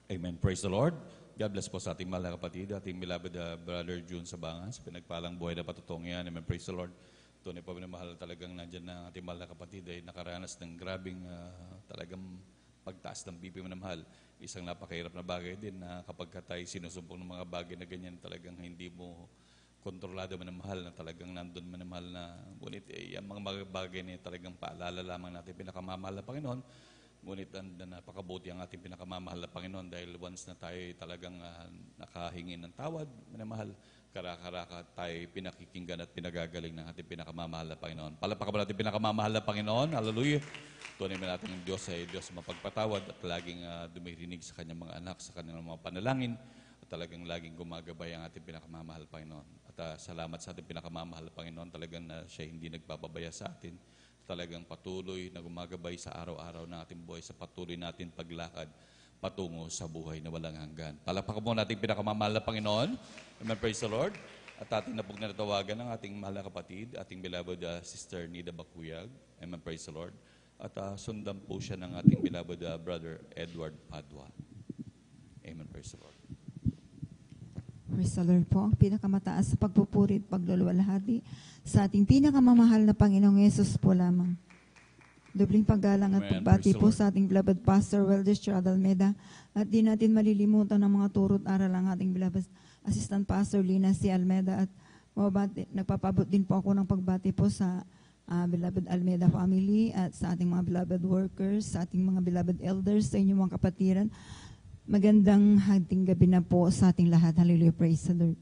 Amen. Praise the Lord. God bless po sa ating mahal na kapatid, ating beloved Brother June Sabangan, sa pinagpalang buhay na patutong yan. Amen. Praise the Lord. Tunay po minamahal talagang nandyan na ating mahal na kapatid ay nakaranas ng grabing talagang pagtaas ng BP minamahal. Isang napakahirap na bagay din na kapag tayo sinusumpong ng mga bagay na ganyan talagang hindi mo kontrolado minamahal na talagang nandun minamahal na ngunit ang mga bagay na talagang paalala lamang natin pinakamamahal na Panginoon. Ngunit napakabuti ang ating pinakamamahal na Panginoon dahil once na tayo talagang nakahingi ng tawad, minamahal, karaka-raka tayo pinakikinggan at pinagagaling ng ating pinakamamahal na Panginoon. Palakpakan ba natin pinakamamahal na Panginoon? Hallelujah! Tunay mo natin ang Diyos ay Diyos mapagpatawad at laging dumirinig sa kanyang mga anak, sa kanilang mga panalangin at talagang laging gumagabay ang ating pinakamamahal na Panginoon. At salamat sa ating pinakamamahal na Panginoon talagang na siya hindi nagpapabaya sa atin. Talagang patuloy na gumagabay sa araw-araw ng ating buhay sa patuloy natin paglakad patungo sa buhay na walang hanggan. Palakpakan mo natin pinakamamahal na Panginoon. Amen, praise the Lord. At ating na pong natawagan ng ating mahal na kapatid, ating beloved Sister Nida Bakuyag. Amen, praise the Lord. At sundan po siya ng ating beloved Brother Edward Padua. Amen, praise the Lord. Praise the Lord po, ang pinakamataas sa pagpupuri at pagluluwalhati sa ating pinakamamahal na Panginoong Yesus po lamang. Dobling paggalang at Amen. pagbati Praise the po Lord. sa ating beloved Pastor Weldes Almeida at di natin malilimutan ng mga turot aral ang ating beloved Assistant Pastor Lina C. Almeida at nagpapabot din po ako ng pagbati po sa beloved Almeida family at sa ating mga beloved workers, sa ating mga beloved elders, sa inyong mga kapatiran. Magandang hating gabi na po sa ating lahat. Hallelujah, praise the Lord.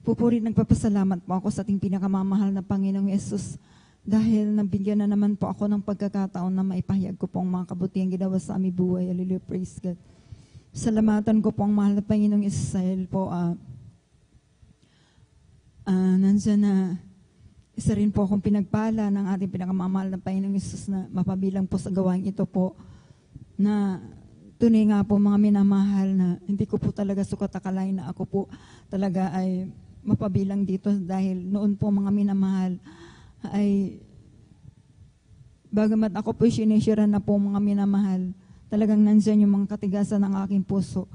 Pupuri, nagpapasalamat po ako sa ating pinakamamahal na Panginoong Yesus dahil nabigyan na naman po ako ng pagkakataon na maipahayag ko po ang mga kabutihan ginawa sa aming buhay. Hallelujah, praise God. Salamatan ko po ang mahal na Panginoong Yesus dahil po nandyan na isa rin po akong pinagpala ng ating pinakamamahal na Panginoong Yesus na mapabilang po sa gawain ito po na tunay nga po mga minamahal na hindi ko po talaga sukat akalain na ako po talaga ay mapabilang dito dahil noon po mga minamahal ay bagamat ako po sinishare na po mga minamahal, talagang nandyan yung mga katigasan ng aking puso.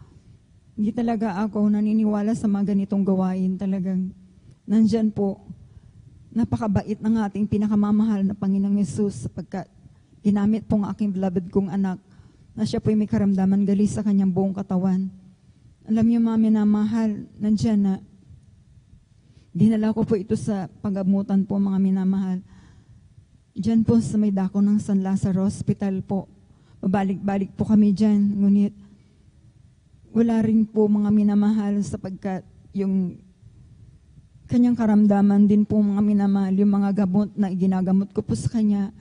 Hindi talaga ako naniniwala sa mga ganitong gawain. Talagang nandyan po, napakabait ng ating pinakamamahal na Panginoong Yesus sapagkat ginamit po ng aking beloved kong anak na siya po'y may karamdaman gali sa kanyang buong katawan. Alam niyo, mga minamahal, nandyan na dinala ko po ito sa pagamutan po, mga minamahal. Diyan po sa may dako ng San Lazaro Hospital po. Babalik-balik po kami dyan. Ngunit wala rin po mga minamahal sapagkat yung kanyang karamdaman din po mga minamahal, yung mga gamot na ginagamot ko po sa kanya,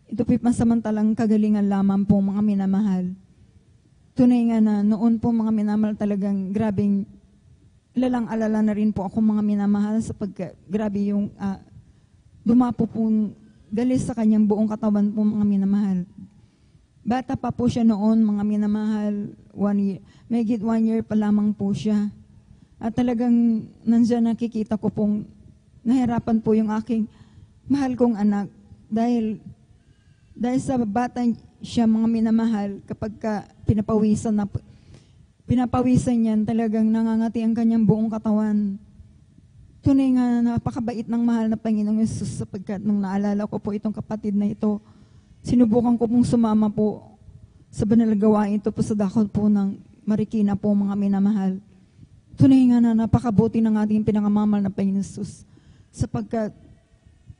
ito po'y masamantalang kagalingan lamang po mga minamahal. Tunay nga na noon po mga minamahal talagang grabing lalang-alala na rin po ako mga minamahal sapagkat grabe yung dumapo pong gali sa kanyang buong katawan po mga minamahal. Bata pa po siya noon mga minamahal, 1 year, mahigit 1 year pa lamang po siya. At talagang nandiyan nakikita ko pong nahirapan po yung aking mahal kong anak dahil sa bata siya mga minamahal, kapag pinapawisan niyan, talagang nangangati ang kanyang buong katawan. Tunay nga napakabait ng mahal na Panginoong Yesus sapagkat nung naalala ko po itong kapatid na ito, sinubukan ko pong sumama po sa banal gawain ito po sa dakot po ng Marikina po mga minamahal. Tunay nga na napakabuti ng ating pinakamamahal na Panginoong Yesus sapagkat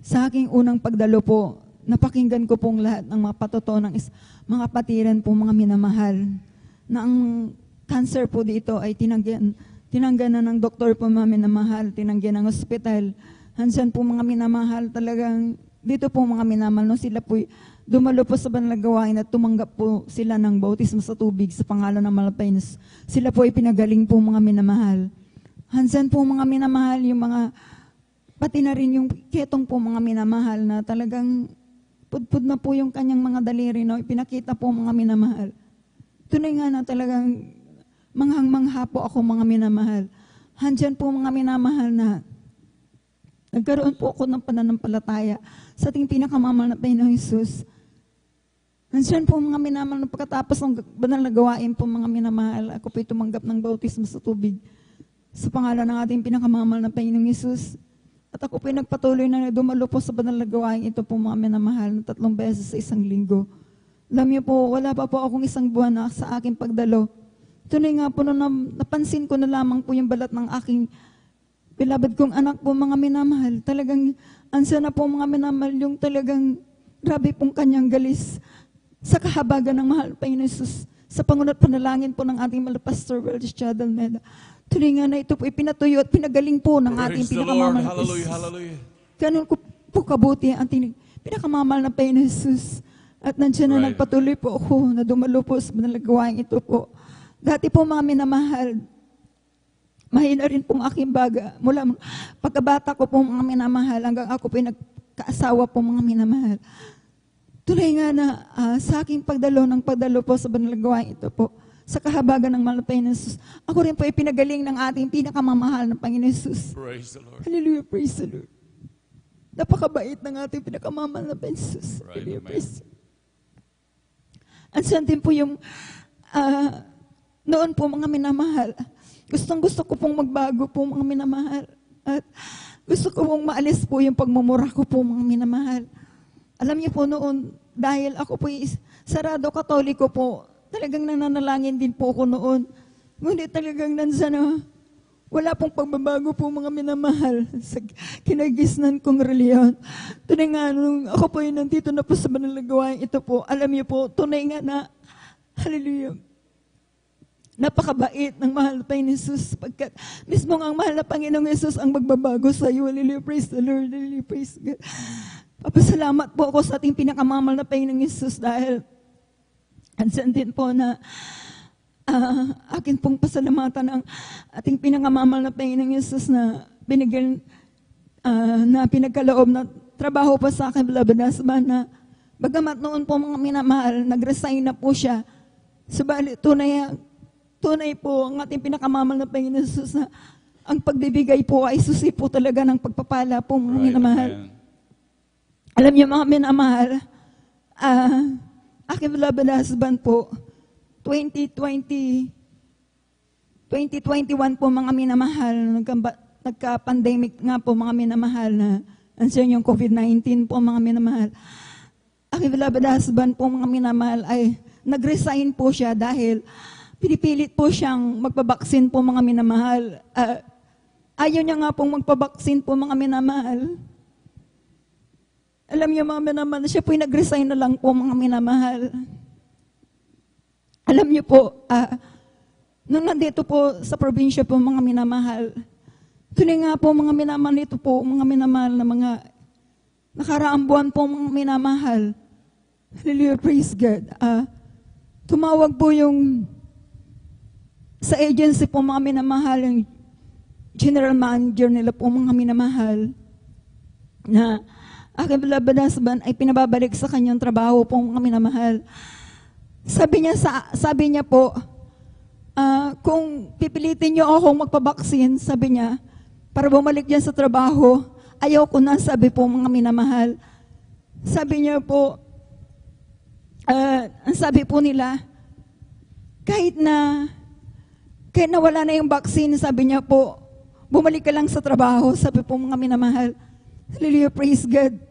sa aking unang pagdalo po, napakinggan ko pong lahat ng mga patotoo ng mga kapatiran po mga minamahal na ang cancer po dito ay Tinanggan na ng doktor po mga minamahal, tinanggan ng ospital. Handyan po mga minamahal, talagang dito po mga minamahal, no, sila po dumalo po sa banal na gawain at tumanggap po sila ng bautismo sa tubig sa pangalan ng Malapinos. Sila po ay pinagaling po mga minamahal. Handyan po mga minamahal, yung mga, pati na rin yung ketong po mga minamahal na talagang pudpud na po yung kanyang mga daliri, no? Ipinakita po mga minamahal. Tunay nga na talagang manghang-mangha po ako mga minamahal. Handyan po mga minamahal na nagkaroon po ako ng pananampalataya sa ating pinakamamahal na Panginoong Hesus. Handyan po mga minamahal na pagkatapos ng banal na gawain po mga minamahal, ako po'y tumanggap ng bautismo sa tubig sa pangalan ng ating pinakamamahal na Panginoong Hesus. At ako po'y nagpatuloy na dumalo po sa banal na gawain ito po mga minamahal na 3 beses sa isang linggo. Alam niyo po, wala pa po akong isang buwan na sa aking pagdalo. Tunay nga po nung napansin ko na lamang po yung balat ng aking beloved kong anak po mga minamahal. Talagang ansa na po mga minamahal yung talagang grabe pong kanyang galis sa kahabagan ng mahal Panginoon Jesus. Sa pangunat panalangin po ng ating mahal Pastor Welch Almeida. Tunay nga na ito po ipinatuyo at pinagaling po ng ating pinakamamahal na Hallelujah, hallelujah. Ganun ko po kabuti ang ating pinakamamahal na Panginoon Jesus. At nandiyan na nagpatuloy po ako na dumalo po sa manalagawain ito po. Dati po mga minamahal, mahina rin pong aking baga. Mula pagkabata ko po mga minamahal hanggang ako po nagkaasawa po mga minamahal. Tunay nga na sa aking pagdalo po sa manalagawain ito po. Sa kahabagan ng mahal na Panginoon Jesus. Ako rin po ay pinagaling ng ating pinakamamahal na Panginoon Jesus. Praise the Lord. Hallelujah, praise the Lord. Napakabait ng ating pinakamamahal na Panginoon Jesus. Right, Hallelujah, amen. praise the Lord. Ansan din po yung noon po mga minamahal. Gusto ko pong magbago po mga minamahal. At gusto ko pong maalis po yung pagmumura ko po mga minamahal. Alam niyo po noon, dahil ako po sarado katoliko po, talagang nananalangin din po ako noon. Ngunit talagang nansana, wala pong pagbabago po mga minamahal sa kinagisnan kong reliyon. Tunay nga, nung ako po yung nandito na po sa banal na gawain ito po, alam niyo po, tunay nga na, hallelujah, napakabait ng mahal na Panginoong Jesus, pagkat mismo ang mahal na Panginoong Jesus ang magbabago sa iyo. Hallelujah, praise the Lord, hallelujah, praise God. Papasalamat po ako sa ating pinakamamahal na Panginoong Jesus dahil andyan din po na akin pong pasalamatan ang ating pinakamamal na Panginoong Jesus na binigyan na pinagkaloob na trabaho pa sa akin, beloved husband, na bagamat noon po mga minamahal, nag-resign na po siya. Subalit tunay po ang ating pinakamamal na Panginoong Jesus na ang pagbibigay po ay susi po talaga ng pagpapala po mga minamahal. Amen. Alam niyo mga minamahal, aking beloved husband po, 2021 po mga minamahal, nagka-pandemic nga po mga minamahal na ansyan yung COVID-19 po mga minamahal. Aking beloved husband po mga minamahal ay nag-resign po siya dahil pinipilit po siyang magpabaksin po mga minamahal. Ayaw niya nga pong magpabaksin po mga minamahal. Alam niyo mga minamahal, siya po'y nag-resign na lang po mga minamahal. Alam niyo po, nung nandito po sa probinsya po mga minamahal, tunay nga po mga minamahal ito po, mga minamahal na mga nakaraang buwan po mga minamahal. Hallelujah, praise God. Tumawag po yung sa agency po mga minamahal, yung general manager nila po mga minamahal, na aking beloved husband ay pinababalik sa kanyang trabaho po mga minamahal. Sabi niya po, kung pipilitin niyo akong magpabaksin, sabi niya, para bumalik diyan sa trabaho, ayaw ko na, sabi po mga minamahal. Sabi niya po, ang sabi po nila, kahit na wala na yung vaccine, sabi niya po, bumalik ka lang sa trabaho, sabi po mga minamahal. Hallelujah, praise God.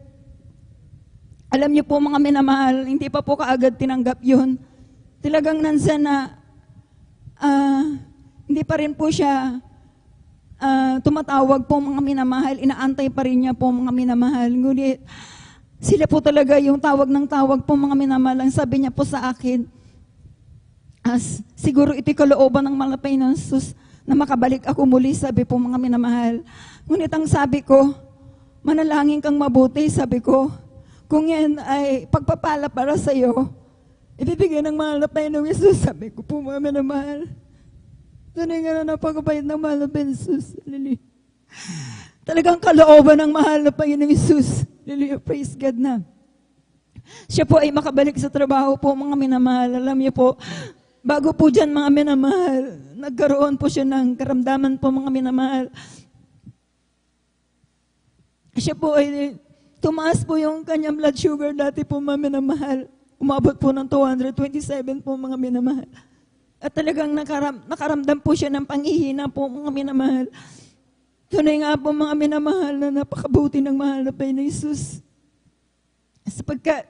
Alam niyo po mga minamahal, hindi pa po kaagad tinanggap yun. Talagang nandiyan na hindi pa rin po siya tumatawag po mga minamahal, inaantay pa rin niya po mga minamahal. Ngunit sila po talaga yung tawag ng tawag po mga minamahal. Ang sabi niya po sa akin, siguro ito'y kalooban ng malapay ng Jesus na makabalik ako muli, sabi po mga minamahal. Ngunit ang sabi ko, manalangin kang mabuti, sabi ko, kung yan ay pagpapala para sa iyo, ibibigay ng mahal na Panginoong Yesus, sabi ko po mga minamahal. Tunay nga na napakabait ng mahal na Panginoong Yesus. Hallelujah. Talagang kalooban ng mahal na Panginoong Yesus. Hallelujah, praise God na. Siya po ay makabalik sa trabaho po mga minamahal. Alam niyo po, bago po dyan mga minamahal, nagkaroon po siya ng karamdaman po mga minamahal. Siya po ay tumaas po yung kanyang blood sugar dati po mga minamahal. Umabot po ng 227 po mga minamahal. At talagang nakaramdam po siya ng panghihina po mga minamahal. Tunay nga po mga minamahal na napakabuti ng mahal na Panginoong Yesus. Sapagkat,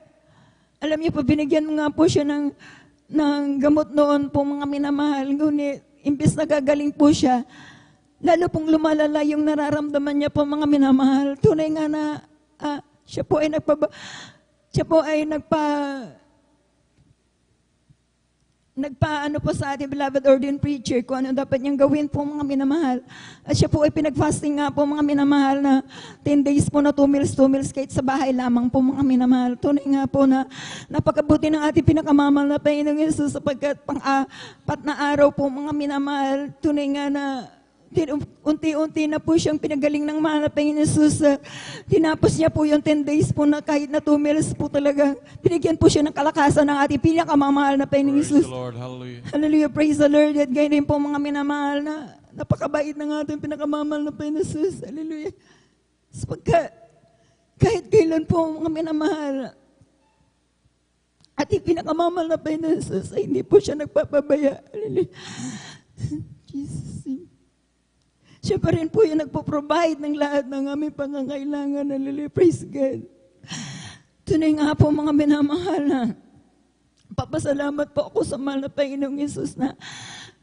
alam niyo po, binigyan nga po siya ng gamot noon po mga minamahal. Ngunit, imbes na gagaling po siya, lalo pong lumalala yung nararamdaman niya po mga minamahal. Tunay nga na siya po ay nagpa-ano po sa ating beloved ordained preacher kung ano dapat niyang gawin po mga minamahal. At siya po ay pinag-fasting nga po mga minamahal na 10 days po na 2 meals kahit sa bahay lamang po mga minamahal. Tunay nga po na napakabuti ng ating pinakamamahal na Panginoong Yesus sapagkat pang-apat na araw po mga minamahal. Tunay nga na unti-unti na po siyang pinagaling ng mahal na Panginoon Yesus. Tinapos niya po yung 10 days po na kahit na 2 meals po talaga. Binigyan po siya ng kalakasan ng ating pinakamamahal na Panginoon Yesus. Praise the Lord. Hallelujah. Hallelujah. Praise the Lord. At gayon din po mga minamahal na napakabait ng ating pinakamamahal na Panginoon Yesus. Hallelujah. Sapagkat kahit kailan po mga minamahal ating pinakamamahal na Panginoon Yesus ay hindi po siya nagpapabaya. Hallelujah. Jesus. Siya pa rin po yung nagpo-provide ng lahat ng aming pangangailangan. Hallelujah. Praise God. Tunay nga po mga minamahal na papasalamat po ako sa mahal na Panginoong Yesus na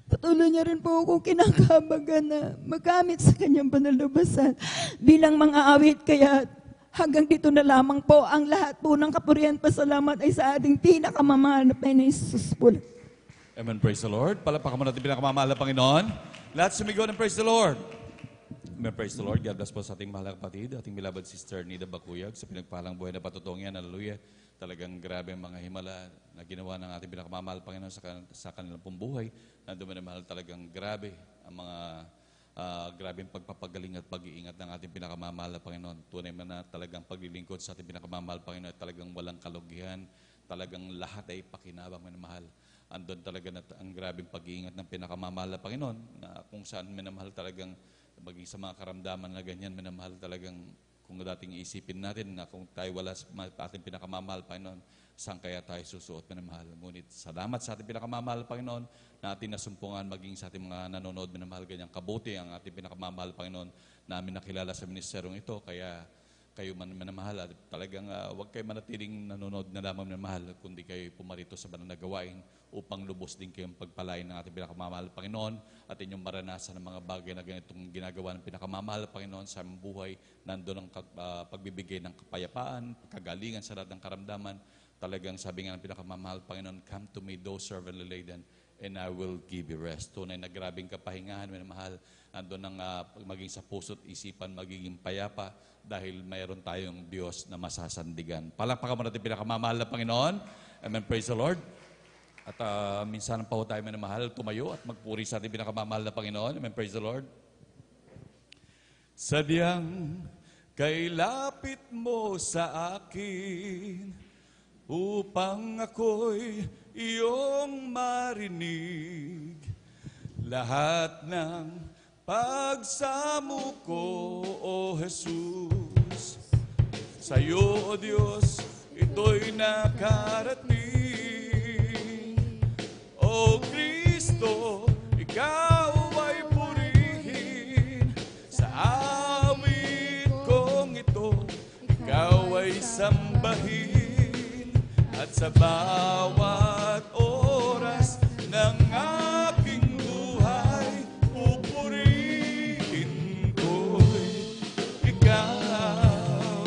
patuloy niya rin po akong kinakabagan na magamit sa kanyang panalabasan bilang mga awit. Kaya hanggang dito na lamang po ang lahat po ng kapurihan pasalamat ay sa ating pinakamamahal na Panginoong Yesus po. Amen. Praise the Lord. Palakpakan mo natin pinakamamahal na Panginoon. Lahat sumigaw ng praise the Lord. Amen. Praise the Lord. God bless po sa ating mahal na kapatid, ating beloved sister Nida Bakuyag sa pinagpalang buhay na patutong yan. Hallelujah. Talagang grabe ang mga himala na ginawa ng ating pinakamamahal Panginoon sa kanilang pong buhay. Nandun na mahal talagang grabe ang mga grabing pagpapagaling at pag-iingat ng ating pinakamamahal na Panginoon. Tunay man na talagang paglilingkod sa ating pinakamamahal Panginoon at talagang walang kalugihan. Talagang lahat ay pakinabang minamahal. Andun talaga na ang grabing pag-iingat ng pinakamamahal na Panginoon na kung saan minamahal talagang maging sa mga karamdaman na ganyan, minamahal talagang kung dating isipin natin na kung tayo wala sa ating pinakamamahal Panginoon, saan kaya tayo susuot minamahal. Ngunit salamat sa ating pinakamamahal Panginoon na ating nasumpungan maging sa ating mga nanonood minamahal ganyang kabuti ang ating pinakamamahal Panginoon namin nakilala sa ministeryong ito. Kaya kayo man minamahal at talagang huwag kayo manatiling nanonood na lamang minamahal kundi kayo pumarito sa banal na gawain upang lubos din kayong pagpalain ng ating pinakamamahal Panginoon at inyong maranasan ng mga bagay na ganitong ginagawa ng pinakamamahal Panginoon sa aming buhay. Nandun ang pagbibigay ng kapayapaan, kagalingan sa lahat ng karamdaman. Talagang sabi nga ng pinakamamahal Panginoon, come to me, those servantly laden, and I will give you rest. Tunay na grabing kapahingahan, minamahal. Andun ang maging sa puso't isipan, magiging payapa dahil mayroon tayong Diyos na masasandigan. Palakpakan mo natin pinakamamahal na Panginoon. Amen. Praise the Lord. At minsan pa tayo minamahal, tumayo at magpuri sa ating pinakamamahal na Panginoon. Amen. Praise the Lord. Sadyang kailapit mo sa akin upang ako'y iyong marinig. Lahat ng pagsamo ko, O Jesus, sa'yo, O Diyos, ito'y nakarating. O Kristo, ikaw ay purihin. Sa awit kong ito, ikaw ay sambahin. At sa bawat oras ng aking buhay, pupurihin ko'y ikaw.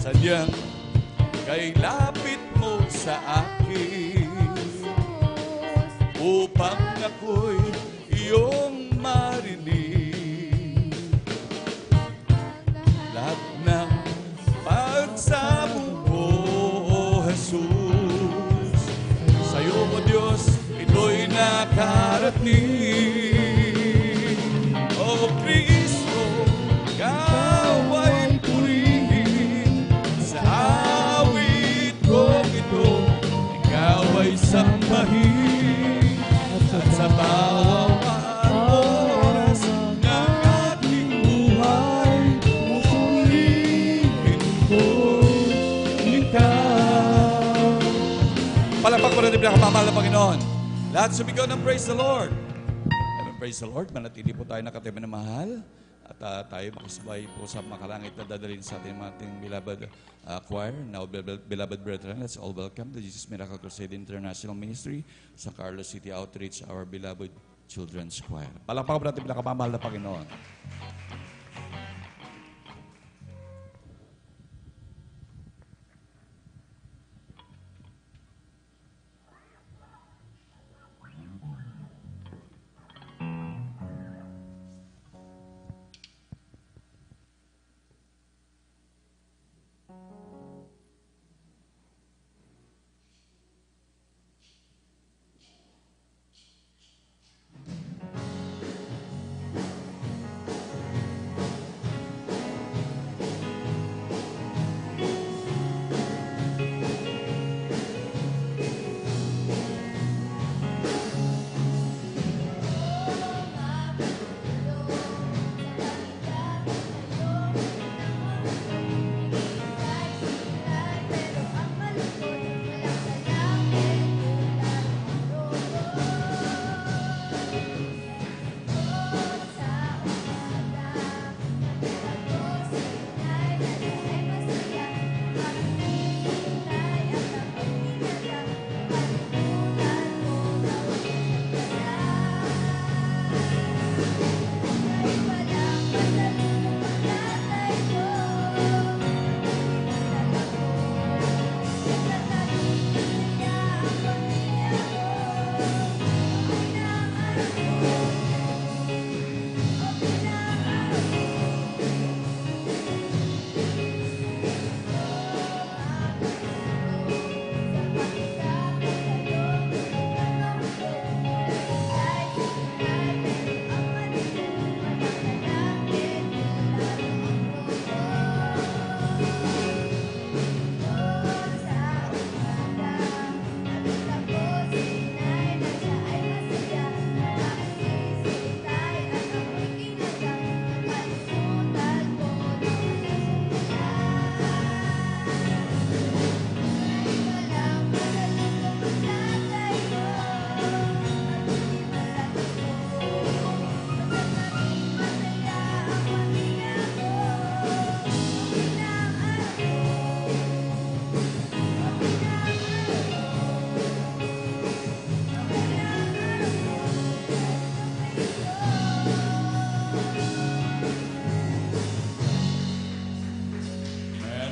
Sadyang kay lapit mo sa akin upang ako'y iyong marinig. Lahat ng pagsamo ko, O Jesus, sa'yo, O Diyos, ito'y nakarating. O Kristo, Ikaw ay purihin. Sa awit kong ito, Ikaw ay sambahin. At sa bawat oras ng ating buhay, purihin ko Ikaw. Palakpak mo natin pinakamamahal na Panginoon. Lahat sumigaw ng praise the Lord. Amen, praise the Lord. Manatili po tayo nakatema na mahal. At tayo makasabay po sa makalangit na dadalhin sa ating beloved choir. Now, beloved brethren, let's all welcome the Jesus Miracle Crusade International Ministry sa Carlos City Outreach, our beloved children's choir. Palakpakan po natin pinakamamahal na Panginoon.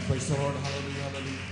Praise the Lord. Hallelujah. Hallelujah.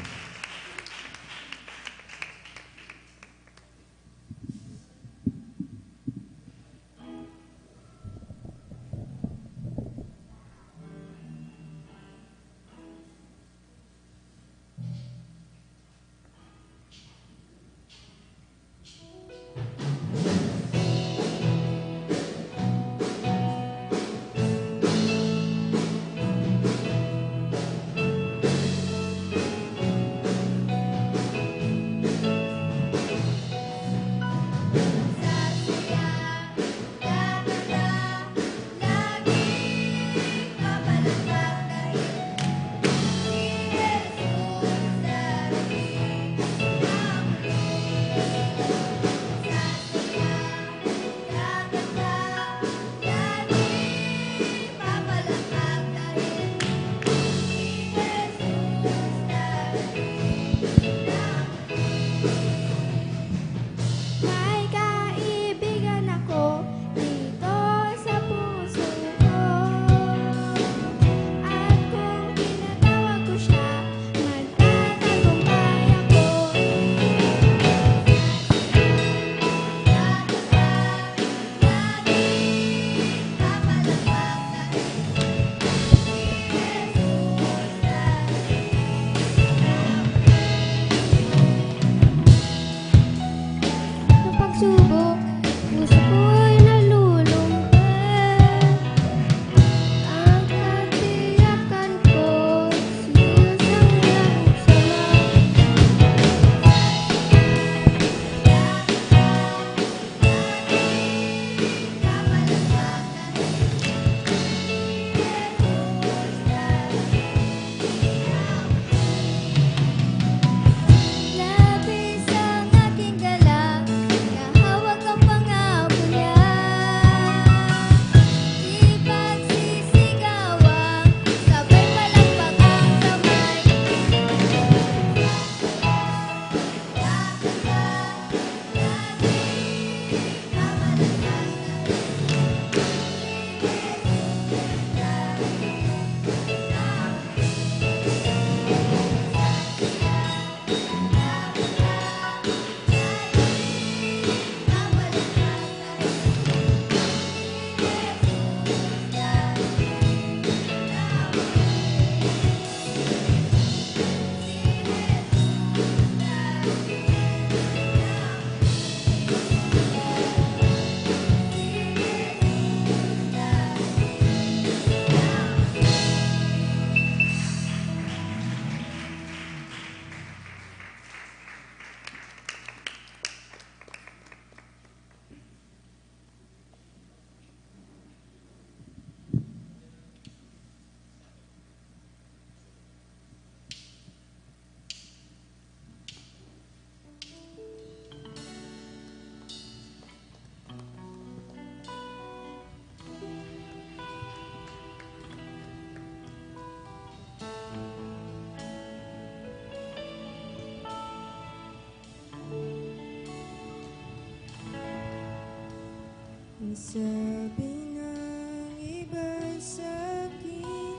Sabi ng iba sa'kin,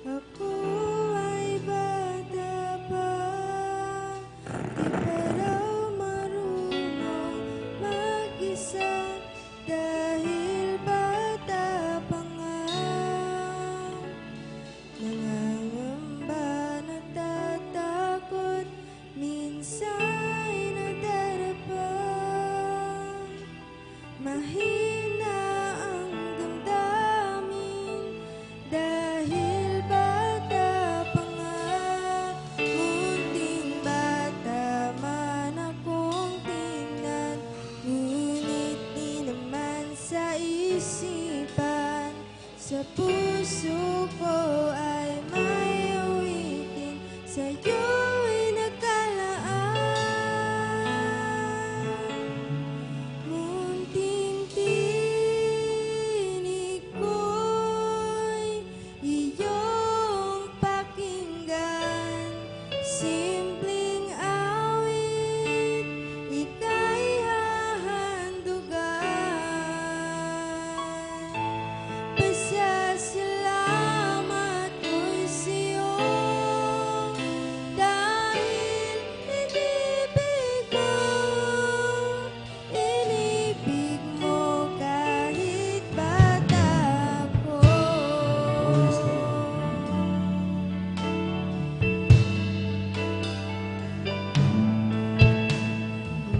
ako ay bata pa. Di pa raw marunong mag-isa dahil bata pa nga. Nangangamba, natatakot, minsan nadarapa. Mahina ang damdamin dahil bata pa nga. Munting bata man akong tingnan, ngunit di naman sa isipan. Sa puso ko ay may awitin, sa'yo'y nakalaan. Munting tinig ko'y iyong pakinggan, simpleng awit, ika'y hahandugan. Pasasalamat ko'y sa'yo dahil inibig mo kahit bata ko.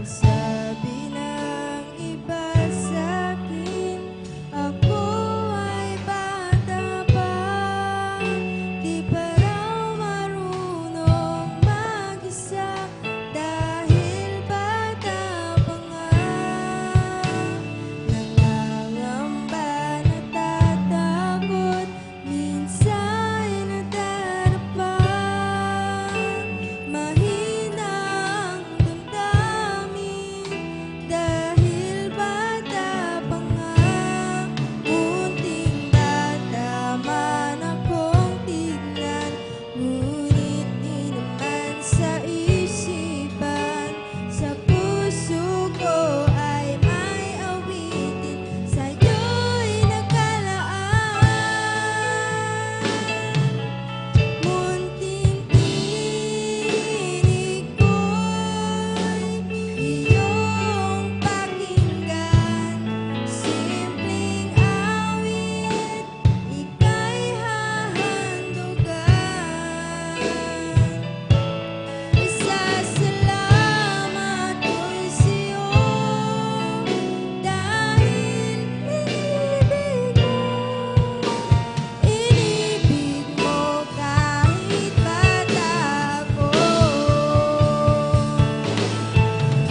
Sabi ng iba sa'kin, ako ay bata pa. Di pa raw marunong mag-isa dahil bata pa nga. Nangangamba, natatakot, minsan nadarapa. Mahina ang damdamin dahil bata pa nga. Munting bata man akong tingnan, ngunit di naman sa isipan. Sa puso ko ay may awitin, sa'yo'y nakalaan. Munting tinig ko'y iyong pakinggan, simpleng awit, ika'y hahandugan. Pasasalamat ko'y sa'yo dahil inibig mo kahit bata ko.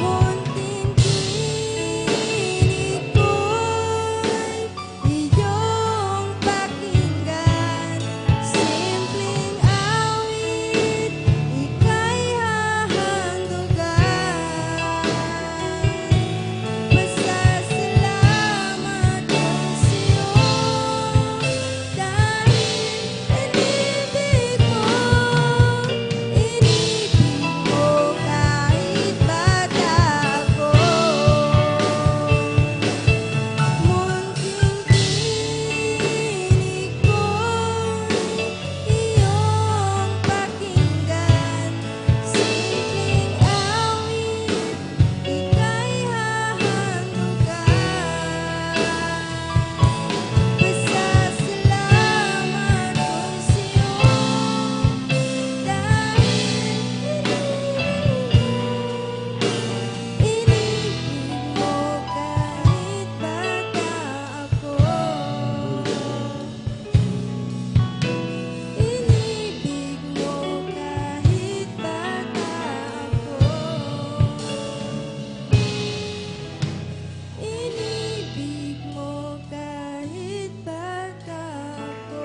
Munting tinig ko'y iyong pakinggan, simpleng awit, ika'y hahandugan. Pasasalamat ko'y sa'yo dahil inibig mo kahit bata ko. Munting tinig ko'y iyong pakinggan, simpleng awit, ika'y hahandugan. Pasasalamat ko'y sa'yo dahil inibig mo kahit bata ako. Inibig mo kahit bata ako. Inibig mo kahit bata ako.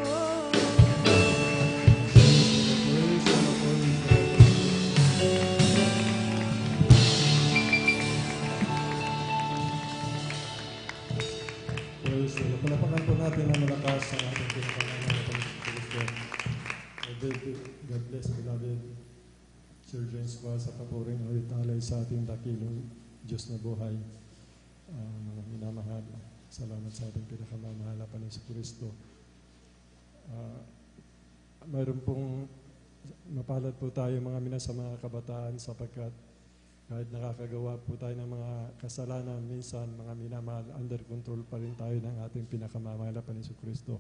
Praise the Lord. Palapakan po natin ang malakas sa ating pinakalangan na Kristo. God bless, beloved children sa kapuring at alay sa ating dakilong Diyos na buhay. Mga minamahal. Salamat sa ating pinakamamahal na Panginoon sa Kristo. Mayroon pong mapalad po tayo mga sa mga kabataan sapagkat kahit nakakagawa po tayo ng mga kasalanan, minsan mga minamahal, under control pa rin tayo ng ating pinakamamahal na Panginoon sa Kristo.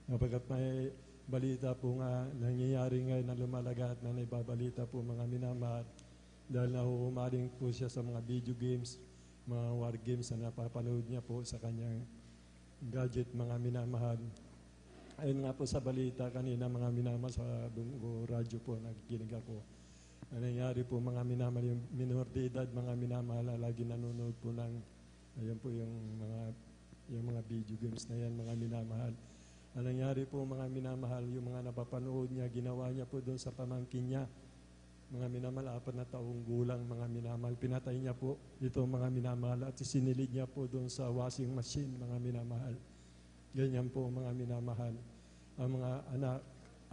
Sapagkat may balita po nga nangyayari ngayon na lumalagat na naibabalita po mga minamahal dahil nahuhumaling po siya sa mga video games, mga war games na napapanood niya po sa kanyang gadget, mga minamahal. Ayun nga po sa balita kanina, mga minamahal, sa Bungo radyo po, nakikinig ako. Ano nangyari po mga minamahal, yung minor de edad, mga minamahal na lagi nanonood po ng, ayun po yung mga video games na yan, mga minamahal. Ano nangyari po mga minamahal, yung mga napapanood niya, ginawa niya po doon sa pamangkin niya, mga minamahal, 4 na taong gulang, mga minamahal. Pinatay niya po ito mga minamahal at sinilid niya po doon sa washing machine, mga minamahal. Ganyan po mga minamahal. Ang mga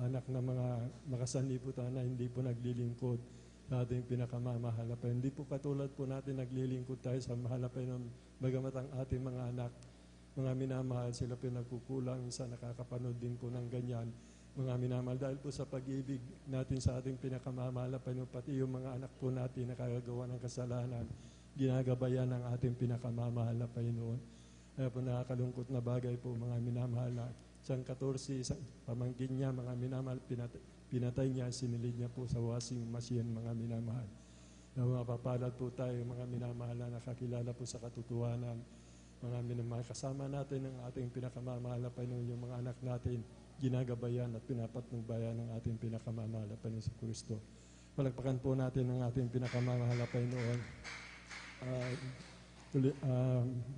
anak na mga makasaniputan na hindi po naglilingkod sa ating pinakamamahal na Panginoon. Hindi po katulad po natin naglilingkod tayo sa mahal na Panginoon. Bagamat ang ating mga anak, mga minamahal, sila po nagkukulang, sa nakakapanood din po ng ganyan. Mga minamahal, dahil po sa pag-ibig natin sa ating pinakamamahal na Panginoon, pati yung mga anak po natin na kagagawa ng kasalanan, ginagabayan ng ating pinakamamahal na Panginoon. Kaya po nakakalungkot na bagay po mga minamahal na siyang 14, isang pamangkin niya, mga minamahal, pinatay niya, sinilid niya po sa washing machine, mga minamahal. Na mapapalad po tayo, mga minamahal na nakakilala po sa katotohanan, mga minamahal. Kasama natin ang ating pinakamamahal na Panginoon, yung mga anak natin, ginagabayan at pinapatnubayan ng ating pinakamamahal na Panginoon sa Kristo. Palagpakan po natin ang ating pinakamamahal na Panginoon.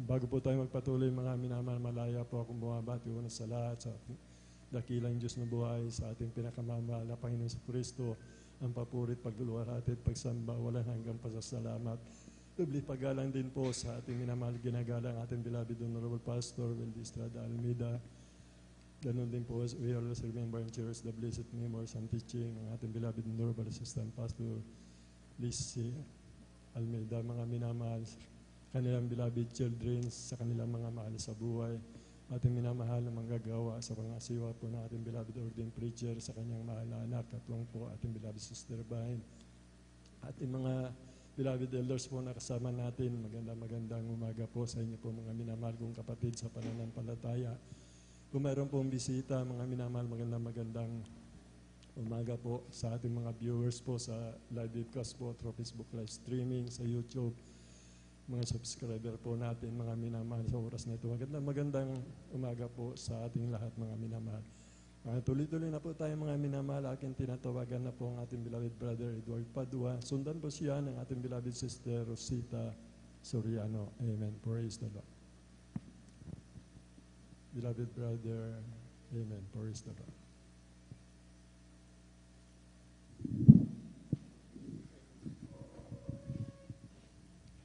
Bago po tayo magpatuloy, mga minamahal, malaya po akong bumabati una sa lahat sa dakilang Diyos na buhay, sa ating pinakamamahal na Panginoon sa Kristo, ang papurit, pagluluwarati at pagsamba, walang hanggang pasasalamat. Dubli paggalang din po sa ating minamahal, ginagalang ating beloved Honorable Pastor Wildy Estrada Almeida. Ganun din po, we always remember and cherish the blessed memories and teaching ng ating beloved Honorable Assistant Pastor Lizzie Almeida, mga minamahal, kanilang beloved children, sa kanilang mga mahal sa buhay, ating minamahal na manggagawa sa mga asiwa po ng ating beloved ordained preacher, sa kanyang mahal na anak, katuwang po ating beloved Sister Bahin, ating mga beloved elders po na kasama natin, magandang umaga po sa inyo po mga minamahal kong kapatid sa pananampalataya. Kung mayroon pong bisita, mga minamahal, magandang umaga po sa ating mga viewers po sa live webcast po, through Facebook live streaming, sa YouTube, mga subscriber po natin, mga minamahal sa oras na ito. Magandang umaga po sa ating lahat, mga minamahal. Tuloy-tuloy na po tayo, mga minamahal. Aking tinatawagan na po ang ating beloved brother Edward Padua. Sundan po siya ng ating beloved sister Rosita Soriano. Amen. Praise the Lord. Beloved brother, amen. Praise the Lord.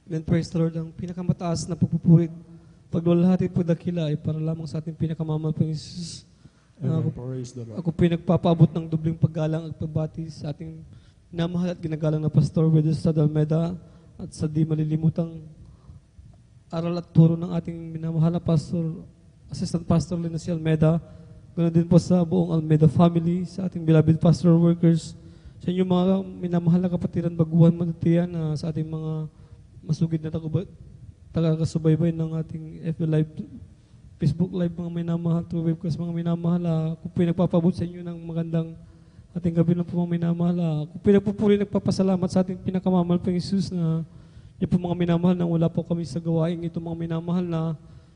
Amen. Praise the Lord. Ang pinakamataas na pagpupurit, pagluwalhati po dakila ay para lamang sa ating pinakamamahal po Jesus. Amen. Praise the Lord. Ako pinagpapaabot ng dubling paggalang at pagbati sa ating minamahal at ginagalang na Pastor Wildy Estrada Almeida at sa di malilimutang aral at turo ng ating minamahal na Pastor Assistant Pastor Lindsay Almeida, ganoon din po sa buong Almeida family, sa ating beloved pastor workers, sa inyong mga minamahal na kapatiran, baguhan, manatiyan, sa ating mga masugid na taga-kasubaybay ng ating FB Live, Facebook Live, mga minamahal, through webcast, mga minamahal, kung pinagpapabot sa inyo ng magandang ating gabi na po mga minamahal, kung pinagpupuli, nagpapasalamat sa ating pinakamamahal po Jesus na yan po mga minamahal na wala po kami sa gawain ito, mga minamahal na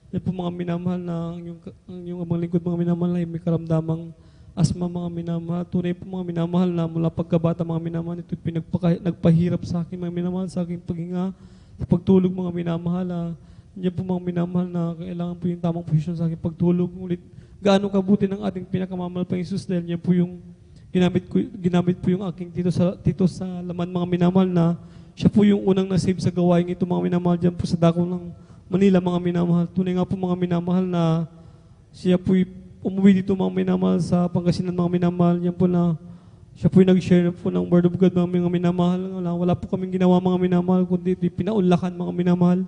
yan po mga minamahal na yung mga lingkod, mga minamahal na may karamdamang asma, mga minamahal. Tunay po mga minamahal na mula pagkabata, mga minamahal, ito nagpahirap sa akin, mga minamahal, sa aking paghinga, sa pagtulog, mga minamahal. Yan po mga minamahal na kailangan po yung tamang posisyon sa aking pagtulog. Ulit, gaano kabuti ng ating pinakamamahal pa Jesus dahil yan po yung ginamit po yung aking tito sa laman, mga minamahal, na siya po yung unang nasave sa gawain ito, mga minamahal, dyan po sa dako ng Manila, mga minamahal. Tunay nga po mga minamahal na siya po'y umuwi dito, mga minamahal, sa Pangasinan, mga minamahal. Yan po na siya po'y nag-share po ng Word of God, mga minamahal. Wala po kaming ginawa, mga minamahal, kundi pinaunlakan, mga minamahal.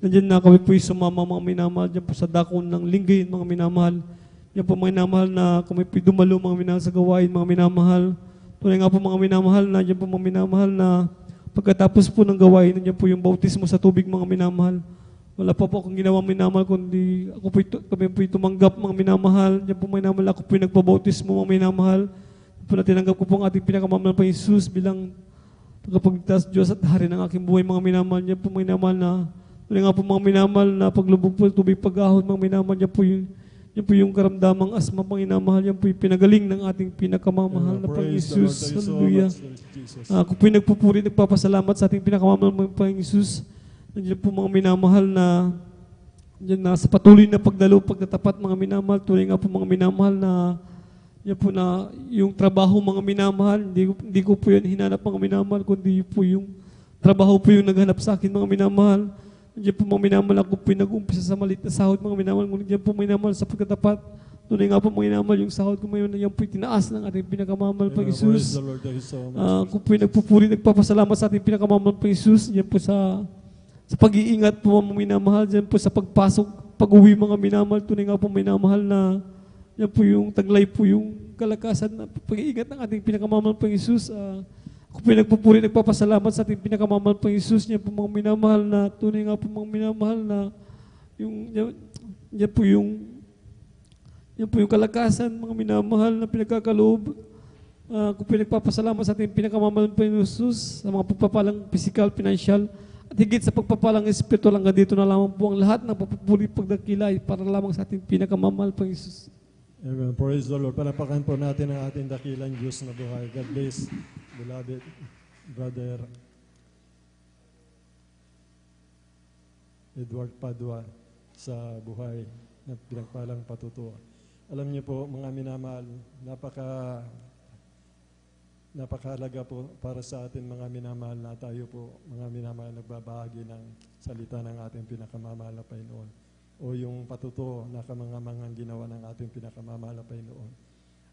Nandiyan na kami po sumama mga minamahal dyan po sa dakon ng Lingayen mga minamahal. Yan po mga minamahal na kami po dumalo mga minamahal sa gawain mga minamahal. Tunay nga po mga minamahal na dyan po mga minamahal na pagkatapos po ng gawain, nandiyan po yung bautismo sa tubig mga minamahal. Wala pa po akong ginawang minamahal, kundi kami po tumanggap mga minamahal. Diyan po minamahal, ako po nagpabautismo mga minamahal. Po na tinanggap ko po ang ating pinakamamahal pa Jesus bilang tagapagligtas Diyos at hari ng aking buhay mga minamahal. Diyan po minamahal na, wala nga po mga minamahal na paglubog po tubig pag-ahon mga minamahal. Yan po yung karamdamang asma mga minamahal. Yan po yung pinagaling ng ating pinakamamahal na Panginoon Jesus. Hallelujah. Ako po nagpupuri, nagpapasalamat sa ating pinakamamahal na Panginoon Jesus. Nandiyan po mga minamahal na diyan na sa patuloy na pagdalo, pagtatapat mga minamahal. Tunay nga po mga minamahal na yan po na yung trabaho mga minamahal. Hindi ko po yan hinanap mga minamahal, kundi po yung trabaho po yung naghanap sa akin mga minamahal. Nandiyan po mga minamahal, ako po yung nag-umpisa sa maliit na sahod mga minamahal. Nandiyan po mga minamahal sa pagtatapat. Tunay nga po mga minamahal, yung sahod ko ngayon, yan po yung tinaas ng ating pinakamamahal pang Jesus. Ako po yung nagpupuri, nagpapasalamat sa ating pinakamamahal pang Jesus. Yan po sa pag-iingat po mga minamahal, dyan po sa pagpasok, pag-uwi mga minamahal, tunay nga po minamahal na yan po yung taglay po yung kalakasan na pag-iingat ng ating pinakamamahal pang Jesus. Ako po yung nagpupuri, nagpapasalamat sa ating pinakamamahal pang Jesus, yan po mga minamahal na tunay nga po mga minamahal na yan po yung kalakasan mga minamahal na pinagkakaloob. Ako po yung nagpapasalamat sa ating pinakamamahal pang Jesus sa mga pagpapalang physical, financial, at higit sa pagpapalang espiritual hanggang dito na lamang po ang lahat ng papupuri pagdakila ay para lamang sa ating pinakamamahal pang Jesus. Amen. Praise the Lord. Palapakan po natin ang ating dakilang Diyos na buhay. God bless, beloved brother Edward Padua sa buhay na pinagpalang patutuwa. Alam niyo po mga minamahal, napakahalaga po para sa atin mga minamahal na tayo po, mga minamahal nagbabahagi ng salita ng ating pinakamamahal na Panginoon o yung patuto na kamangamangang ginawa ng ating pinakamamahal na Panginoon.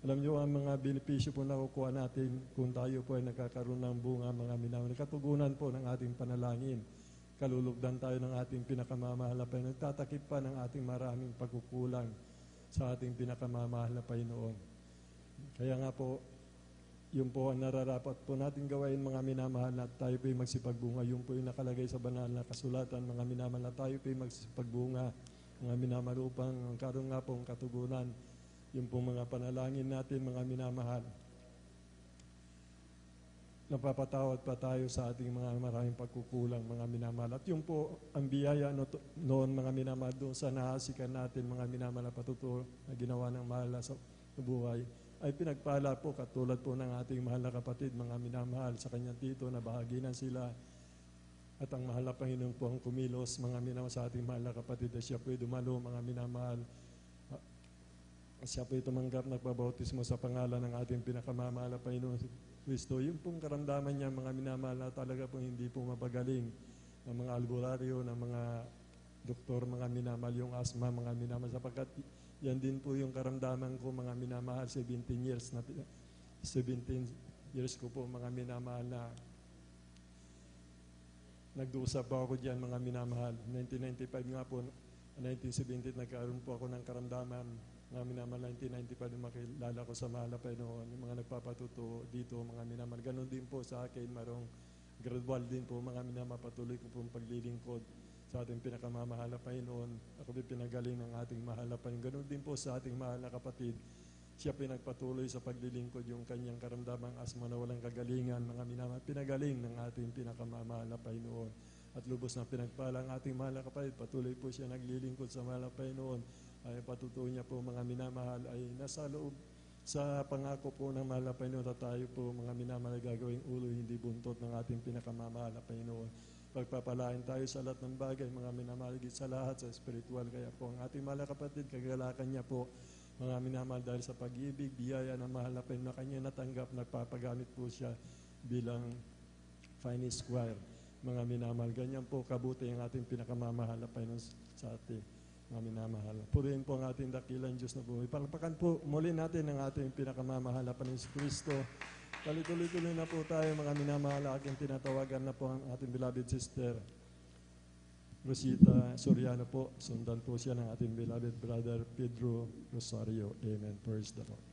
Alam niyo ang mga benepisyo po na kukuha natin kung tayo po ay nagkakaroon ng bunga mga minamahal. Katugunan po ng ating panalangin. Kalulugdan tayo ng ating pinakamamahal na Panginoon. Tatakip pa ng ating maraming pagkukulang sa ating pinakamamahal na Panginoon. Kaya nga po, yun po ang nararapat po natin gawain mga minamahal na tayo po yung magsipagbunga. Yun po yung nakalagay sa banal na kasulatan mga minamahal na tayo po yung magsipagbunga mga minamahal upang karoon nga po ang katugunan. Yun po mga panalangin natin mga minamahal. Napapatawad pa tayo sa ating mga maraming pagkukulang mga minamahal. At yun po ang biyaya noon mga minamahal doon sa nahasikan natin mga minamahal na patuto na ginawa ng mahal sa buhay ay pinagpala po katulad po ng ating mahal na kapatid, mga minamahal sa kanyang tito na bahagi na sila. At ang mahal na Panginoon po ang kumilos, mga minamahal sa ating mahal na kapatid na siya po dumalo, mga minamahal. Siya po tumanggap nagpabautismo sa pangalan ng ating pinakamamahal na Panginoon Kristo. Yung pong karamdaman niya, mga minamahal na talaga po hindi po mapagaling ng mga albularyo, ng mga doktor, mga minamahal, yung asma, mga minamahal, sapagkat yan din po yung karamdaman ko mga minamahal, 17 years ko po mga minamahal na nagdusa po ako dyan mga minamahal. 1995 nga po, 1970 nagkaroon po ako ng karamdaman mga minamahal. 1995 makilala ko sa mahal na Panginoon, yung mga nagpapatuto dito mga minamahal. Ganon din po sa akin, marong gradual din po mga minamahal, patuloy ko pong paglilingkod sa ating pinakamamahal na Panginoon. Ako pinagaling ng ating mahal na Panginoon. Ganun din po sa ating mahal na kapatid. Siya pinagpatuloy sa paglilingkod yung kanyang karamdamang asma na walang kagalingan. Mga minamahal, pinagaling ng ating pinakamamahal na Panginoon. At lubos na pinagpala ang ating mahal na kapatid. Patuloy po siya naglilingkod sa mahal na Panginoon. Ay patutuo niya po mga minamahal ay nasa loob sa pangako po ng mahal na Panginoon at tayo po mga minamahal ay gagawing ulo hindi buntot ng ating pinakamamahal na Panginoon. Pagpapalain tayo sa lahat ng bagay, mga minamahal, sa lahat sa spiritual. Kaya po ang ating mahal na kapatid, kagalakan niya po, mga minamahal, dahil sa pag-ibig, biyaya ng mahal na Panginoon na kanya natanggap, nagpapagamit po siya bilang finest choir. Mga minamahal, ganyan po kabuti ang ating pinakamamahal na Panginoon sa ating mga minamahal. Purihin po ang ating dakilang Diyos na buhay. Palakpakan po muli natin ang ating pinakamamahal na Panginoon Kristo. Tuloy-tuloy na po tayo mga minamahal. Aking tinatawagan na po ang ating beloved sister Rosita Soriano po. Sundan po siya ng ating beloved brother Pedro Rosario. Amen. Praise the Lord.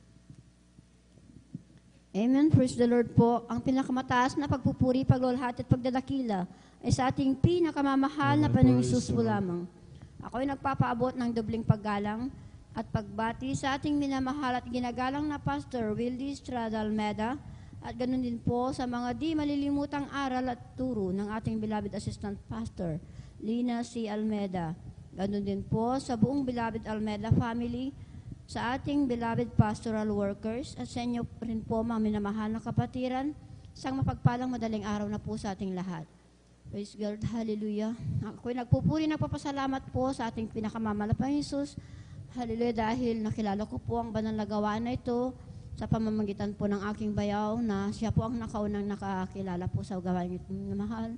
Amen. Praise the Lord po. Ang pinakamataas na pagpupuri, paglulhati at pagdadakila ay sa ating pinakamamahal na Panginoong Hesus po lamang. Ako ay nagpapaabot ng dobling paggalang at pagbati sa ating minamahal at ginagalang na Pastor Wildy Estrada Almeda at ganoon din po sa mga di malilimutang aral at turo ng ating beloved Assistant Pastor Lina C. Almeda. Ganoon din po sa buong beloved Almeda family, sa ating beloved pastoral workers at sa inyo rin po mga minamahal na kapatiran, isang mapagpalang madaling araw na po sa ating lahat. Praise God, hallelujah. Ako'y nagpupuri, nagpapasalamat po sa ating pinakamamahal na Panginoong Hesus. Hallelujah, dahil nakilala ko po ang banal na gawain na ito sa pamamagitan po ng aking bayaw na siya po ang nakaunang nakakilala po sa gawain ito na mahal.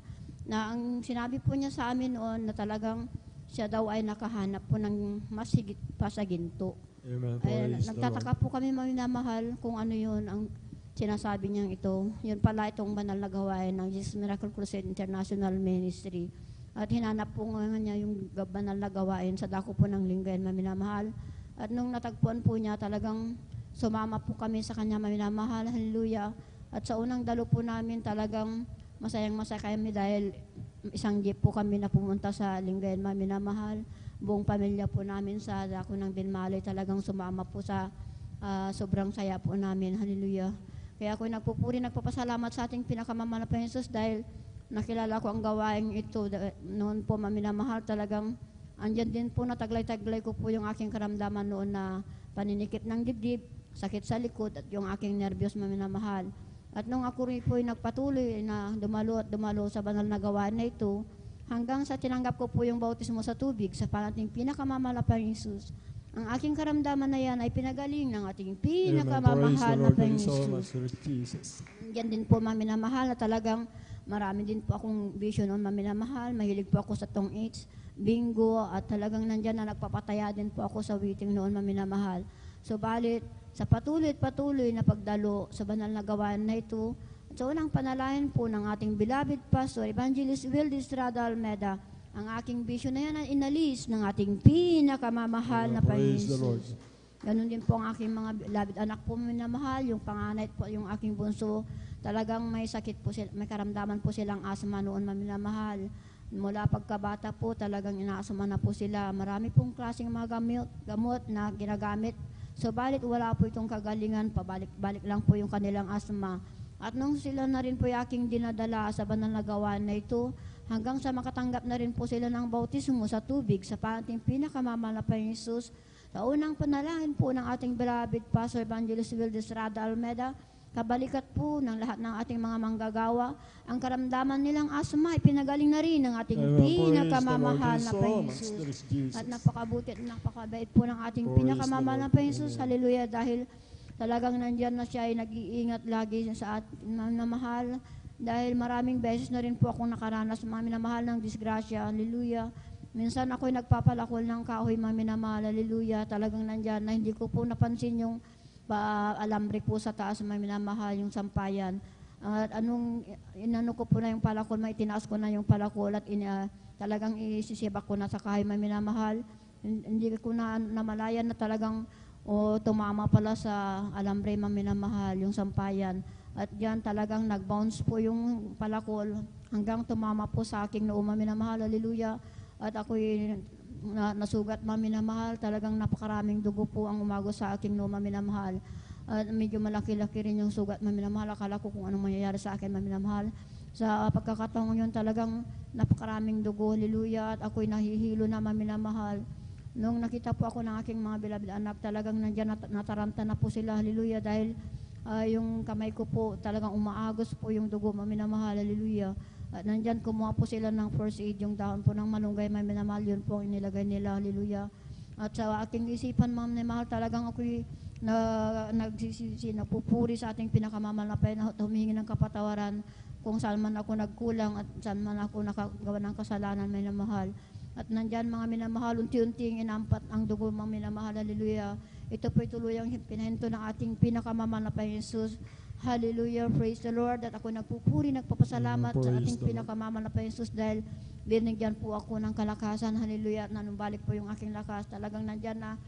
Na ang sinabi po niya sa amin noon na talagang siya daw ay nakahanap po ng mas higit pa sa ginto. Amen. Ay, nagtataka po kami mga minamahal kung ano yun ang sinasabi niyang ito. Yun pala itong banal na gawain ng Jesus Miracle Crusade International Ministry. At hinanap po nga niya yung banal na gawain sa dako po ng Lingayen, mga minamahal. At nung natagpuan po niya, talagang sumama po kami sa kanya, mga minamahal. Hallelujah. At sa unang dalo po namin, talagang masayang-masaya kami dahil isang jeep po kami na pumunta sa Lingayen, mga minamahal. Buong pamilya po namin sa dako ng Dinmaloy talagang sumama po sa sobrang saya po namin. Hallelujah. Kaya ako nagpupuri, nagpapasalamat sa ating pinakamamahal na Panginoon Hesus dahil nakilala ko ang gawain ito. Noon po, maminamahal, talagang andyan din po na taglay-taglay ko po yung aking karamdaman noon na paninikip ng dibdib, sakit sa likod at yung aking nervyos, maminamahal. At nung ako rin po nagpatuloy na dumalo at dumalo sa banal na gawain na ito, hanggang sa tinanggap ko po yung bautismo sa tubig sa panating pinakamamahal na Panginoong Hesus. Ang aking karamdaman na yan ay pinagaling ng ating pinakamamahal na Panginoong Hesus. Yan din po maminamahal na talagang marami din po akong vision noon maminamahal. Mahilig po ako sa tong H, bingo at talagang nandyan na nagpapataya din po ako sa waiting noon maminamahal. Subalit sa patuloy na pagdalo sa banal na gawain na ito, sa unang panalangin po ng ating beloved Pastor Evangelist Wildy Estrada Almeda, ang aking vision na yan ay inalis ng ating pinakamamahal na Panginoon Hesus. Ganun din po ang aking mga beloved anak po minamahal, yung panganay po, yung aking bunso, talagang may sakit po sila, may karamdaman po silang asma noon minamahal. Mula pagkabata po, talagang inaasma na po sila. Marami pong klaseng mga gamot na ginagamit. Subalit wala po itong kagalingan, pabalik-balik lang po yung kanilang asma. At nung sila na rin po yung aking dinadala sa banal na gawain na ito, hanggang sa makatanggap na rin po sila ng bautismo sa tubig sa ating pinakamamahal na Panginoong Hesus, sa unang panalangin po ng ating beloved Pastor Evangelist Wildy Estrada Almeda, kabalikat po ng lahat ng ating mga manggagawa, ang karamdaman nilang asma ay pinagaling na rin ng ating pinakamamahal na Panginoong Hesus. At napakabuti at napakabait po ng ating pinakamamahal na Panginoong Hesus. Hallelujah, dahil talagang nandyan na siya ay nag-iingat lagi sa ating na mahal. Dahil maraming beses na rin po akong nakaranas mga minamahal ng disgrasya. Hallelujah. Minsan ako'y nagpapalakol ng kahoy mga minamahal. Hallelujah. Talagang nandyan na hindi ko po napansin yung alambre po sa taas mga minamahal, yung sampayan. At inano ko po na yung palakol, maitinaas ko na yung palakol at talagang isisibak ko na sa kahoy mga minamahal. Hindi ko na namalayan na talagang tumama pala sa alambre maminamahal, yung sampayan. At yan talagang nag-bounce po yung palakol hanggang tumama po sa aking noo maminamahal. Hallelujah. At ako'y nasugat maminamahal. Talagang napakaraming dugo po ang umagos sa aking noo maminamahal. At medyo malaki-laki rin yung sugat maminamahal. Akala ko kung anong mangyayari sa akin maminamahal. Sa pagkakataong yun talagang napakaraming dugo. Hallelujah. At ako'y nahihilo na maminamahal. Nung nakita po ako ng aking mga beloved anak, talagang nandyan nataranta na po sila. Hallelujah. Dahil yung kamay ko po talagang umaagos po yung dugo, maminamahal. Hallelujah. At nandyan kumuha po sila ng first aid, yung dahon po ng malunggay, maminamahal, yun po ang inilagay nila. Hallelujah. At sa aking isipan, maminamahal, talagang ako'y nagpupuri sa ating pinakamamahal na Panginoon, humingi ng kapatawaran kung saan man ako nagkulang at saan man ako nakagawa ng kasalanan, maminamahal. At nandyan mga minamahal, unti-unting inampat ang dugo mga minamahal. Hallelujah. Ito po'y tuluyang pinahinto ng ating pinakamamahal na Panginoon Hesus. Hallelujah, praise the Lord. At ako nagpupuri, nagpapasalamat sa Praise ating the Lord. pinakamamahal na Jesus dahil binigyan po ako ng kalakasan. Hallelujah, at nanumbalik po yung aking lakas. Talagang nandyan na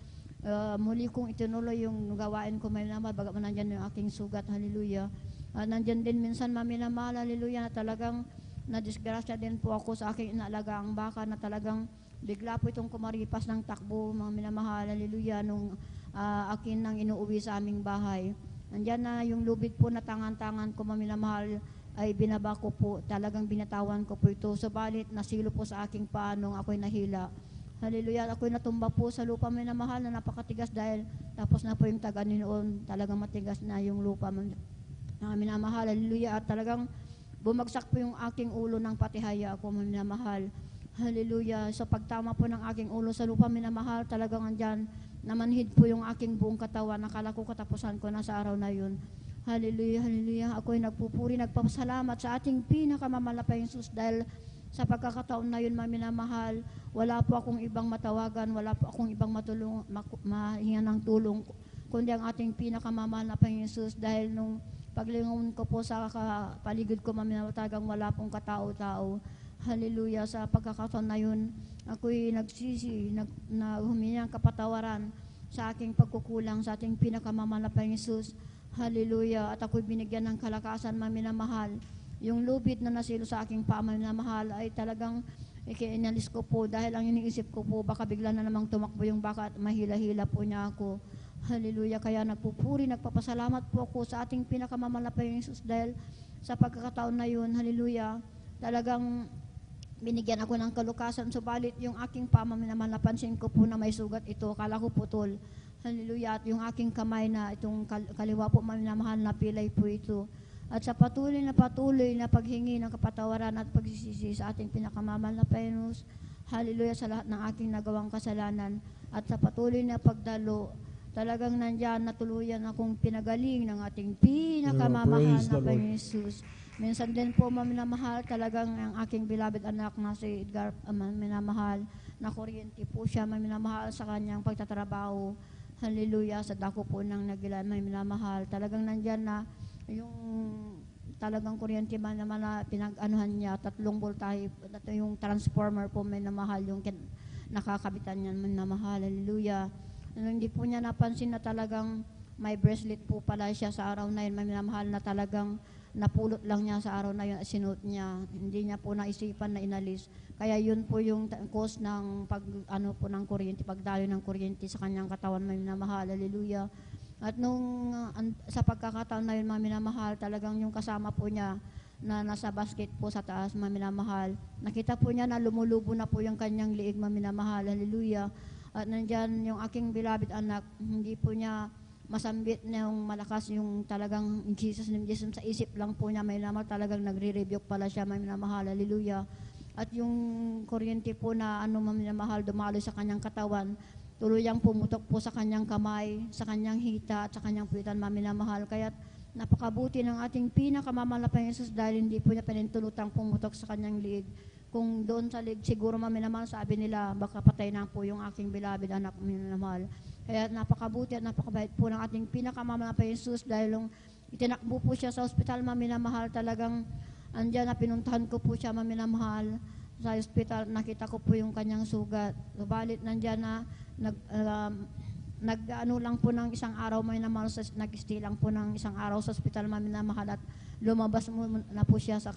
muli kong itinuloy yung gawain ko may naman, bagaman nandyan yung aking sugat. Hallelujah. At nandyan din minsan maminamahal, hallelujah, na talagang nadisgrasya din po ako sa aking inaalagaang baka na talagang bigla po itong kumaripas ng takbo, mga minamahal, hallelujah, nung akin nang inuuwi sa aming bahay. Nandyan na yung lubid po na tangan-tangan ko, maminamahal, ay binaba ko po, talagang binatawan ko po ito. Subalit, nasilo po sa aking paa nung ako'y nahila. Hallelujah, ako'y natumba po sa lupa, minamahal, na napakatigas dahil tapos na po yung taga noon, talagang matigas na yung lupa, minamahal, hallelujah, at talagang bumagsak po yung aking ulo ng patihaya ako, minamahal. Hallelujah, sa pagtama po ng aking ulo sa lupa, minamahal, talagang andyan, namanhid po yung aking buong katawan. Nakala ko katapusan ko na sa araw na yun. Hallelujah, hallelujah. Ako'y nagpupuri, nagpapasalamat sa ating pinakamamahal na Jesus dahil sa pagkakataon na yun, maminamahal, wala po akong ibang matawagan, wala po akong ibang mahinga ng tulong, kundi ang ating pinakamamahal na Jesus dahil nung paglingon ko po sa paligid ko, maminamatagang wala pong katao-tao. Hallelujah, sa pagkakataon na yun, ako'y nagsisi, humingi ng kapatawaran sa aking pagkukulang sa ating pinakamamahal na Jesus. Hallelujah, at ako'y binigyan ng kalakasan, maminamahal. Yung lubid na nasilo sa aking paa, maminamahal, ay talagang inalis ko po dahil ang iniisip ko po, baka bigla na namang tumakbo yung baka at mahila-hila po niya ako. Hallelujah, kaya nagpupuri, nagpapasalamat po ako sa ating pinakamamahal na Jesus dahil sa pagkakataon na yun, hallelujah, talagang binigyan ako ng kalukasan, subalit yung aking pamamanaman, napansin ko po na may sugat ito, akala ko putol. Hallelujah, at yung aking kamay na itong kaliwa po, maminamahal, na pilay po ito. At sa patuloy na paghingi ng kapatawaran at pagsisisi sa ating pinakamamahal na Panginoon, hallelujah, sa lahat ng aking nagawang kasalanan at sa patuloy na pagdalo, talagang nandyan na tuluyan akong pinagaling ng ating pinakamamahal na Panginoon Jesus. Minsan din po, maminamahal, talagang ang aking beloved anak na si Edgar, maminamahal, na kuryente po siya, maminamahal sa kanyang pagtatrabaho. Hallelujah, sa dako po ng nagilan, maminamahal. Talagang nandyan na yung talagang kuryente man naman na pinag-anuhan niya, 3 voltahe, yung transformer po, maminamahal, yung nakakabitan niya, maminamahal. Hallelujah. Hindi po niya napansin na talagang may bracelet po pala siya sa araw na yun, maminamahal, na talagang napulot lang niya sa araw na yun at sinuot niya. Hindi niya po naisipan na inalis. Kaya yun po yung cause ng po ng kuryente, pagdalo ng kuryente sa kanyang katawan, maminamahal. Hallelujah. At nung sa pagkakataon na yun, maminamahal, talagang yung kasama po niya na nasa basket po sa taas, maminamahal, nakita po niya na lumulubo na po yung kanyang liig, maminamahal. Hallelujah. At nandyan yung aking beloved anak, hindi po niya masambit na yung malakas yung talagang Jesus name Jesus, sa isip lang po niya, may naman talagang nagre-rebuke pala siya, maminamahal. Hallelujah. At yung kuryente po na maminamahal, dumalo sa kanyang katawan, tuluyang pumutok po sa kanyang kamay, sa kanyang hita, at sa kanyang puwitan, maminamahal. Kaya napakabuti ng ating pinakamamahal na Jesus dahil hindi po niya pinintulutang pumutok sa kanyang liig. Kung doon sa liig, siguro maminamahal, sabi nila, baka patay na po yung aking beloved anak, maminamahal. Kaya napakabuti at napakabait po ng ating pinakamamahal na Jesus dahil nung itinakbo po siya sa ospital, maminamahal, talagang andyan na pinuntahan ko po siya, maminamahal, sa ospital. Nakita ko po yung kanyang sugat. Subalit nandyan na nag-ano lang po ng isang araw, maminamahal, nag-stay lang po ng isang araw sa ospital, maminamahal, at lumabas na po siya sa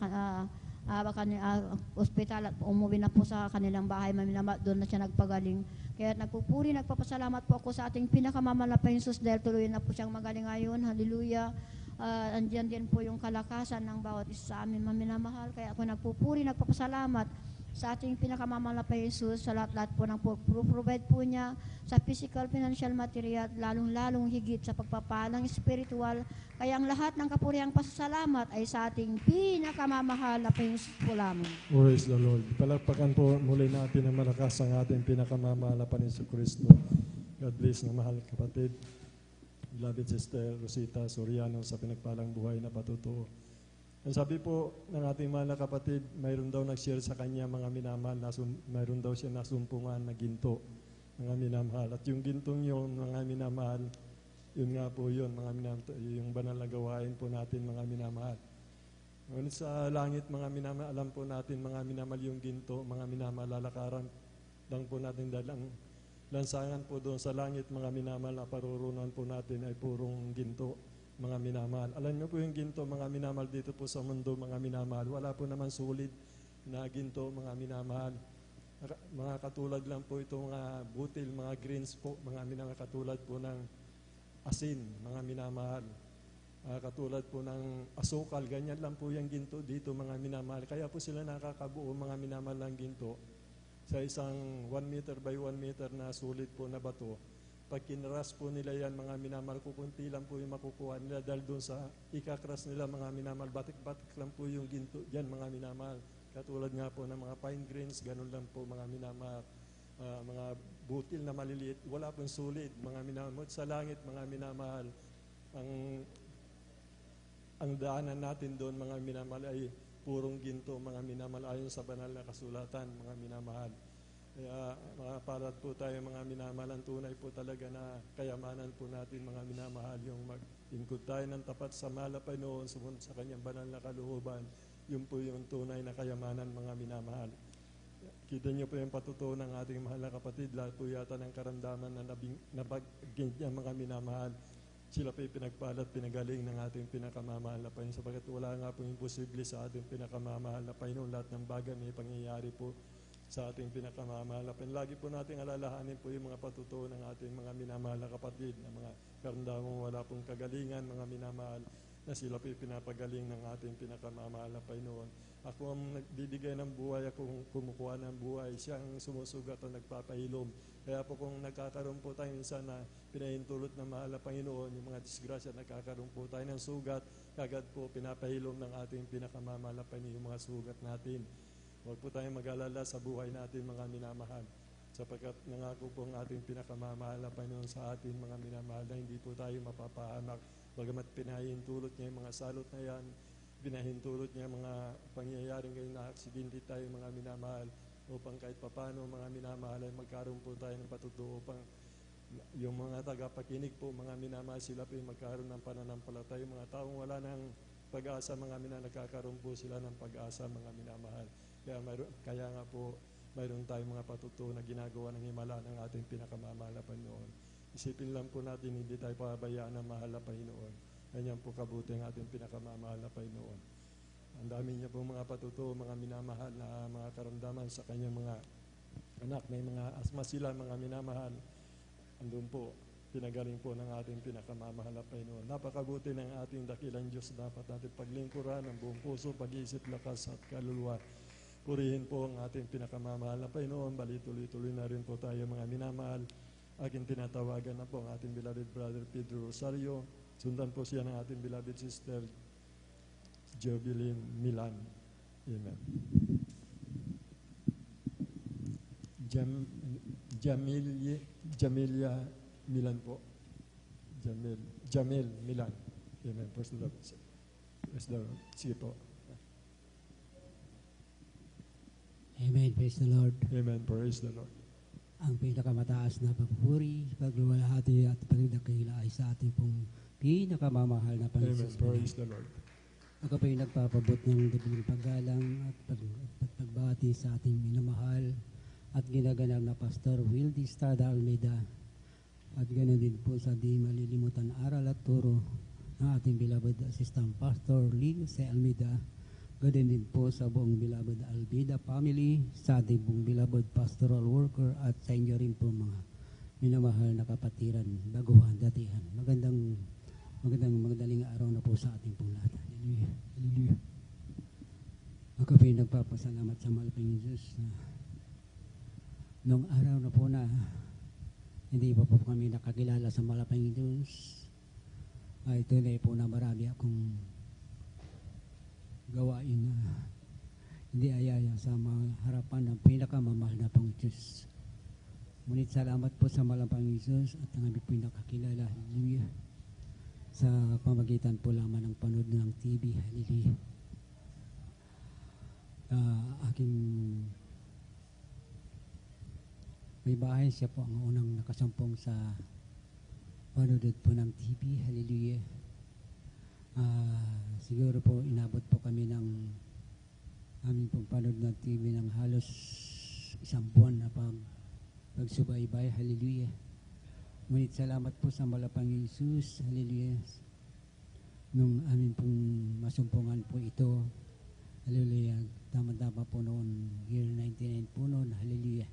ospital at umuwi na po sa kanilang bahay, maminamahal, doon na siya nagpagaling. Kaya nagpupuri, nagpapasalamat po ako sa ating pinakamamahal na Jesus dahil tuloy na po siyang magaling ngayon. Hallelujah. Andyan din po yung kalakasan ng bawat isa sa amin, maminamahal. Kaya ako nagpupuri, nagpapasalamat sa ating pinakamamahal na Jesus sa lahat-lahat po ng provide po niya sa physical, financial, material, lalong-lalong higit sa pagpapalang spiritual. Kaya ang lahat ng kapurihang pasasalamat ay sa ating pinakamamahal na Jesus po lamang. Praise the Lord. Palagpakan po muli natin ang malakas ang ating pinakamamahal na Panginoon Kristo. God bless ng mahal kapatid, beloved Sister Rosita Soriano, sa pinagpalang buhay na patutuo. Ang sabi po ng ating mahal na kapatid, mayroon daw nag-share sa kanya mga minamahal, mayroon daw siya nasumpungan na ginto, mga minamahal. At yung gintong yung mga minamahal Yun nga po yun, mga yung banal na gawain po natin, mga minamahal. Ngunit sa langit, mga minamahal, alam po natin, mga minamahal, yung ginto, mga minamahal, lalakaran lang po natin dahil ang lansangan po doon sa langit, mga minamahal, na parurunan po natin ay purong ginto, mga minamahal. Alam niyo po yung ginto, mga minamahal, dito po sa mundo, mga minamahal, wala po naman sulit na ginto, mga minamahal. Mga katulad lang po ito, mga butil, mga greens po, mga minamahal, katulad po ng asin, mga minamahal. Katulad po ng asukal, ganyan lang po yung ginto dito, mga minamahal. Kaya po sila nakakabuo, mga minamahal, ng ginto sa isang 1 meter by 1 meter na sulit po na bato. Pag kinaras po nila yan, mga minamahal, kukunti lang po yung makukuha nila dahil doon sa ikakras nila, mga minamahal, batik-batik lang po yung ginto dyan, mga minamahal. Katulad nga po ng mga pine grains, ganun lang po, mga minamahal. Mga butil na maliliit, wala pong sulit, mga minamahal. Sa langit, mga minamahal, ang daanan natin doon, mga minamahal, ay purong ginto, mga minamahal, ayon sa banal na kasulatan, mga minamahal. Kaya mga palad po tayo, mga minamahal, ang tunay po talaga na kayamanan po natin, mga minamahal, yung mag-ingkod tayo ng tapat sa mahal na Panginoon, sumunod sa kanyang banal na kalooban, yun po yung tunay na kayamanan, mga minamahal. Kita niyo po yung patutuo ng ating mahal na kapatid, lahat po yata ng karamdaman na nabagin niya, mga minamahal. Sila po pinagpalat, pinagaling ng ating pinakamamahal na Panginoon, sapagkat wala nga po imposible sa ating pinakamamahal na Panginoon. Lahat ng bagay may pangyayari po sa ating pinakamamahal na Panginoon. Lagi po nating alalahanin po yung mga patutuo ng ating mga minamahal na kapatid, na mga karamdamang wala pong kagalingan, mga minamahal, na sila po pinapagaling ng ating pinakamamahal na Panginoon. Ako ang nagbibigay ng buhay, ako ang kumukuha ng buhay, siya ang sumusugat at nagpapahilom. Kaya po kung nagkakaroon po tayo minsan na pinahintulot ng mahal na Panginoon, yung mga disgrasya, nagkakaroon po tayo ng sugat, kagad po pinapahilom ng ating pinakamamahal na Panginoon yung mga sugat natin. Huwag po tayong mag-alala sa buhay natin, mga minamahal, sapagkat nangako po ang ating pinakamamahal na Panginoon sa ating mga minamahal na hindi po tayo mapapahamak. Bagamat pinahintulot niya yung mga salot na yan, pinahintulot niya mga pangyayaring ngayon na aksidente tayo, mga minamahal, upang kahit papano, mga minamahal, ay magkaroon po tayo ng patutuo upang yung mga tagapakinig po, mga minamahal, sila po yung magkaroon ng pananampalataya. Yung mga taong wala ng pag-asa, mga minamahal, nagkakaroon po sila ng pag-asa, mga minamahal. Kaya nga po, mayroon tayong mga patutuo na ginagawa ng himala ng ating pinakamamahal na Panginoon. Isipin lang po natin, hindi tayo pabayaan ng mahal na Panginoon. Ganyan po kabuti ang ating pinakamamahal na Panginoon. Ang dami niya po mga patutuo, mga minamahal na mga karamdaman sa kanyang mga anak. May mga asma sila, mga minamahal. Andun po, pinagaling po ng ating pinakamamahal na Panginoon. Napakabuti ng ating dakilang Diyos. Dapat natin paglingkuran ng buong puso, pag-iisip, lakas at kaluluwa. Purihin po ang ating pinakamamahal na Panginoon. Bali, tuloy-tuloy na rin po tayo, mga minamahal. Aking tinatawagan na po ang ating beloved brother Pedro Rosario. Sundan po siya ng ating beloved sister Jovelyn Milan. Amen. Jamilia Milan po. Jamil Milan. Amen. Praise the Lord. Praise the Lord. Sige po. Amen. Praise the Lord. Amen. Praise the Lord. Ang pinakamataas na pagpupuri, pagluwalhati at pagdakila ay sa ating pong pinakamamahal na Panginoon. Amen. Praise the Lord. Ako po yung nagpapabot ng dabiling paggalang at pagbati sa ating minamahal at ginaganap na Pastor Wildy Estrada Almeida at ganoon din po sa di malilimutan aral at turo ng ating beloved Assistant Pastor Lee C. Almeida. Ganoon din po sa buong beloved Almeida family, sa ating buong beloved pastoral worker at sa inyo rin po mga minamahal na kapatiran, baguhan, datihan. Magdaling araw na po sa ating pong lahat. Hallelujah. Hallelujah. Ako po yung nagpapasalamat sa mahal Panginoon Diyos na noong araw na po na hindi pa po kami nakakilala sa mahal Panginoon Diyos, ay tunay po na marami akong gawain na hindi ayaya sa mga harapan ng pinakamamahal na Panginoon Diyos. Ngunit salamat po sa mahal Panginoon Diyos at ang aming pinakakilala. Hallelujah. Sa pamagitan po lamang ng panood ng TV. Hallelujah. Aking may bahay, siya po ang unang nakasampong sa panonood po ng TV. Hallelujah. Siguro po inabot po kami ng aming pong panood ng TV ng halos isang buwan na pagsubaybay. Hallelujah. Ngunit salamat po sa malapang Jesus. Hallelujah. Nung amin pong masumpungan po ito. Hallelujah. Tama-tama po noon, year 99 po noon. Hallelujah.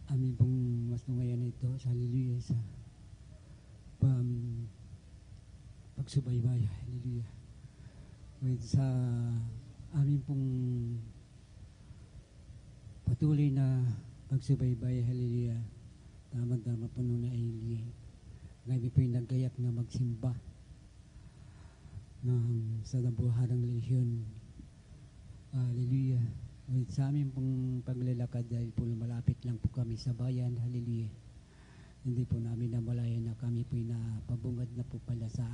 Amin pong mastungayan ito sa hallelujah sa pagsubaybay. Hallelujah. With sa amin pong patuloy na pagsubaybay. Hallelujah. Tama-tama po noon na ay ngayon po yung naggayak na magsimba sa nabuharang relihiyon. Hallelujah. With sa amin pong paglalakad dahil po malapit lang po kami sa bayan. Hallelujah. Hindi po namin namalayan na kami po napabungad na po pala sa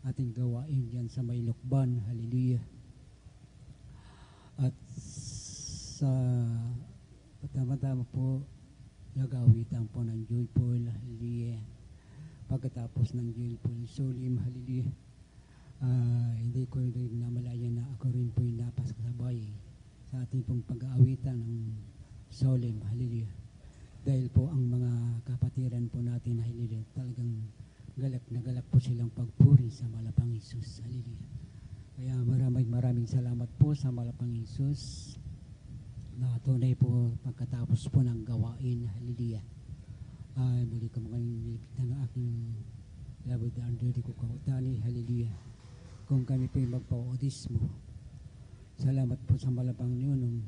ating gawain dyan sa may Lukban. Hallelujah. At sa tama-tama po nagawitan po ng joyful. Hallelujah. Pagkatapos ng joyful solim. Hallelujah. Hindi ko rin namalayan na ako rin po yung napasakasabay sa ating pong pag-aawitan ng solemn. Hallelujah. Dahil po ang mga kapatiran po natin, hallelujah, talagang galak na galak po silang pagpuri sa malapang Isus. Hallelujah. Kaya maraming salamat po sa malapang Isus na tunay po pagkatapos po ng gawain. Hallelujah. Muli ko mga nilipitan ng aking labod na anduri ko kautani. Hallelujah. Kung kami po yung magpa-autismo, salamat po sa malapang niyo nung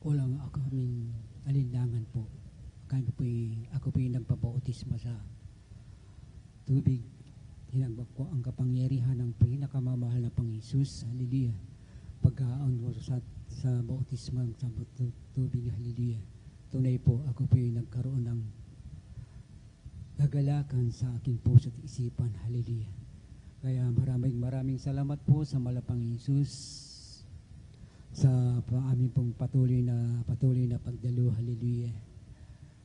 walang ako kaming alinlangan po. Ako po yung nagpapautismo sa tubig. Hinangbak ko ang kapangyarihan ng pinakamamahal na Pang Isus. Hallelujah. Pagkaan mo sa bautismo sa tubig. Hallelujah. Tunay po, ako po yung nagkaroon ng kagalakan sa aking puso at isipan. Hallelujah. Kaya maraming salamat po sa malapang Isus sa aming pong patuloy na pagdalo. Hallelujah.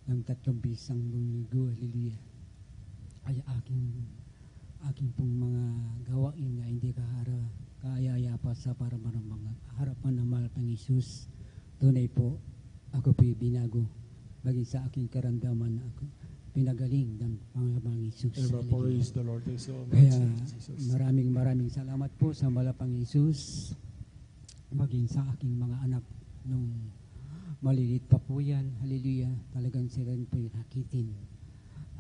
Ng 3 bisang linggo. Hallelujah. Ay aking pong mga gawain na hindi kaayaya pa sa para mga harapan ng malapang Isus. Tunay po, ako po'y binago. Bagay sa aking karamdaman, ako pinagaling ng Panginoong Isus. Praise the Lord. So much, Kaya Jesus. maraming salamat po sa malapang Isus. Maging sa aking mga anak nung malilit pa po yan. Hallelujah. Talagang sila rin po yung nakitin.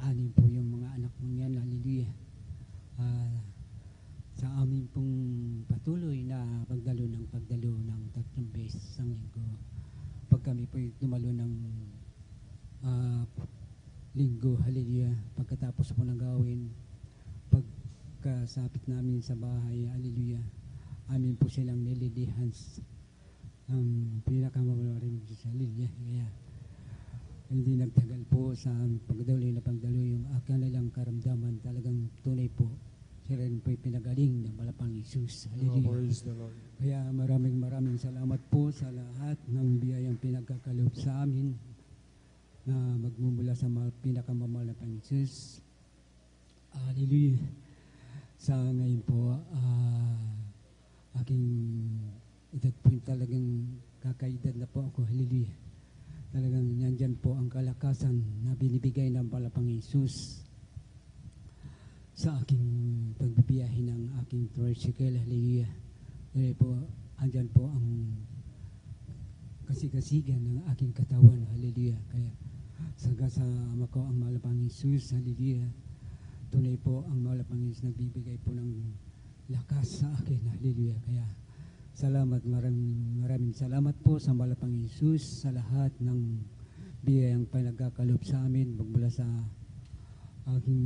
6 po yung mga anak mo yan. Hallelujah. Sa amin pong patuloy na pagdalo ng 3 beses ang linggo. Pag kami po dumalo ng linggo, hallelujah, pagkatapos po ng gawin, pagkasapit namin sa bahay, hallelujah, amin po silang nililihan ang pinakamamawaring Diyos, hallelujah. Kaya hindi nagtagal po sa pagdalo yung kanilang karamdaman, talagang tunay po sila rin po'y pinagaling ng malapang Isus. Hallelujah. Praise the Lord. Kaya maraming salamat po sa lahat ng biyayang pinagkakaloob sa amin na magmumula sa pinakamamahal na Pang Isus. Hallelujah. Sa ngayon po, aking edad po talagang kakaedad na po ako. Hallelujah. Talagang nandyan po ang kalakasan na binibigay ng Palapang Isus sa aking pagbibiyahe ng aking tricycle. Hallelujah. Dahil po, andyan po ang kasigasigan ng aking katawan. Hallelujah. Kaya sagasama ko ang Malapang Isus. Hallelujah. Tunay po ang Malapang Isus nagbibigay po ng lakas sa akin. Hallelujah. Kaya salamat, maraming salamat po sa Malapang Isus sa lahat ng biyayang pinagkakalob sa amin magmula sa aking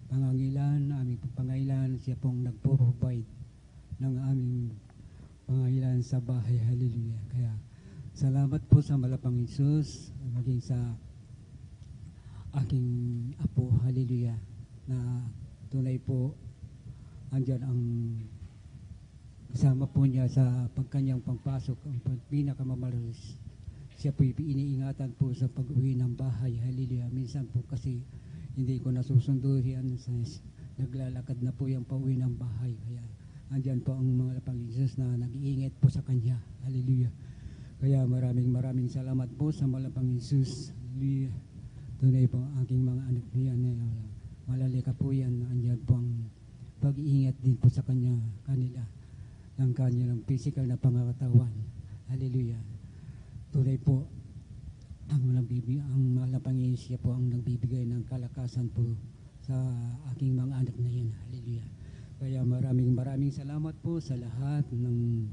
aming pangangailangan. Siya pong nagpo-provide ng aming pangangailangan sa bahay. Hallelujah. Kaya salamat po sa Malapang Isus, maging sa aking apo. Hallelujah. Na tunay po andyan ang kasama po niya sa pagkanyang pangpasok, ang pinakamamalas siya po iniingatan po sa pag-uwi ng bahay. Hallelujah. Minsan po kasi hindi ko nasusundo yan. Naglalakad na po yung pauwi ng bahay. Kaya andyan po ang mga Panginoon na nag-iingat po sa kanya. Hallelujah. Kaya maraming salamat po sa malapang Jesus. Hallelujah. Tunay po ang aking mga anak niya na malalika po yan. Andyan po ang pag-iingat din po sa kanila ng kanilang physical na pangakatawan. Hallelujah. Tunay po ang malapang siya po ang nagbibigay ng kalakasan po sa aking mga anak na yan. Hallelujah. Kaya maraming salamat po sa lahat ng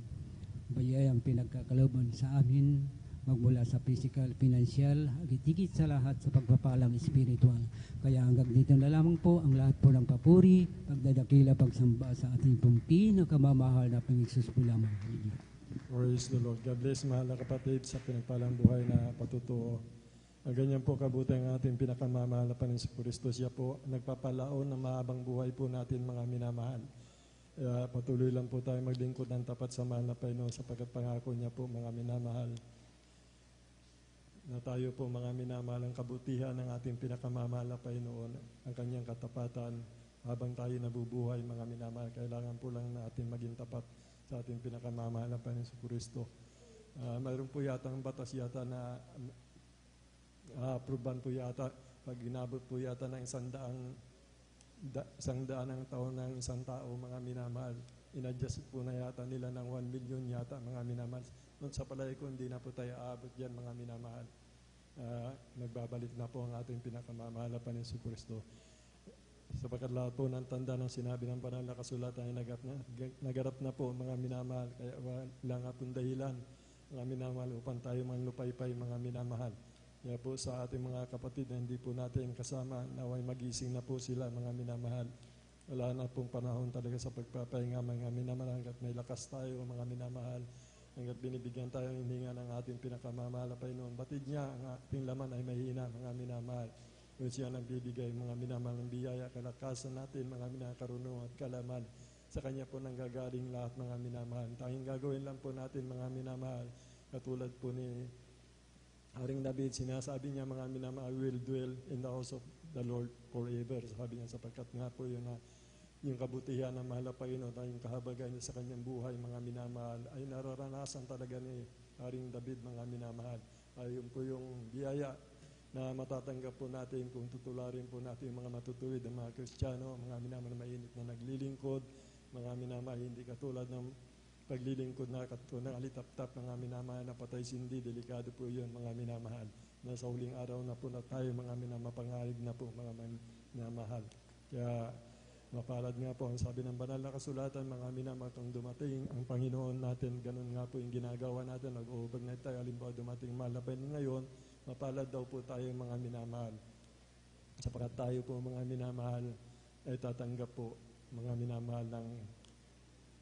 bayayang pinagkakaloban sa amin magmula sa physical, financial, higit sa lahat sa pagpapalang spiritual. Kaya hanggang dito na lamang po ang lahat po ng papuri, pagdadakila, pagsamba sa ating pong pinakamamahal na Panginoon po lamang. Praise the Lord. God bless, mahal na kapatid, sa pinagpalang buhay na patutuo. Ganyan po kabuti ang ating pinakamamahal na Panginoon Kristo. Siya po nagpapalaon ng mahabang buhay po natin, mga minamahal. Patuloy lang po tayo maglingkod ng tapat sa mahal na Panginoon sapagkat pangako niya po, mga minamahal, na tayo po, mga minamahal, ang kabutihan ng ating pinakamamahal na Panginoon, ang kanyang katapatan habang tayo nabubuhay, mga minamahal. Kailangan po lang natin maging tapat sa ating pinakamamahal na Panginoon Kristo. Mayroon po yata ang batas yata na aproban po yata pag ginabot po yata ng isang daan ng taon ng isang tao, mga minamahal. In-adjust po na yata nila ng 1 million yata, mga minamahal. Noon sa palay ko, hindi na po tayo aabot yan, mga minamahal. Nagbabalik na po ang ating pinakamamahal na Panginoon Kristo. Sapagkat lahat po ng tanda ng sinabi ng banal na kasulatan ay nagarap na po, mga minamahal. Kaya wala nga pong dahilan, mga minamahal, upang tayo manlupaypay, mga minamahal. Kaya po sa ating mga kapatid na hindi po natin kasama, naway magising na po sila, mga minamahal. Wala na pong panahon talaga sa pagpapahinga, mga minamahal, hanggat may lakas tayo, mga minamahal. Hanggat binibigyan tayo ng hininga ng ating pinakamamahal na Panginoon. Batid niya, ang ating laman ay mahina, mga minamahal. Kung siya nagbibigay, mga minamahal ng biyaya, kalakasan natin, mga minamahal, karunungan at kalaman. Sa Kanya po nanggagaling lahat, mga minamahal. Tanging gagawin lang po natin, mga minamahal, katulad po ni Haring David, sinasabi niya, mga minamahal, I will dwell in the house of the Lord forever. Sabi niya, sapagkat nga po yun na yung kabutihan ng mahal na Panginoon at yung kahabagahan niya sa kanyang buhay, mga minamahal, ay nararanasan talaga ni Haring David, mga minamahal. Ay yun po yung biyaya na matatanggap po natin kung tutularin po natin yung mga matutuwid ng mga Kristiyano, mga minamahal na mainit na naglilingkod, mga minamahal, hindi katulad ng paglilingkod na katulad ng alitap-tap, mga minamahal na patay sindi, delikado po yun, mga minamahal. Nasa huling araw na po na tayo, mga minamapangarig na po, mga minamahal. Kaya mapalad nga po ang sabi ng banal na kasulatan, mga minamahal, kung dumating ang Panginoon natin, ganun nga po yung ginagawa natin, nag-overnight tayo, halimbawa dumating mahal na Panginoon ngayon, mapalad daw po tayo, mga minamahal. Sapagat tayo po, mga minamahal, ay tatanggap po, mga minamahal, ng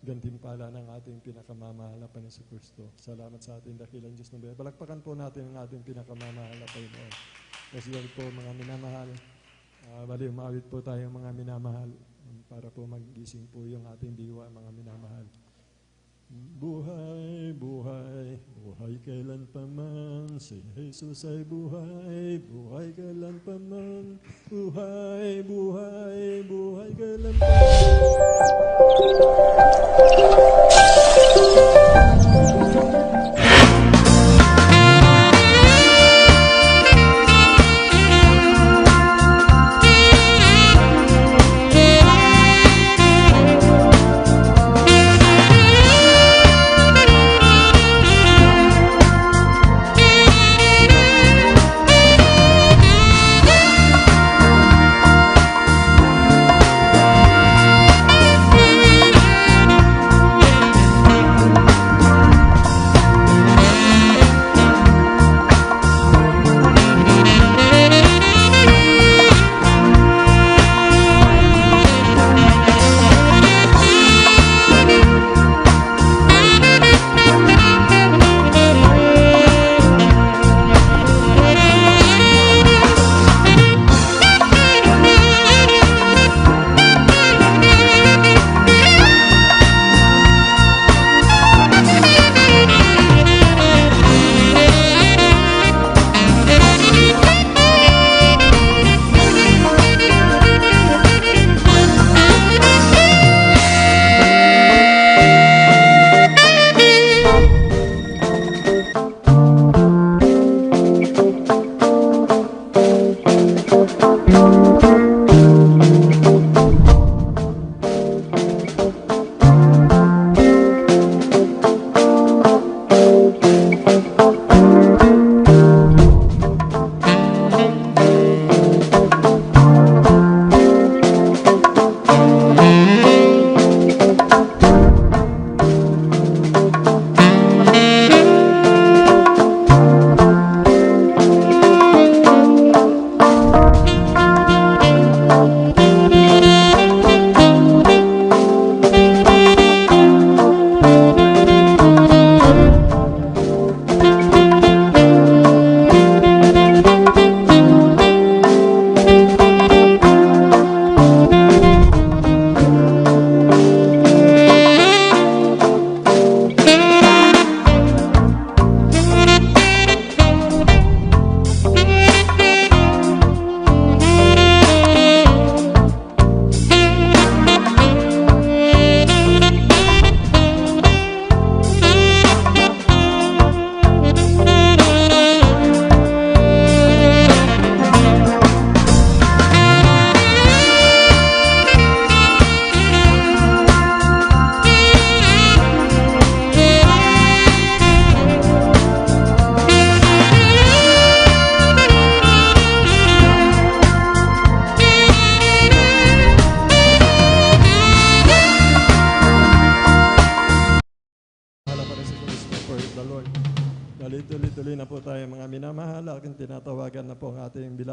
gantimpala ng ating pinakamamahal na Panginoon Kristo. Salamat sa ating dakilang Diyos na buhay. Balakpakan po natin ang ating pinakamamahal na Panginoon. Kasi yan po, mga minamahal, bali umawit po tayo, mga minamahal, para po magising po yung ating diwa, mga minamahal. Buhay, buhay, buhay kailan pa man, si Jesus ay buhay, buhay kailan pa man, buhay, buhay, buhay kailan pa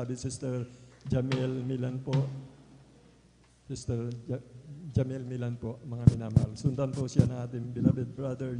beloved Sister Jamel Milan po. Jamel Milan po, mga minamahal. Sundan po siya ng ating beloved brother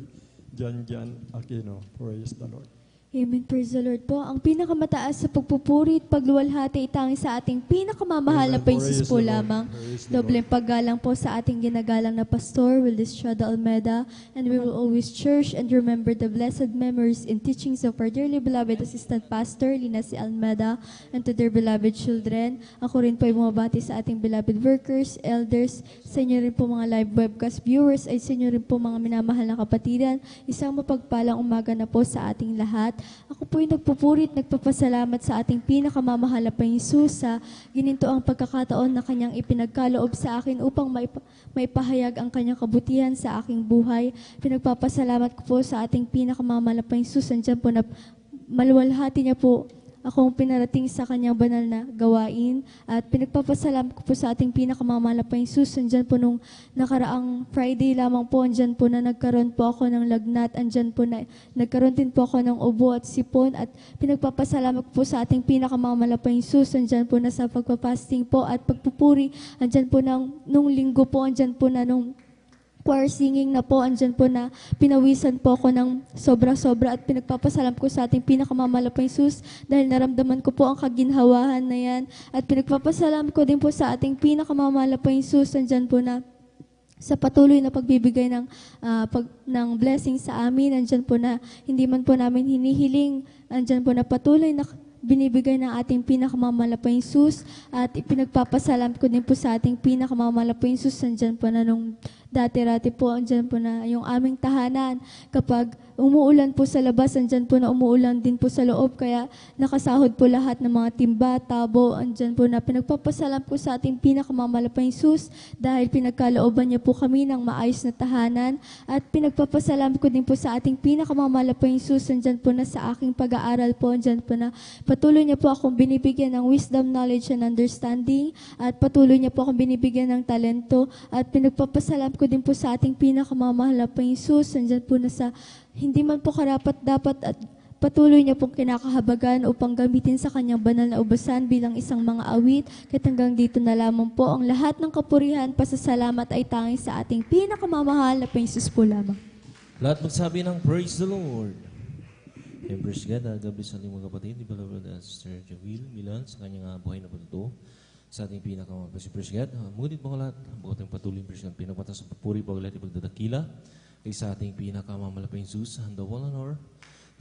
John Aquino. Praise the Lord. Amen. Praise the Lord po. Ang pinakamataas sa pagpupuri at pagluwalhati itangi sa ating pinakamamahal na Amen. Paisus Praise po the Lord. lamang. Praise the Dobleng paggalang po sa ating ginagalang na Pastor Wildes Chada Almeida, and we will always cherish and remember the blessed memories and teachings of our dearly beloved Assistant Pastor Lina C. Almeida and to their beloved children. Ako rin po ay bumabati sa ating beloved workers, elders, sa inyo rin po mga live webcast viewers, ay sa inyo rin po mga minamahal na kapatiran. Isang mapagpalang umaga na po sa ating lahat. Ako po yung nagpupuri at nagpapasalamat sa ating pinakamamahal na Panginoon sa gininto ang pagkakataon na kanyang ipinagkaloob sa akin upang maipahayag ang kanyang kabutihan sa aking buhay. Pinagpapasalamat ko po sa ating pinakamamahal na Panginoon. Nandiyan po na maluwalhati niya po akong pinarating sa kanyang banal na gawain. At pinagpapasalamat ko po sa ating pinakamamahal na Panginoon. Andyan po nung nakaraang Friday lamang po, andyan po na nagkaroon po ako ng lagnat, andyan po na nagkaroon din po ako ng ubo at sipon. At pinagpapasalamat ko po sa ating pinakamamahal na Panginoon. Andyan po na sa pagpapasting po at pagpupuri. Andyan po na nung linggo po, andyan po na nung choir singing na po, andyan po na pinawisan po ako ng sobra-sobra at pinagpapasalam ko sa ating pinakamamahal na Panginoon dahil naramdaman ko po ang kaginhawahan na yan. At pinagpapasalam ko din po sa ating pinakamamahal na Panginoon, andyan po na sa patuloy na pagbibigay ng blessing sa amin, andyan po na hindi man po namin hinihiling, andyan po na patuloy na binibigay ng ating pinakamamahal na Panginoon. At ipinagpapasalam ko din po sa ating pinakamamahal na Panginoon, andyan po na nung dati-rati po, andyan po na yung aming tahanan. Kapag umuulan po sa labas, andyan po na umuulan din po sa loob. Kaya nakasahod po lahat ng mga timba, tabo, andyan po na pinagpapasalam ko sa ating pinakamamahal na Panginoon dahil pinagkalooban niya po kami ng maayos na tahanan. At pinagpapasalam ko din po sa ating pinakamamahal na Panginoon, andyan po na sa aking pag-aaral po, andyan po na patuloy niya po akong binibigyan ng wisdom, knowledge, and understanding. At patuloy niya po akong binibigyan ng talento. At pinagpapasalam ko din po sa ating pinakamamahal na Panginoon, andyan po na sa hindi man po karapat-dapat at patuloy niya pong kinakahabagan upang gamitin sa kanyang banal na ubasan bilang isang mga awit. Kahit hanggang dito na lamang po ang lahat ng kapurihan, pasasalamat ay tanging sa ating pinakamamahal na Panginoon po lamang. Lahat magsabi ng praise the Lord. And praise God, gabi sa ating mga kapatid, di ba Sister Jawil Milan sa kanyang buhay na patuto sa ating pinakamamahal. Praise God, ngunit mga lahat, bukod ang patuloy praise God, pinagpatas ang papuri, paglahat ipagdadakila, ay sa ating pinakamamalaking Jesus, and the one and honor,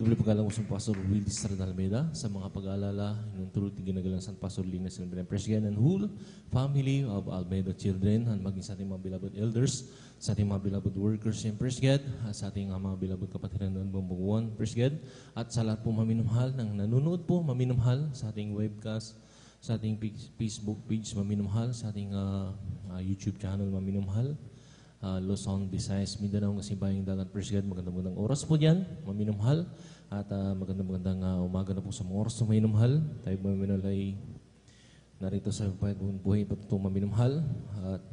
doble paggalang usong Pastor Wildes Chada Almeida, sa mga pag-aalala, yung tulad ginagalang San Pastor Lina Silvina Presgan, and whole family of Almeida children, and maging sa ating mga beloved elders, sa ating mga beloved workers in Presgan, at sa ating mga beloved kapatiran ng Bambuguan, Presgan, at sa lahat po maminumhal, ng nanonood po, maminumhal sa ating webcast, sa ating Facebook page, maminumhal, sa ating YouTube channel, maminumhal, Luzon, Visayas, Mindanao, ng Simbayang Dagat, Praise God. Magandang oras po dyan, maminumhal. At magandang umaga na po sa mga oras na maminumhal. Tayo maminumhal ay narito sa buhay patutong maminumhal. At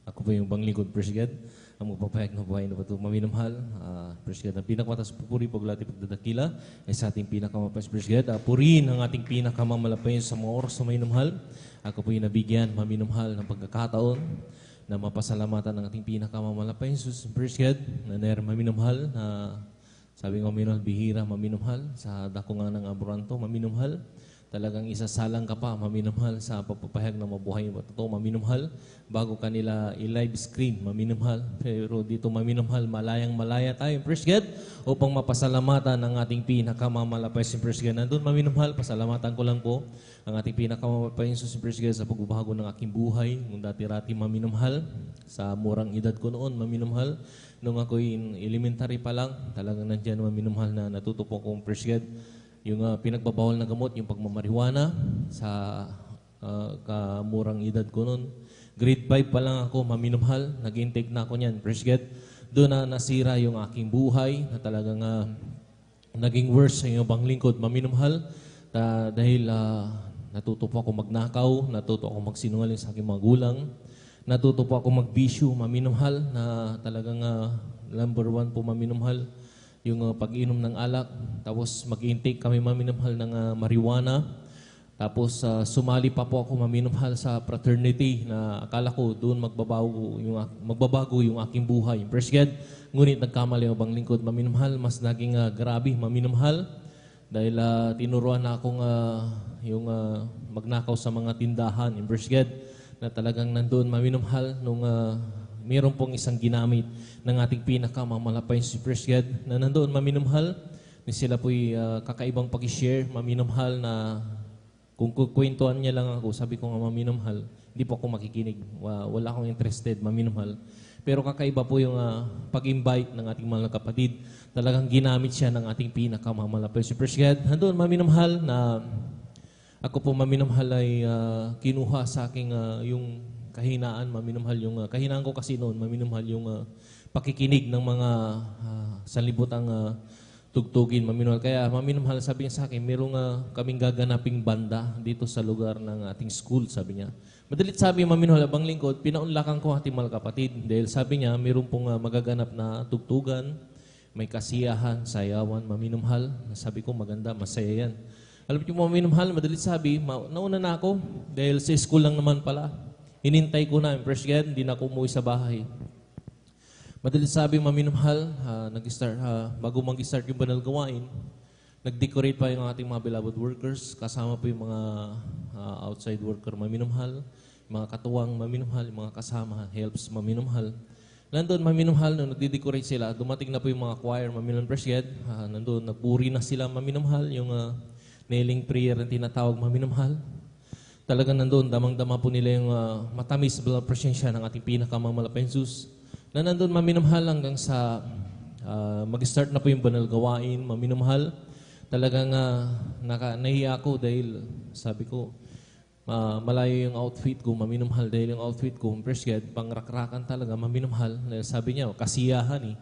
ako po yung banglingkod, Praise God. Ang magpapahayag na buhay na patutong maminumhal. Praise God. Ang pinakamatas pupuri, paglati, pagdadakila ay sa ating pinakamapayas, Praise God. Purihin ang ating pinakamamalapayan sa mga oras na maminumhal. Ako po yung nabigyan, maminumhal ng pagkakataon na mapasalamatan ng ating pinakamamalapayan, Jesus, praise God, na nair maminumhal, na sabi nga maminumhal, bihira maminumhal, sa dako nga ng aburanto, maminumhal, talagang isasalang ka pa, maminumhal, sa pagpapahayag na mabuhay mo, totoo, maminumhal, bago kanila i-live screen, maminumhal, pero dito maminumhal, malayang-malaya tayo, praise God, upang mapasalamatan ng ating pinakamamalapayan, praise God, nandun maminumhal, pasalamatan ko lang po, ang ating pinakamamalapayan, praise God, sa pagbabago ng aking buhay, nung dati-rati maminumhal, sa murang edad ko noon, maminumhal, nung ako'y elementary pa lang, talagang nandiyan maminumhal na natutupo kong praise God, yung pinagbabawal na gamot, yung pagmamarihuana sa kamurang edad ko noon. Grade 5 pa lang ako, maminumhal, nag-intake na ako niyan, praise God. Doon na nasira yung aking buhay, na talagang naging worse sa iyong banglingkod, maminumhal, dahil natuto po ako magnakaw, natuto ako magsinungaling sa aking magulang, natuto po ako magbisyo, maminumhal, na talagang number 1 po maminumhal, yung pag-inom ng alak, tapos mag-intake kami maminumhal ng marijuana, Tapos sumali pa po ako maminumhal sa fraternity na akala ko doon magbabago yung aking buhay. Praise God. Ngunit nagkamali ang ibang lingkod maminumhal, mas naging grabe maminumhal dahil tinuruan na akong yung magnakaw sa mga tindahan. Praise God. Na talagang nandoon maminumhal nung mayroon pong isang ginamit ng ating pinakamamalapay si Praise God na nandoon maminumhal. Sila po'y kakaibang pag-share maminumhal na kung kukwentuhan niya lang ako, sabi ko nga maminumhal, hindi po ako makikinig. Wala akong interested, maminumhal. Pero kakaiba po yung pag-invite ng ating mga kapatid. Talagang ginamit siya ng ating pinakamamalapay si Praise God. Nandoon maminumhal na ako po maminumhal ay kinuha sa aking yung kahinaan, maminumhal yung kahinaan ko kasi noon, maminumhal yung pakikinig ng mga sanlibutang tugtugin, maminumhal. Kaya maminumhal, sabi niya sa akin, merong kaming gaganaping banda dito sa lugar ng ating school, sabi niya. Madalit sabi, maminumhal, abang lingkod, pinaunlakan ko ating mga kapatid. Dahil sabi niya, meron pong magaganap na tugtugan, may kasiyahan, sayawan, maminumhal. Sabi ko, maganda, masaya yan. Alam niyo, maminumhal, madalit sabi, nauna na ako, dahil sa school lang naman pala. Hinintay ko na, praise God, hindi na ako umuwi sa bahay. Madalit sabi, maminumhal, bago mag-start yung banal gawain, nag-decorate pa yung ating mga beloved workers, kasama po yung mga outside worker maminumhal, mga katuwang maminumhal, yung mga kasama, helps maminumhal. Nandun maminumhal, nung nagdi-decorate sila, dumating na po yung mga choir maminumhal, praise God. Nandun, nagpuri na sila maminumhal, yung nailing prayer na tinatawag maminumhal. Talagang nandun, damang-dama po nila yung matamis na presensya ng ating pinakamamalapay Jesus. Na nandun maminumhal hanggang sa mag-start na po yung banal gawain, maminumhal. Talagang nahiya ako dahil sabi ko, malayo yung outfit ko, maminumhal dahil yung outfit ko, praise God, pangrakrakan talaga, maminumhal. Dahil sabi niya, kasiyahan eh.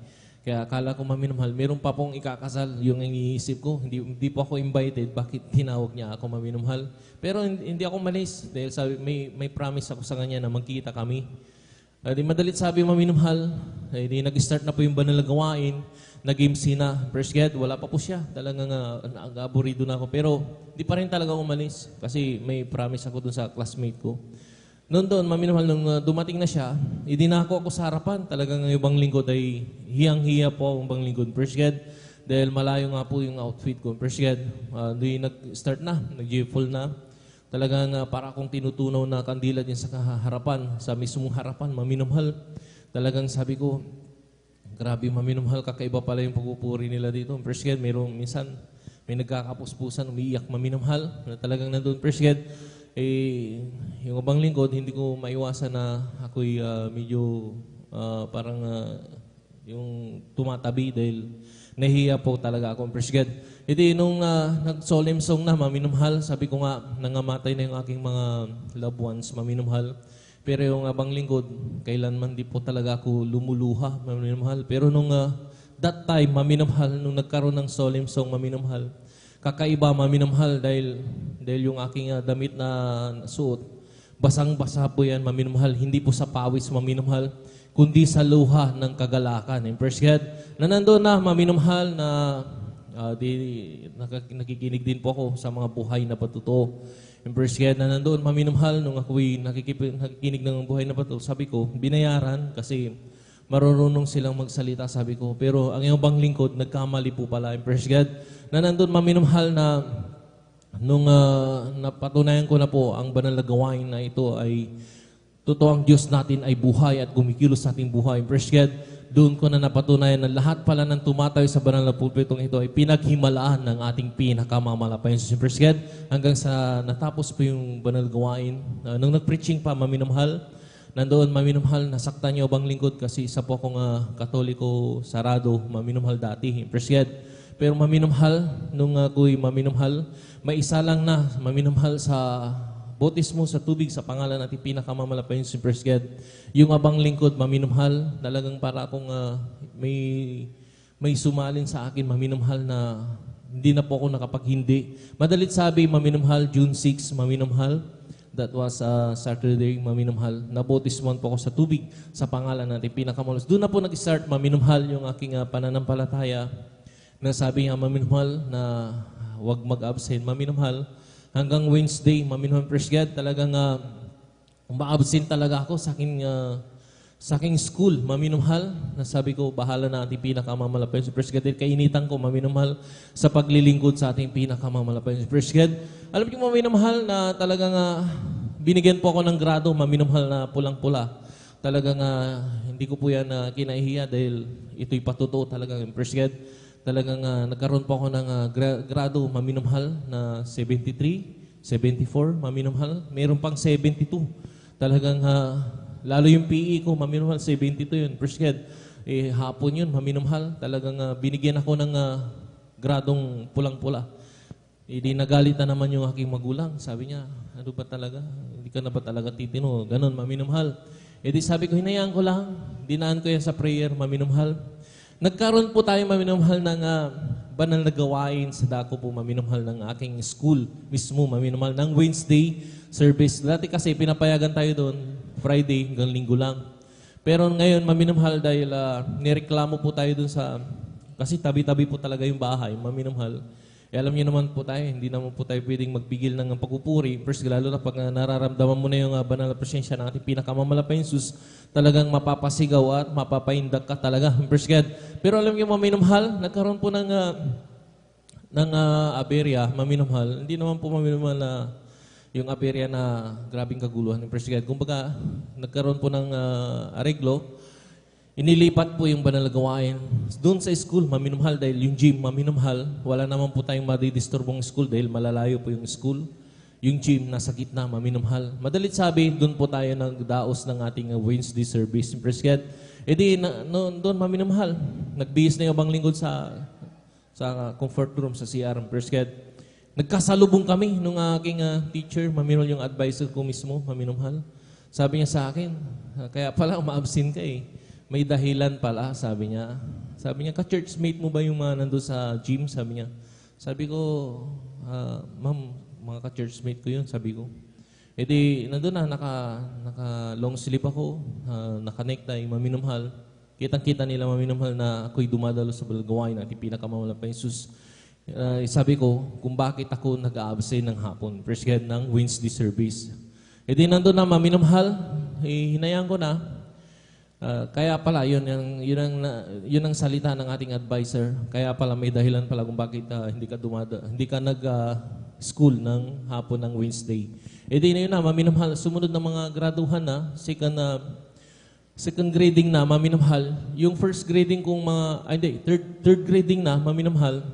Kaya akala ko maminumhal, meron pa pong ikakasal, yung iniisip ko, hindi po ako invited, bakit tinawag niya ako maminumhal? Pero hindi ako malis dahil sabi, may promise ako sa kanya na magkita kami. Di madalit sabi maminumhal, di nag-start na po yung banal na gawain, nag-MC na, praise God, wala pa po siya. Talagang nag-aburido na ako. Pero di pa rin talaga umalis kasi may promise ako dun sa classmate ko. Noon doon, maminumhal, nung dumating na siya, idinako ako sa harapan. Talagang yung ibang lingkod ay hiyang-hiya po ang ibang lingkod, praise God. Dahil malayo nga po yung outfit ko, praise God. Di nag-start na, nag-full na. Talagang para akong tinutunaw na kandila din sa harapan, sa mismong harapan, maminumhal. Talagang sabi ko, grabe maminumhal, kakaiba pala yung pagpupuri nila dito. Praise God, minsan may nagkakapuspusan, umiiyak maminumhal. Na talagang nandun, praise God. Yung ibang lingkod, hindi ko maiwasan na ako'y medyo parang yung tumatabi dahil nahihiya po talaga ako, praise God. Nung nag-solemn song na, maminumhal, sabi ko nga, nangamatay na yung aking mga loved ones, maminumhal. Pero yung abang lingkod, kailanman di po talaga ako lumuluha, maminumhal. Pero nung that time, maminumhal, nung nagkaroon ng solemn song, maminumhal, kakaiba, maminumhal, dahil yung aking damit na suot, basang-basa po yan, maminumhal, hindi po sa pawis, maminumhal, kundi sa luha ng kagalakan. And praise God, na nandoon na, maminumhal, na nakikinig din po ako sa mga buhay na patuto. And praise God, na nandoon maminumhal nung ako'y nakikinig ng buhay na patuto. Sabi ko, binayaran kasi marunong silang magsalita, sabi ko. Pero ang iyong bang lingkod, nagkamali po pala. And praise God, na nandoon maminumhal na nung napatunayan ko na po ang banal na gawain na ito ay totoo, ang Diyos natin ay buhay at gumikilos sa ating buhay. Praise God, doon ko na napatunayan na lahat pala ng tumatayo sa banal na pulpitong ito ay pinaghimalaan ng ating pinakamamalapayan sa Praise God. Hanggang sa natapos po yung banal gawain. Nung nag-preaching pa, maminumhal, nandoon maminumhal, nasaktan niyo bang lingkod kasi isa po akong katoliko sarado, maminumhal dati. Praise God. Pero maminumhal, nung ako'y maminumhal, may isa lang na maminumhal sa bautismo sa tubig sa pangalan natin pinakamamalapayan si Praise God. Yung abang lingkod, maminumhal, talagang para akong may sumalin sa akin, maminumhal na hindi na po ako nakapaghindi. Madalit sabi, maminumhal, June 6, maminumhal. That was Saturday, maminumhal. Nabautismoan po ako sa tubig sa pangalan natin pinakamalas. Doon na po nag-start, maminumhal, yung aking pananampalataya. Na sabi nga, maminumhal, na huwag mag-absent, maminumhal. hanggang Wednesday, maminahal praise God, talagang umaabsent talaga ako sa aking school, maminumhal, na sabi ko, bahala na ating pinakamamalapay si Praise God. Kainitan ko, maminumhal, sa paglilingkod sa ating pinakamamalapay si Praise God. Alam niyo, maminumhal na talagang binigyan po ako ng grado, maminumhal na pulang-pula. Talagang hindi ko po yan kinaihiya dahil ito'y patutuo talagang Praise God. Talagang nagkaroon po ako ng grado, maminumhal na 73, 74, maminumhal. Meron pang 72. Talagang lalo yung PE ko, maminumhal, 72 yun. Praise God. Hapon yun, maminumhal. Talagang binigyan ako ng gradong pulang-pula. Di nagalitan naman yung aking magulang. Sabi niya, ano ba talaga? Hindi ka na ba talaga titino? Ganon, maminumhal. Di sabi ko, hinayaan ko lang. Dinaan ko yan sa prayer, maminumhal. Nagkaroon po tayo, maminumhal, ng banal na gawain sa dako po, maminumhal, ng aking school mismo, maminumhal, ng Wednesday service. Dati kasi pinapayagan tayo doon, Friday hanggang Linggo lang. Pero ngayon, maminumhal, dahil nireklamo po tayo dun kasi tabi-tabi po talaga yung bahay, maminumhal. Alam niyo naman po tayo, hindi naman po tayo pwedeng magpigil ng pagpupuri. First, lalo na pag nararamdaman mo na yung banal na presensya ng ating pinakamamalapay Jesus, talagang mapapasigaw at mapapaindak ka talaga. First God. Pero alam niyo, maminumhal, nagkaroon po ng aberya, maminumhal. Hindi naman po maminumhal na yung aperya na grabing kaguluhan ng Praise God. Kumbaga, nagkaroon po ng areglo, inilipat po yung banal na gawain. Doon sa school, maminumhal, dahil yung gym, maminumhal. Wala naman po tayong madidisturbong school dahil malalayo po yung school. Yung gym, nasa gitna, maminumhal. Madalit sabi, doon po tayo nagdaos ng ating Wednesday service. Praise God. Doon, maminumhal. Nagbihis na yung abang lingkod sa comfort room, sa CR. Praise God. Nagkasalubong kami nung aking teacher, maminumhal, yung advisor ko mismo, maminumhal. Sabi niya sa akin, kaya pala umaabsin ka eh. May dahilan pala, sabi niya. Sabi niya, ka-churchmate mo ba yung mga nandun sa gym? Sabi niya. Sabi ko, ma'am, mga ka-churchmate ko yun, sabi ko. Nandun na, naka-long sleeve ako, naka-necktie, maminumhal. Kitang-kita nila, maminumhal, na ako'y dumadalo sa balagawain natin pinakamamalapay Jesus. Sabi ko, kung bakit ako nag-aabsent ng hapon, Praise God, ng Wednesday service. Nandun na, maminumhal, hinayaan ko na. Kaya pala, yun ang salita ng ating advisor. Kaya pala, may dahilan pala kung bakit hindi ka nag-school ng hapon ng Wednesday. Na yun na, maminumhal, sumunod na mga graduhan na, second grading na, maminumhal. Yung first grading kong third grading na, maminumhal.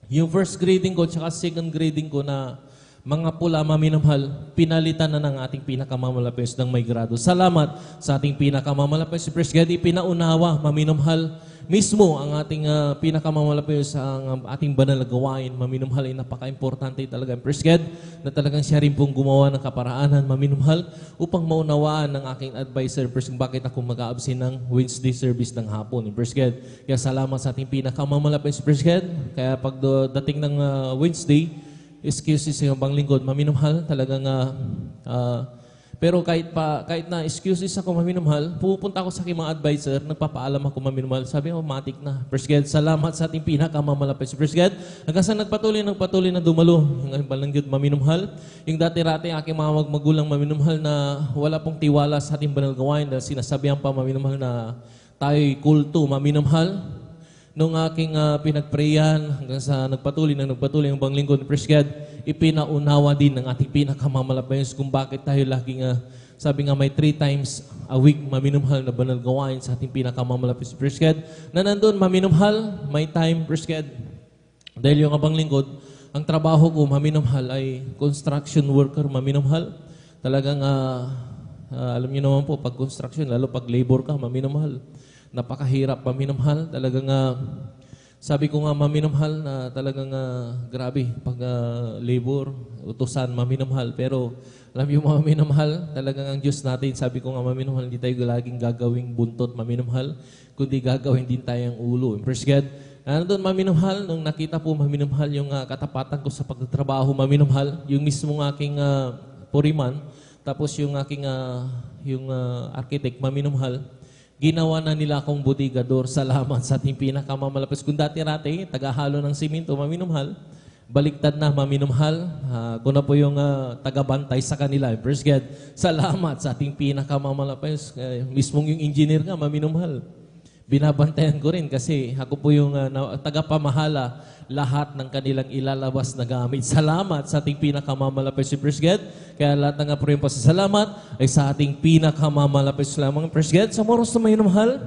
Yung first grading ko, tsaka second grading ko na mga pula, maminamahal, pinalitan na ng ating pinakamamalapis ng may grado. Salamat sa ating pinakamamalapis. Si Praise God, ipinaunawa, maminamahal, mismo ang ating pinakamamalapis, ang ating banal na gawain. Maminamahal ay napaka-importante talaga. Praise God, na talagang siya rin pong gumawa ng kaparaanan, maminamahal, upang maunawaan ng aking advisor, bakit ako mag-aabsin ng Wednesday service ng hapon. Praise God. Kaya salamat sa ating pinakamamalapis. Praise God. Kaya pag dating ng Wednesday, excuses yung bang lingkod, maminumhal, talagang, pero kahit na excuses ako maminumhal, pupunta ako sa aking mga advisor, nagpapaalam ako maminumhal, sabi ko, matik na. Praise God, salamat sa ating pinakamamalapit. Praise God, hanggang sa nagpatuloy na dumalo, yung balangyod maminumhal, yung dati-rati aking mga magulang maminumhal na wala pong tiwala sa ating banal gawain, dahil sinasabihan pa maminumhal na tayo'y kulto, maminumhal. Nung aking pinagprayan hanggang sa nagpatuloy ang bang lingkod, Praise God, ipinaunawa din ng ating pinakamamalabayos kung bakit tayo laging, sabi nga may 3 times a week maminumhal na banal gawain sa ating pinakamamalabayos, Praise God, na nandun maminumhal, may time, Praise God. Dahil yung abang lingkod, ang trabaho ko maminumhal ay construction worker, maminumhal. Talagang, alam niyo naman po, pag construction, lalo pag labor ka, maminumhal. Napakahirap, maminamahal. Talagang, sabi ko nga, maminamahal na talagang grabe. Pag labor, utusan, maminamahal. Pero, alam yung maminamahal, talagang ang Diyos natin, sabi ko nga, maminamahal, hindi tayo laging gagawing buntot, maminamahal, kundi gagawin din tayong ulo. Praise God. Nandun, maminamahal, nung nakita po, maminamahal, yung katapatan ko sa pagtatrabaho, maminamahal, yung mismong aking puriman, tapos yung aking architect, maminamahal, ginawa na nila akong bodegador. Salamat sa ating pinakamamalapis. Kung dati-rati, tagahalo ng simento, maminumhal, baliktad na maminumhal. Ako na po yung tagabantay sa kanila. Praise God. Salamat sa ating pinakamamalapis. Mismong yung engineer nga, maminumhal. Binabantayan ko rin kasi ako po yung tagapamahala lahat ng kanilang ilalabas na gamit. Salamat sa ating pinakamamalapis si Praise God. Kaya lahat ng po rin pasasalamat ay sa ating pinakamamalapis lamang. Praise God. Sa oras na maminumhal,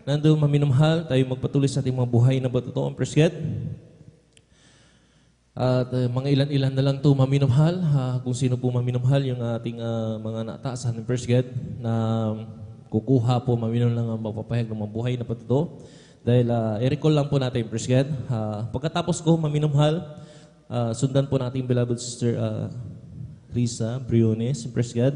nandun maminumhal, tayo magpatuloy sa ating mga buhay na batutuan. Praise God. At mga ilan-ilan na lang ito maminumhal. Kung sino po maminumhal, yung ating mga nataasan ng Praise God na kukuha po, maminum lang ang magpapahayag ng mga buhay na patuto. Dahil i-recall lang po natin, Praise God. Pagkatapos ko maminumhal, sundan po natin beloved sister Risa Briones, Praise God.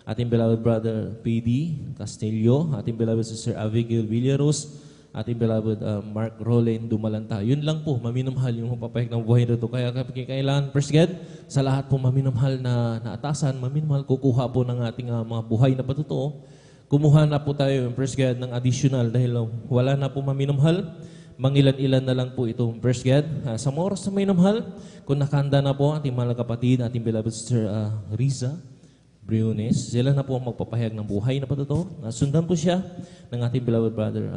Ating beloved brother PD Castillo, ating beloved sister Abigail Villaros, ating beloved Mark Roland Dumalanta. Yun lang po, maminumhal yung papayag ng buhay nito. Kaya kailangan, Praise God, sa lahat po maminumhal na atasan, maminumhal, kukuha po ng ating mga buhay na patutuo. Kumuha na po tayo, Praise God, ng additional dahil wala na po maminumhal. Mangilan-ilan na lang po ito, Praise God. Sa mga oras na maminumhal, kung nakanda na po ating mga kapatid, ating beloved sister Riza Briones, sila na po ang magpapahayag ng buhay na patuto. Sundan po siya ng ating beloved brother,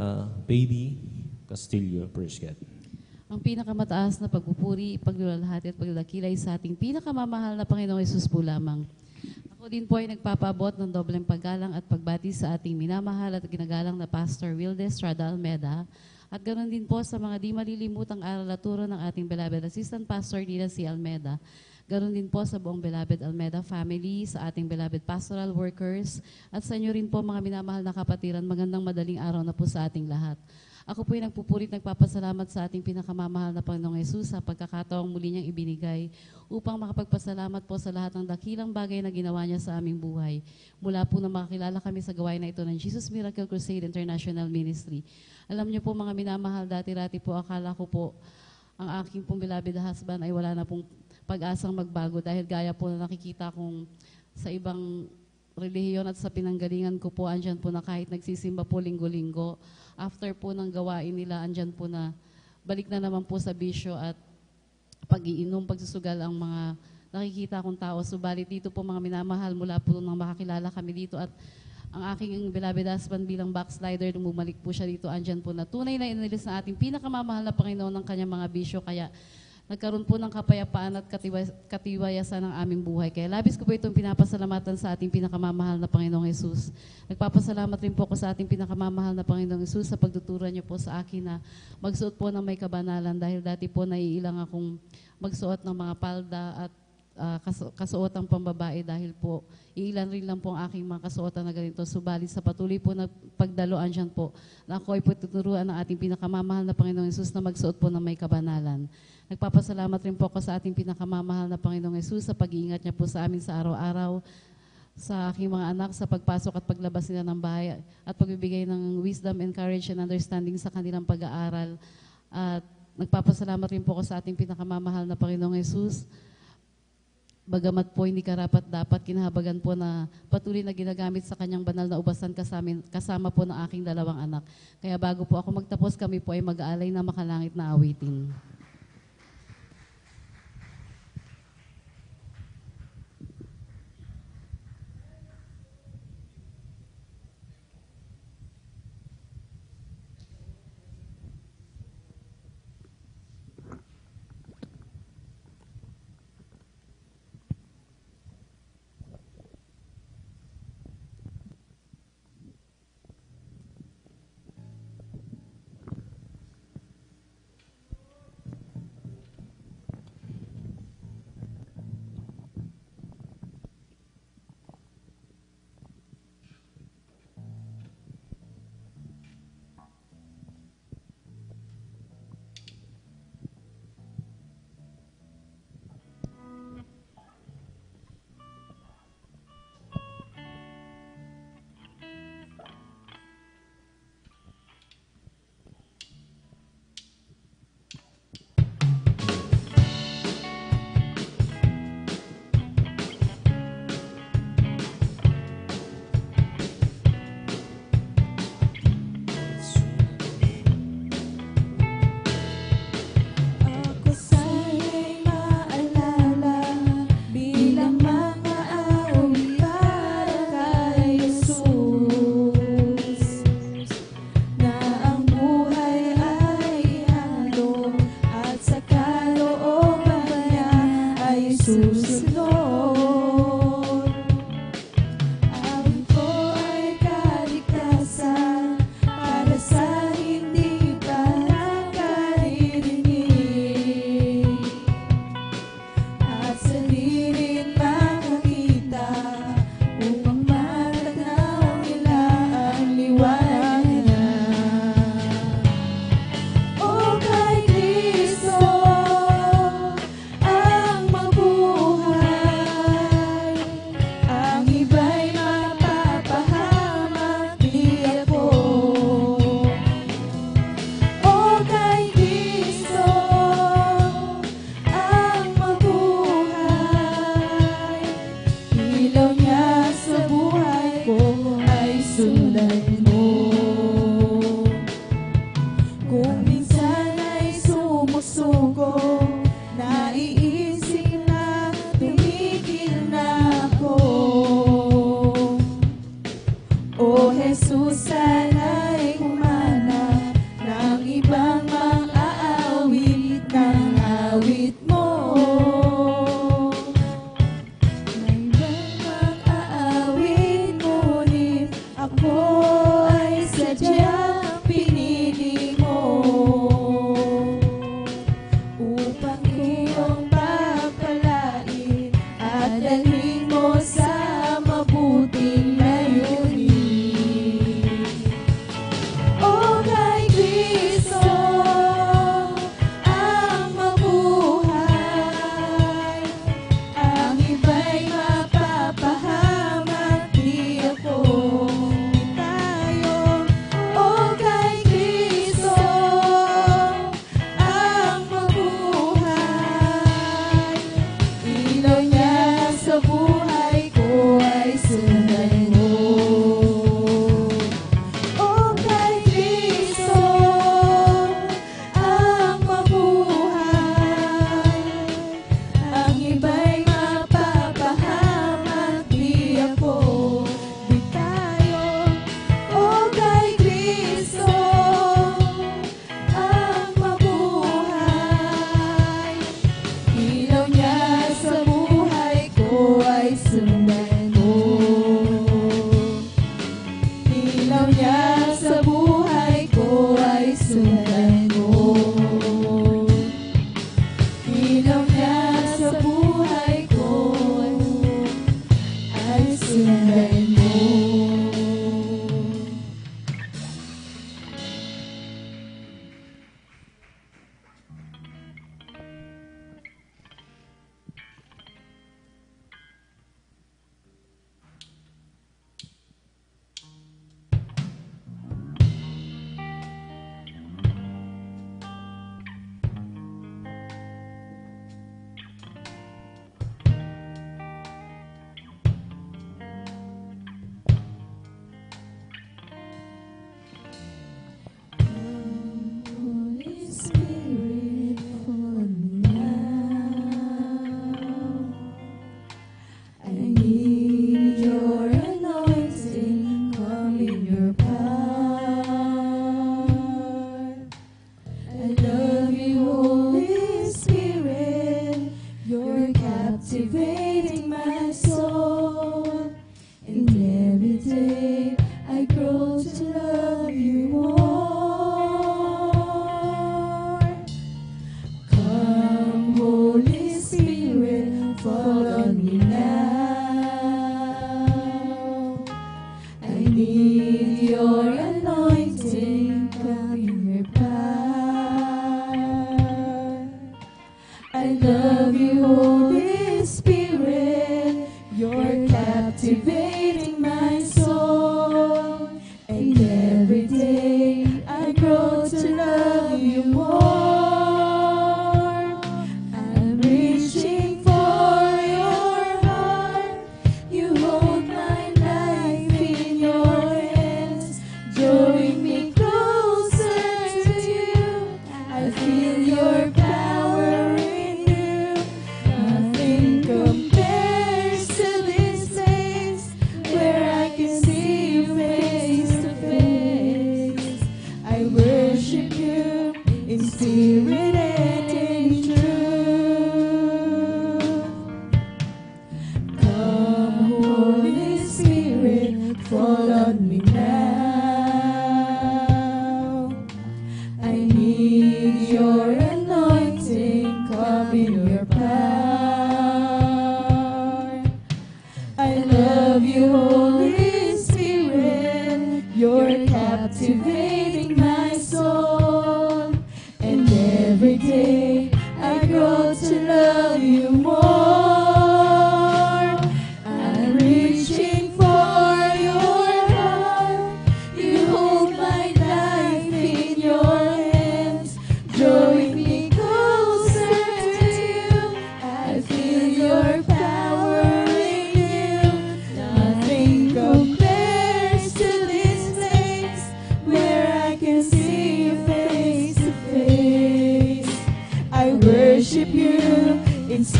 Baby Castillo. Praise God. Ang pinakamataas na pagpupuri, paglulalhati at paglalakilay sa ating pinakamamahal na Panginoong Yesus po lamang. Ako din po ay nagpapabot ng dobleng paggalang at pagbati sa ating minamahal at ginagalang na Pastor Wilde Estrada Almeda. At ganoon din po sa mga di malilimutang aral at turo ng ating beloved Assistant Pastor Nina C. Almeda. Ganoon din po sa buong beloved Almeda family, sa ating beloved pastoral workers, at sa inyo rin po mga minamahal na kapatiran, magandang madaling araw na po sa ating lahat. Ako po ay nagpupurit, nagpapasalamat sa ating pinakamamahal na Panginoong Yesus sa pagkakataong muli niyang ibinigay upang makapagpasalamat po sa lahat ng dakilang bagay na ginawa niya sa aming buhay. Mula po na makakilala kami sa gawain na ito ng Jesus Miracle Crusade International Ministry. Alam niyo po mga minamahal, dati-rati po akala ko po ang aking pong beloved husband ay wala na pong pag-asang magbago dahil gaya po na nakikita kong sa ibang relihiyon at sa pinanggalingan ko po, andyan po na kahit nagsisimba po linggo-linggo, after po ng gawain nila, andyan po na balik na naman po sa bisyo at pag-iinom, pagsusugal ang mga nakikita kong tao. Subalit dito po mga minamahal, mula po nang makakilala kami dito at ang aking beloved husband bilang backslider, nung bumalik po siya dito, andyan po na tunay na inilis na ating pinakamamahal na Panginoon ng kanyang mga bisyo. Kaya nagkaroon po ng kapayapaan at katiwayasan ng aming buhay. Kaya labis ko po itong pinapasalamatan sa ating pinakamamahal na Panginoong Yesus. Nagpapasalamat rin po ako sa ating pinakamamahal na Panginoong Yesus sa pagtuturan niyo po sa akin na magsuot po ng may kabanalan dahil dati po naiilang akong magsuot ng mga palda at kasuotang pambabae dahil po ilan rin lang po ang aking mga kasuotan na ganito. Subalit sa patuloy po na pagdaloan dyan po na ako ay po tuturuan ng ating pinakamamahal na Panginoong Yesus na magsuot po ng may kabanalan. Nagpapasalamat rin po ako sa ating pinakamamahal na Panginoong Yesus sa pag-iingat niya po sa amin sa araw-araw, sa aking mga anak, sa pagpasok at paglabas nila ng bahay, at pagbibigay ng wisdom, courage, and understanding sa kanilang pag-aaral. At nagpapasalamat rin po ako sa ating pinakamamahal na Panginoong Yesus. Bagamat po hindi karapat-dapat, kinahabagan po na patuloy na ginagamit sa kanyang banal na ubasan kasama po ng aking dalawang anak. Kaya bago po ako magtapos, kami po ay mag-aalay na makalangit na awitin. sundan mo. Kung minsan ay sumusuko, naiisip na tumigil na ako. O Jesus, sana'y humana ng ibang mang-aawit ng awit mo. Ng ibang mang-aawit, ngunit ako ay sadyang pinili mo upang iyong papalain at dalhin mo sa mabuting layunin. O kay Kristo ang mabuhay, ang iba'y mapapahamak, di ako tayo. O kay Kristo ang mabuhay, ilaw niya sa buhay ko ay sundan mo. O kay Kristo ang mabuhay, ang iba'y mapapahamak, di ako bitayo. O kay Kristo ang mabuhay, ilaw niya sa buhay ko ay sundan mo. Ilaw niya sa buhay ko ay sundan mo. Ilaw niya sa buhay ko ay sundan mo. Holy Spirit, fall on me now. I need your anointing, come in your power. I love you, Holy Spirit, you're captivating my soul. And every day I grow to love you more. Come, Holy Spirit, fall on me now. I need your anointing, come in your power. I love you, Holy Spirit, you're captivating my soul. And every day I grow to love you more. I'm reaching for your heart. You hold my life in your hands, drawing me closer to you. I feel your power in you. Nothing compares to this taste where I can see you face to face. I worship you in spirit and in truth. Come, Holy Spirit, fall on me now. I need your anointing, come in your power. I love you, Holy Spirit, you're captivating my soul. And every day I grow to love you more. I'm reaching for your heart. You hold my life in your hands, drawing me closer to you. I feel your power in you. Nothing compares to this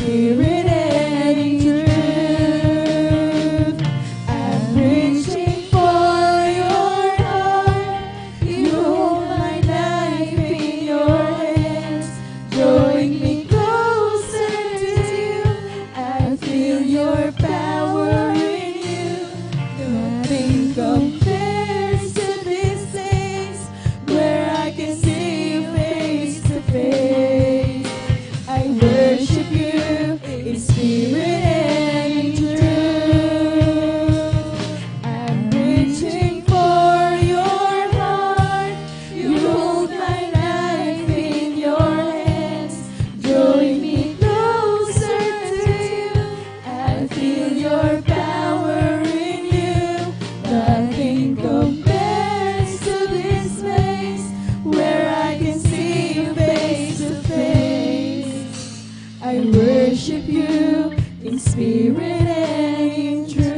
spirit and in truth. I'm reaching for your heart. You hold my life in your hands, drawing me closer to you. I feel your power in you. Nothing compares to these things where I can see you face to face. I worship you in spirit and in truth. I'm reaching for your heart. You hold my life in your hands, drawing me closer to you. I feel your power in you. Nothing compares to this place where I can see you face to face. I worship you in spirit and in truth.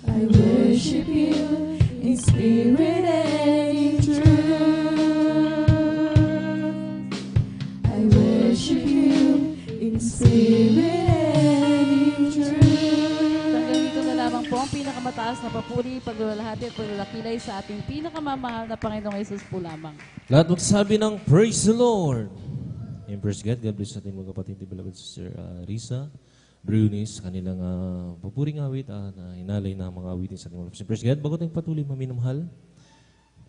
I worship you in spirit and in truth. I worship you in spirit and in truth. Dito na lamang po ang pinakamataas na papuri, pagluwalhati at paglalakilay sa ating pinakamamahal na Panginoong Yesus po lamang. Lahat magsabi ng Praise the Lord. And praise God. God bless natin mga kapatid, beloved Sister Risa Brunis, kanilang papuring awit na hinalay na mga awitin sa ating mga kapatid. Praise God. Bago tayong patuloy maminamahal,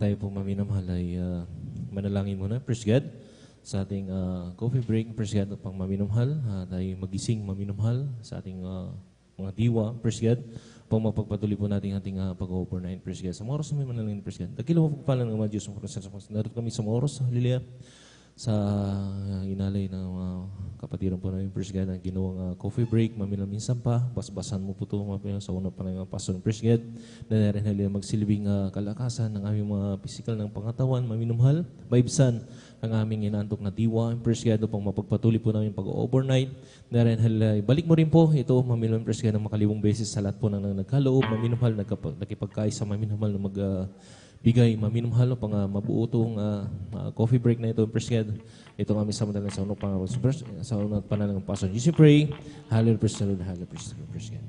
tayo pong maminamahal ay manalangin muna. Praise God. Sa ating coffee break, praise God, pang maminamahal. Tayo magising maminamahal sa ating mga diwa. Praise God. Pang mapagpatuloy po natin ating pag-overnight. Praise God. Sa mga oras na may manalangin, praise God. Dakilaw mo pagpalan ng mga Diyos ng Pagkasan. Narito kami sa mga oras, hallelujah, sa inalay ng kapatiran po namin, praise God, ang ginawang coffee break, minsan pa, basbasan mo po ito, sa una pa ng pastor, praise God, na rin halila magsilbing kalakasan ng aming mga physical ng pangatawan, maminumhal, maibsan ang aming inaantok na diwa, praise God, upang mapagpatuloy po namin pag-overnight, na rin halila, balik mo rin po ito, maminumhal, praise God, ng makalibong beses sa lahat po ng nagkaloob, maminumhal, nakipagkaisa, maminumhal, na bigay, maminumhalo, pang mabuo itong coffee break na ito. Praise God. Ito kami sa madalang sa unang sa unang pangalan ng Pastor Jesus, pray. Hallelujah, praise the Lord, hallelujah, praise the Lord, praise God.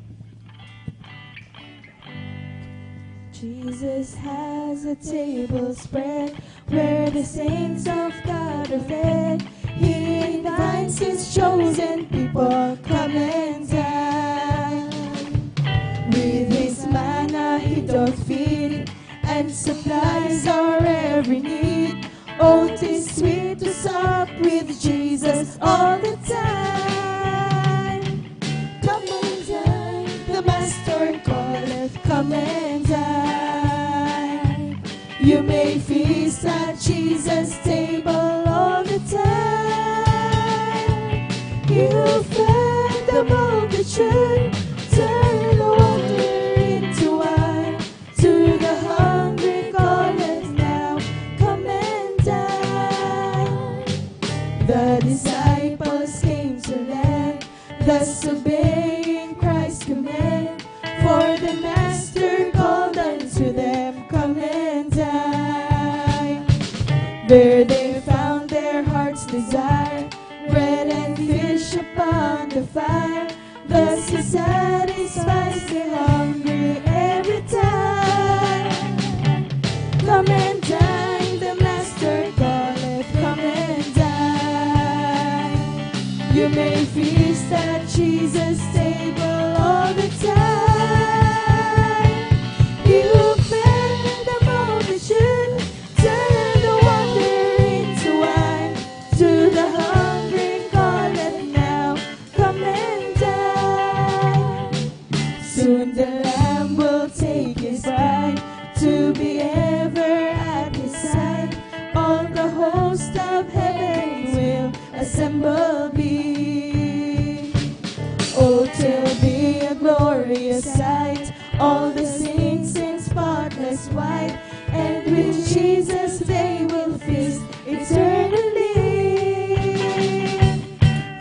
Jesus has a table spread where the saints of God are fed. He invites his chosen people, come and dine. With his manna he doth feed and supplies our every need. Oh, 'tis sweet to sup with Jesus all the time. Come and dine, the Master calleth, come and dine. You may feast at Jesus' table all the time. You fed the multitude, turn the water into wine. To the hungry calleth now, come and dine. The disciples came to land, thus obeying Christ's command. For the Master called unto them, come and dine. There they found their heart's desire, bread and fish upon the fire. Thus he satisfies the hungry every time. Come and dine, the Master calleth, come and dine. You may feast at Jesus' table all the time. You fed the multitude, turn the water into wine. To the hungry calleth now, come and dine. Soon the Lamb will take his bride to be ever at his side. All the host of heaven will assemble be. Oh, 'twill be a glorious sight, all the saints in spotless white, and with Jesus they will feast eternally.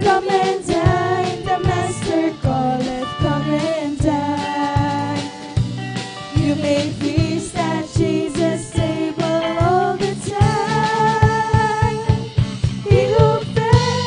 Come and dine, the Master calleth, come and dine. You may feast at Jesus' table all the time. He who fed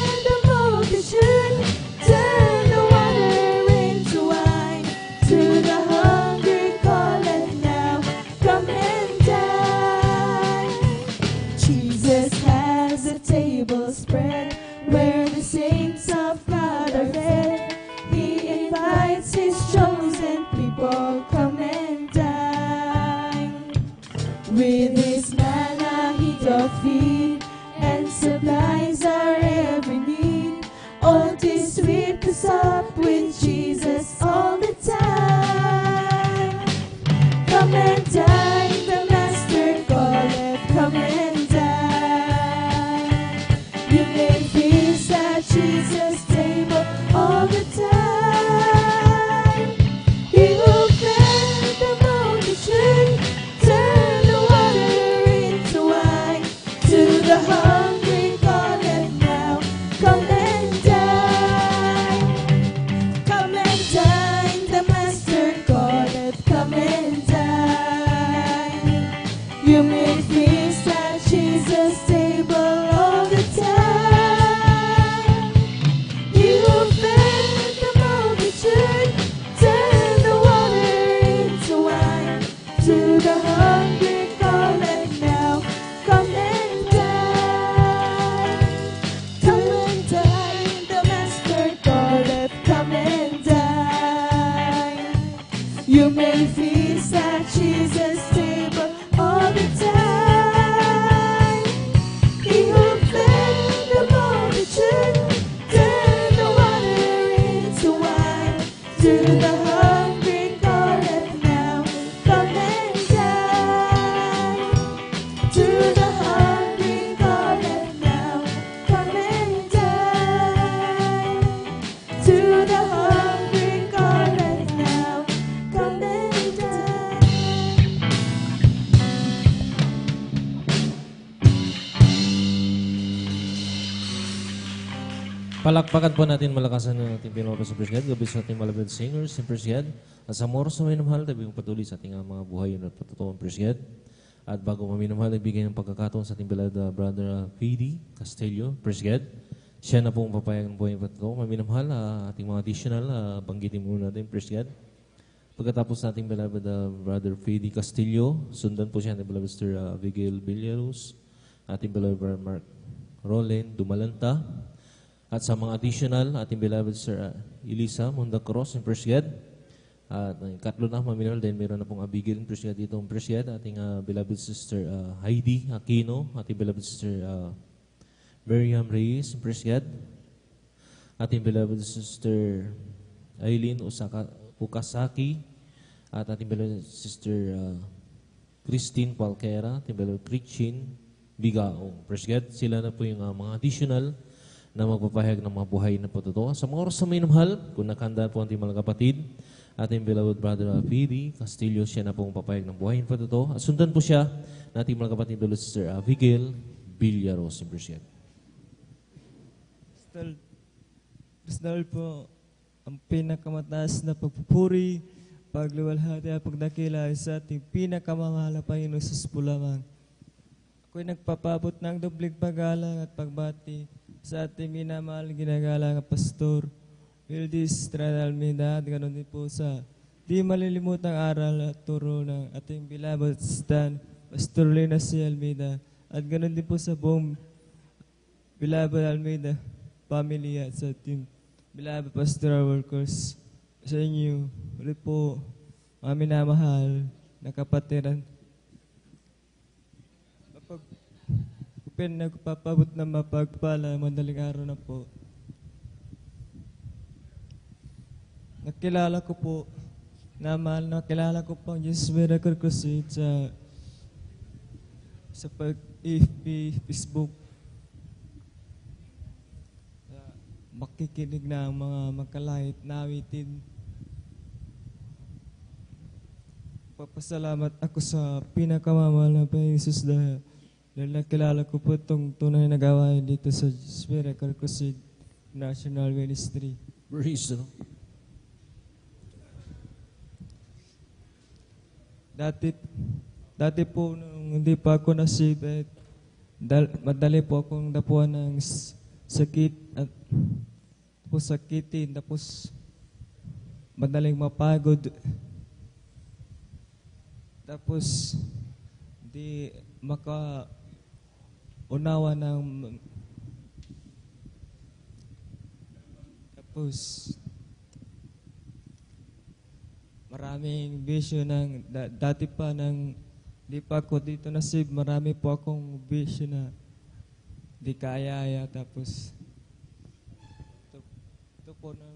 May feast at Jesus' table all the time. He who fed the multitude, turned the water into wine. To the hungry calleth now, come and dine. To the hungry calleth now, come and dine. To the hungry calleth now, come and dine. Palakpakan po natin malakasan ng ating Pinoy sa Praise God. Gabi sa ating malabed singers in Praise God. At sa oras na may namahal, tabi yung patuloy sa ating mga buhay at patutuan Praise God. At bago maminamahal, ibigay ng pagkakataon sa ating beloved brother Fidi Castillo, Praise God. Siya na po ang papayag ng buhay at patutuan. Maminamahal, ating mga additional, banggitin muna natin, Praise God. Pagkatapos nating beloved brother Fidi Castillo, sundan po siya ng beloved Sister Abigail Villaros, ating beloved brother Mark Roland Dumalanta, at sa mga additional, ating beloved Sir Elisa Mundacross in Praise God. At katlo na, maminal, dahil meron na pong Abigail in Praise God dito in Praise God. Ating beloved Sister Heidi Aquino, ating beloved Sister Miriam Reyes in Praise God. Ating beloved Sister Aileen Ukasaki, at ating beloved Sister Christine Palquera, ating beloved Christine Bigaong. Praise God, sila na po yung mga additional na magpapahayag ng mga buhay na patutuwa. Sa mga oras na may namahal, kung nakahanda po ang ating mga kapatid, ating beloved brother Fidi Castillo, siya na po ang papahayag ng buhay na patutuwa. At sundan po siya na ating mga kapatid, beloved Sister Abigail Villaros. Dahil po ang pinakamataas na pagpupuri, pagluwalhati at pagdakila ay sa ating pinakamamahal na Panginoon Jesus po lamang. Ako'y nagpapabot ng dobling paggalang at pagbati sa ating minamahal ginagalang Pastor Wildis Estrada Almeida, at ganoon din po sa di malilimutang aral at turo ng ating beloved Stan Pastor Lena C. Almeida, at ganoon din po sa buong beloved Almeida family at sa ating beloved pastoral workers. Sa inyo ulit po mga minamahal na kapatiran, nagpapabot na mapagpala, madaling araw na po. Nakilala ko po, nakilala ko po ang Jesus Miracle Crusade sa FB, Facebook. Makikinig na ang mga magkalahit na awitin. Papasalamat ako sa pinakamamahal na Panginoon Jesus dahil nakilala ko po itong tunay na gawain dito sa Miracle Crusade National Ministry. Praise the Lord. Dati po, nung hindi pa ako nasave, madali po akong dapuan ng sakit at sakitin, tapos madaling mapagod. Tapos, di unawa ng tapos maraming bisyo ng dati pa ng di pa ako dito na save, marami po akong bisyo na di kaya, tapos ito po ng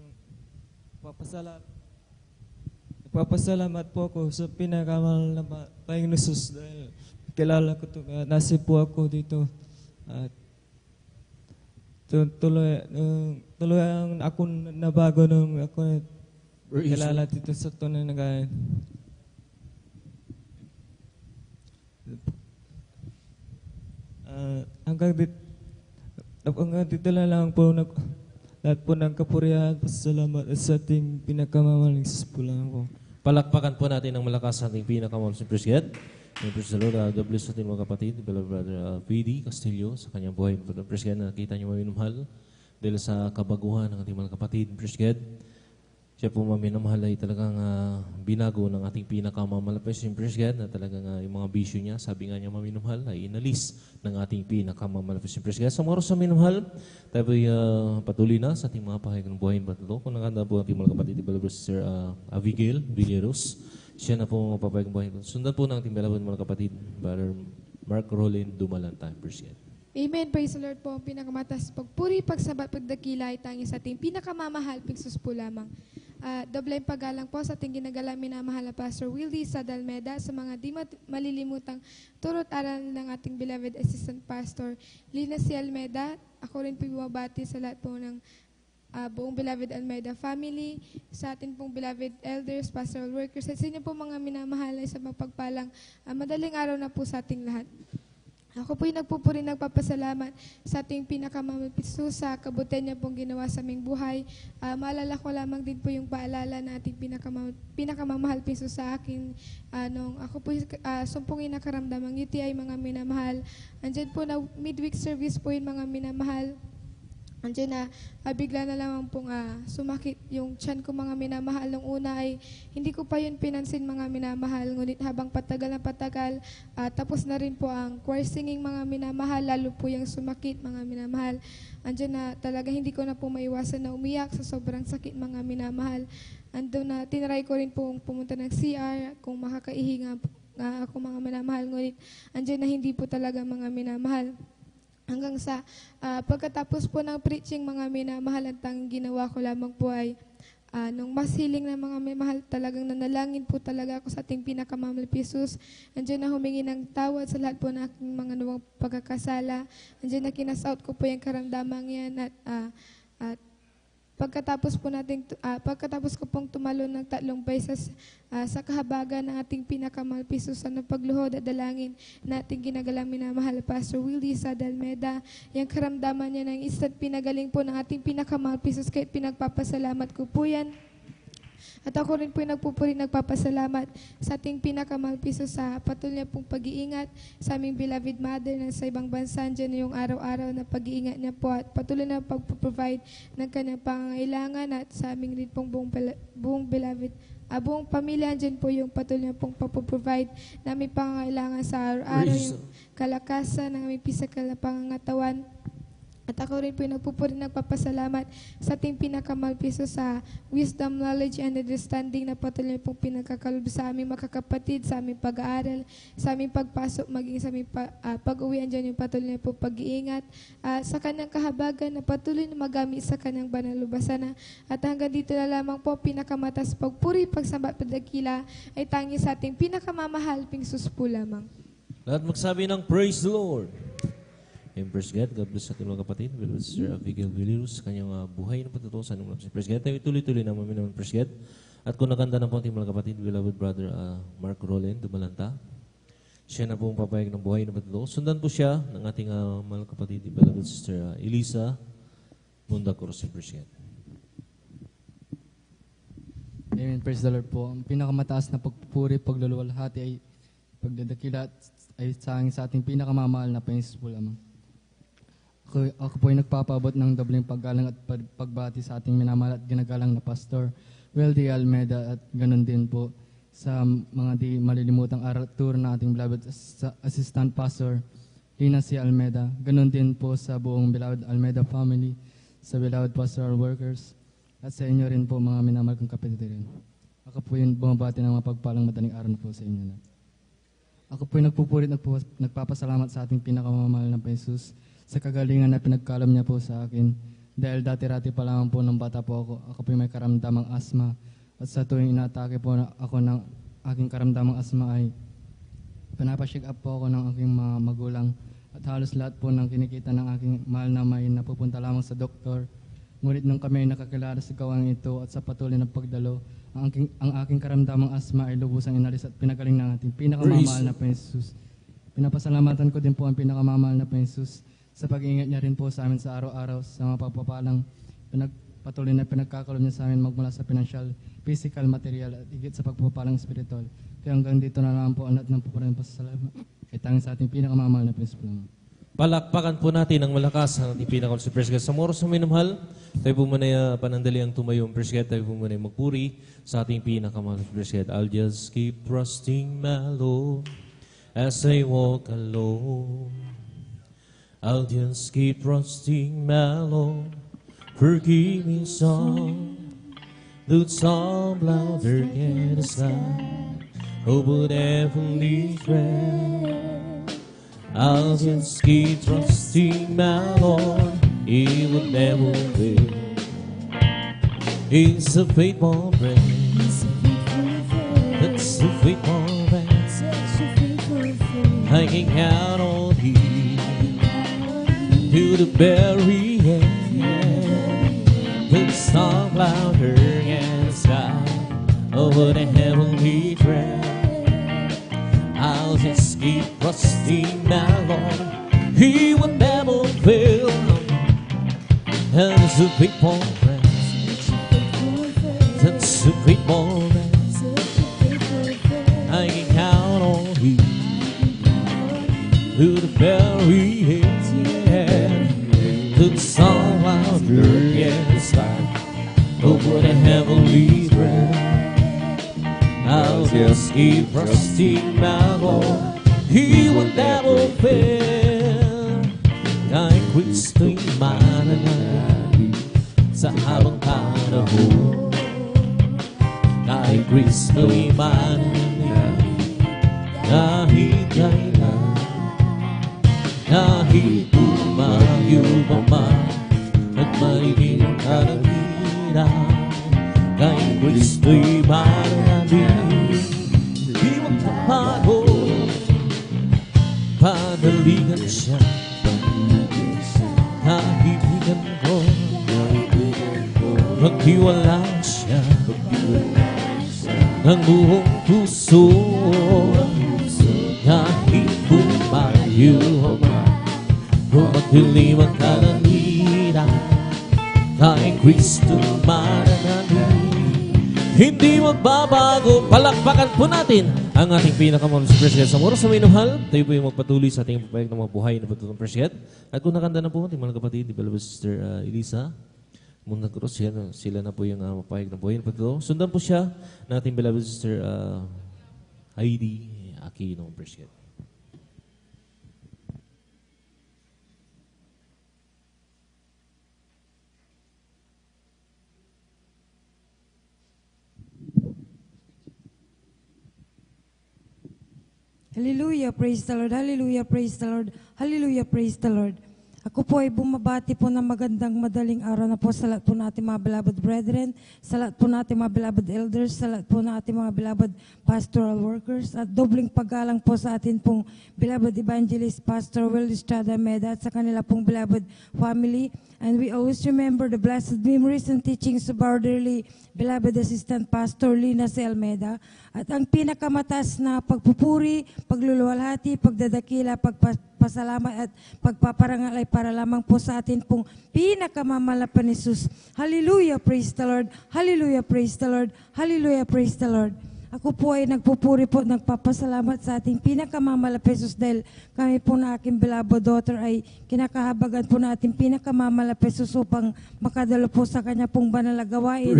papasalamat po ako sa pinakamahal na Panginoon Jesus dahil kilala ko ito, nasib po ako dito at tuloy ang ako nabago nung ako kilala dito sa tunay na gayon. Hanggang dito lang po lahat po ng kapurihan, pasalamat at sa ating pinakamamaling po lang po. Palakpakan po natin ang malakas sa ating pinakamamaling Praise God. Praise the Lord. God bless natin mga kapatid, beloved brother Fidi Castillo, sa kanyang buhay. Praise God, nakita niyo maminamahal dahil sa kabaguhan ng ating mga kapatid. Praise God. Siya po maminamahal ay talagang binago ng ating pinakamamalapas yung Praise God na talagang yung mga bisyo niya, sabi nga niya maminamahal, ay inalis ng ating pinakamamalapas yung Praise God. Sa mga oras sa minamahal, tayo po patuloy na sa ating mga pahayag ng buhay. Kung nakanda po ating mga kapatid, beloved Sister Abigail Villaros, Siya na po ang mapapayag ng buhay. Sundan po ng ating beloved mga kapatid, Brother Mark Rolin Dumalanta. Praise God. Amen. Praise the Lord po. Ang pinakamatas pagpuri, pagsabat, pagdakila ay tangi sa ating pinakamamahal, pigsus po lamang. Dobleng paggalang po sa ating ginagalang minamahal na Pastor Wildy sa Dalmeda, sa mga di malilimutang turot aral ng ating beloved Assistant Pastor Lina C. Almeida. Ako rin po bumabati sa lahat po ng buong beloved Almeida family, sa atin pong beloved elders, pastoral workers, at sa inyo po mga minamahal ay sa mapagpalang madaling araw na po sa ating lahat. Ako po'y nagpupuri, nagpapasalamat sa ating pinakamamagpiso sa kabutihan niya pong ginawa sa aming buhay. Maalala ko lamang din po yung paalala na ating pinakamamahal piso sa akin. Nung ako po'y sumpungin nakaramdamang UTI, mga minamahal. Andyan po na midweek service po yung mga minamahal. Andiyan na, bigla na lamang pong sumakit yung tiyan ko, mga minamahal. Nung una ay hindi ko pa yun pinansin, mga minamahal. Ngunit habang patagal na patagal, tapos na rin po ang choir singing, mga minamahal. Lalo po yung sumakit, mga minamahal. Andiyan na talaga hindi ko na po maiwasan na umiyak sa sobrang sakit, mga minamahal. Ando na, tinry ko rin pong pumunta ng CR kung makakaihinga ako, mga minamahal. Ngunit andiyan na hindi po talaga, mga minamahal. Hanggang sa pagkatapos po ng preaching, mga minamahal, ang tanging ginawa ko lamang po ay nung mas hiling na mga minamahal, talagang nanalangin po talaga ako sa ating pinakamamahal Jesus. Andiyan na humingi ng tawad sa lahat po ng aking mga nawang pagkakasala. Andiyan na kinasout ko po yung karamdamang yan at pagkatapos ko pong tumalo ng 3 beses sa kahabagan ng ating pinakamahal piso sa pagluhod at dalangin na ating ginagalang minamahal Pastor Wildy sa Dalmeda, yung karamdaman niya ng instant pinagaling po ng ating pinakamahal piso, kahit pinagpapasalamat ko po yan. At ako rin po nagpupuri, nagpapasalamat sa ating pinakamahal piso sa patuloy pong pag-iingat sa aming beloved mother na sa ibang bansa. Diyan yung araw-araw na pag-iingat niya po at patuloy na pag-provide ng kanyang pangangailangan, at sa aming rin pong buong beloved buong pamilya. Diyan po yung patuloy na pong pag-provide na aming pangangailangan sa araw-araw, yung kalakasan ng aming physical na pangangatawan. At ako rin po nagpupuri, nagpapasalamat sa ating pinakamahal piso sa wisdom, knowledge, and understanding na patuloy pong pinagkakalob sa aming makakapatid, sa aming pag-aaral, sa aming pagpasok, maging sa aming pag-uwi. Andyan yung patuloy pong pag-iingat sa kanyang kahabagan na patuloy na magamit sa kanyang banal lubasan. At hanggang dito na lamang po, pinakamatas pagpuri, pagsamba, pagdakila ay tangi sa ating pinakamamahal ping Jesus po lamang. Lahat magsabi ng praise the Lord. And praise God. God bless sa ating mga kapatid. God bless Sir Abigail Villarus, kanyang buhay na patutuwa sa anong praise God. Tayo tuloy-tuloy na naman praise God. At kung naganda na po ating mga kapatid, beloved brother Mark Rolin Dumalanta, siya na po ang papayag ng buhay na patutuwa. Sundan po siya ng ating mga kapatid, beloved Sister Elisa Mundacros. Praise God. Amen. Praise the Lord po. Ang pinakamataas na pagpupuri, pagluluwalhati ay pagdadakila ay sa ating pinakamamahal na Panginoon po lamang. Ako po ay nagpapaabot ng dobleng paggalang at pagbati sa ating minamahal at ginagalang na Pastor Wildy Almeida, at ganun din po sa mga di malilimutang aratur na ating beloved Assistant Pastor Lina C. Almeida. Ganun din po sa buong beloved Almeida family, sa beloved pastoral workers, at sa inyo rin po mga minamahal kong kapatid rin. Ako po yung bumabati ng mga pagpalang madaling araw na po sa inyo na. Ako po yung nagpupurit, nagpapasalamat sa ating pinakamamahal na Jesus sa kagalingan na pinagkalam niya po sa akin. Dahil dati-rati pa lamang po nung bata po ako po yung may karamdamang asma. At sa tuwing inatake po ako ng aking karamdamang asma ay pinapashake up po ako ng aking mga magulang. At halos lahat po ng kinikita ng aking mahal na may napupunta lamang sa doktor. Ngunit nung kami nakakilala sa gawang ito at sa patuloy na pagdalo, ang aking karamdamang asma ay lubusang inalis at pinagaling ng ating pinakamamahal na Jesus. Pinapasalamatan ko din po ang pinakamamahal na Jesus sa pag-iingat niya rin po sa amin sa araw-araw, sa mga pagpapalang patuloy na pinagkakalob niya sa amin magmula sa financial, physical, material at higit sa pagpapalang spiritual. Kaya hanggang dito na lang po ang lahat ng pupurin pasasalamat. Itangin sa ating pinakamamahal na Panginoon lamang. Palakpakan po natin ang malakas ang ating pinakal sa praise God. Sa oras na minamahal, tayo po muna panandali ang tumayo ang praise God. Tayo po muna magpuri sa ating pinakamahal sa praise God. I'll just keep trusting my Lord as I walk alone. I'll just keep trusting my Lord. Forgive me some, though some louder get aside. over heavenly friend. I'll just keep trusting my Lord, He will never fail. He's a faithful friend. That's a faithful friend. I can count on Him to the very end. The storm louder and sky over the heavenly track. I'll just keep trusting my Lord, He will never fail. And it's a faithful friend. That's a faithful friend. I can count on Him to the very end. The song louder and sky over the heavenly track. I'll just keep trusting my Lord, He will never fail. Kay Kristo'y mananatili sa habang panahon. Kay Kristo'y mananatili kahit kailan. Kahit tumayo pa man at malilim ang kalangitan. Kay Kristo'y mananatili, di magpapago. Padalingan siya, kaibigan ko. Magtiwala siya ng buong puso. Kahit bumayo o magdilim ang kalangitan, kay Kristo mananatili, hindi magbabago. Palakpakan po natin ang ating pinakamalas President sa oras sa minumahal. Tayo po yung magpatuloy sa ating papayag ng mga buhay na batutong President. At kung nakanda na po ating mga kapatid, di ba Sister Elisa, muna ko sila na po yung mapayag ng buhay na patuto. Sundan po siya ng ating beloved Sister Heidi Aquino, President. Hallelujah, praise the Lord, hallelujah, praise the Lord, hallelujah, praise the Lord. Ako po ay bumabati po ng magandang madaling araw na po sa lahat po natin mga beloved brethren, sa lahat po natin mga beloved elders, sa lahat po natin mga beloved pastoral workers, at dobling paggalang po sa atin pong beloved evangelist Pastor Will Estrada Meda at sa kanila pong beloved family. And we always remember the blessed memories and teachings of our dearly beloved assistant Pastor Lina C. Almeida. At ang pinakamataas na pagpupuri, pagluluwalhati, pagdadakila, pagpasalamat at pagpaparangal ay para lamang po sa atin pong pinakamamalapan ni Jesus. Hallelujah, praise the Lord. Hallelujah, praise the Lord. Hallelujah, praise the Lord. Ako po ay nagpupuri po, nagpapasalamat sa ating pinakamamalapit Jesus dahil kami po na aking beloved daughter ay kinakahabagan po na ating pinakamamalapit Jesus upang makadalo po sa kanya pong banal na gawain.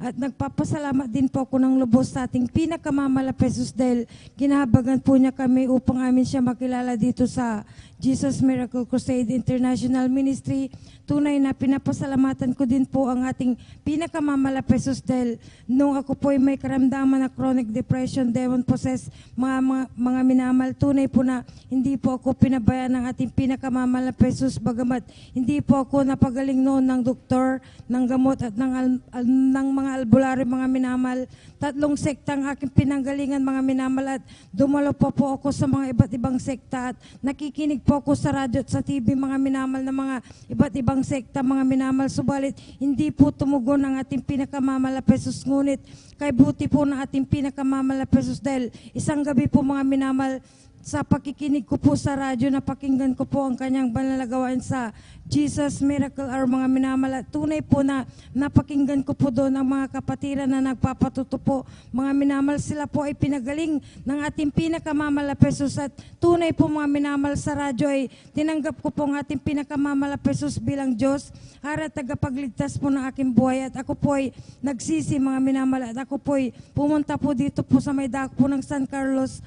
At nagpapasalamat din po ako ng lubos sa ating pinakamamalapit Jesus dahil kinahabagan po niya kami upang amin siya makilala dito sa Jesus Miracle Crusade International Ministry. Tunay na pinapasalamatan ko din po ang ating pinakamamalapit Jesus dahil nung ako po ay may karamdaman na chronic depression, demon possessed, mga minamal, tunay po na hindi po ako pinabayaan ng ating pinakamamalapit Jesus, bagamat hindi po ako napagaling noon ng doktor, ng gamot at ng mga albularyo, mga minamal. 3 sekta ang aking pinanggalingan, mga minamal, at dumalo po ako sa mga iba't ibang sekta at nakikinig po ako sa radyo at sa TV, mga minamal, na mga iba't ibang sekta, mga minamal. Subalit, hindi po tumugon ang ating pinakamamalapit Jesus, ngunit kay buti po ng ating pinakamamalapit Jesus dahil isang gabi po, mga minamal, sa pakikinig ko po sa radyo, napakinggan ko po ang kanyang banal na gawain sa Jesus Miracle Hour, mga minamahal. Tunay po na napakinggan ko po doon ang mga kapatiran na nagpapatuto po, mga minamahal. Sila po ay pinagaling ng ating pinakamamalapit Jesus, at tunay po, mga minamahal, sa radyo ay tinanggap ko po ang ating pinakamamalapit Jesus bilang Diyos, Hari at tagapagligtas po ng aking buhay. At ako po ay nagsisi, mga minamahal, at ako po ay pumunta po dito po sa may dako po ng San Carlos,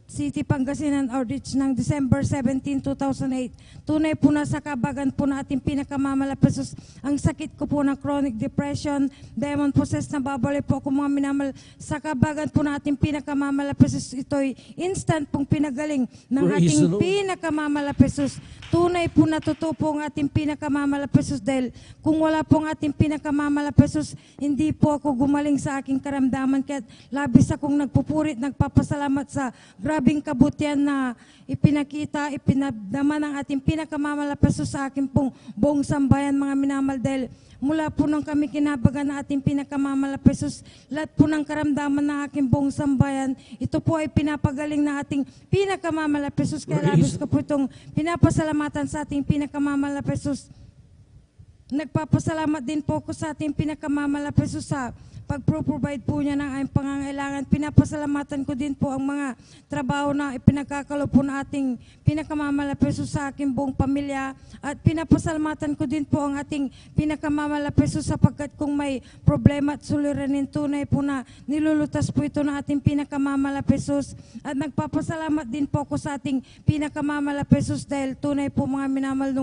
City, Pangasinan Outreach ng December 17, 2008. Tunay po na sa kabagan po na ating pinakamamalapesos ang sakit ko po ng chronic depression, demon possessed na babalik po ako mga minamahal. Sa kabagan po na ating pinakamamalapesos, ito'y instant pong pinagaling ng Praise ating the Lord. pinakamamalapesos. Tunay po na totoo po ang ating pinakamamalapesos dahil kung wala po ang ating pinakamamalapesos, hindi po ako gumaling sa aking karamdaman. Kaya labis akong nagpupurit, nagpapasalamat sa grabing kabutihan na ipinakita, ipinadama ng ating pinakamamalapesos sa aking pong buong sambayan mga minamahal dahil mula po nung kami kinabagan na ating pinakamamalapesos, lahat po ng karamdaman ng aking buong sambayan, ito po ay pinapagaling na ating pinakamamalapesos. Kaya labis ko po itong pinapasalamatan sa ating pinakamamalapesos. Nagpapasalamat din po ko sa ating pinakamamalapesos sa pag-provide po niya ng aming pangangailangan. Pinapasalamatan ko din po ang mga trabaho na ipinagkakalo po na ating pinakamamalapeso sa aking buong pamilya. At pinapasalamatan ko din po ang ating pinakamamalapeso sapagkat kung may problema at suliranin, tunay po na nilulutas po ito na ating pinakamamalapesos. At nagpapasalamat din po ko sa ating pinakamamalapesos dahil tunay po mga minamahal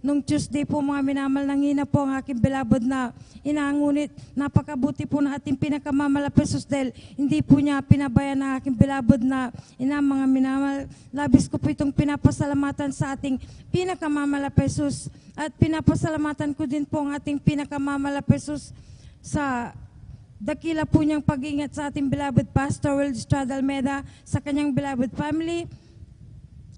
nung Tuesday po mga minamahal, nangina po ang aking beloved na inangunit. Napakabuti po na ating pinakamamalapesos dahil hindi po niya pinabayan ang aking beloved na ina mga minamahal. Labis ko po itong pinapasalamatan sa ating pinakamamalapesos at pinapasalamatan ko din po ang ating pinakamamalapesos sa dakila po niyang pag-ingat sa ating beloved Pastor Will Estrada Almeida, sa kanyang beloved family,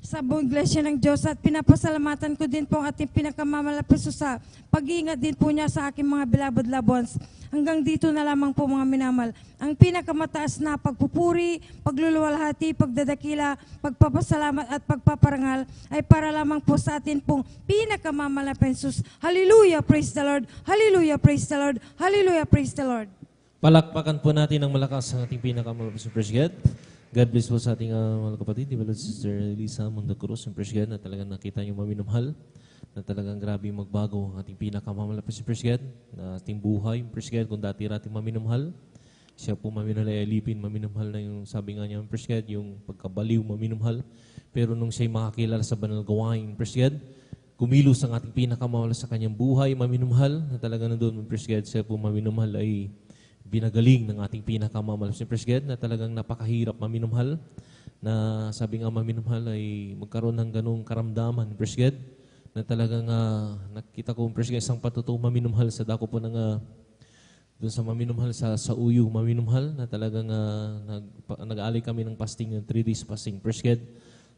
sa buong iglesia ng Diyos, at pinapasalamatan ko din po ang ating pinakamamalapesos sa pag-iingat din po niya sa aking mga beloved loved ones. Hanggang dito na lamang po mga minamahal. Ang pinakamataas na pagpupuri, pagluluwalhati, pagdadakila, pagpapasalamat at pagpaparangal ay para lamang po sa atin pong pinakamamalapesos. Hallelujah, praise the Lord. Hallelujah, praise the Lord. Hallelujah, praise the Lord. Palakpakan po natin ng malakas ang ating pinakamalakas na praise God. God bless po sa ating mga kapatid, Ibalod Sister Elisa Munda Cruz, ang praise God na talagang nakita niyo maminumhal, na talagang grabe magbago ang ating pinakamamalapit sa praise God, na ating buhay, praise God, kung dati ating maminumhal, siya po maminumhal ay alipin, maminumhal na yung sabi nga niya, praise God, yung pagkabaliw, maminumhal, pero nung siya'y makakilala sa banal gawain, praise God, kumilos ang ating pinakamawala sa kanyang buhay, maminumhal, na talagang nandun, praise God, siya po maminumhal ay binagaling ng ating pinakamamahal sa praise God na talagang napakahirap maminumhal, na sabi nga maminumhal ay magkaroon ng ganong karamdaman, praise God, na talagang nakita ko, praise God, isang patutuo maminumhal sa dako po ng doon sa maminumhal sa Uyo, maminumhal na talagang nag-aalay kami ng fasting, ng 3 days fasting, praise God.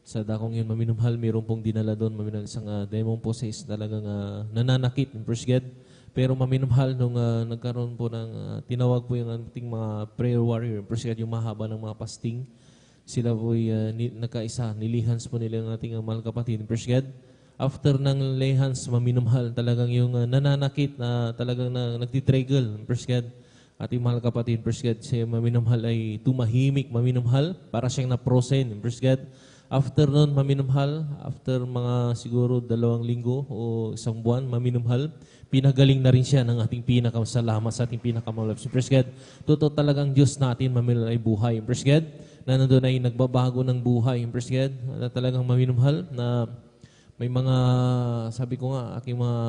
Sa dakong yun maminumhal, mayroon pong dinala doon, maminumhal isang demon possessed, talagang nananakit, praise God. Pero maminumhal nung nagkaroon po ng, tinawag po yung ating mga prayer warrior, praise God, yung mahaba ng mga fasting. Sila po nagkaisa, nilihans po nila yung ating mahal kapatid, praise God. After ng lihans, maminumhal, talagang yung nananakit na talagang nagtitriggle, praise God. Ating mahal kapatid, praise God, siya maminumhal ay tumahimik, maminumhal, para siyang naprosen, praise God. After nun, maminumhal, after mga siguro 2 linggo o 1 buwan, maminumhal, pinagaling na rin siya ng ating pinakamalamat sa ating pinakamalamat. Praise God. Totoo talagang Diyos natin, maminumhal ay buhay. Praise God. Na nandun ay nagbabago ng buhay. Praise God. Na talagang maminumhal na may mga, sabi ko nga, aking mga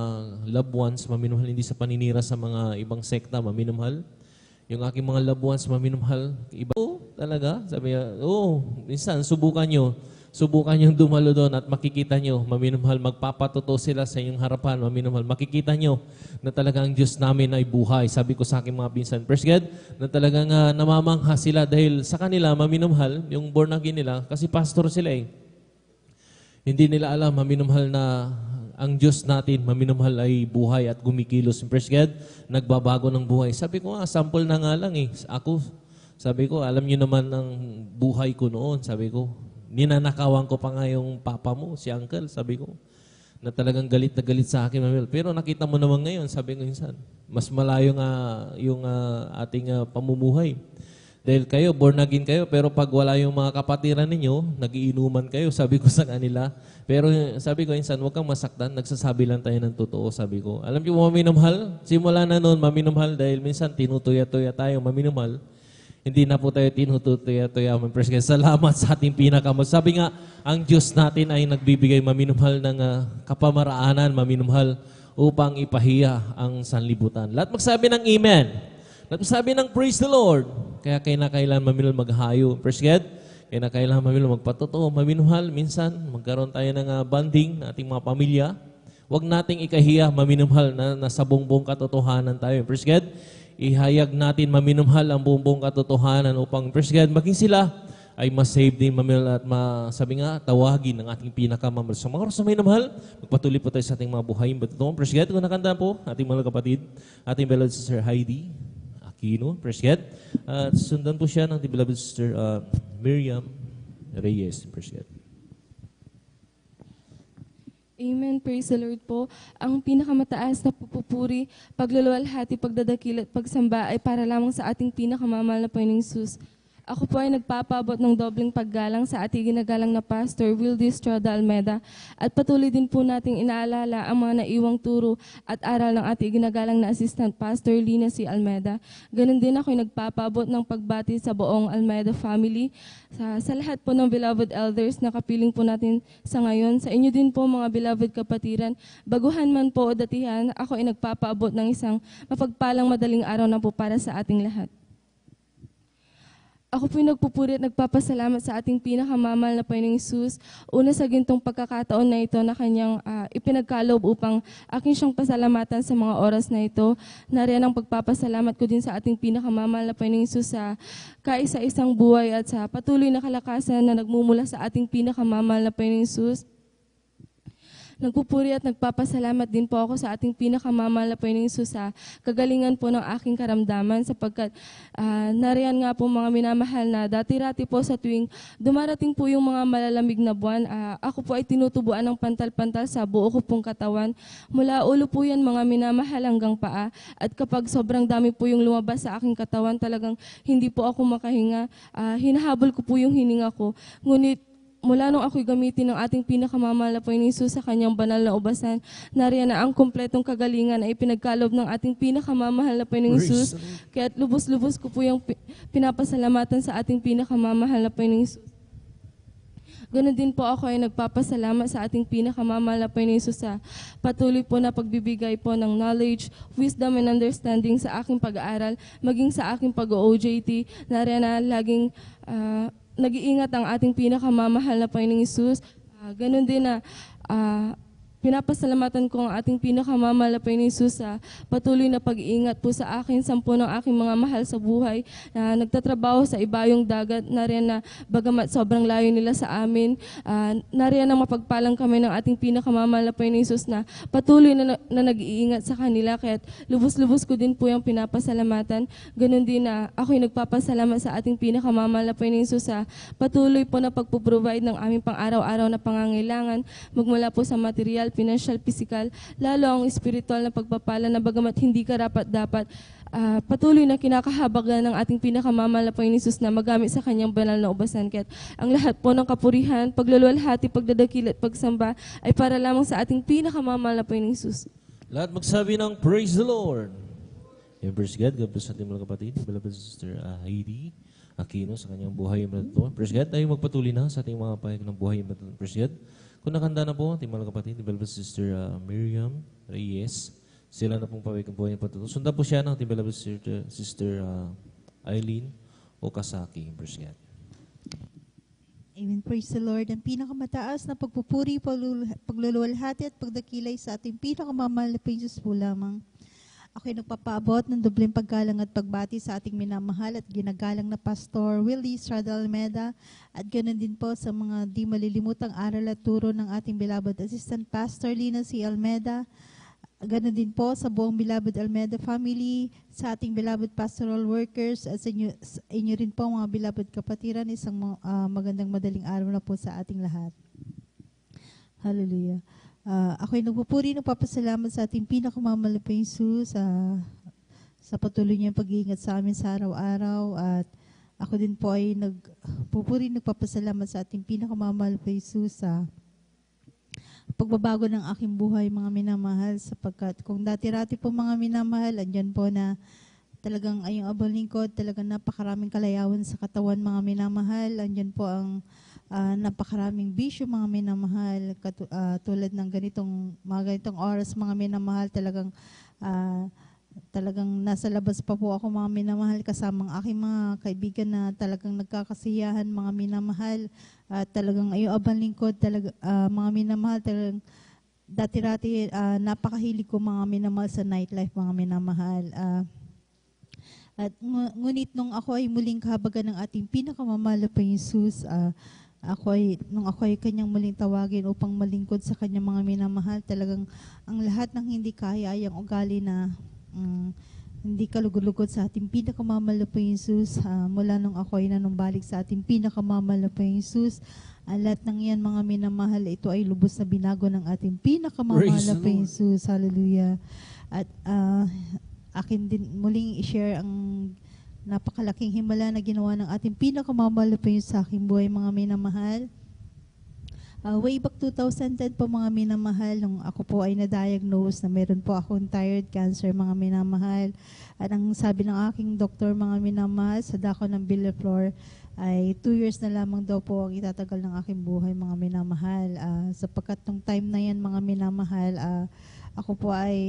loved ones, maminumhal hindi sa paninira sa mga ibang sekta, maminumhal. Yung aking mga loved ones, maminumhal. Iba, talaga. Sabi niya, minsan, subukan yung dumalo doon at makikita nyo, maminumhal, magpapatuto sila sa inyong harapan, maminumhal, makikita nyo na talagang Diyos namin ay buhay. Sabi ko sa aking mga pinsan, praise God, na talagang namamangha sila dahil sa kanila, maminumhal, yung born again nila, kasi pastor sila eh. Hindi nila alam, maminumhal, na ang Diyos natin, maminumhal, ay buhay at gumikilos. Praise God, nagbabago ng buhay. Sabi ko sample na nga lang eh. Ako, sabi ko, alam niyo naman ang buhay ko noon. Sabi ko, ninanakawan ko pa nga yung papa mo, si uncle, sabi ko, na talagang galit na galit sa akin. Pero nakita mo naman ngayon, sabi ko insan, mas malayo nga yung ating pamumuhay. Dahil kayo, born again kayo, pero pag wala yung mga kapatiran ninyo, nagiinuman kayo, sabi ko sa kanila. Pero sabi ko, insan, huwag kang masaktan, nagsasabi lang tayo ng totoo, sabi ko. Alam niyo, maminumhal, simula na noon, maminumhal, dahil minsan tinutuya-tuya tayo, maminumhal. Hindi na po tayo tinututuya-tuya. Praise God. Salamat sa ating pinakamahal. Sabi nga, ang Diyos natin ay nagbibigay maminumhal ng kapamaraanan, maminumhal upang ipahiya ang sanlibutan. Lahat magsabi ng Amen. Lahat magsabi ng Praise the Lord. Kaya kailangan maminumhal maghayo. Praise God. Kailangan maminumhal magpatotoo, maminumhal. Minsan, magkaroon tayo ng bonding ng ating mga pamilya. Huwag nating ikahiya, maminumhal na nasa buong katotohanan tayo. Praise God. Ihayag natin maminumhal ang buong katotohanan upang, praise God, maging sila ay masave din, maminumhal at sabi nga, tawagin ng ating pinakamamahal. So mga oras na minamahal, magpatuloy po tayo sa ating mga buhay. Praise God, kung nakanda po, ating mga kapatid, ating beloved sister Heidi Aquino, praise God. At sundan po siya ng ating beloved sister Miriam Reyes, praise God. Amen. Praise the Lord po. Ang pinakamataas na pupupuri, pagluluwalhati, pagdadakil at pagsamba ay para lamang sa ating pinakamamahal na Panginoong Hesus. Ako po ay nagpapaabot ng dobleng paggalang sa ating ginagalang na Pastor Wildy Estrada Almeida at patuloy din po nating inaalala ang mga naiwang turo at aral ng ating ginagalang na Assistant Pastor Lina C. Almeida. Ganon din ako ay nagpapaabot ng pagbati sa buong Almeida family, sa lahat po ng beloved elders na kapiling po natin sa ngayon. Sa inyo din po mga beloved kapatiran, baguhan man po o datihan, ako ay nagpapaabot ng isang mapagpalang madaling araw na po para sa ating lahat. Ako po'y nagpupuri at nagpapasalamat sa ating pinakamamahal na Panginoong Hesus. Una sa gintong pagkakataon na ito na kanyang ipinagkaloob upang aking siyang pasalamatan sa mga oras na ito. Nariyan ang pagpapasalamat ko din sa ating pinakamamahal na Panginoong Hesus sa kaisa-isang buhay at sa patuloy na kalakasan na nagmumula sa ating pinakamamahal na Panginoong Hesus. Nagpupuri at nagpapasalamat din po ako sa ating pinakamamahal na Panginoong Hesus sa kagalingan po ng aking karamdaman sapagkat nariyan nga po mga minamahal na dati-rati po sa tuwing dumarating po yung mga malalamig na buwan, ako po ay tinutubuan ng pantal-pantal sa buo ko pong katawan. Mula ulo po yan mga minamahal hanggang paa at kapag sobrang dami po yung lumabas sa aking katawan talagang hindi po ako makahinga. Hinahabol ko po yung hininga ko. Ngunit mula nung ako'y gamitin ng ating pinakamamahal na Panginoong Hesus sa kanyang banal na ubasan, nariyan na ang kompletong kagalingan ay pinagkalob ng ating pinakamamahal na Panginoong Hesus. Kaya lubos-lubos ko po yung pinapasalamatan sa ating pinakamamahal na Panginoong Hesus. Ganon din po ako ay nagpapasalamat sa ating pinakamamahal na Panginoong Hesus sa patuloy po na pagbibigay po ng knowledge, wisdom, and understanding sa aking pag-aaral, maging sa aking pag-OJT. Nariyan na laging nag-iingat ang ating pinakamamahal na Panginoong Hesus. Ganon din na pinapasalamatan ko ang ating pinakamamahal na Panginoong Hesus sa patuloy na pag-iingat po sa akin, 10 ng aking mga mahal sa buhay na nagtatrabaho sa ibayong dagat. Nariyan na bagamat sobrang layo nila sa amin, nariyan na mapagpalang kami ng ating pinakamamahal na Panginoong Hesus na patuloy na nag-iingat sa kanila. Kaya lubos-lubos ko din po yung pinapasalamatan. Ganon din na ako'y nagpapasalamat sa ating pinakamamahal na Panginoong Hesus sa patuloy po na pagpuprovide ng aming pang-araw-araw na pangangailangan magmula po sa material, financial, physical, lalo ang spiritual na pagpapala na bagamat hindi karapat-dapat, patuloy na kinakahabagan ng ating pinakamamahal na Panginoong Hesus na magamit sa kanyang banal na ubasan. Kaya ang lahat po ng kapurihan, pagluluwalhati, pagdadakil at pagsamba ay para lamang sa ating pinakamamahal na Panginoong Hesus. Lahat magsabi ng Praise the Lord. Yung praise God, God bless ating mga kapatid, beloved sister Heidi Aquino sa kanyang buhay. Praise God, tayo magpatuloy na sa ating mga pahayag ng buhay. Praise God. Kung nakanda na po, ating mga kapatid, beloved sister Miriam Reyes, sila na pong pawag ang buhay ng patuto. Sundan po siya ng ating beloved sister Eileen Okasaki. Praise God. Amen. Praise the Lord. Ang pinakamataas na pagpupuri, pagluluwalhati at pagdakilay sa ating pinakamamahal na Panginoon po lamang. Ako'y nagpapaabot ng dobleng paggalang at pagbati sa ating minamahal at ginagalang na Pastor Wildy Estrada Almeida at ganoon din po sa mga di malilimutang aral at turo ng ating beloved Assistant Pastor Lina C. Almeida. Ganoon din po sa buong beloved Almeida family, sa ating beloved pastoral workers at sa inyo rin po mga beloved kapatiran. Isang magandang madaling araw na po sa ating lahat. Hallelujah. Ako'y nagpupuri, nagpapasalamat sa ating pinakamamahal na Panginoong Hesus sa patuloy niyang pag-iingat sa amin sa araw-araw. At ako din po ay nagpupuri, nagpapasalamat sa ating pinakamamahal na Panginoong Hesus sa pagbabago ng aking buhay, mga minamahal, sapagkat kung dati-rati po mga minamahal, andyan po na talagang ayong abang lingkod, talagang napakaraming kalayawan sa katawan mga minamahal. Andyan po ang napakaraming bisyo mga minamahal, tulad ng mga ganitong oras mga minamahal, talagang nasa labas pa po ako mga minamahal kasama ang aking mga kaibigan na talagang nagkakasiyahan mga minamahal. Talagang ayong abang lingkod, mga minamahal, talagang dati-rati napakahilig ko mga minamahal sa nightlife mga minamahal. At ngunit nung ako ay muling kahabagan ng ating pinakamamahal na Jesus, nung ako ay kanyang muling tawagin upang malingkod sa kanyang mga minamahal, talagang ang lahat ng hindi kaya ay ang ugali na hindi kalugod-lugod sa ating pinakamamahal na Jesus. Mula nung ako ay nanumbalik sa ating pinakamamahal na Jesus, ang lahat ng yan mga minamahal, ito ay lubos na binago ng ating pinakamamahal na Jesus. Hallelujah. At akin din muling i-share ang napakalaking himala na ginawa ng ating pinakamamahal na Jesus sa aking buhay mga minamahal. Way back 2010 po mga minamahal, nung ako po ay na-diagnose na meron po akong thyroid cancer mga minamahal. At ang sabi ng aking doktor mga minamahal, sa dako ng Villaflor, ay 2 years na lamang daw po ang itatagal ng aking buhay mga minamahal. Sapagkat nung time na yan mga minamahal, ako po ay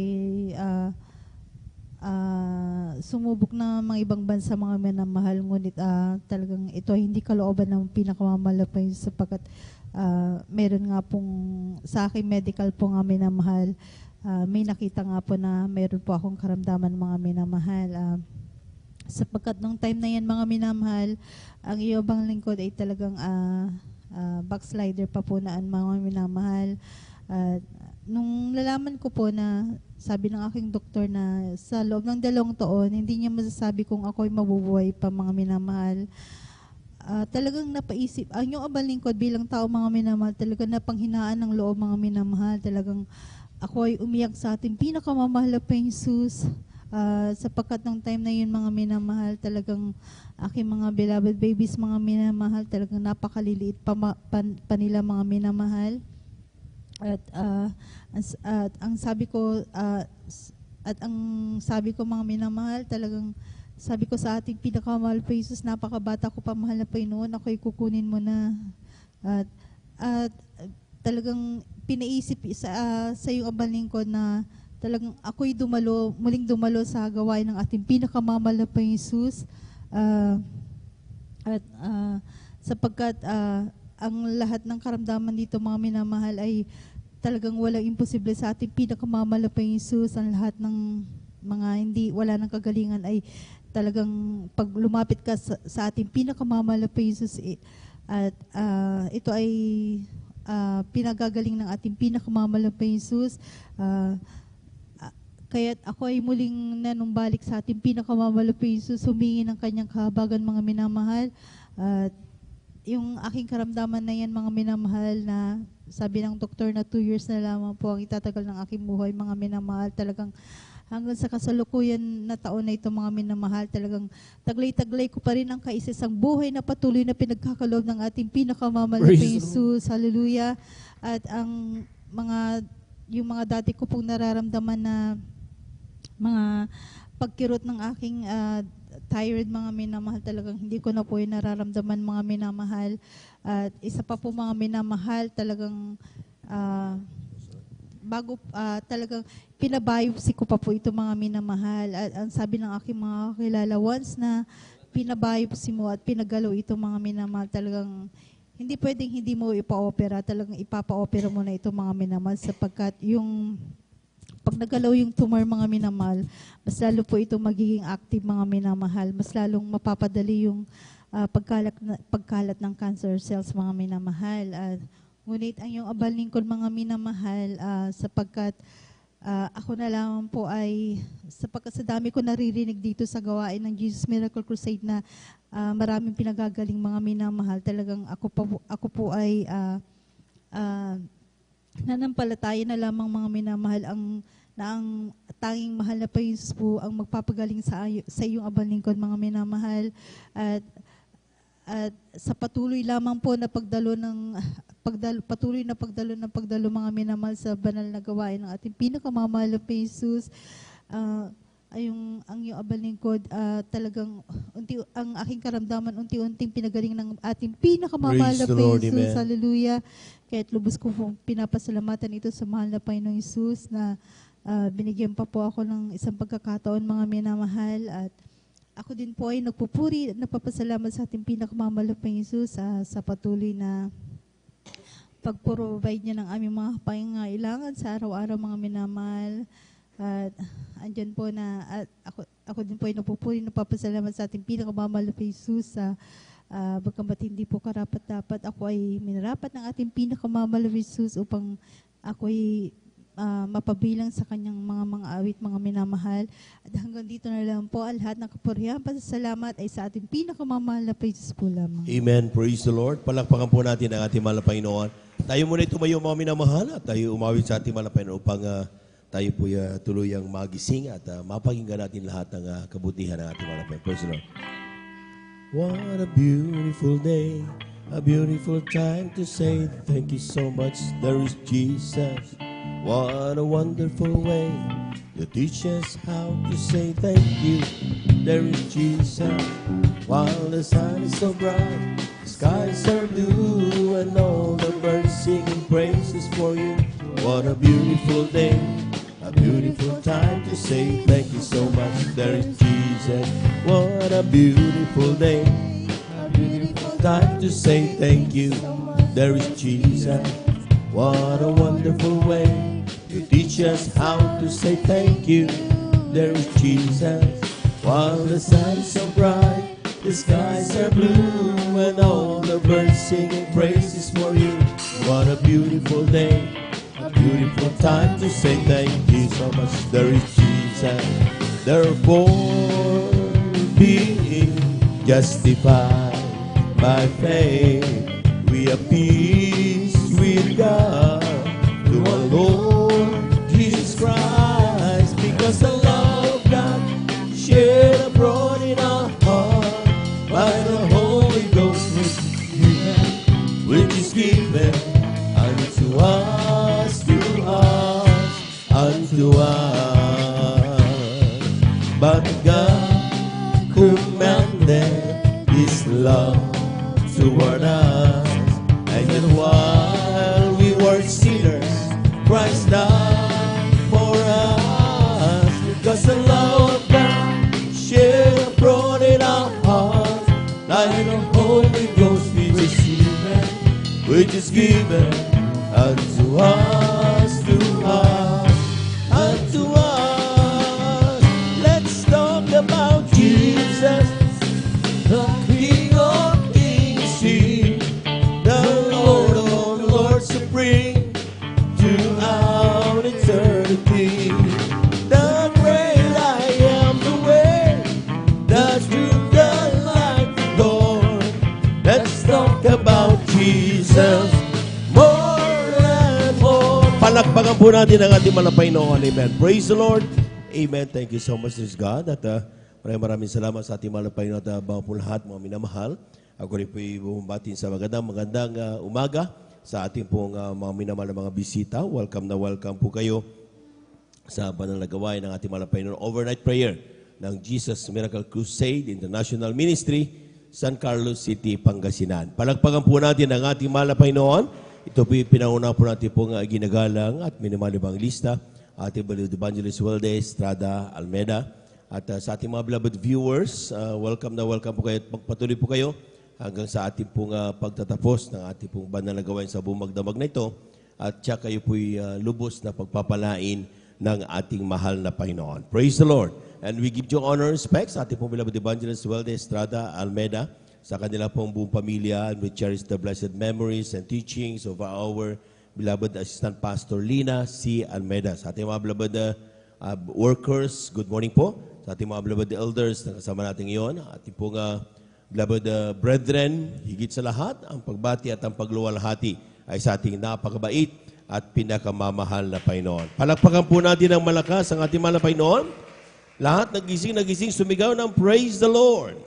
sumubok na mga ibang bansa mga minamahal, ngunit talagang ito ay hindi kalooban ng pinakamamahal pa yun, sapagkat meron nga pong sa aking medical po nga minamahal, may nakita nga po na meron po akong karamdaman mga minamahal. Sapagkat nung time na yan mga minamahal, ang iyong lingkod ay talagang backslider pa po na mga minamahal. Nung nalaman ko po na sabi ng aking doktor na sa loob ng 2 taon, hindi niya masasabi kung ako ay mabubuhay pa mga minamahal. Talagang napaisip, ang yung abang lingkod bilang tao mga minamahal, talagang napanghinaan ng loob mga minamahal. Talagang ako ay umiyak sa ating pinakamamahal na Jesus. Sapagkat ng time na yun mga minamahal, talagang aking mga beloved babies mga minamahal, talagang napakaliliit pa nila mga minamahal. At ang sabi ko mga minamahal, talagang sabi ko sa ating pinakamahal pa Jesus, napakabata ko pa mahal na Panginoon, ako'y kukunin mo na. At talagang pinaisip sa iyong abang lingkod na talagang ako'y muling dumalo sa gawain ng ating pinakamamahal na pa Jesus. Sapagkat ang lahat ng karamdaman dito mga minamahal ay talagang walang imposible sa ating pinakamamahal na pa Jesus. Ang lahat ng mga wala ng kagalingan ay talagang pag lumapit ka sa ating pinakamamahal na pa Jesus, at ito ay pinagagaling ng ating pinakamamahal na pa Jesus. Kaya't ako ay muling nanumbalik sa ating pinakamamahal na pa Jesus, humingi ng kanyang kahabagan mga minamahal. At yung aking karamdaman na yan mga minamahal, na sabi ng doktor na 2 years na lamang po ang itatagal ng aking buhay mga minamahal, talagang hanggang sa kasalukuyan na taon na ito mga minamahal, talagang taglay-taglay ko pa rin ang kaisasang buhay na patuloy na pinagkakaloob ng ating pinakamamahal na Jesus. Hallelujah. At yung mga dati ko pong nararamdaman na mga pagkirot ng aking thyroid mga minamahal, talagang hindi ko na po yung nararamdaman mga minamahal. At isa pa po mga minamahal, talagang talagang pinabiopsy ko pa po ito mga minamahal. At ang sabi ng aking mga kilala, once na pinabiopsy mo at pinagalaw ito mga minamahal, talagang hindi pwedeng hindi mo ipa-opera, talagang ipapa-opera mo na ito mga minamahal, sapagkat yung pag nagalaw yung tumor mga minamahal, mas lalo po ito magiging active mga minamahal, mas lalong mapapadali yung pagkalat ng cancer cells mga minamahal. At ngunit ang iyong abang lingkod mga minamahal, sapagkat ako na lamang po ay, sapagkat sa dami ko naririnig dito sa gawain ng Jesus Miracle Crusade na maraming pinagagaling mga minamahal, talagang ako po ay nanampalataya na lamang mga minamahal ang tanging mahal na pa Jesus po ang magpapagaling sa iyong abang lingkod mga minamahal. At sa patuloy lamang po na pagdalo mga minamahal sa banal na gawain ng ating pinakamamahal na Jesus, ay ang iyong abal lingkod, talagang ang aking karamdaman unti-unting pinagaling ng ating pinakamamahal na Praise the Lord, Jesus. amen. Hallelujah. Kahit lubos ko pong pinapasalamatan ito sa mahal na Panginoong Jesus na binigyan pa po ako ng isang pagkakataon, mga minamahal. At ako din po ay nagpupuri at napapasalamat sa ating pinakamamahal na Panginoong Jesus sa patuloy na pag-provide niya ng aming mga pangangailangan sa araw-araw, mga minamahal. At andyan po na ako din po ay napupuri, napapasalamat sa ating pinakamamahal na Jesus sa bagamat hindi po karapat-dapat, ako ay minarapat ng ating pinakamamahal na Jesus upang ako ay mapabilang sa kanyang mga awit, mga minamahal. At hanggang dito na lang po, lahat ng kapurihan, pasasalamat ay sa ating pinakamamahal na Jesus po lamang. Amen. Praise the Lord. Palakpakan po natin ang ating mahal na Panginoon. Tayo muna tumayo, mga minamahal, at tayo umawit sa ating mahal na Panginoon upang tayo po tuluyang magising at mapakinggan natin lahat ng kabutihan ng ating mahal na Panginoon. Praise the Lord. What a beautiful day, a beautiful time to say thank you so much. There is Jesus. What a wonderful way to teach us how to say thank you. There is Jesus. While the sun is so bright, the skies are blue, and all the birds singing praises for you. What a beautiful day, a beautiful time to say thank you so much. There is Jesus. What a beautiful day, a beautiful time to say thank you. There is Jesus. What a wonderful way to teach us how to say thank you. There is Jesus. While the sun is so bright, the skies are blue, and all the birds singing praises for you. What a beautiful day, a beautiful time to say thank you so much. There is Jesus. Therefore, being justified by faith, we have peace with God through our Lord Jesus Christ, because the love of God shed abroad in our heart by the Holy Ghost, which is given unto us, unto us. But God commanded His love toward us, and yet while we were sinners, Christ died for us. Because the love of God shed abroad in our hearts, like the Holy Ghost which is given unto us, unto us. Let's talk about Jesus, the King of Kings, the Lord of Lords, supreme throughout eternity. The great I am, the way, the truth, the life, Lord. Let's talk about Jesus more and more. Palakpakan po natin ang ating malapay noon. Amen. Praise the Lord. Amen. Thank you so much, God. At maraming salamat sa ating malapay noon at mga po lahat, mga minamahal. Ako rin po bumbatin sa magandang umaga sa ating pong mga minamahal na mga bisita. Welcome na welcome po kayo sa banal na gawain ng ating malapay noon overnight prayer ng Jesus Miracle Crusade International Ministry, San Carlos City, Pangasinan. Palagpagan po natin ang ating mahal na Panginoon. Ito po yung pinauna po natin pong ginagalang at minimal evangelista, ating Beloved Evangelist Weldy Estrada Almeida. At sa ating mga beloved viewers, welcome na welcome po kayo at magpatuloy po kayo hanggang sa ating pong pagtatapos ng ating pong banal na gawain sa buong magdamag na ito. At siya kayo po'y lubos na pagpapalain ng ating mahal na Panginoon. Praise the Lord. And we give you honor and respect sa ating pong beloved Evangelist Weldy Estrada Almeida, sa kanila pong buong pamilya, and we cherish the blessed memories and teachings of our beloved Assistant Pastor Lina C. Almeida. Sa ating mga beloved workers, good morning po. Sa ating mga beloved elders na kasama natin ngayon, ating pong beloved brethren, higit sa lahat, ang pagbati at ang pagluwalhati ay sa ating napakabait at pinakamamahal na Panginoon. Palakpakan po natin ng malakas ang ating mahal na Panginoon. Lahat nagising, sumigaw ng praise the Lord.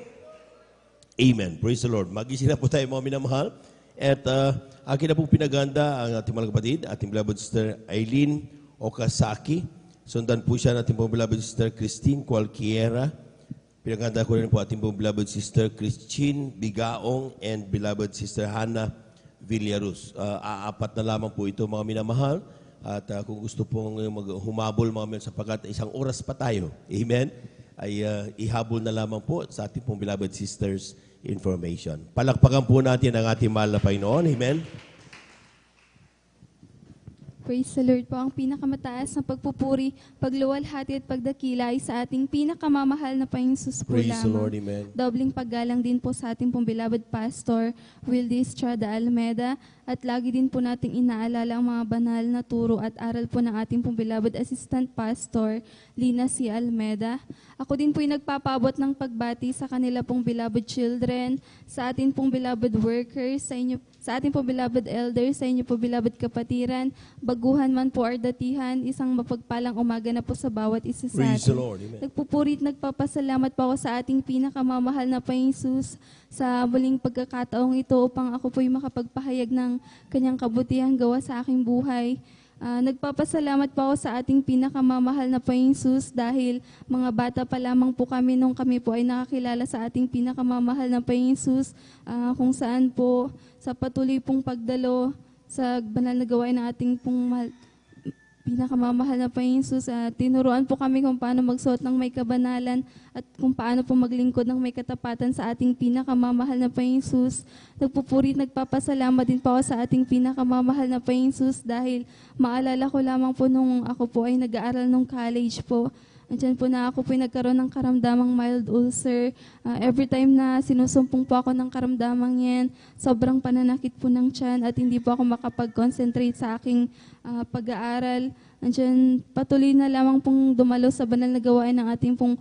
Amen. Praise the Lord. Magising na po tayo mga minamahal. At akin na pong pinaganda ang ating mga kapatid, ating beloved Sister Eileen Okasaki. Sundan po siya natin pong beloved Sister Christine Cualquiera. Pinaganda ko rin po ating pong beloved Sister Christine Bigaong and beloved Sister Hannah Villaruz. Apat na lamang po ito mga minamahal. At kung gusto pong humabol mga minamahal sapagkat isang oras pa tayo. Amen? Ay ihabol na lamang po sa ating pong beloved sisters information. Palakpakan po natin ang ating mahal na Panginoon. Amen? Praise the Lord po. Ang pinakamataas na pagpupuri, pagluwalhati at pagdakila ay sa ating pinakamamahal na Panginoon Jesus po Praise the lamang. Lord. Amen. Dobling paggalang din po sa ating pong beloved Pastor Wildy Estrada Almeda at lagi din po nating inaalala ang mga banal na turo at aral po ng ating pong beloved Assistant Pastor Lina C. Almeda. Ako din po ay nagpapabot ng pagbati sa kanila pong beloved children, sa ating pong beloved workers, sa ating pong beloved elders, sa inyo po beloved kapatiran, baguhan man po or datihan, isang mapagpalang umaga na po sa bawat isa sa Praise the atin. Lord. Amen. Nagpupurit, nagpapasalamat po ako sa ating pinakamamahal na Panginoon Jesus sa muling pagkakataong ito upang ako po'y makapagpahayag ng kanyang kabutihan gawa sa aking buhay. Nagpapasalamat po ako sa ating pinakamamahal na Panginoon Jesus dahil mga bata pa lamang po kami nung kami po ay nakakilala sa ating pinakamamahal na Panginoon Jesus, kung saan po sa patuloy pong pagdalo sa banal na gawain ng ating pong pinakamamahal na Panginoon Jesus. Tinuruan po kami kung paano magsuot ng may kabanalan at kung paano po maglingkod ng may katapatan sa ating pinakamamahal na Panginoon Jesus. Nagpupuri, nagpapasalamat din po ako sa ating pinakamamahal na Panginoon Jesus dahil maalala ko lamang po nung ako po ay nag-aaral nung college po. Andiyan po na ako po nagkaroon ng karamdamang mild ulcer. Every time na sinusumpong po ako ng karamdamang yan, sobrang pananakit po ng tiyan at hindi po ako makapag-concentrate sa aking pag-aaral. Andiyan patuloy na lamang pong dumalo sa banal na gawain ng ating pong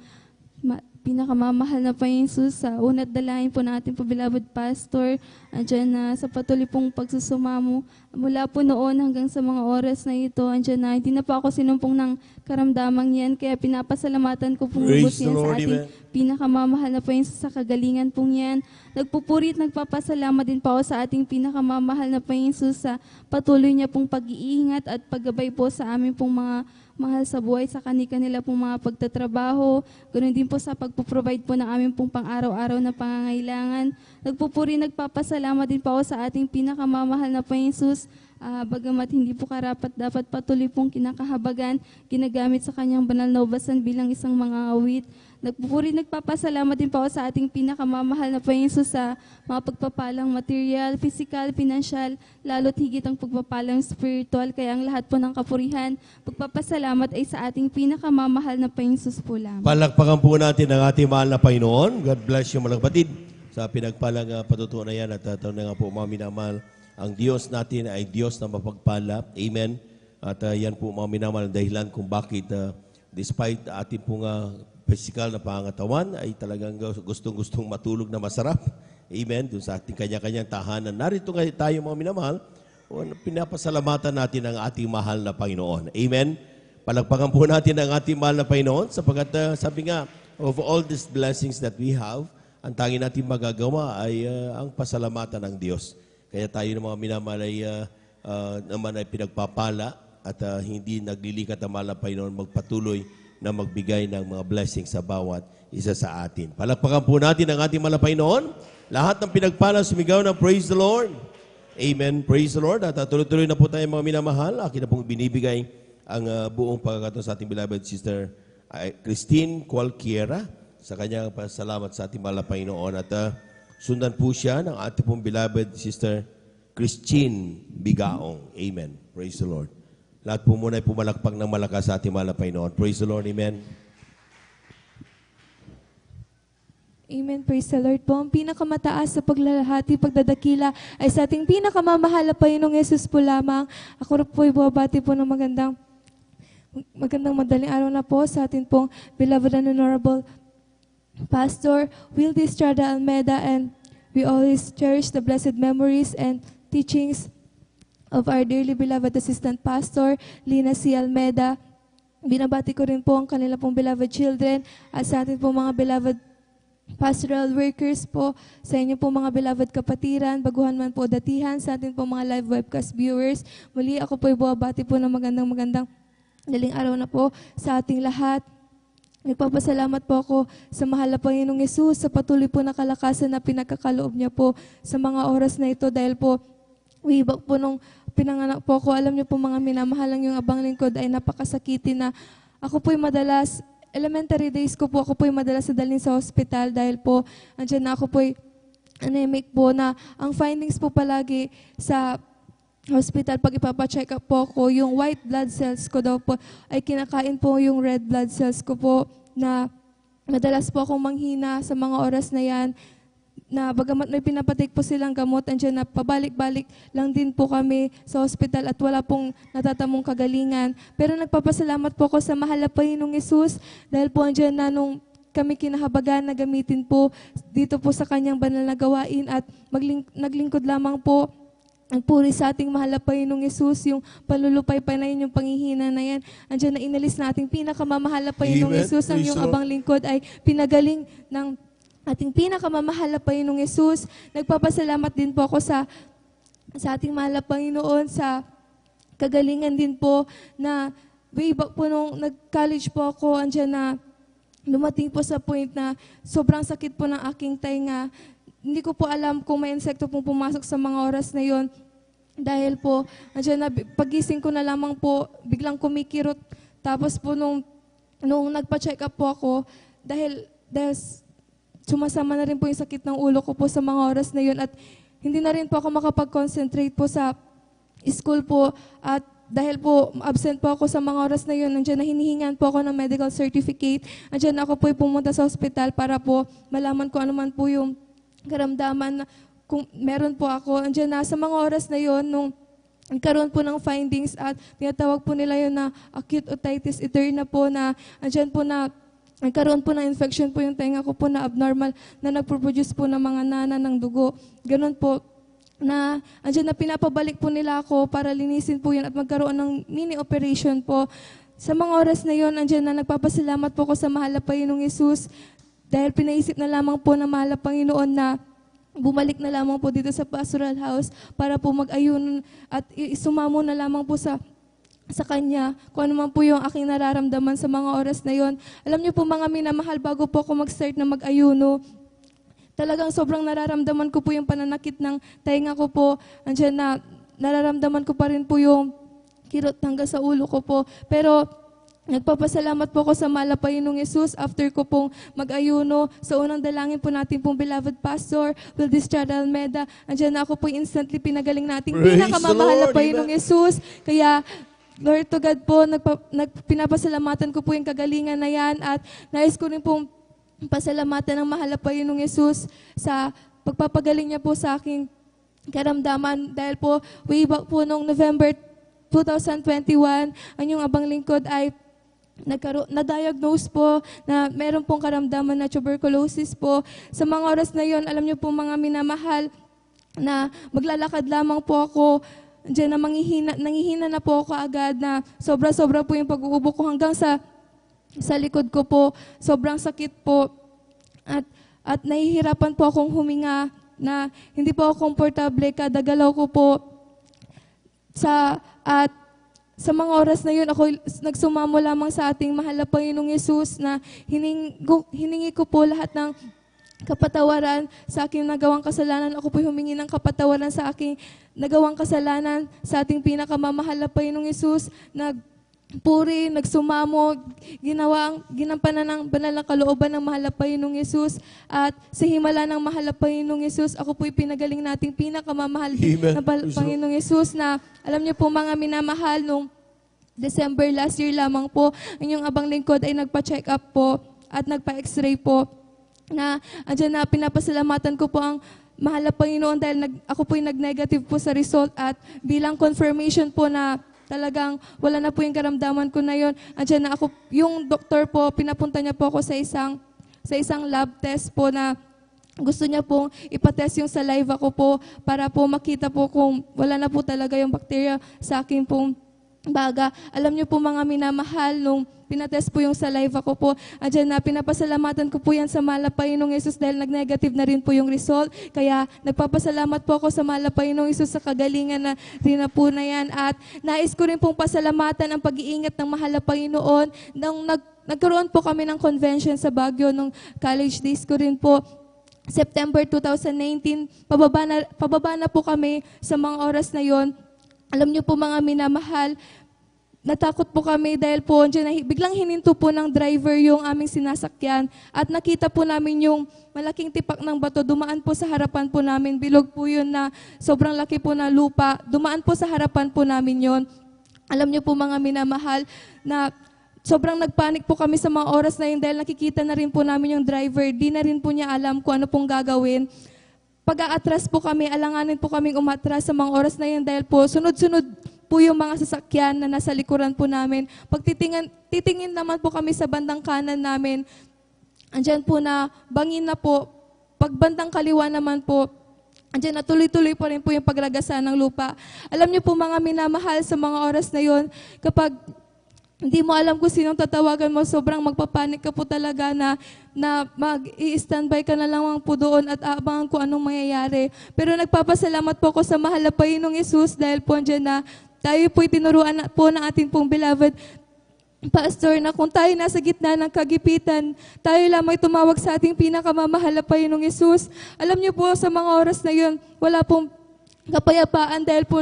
pinakamamahal na Panginoon Jesus sa una't dalahin po ng ating beloved pastor. Andiyan na sa patuloy pong pagsusumamo mula po noon hanggang sa mga oras na ito. Andiyan na hindi na po ako sinumpong ng karamdamang yan kaya pinapasalamatan ko pong lubos yan sa ating pinakamamahal na Panginoon Jesus sa kagalingan pong yan. Nagpupuri at nagpapasalamat din po ako sa ating pinakamamahal na Panginoon Jesus sa patuloy niya pong pag-iingat at paggabay po sa amin pong mga mahal sa buhay sa kanila pong mga pagtatrabaho. Ganoon din po sa pagpo-provide po ng aming pong pang-araw-araw na pangangailangan. Nagpupuri, nagpapasalamat din po ako sa ating pinakamamahal na Panginoon Jesus. Bagamat hindi po karapat dapat patuloy pong kinakahabagan, ginagamit sa kanyang banal na ubasan bilang isang mga awit. Nagpupuri, nagpapasalamat din po ako sa ating pinakamamahal na Panginoon Jesus sa mga pagpapalang material, physical, financial, lalo't higit ang pagpapalang spiritual. Kaya ang lahat po ng kapurihan, pagpapasalamat ay sa ating pinakamamahal na Panginoon Jesus po lamang. Palakpakan po natin ang ating mahal na Panginoon. God bless you mga kapatid sa pinagpalang patutunan yan at taon na nga po mga minamahal. Ang Diyos natin ay Diyos na mapagpala. Amen. At yan po mga minamahal ang dahilan kung bakit despite ating pong physical na pangatawan ay talagang gustong-gustong matulog na masarap. Amen. Doon sa ating kanya-kanyang tahanan. Narito tayo mga minamahal. Pinapasalamatan natin ang ating mahal na Panginoon. Amen. Palagpakan po natin ang ating mahal na Panginoon sapagkat sabi nga, of all these blessings that we have, ang tanging natin magagawa ay ang pasalamatan ng Diyos. Kaya tayo ng mga minamahal ay naman ay pinagpapala at hindi naglilikat ang mahal na Panginoon magpatuloy na magbigay ng mga blessings sa bawat isa sa atin. Palakpakan po natin ang ating mahal na Panginoon. Lahat ng pinagpala sumigaw ng praise the Lord. Amen. Praise the Lord. At tuloy-tuloy na po tayo mga minamahal. Akin na pong binibigay ang buong pagkakataon sa ating beloved Sister Christine Cualquiera sa kanyang pasalamat sa ating mahal na Panginoon. At sundan po siya ng ating pong beloved Sister Christine Bigaong. Amen. Praise the Lord. Lahat po muna ay pumalakpak ng malakas sa ating mahal na Panginoon. Praise the Lord. Amen. Amen. Praise the Lord po. Ang pinakamataas sa paglalahati, pagdadakila ay sa ating pinakamamahal na Panginoong Yesus po lamang. Ako po ay buwabati po ng magandang madaling araw na po sa ating pong beloved and honorable Pastor Wildy Estrada Almeda, and we always cherish the blessed memories and teachings of our dearly beloved Assistant Pastor Lina C. Almeda. Binabati ko rin po ang kanila pong beloved children at sa ating pong mga beloved pastoral workers po, sa inyo po mga beloved kapatiran, baguhan man po datihan, sa ating po mga live webcast viewers. Muli ako po ay buwabati po ng magandang Daling araw na po sa ating lahat. Nagpapasalamat po ako sa mahal na Panginoong Yesus sa patuloy po na kalakasan na pinagkakaloob niya po sa mga oras na ito dahil po way back po nung pinanganak po ako, alam niyo po mga minamahal lang yung abang lingkod ay napakasakitin na ako po'y madalas, elementary days ko po, ako po'y madalas nadalhin sa hospital dahil po andyan na ako po'y anemic po na ang findings po palagi sa hospital, pag ipapacheck up po ako, yung white blood cells ko daw po ay kinakain po yung red blood cells ko po na madalas po akong manghina sa mga oras na yan na bagamat may pinapatake po silang gamot, andyan na pabalik-balik lang din po kami sa hospital at wala pong natatamong kagalingan. Pero nagpapasalamat po ako sa mahal na Panginoong Yesus dahil po andyan na nung kami kinahabagan na gamitin po dito po sa kanyang banal na gawain at naglingkod lamang po ang puri sa ating mahal na Panginoong Yesus, yung panlulupay-pay na yun, yung panghihina na yan. Andiyan na inalis na ating pinakamamahal na Panginoong Yesus, ang yung abang lingkod ay pinagaling ng ating pinakamamahal na Panginoong Yesus. Nagpapasalamat din po ako sa ating mahal na Panginoon, sa kagalingan din po na way back po nung nag-college po ako, andiyan na lumating po sa point na sobrang sakit po ng aking tainga. Hindi ko po alam kung may insekto pong pumasok sa mga oras na yon. Dahil po, andyan na, pagising ko na lamang po, biglang kumikirot. Tapos po nung nagpa-check up po ako, dahil sumasama na rin po yung sakit ng ulo ko po sa mga oras na yon. At hindi na rin po ako makapag-concentrate po sa school po. At dahil po absent po ako sa mga oras na yun, nandiyan na hinihingan po ako ng medical certificate. Nandiyan na ako po pumunta sa hospital para po malaman ko ano man po yung karamdaman kung meron po ako. Andiyan na sa mga oras na yon nung nagkaroon po ng findings at tinatawag po nila yun na acute otitis interna po na andyan po na nagkaroon po ng infection po yung tenga ko po na abnormal na nagpo-produce po ng mga nana ng dugo. Ganun po na andyan na pinapabalik po nila ako para linisin po yun at magkaroon ng mini operation po. Sa mga oras na yon, andyan na nagpapasalamat po ako sa mahal na Panginoong Yesus dahil pinaisip na lamang po ng mahal na Panginoon na bumalik na lamang po dito sa pastoral house para po mag-ayun at isumamo na lamang po sa Kanya kung ano man po yung aking nararamdaman sa mga oras na yon. Alam niyo po mga minamahal, bago po ako mag-start na mag-ayuno, talagang sobrang nararamdaman ko po yung pananakit ng tainga ko po. Andiyan na nararamdaman ko pa rin po yung kirot hanggang sa ulo ko po. Pero nagpapasalamat po ako sa mahal na Panginoong Yesus after ko pong mag-ayuno. Sa unang dalangin po natin pong beloved pastor, Wildy Almeida. Andiyan na ako po instantly pinagaling nating pinakamamahal na Panginoong Yesus. Kaya Lord to God po, pinapasalamatan ko po yung kagalingan na yan at nais ko rin pong pasalamatan ng mahal na Panginoong Yesus sa pagpapagaling niya po sa aking karamdaman dahil po way back po noong November 2021, ang yung abang lingkod ay na-diagnose po na meron pong karamdaman na tuberculosis po. Sa mga oras na yon, alam niyo po mga minamahal, na maglalakad lamang po ako, diyan na nangihina na po ako agad na sobra-sobra po yung pag-uubo ko hanggang sa likod ko po. Sobrang sakit po at nahihirapan po akong huminga na hindi po ako komportable kada galaw ko po. Sa mga oras na yun, ako nagsumamo lamang sa ating mahal na Panginoong Yesus na hiningi ko po lahat ng kapatawaran sa aking nagawang kasalanan. Ako po humingi ng kapatawaran sa aking nagawang kasalanan sa ating pinakamamahal na Panginoong Yesus. Nagpuri, nagsumamo, ginampanan ng banal na kalooban ng mahal na Panginoong Yesus. At sa himala ng mahal na Panginoong Yesus, ako po'y pinagaling nating pinakamamahal na Panginoong Yesus na alam niyo po mga minamahal, nung December last year lamang po, ang yung abang lingkod ay nagpa-check up po at nagpa-x-ray po na andyan na pinapasalamatan ko po ang mahal na Panginoon dahil ako po'y nag-negative po sa result at bilang confirmation po na talagang wala na po yung karamdaman ko na yon. Andyan na ako, yung doktor po, pinapunta niya po ako sa isang lab test po na gusto niya pong ipatest yung saliva ko po para po makita po kung wala na po talaga yung bacteria sa akin pong baga. Alam niyo po mga minamahal, nung pinatest po yung saliva ko po, andyan na, pinapasalamatan ko po yan sa mahal na Panginoong Yesus dahil nag-negative na rin po yung result. Kaya nagpapasalamat po ako sa mahal na Panginoong Yesus sa kagalingan na rin na po na yan. At nais ko rin pong pasalamatan ang pag-iingat ng mahal na Panginoon. Nung nagkaroon po kami ng convention sa Baguio nung college days ko rin po, September 2019, pababa na po kami sa mga oras na yon. Alam niyo po mga minamahal, natakot po kami dahil po biglang hininto po ng driver yung aming sinasakyan at nakita po namin yung malaking tipak ng bato, dumaan po sa harapan po namin. Bilog po yun na sobrang laki po na lupa, dumaan po sa harapan po namin yon. Alam niyo po mga minamahal na sobrang nagpanik po kami sa mga oras na yun dahil nakikita na rin po namin yung driver, di na rin po niya alam kung ano pong gagawin. Pag-aatras po kami, alanganin po kaming umatras sa mga oras na yun dahil po sunod-sunod po yung mga sasakyan na nasa likuran po namin. Pag titingin naman po kami sa bandang kanan namin, andyan po na bangin na po. Pag bandang kaliwa naman po, andyan na tuloy-tuloy po rin po yung pagragasa ng lupa. Alam niyo po mga minamahal sa mga oras na yun, kapag hindi mo alam kung sinong tatawagan mo, sobrang magpapanik ka po talaga na mag-i-standby ka na lang po doon at abangan kung anong mangyayari. Pero nagpapasalamat po ako sa mahal na Panginoong Yesus dahil po andyan na tayo po'y tinuruan po ng ating pong beloved Pastor na kung tayo nasa gitna ng kagipitan, tayo lamang tumawag sa ating pinakamamahal na Panginoong Yesus. Alam niyo po sa mga oras na yun, wala pong kapayapaan dahil po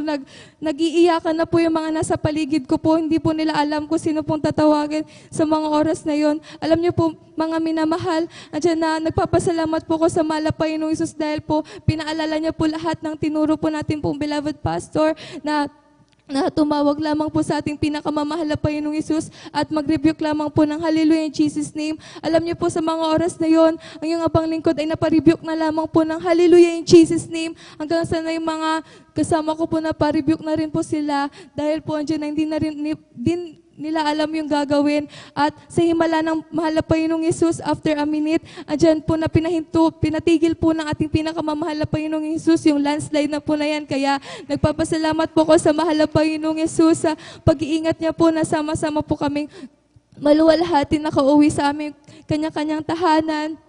nag-iiyakan na po yung mga nasa paligid ko po. Hindi po nila alam kung sino pong tatawagin sa mga oras na yon. Alam niyo po, mga minamahal, andyan na nagpapasalamat po ko sa mahal na Panginoong Yesus dahil po pinaalala niya po lahat ng tinuro po natin pong beloved pastor na tumawag lamang po sa ating pinakamamahal na Panginoong Yesus at mag-rebuke lamang po ng Hallelujah in Jesus' name. Alam niyo po sa mga oras na yon, ang iyong abang lingkod ay naparebuke na lamang po ng Hallelujah in Jesus' name. Hanggang sa na yung mga kasama ko po naparebuke na rin po sila dahil po andyan na hindi na rin nila alam yung gagawin. At sa himala ng mahal na Panginoong Yesus, after a minute, andyan po na pinatigil po ng ating pinakamamahal na Panginoong Yesus yung landslide na po na yan. Kaya nagpapasalamat po ko sa mahal na Panginoong Yesus sa pag-iingat niya po na sama-sama po kaming maluwalhati nakauwi sa aming kanya-kanyang tahanan.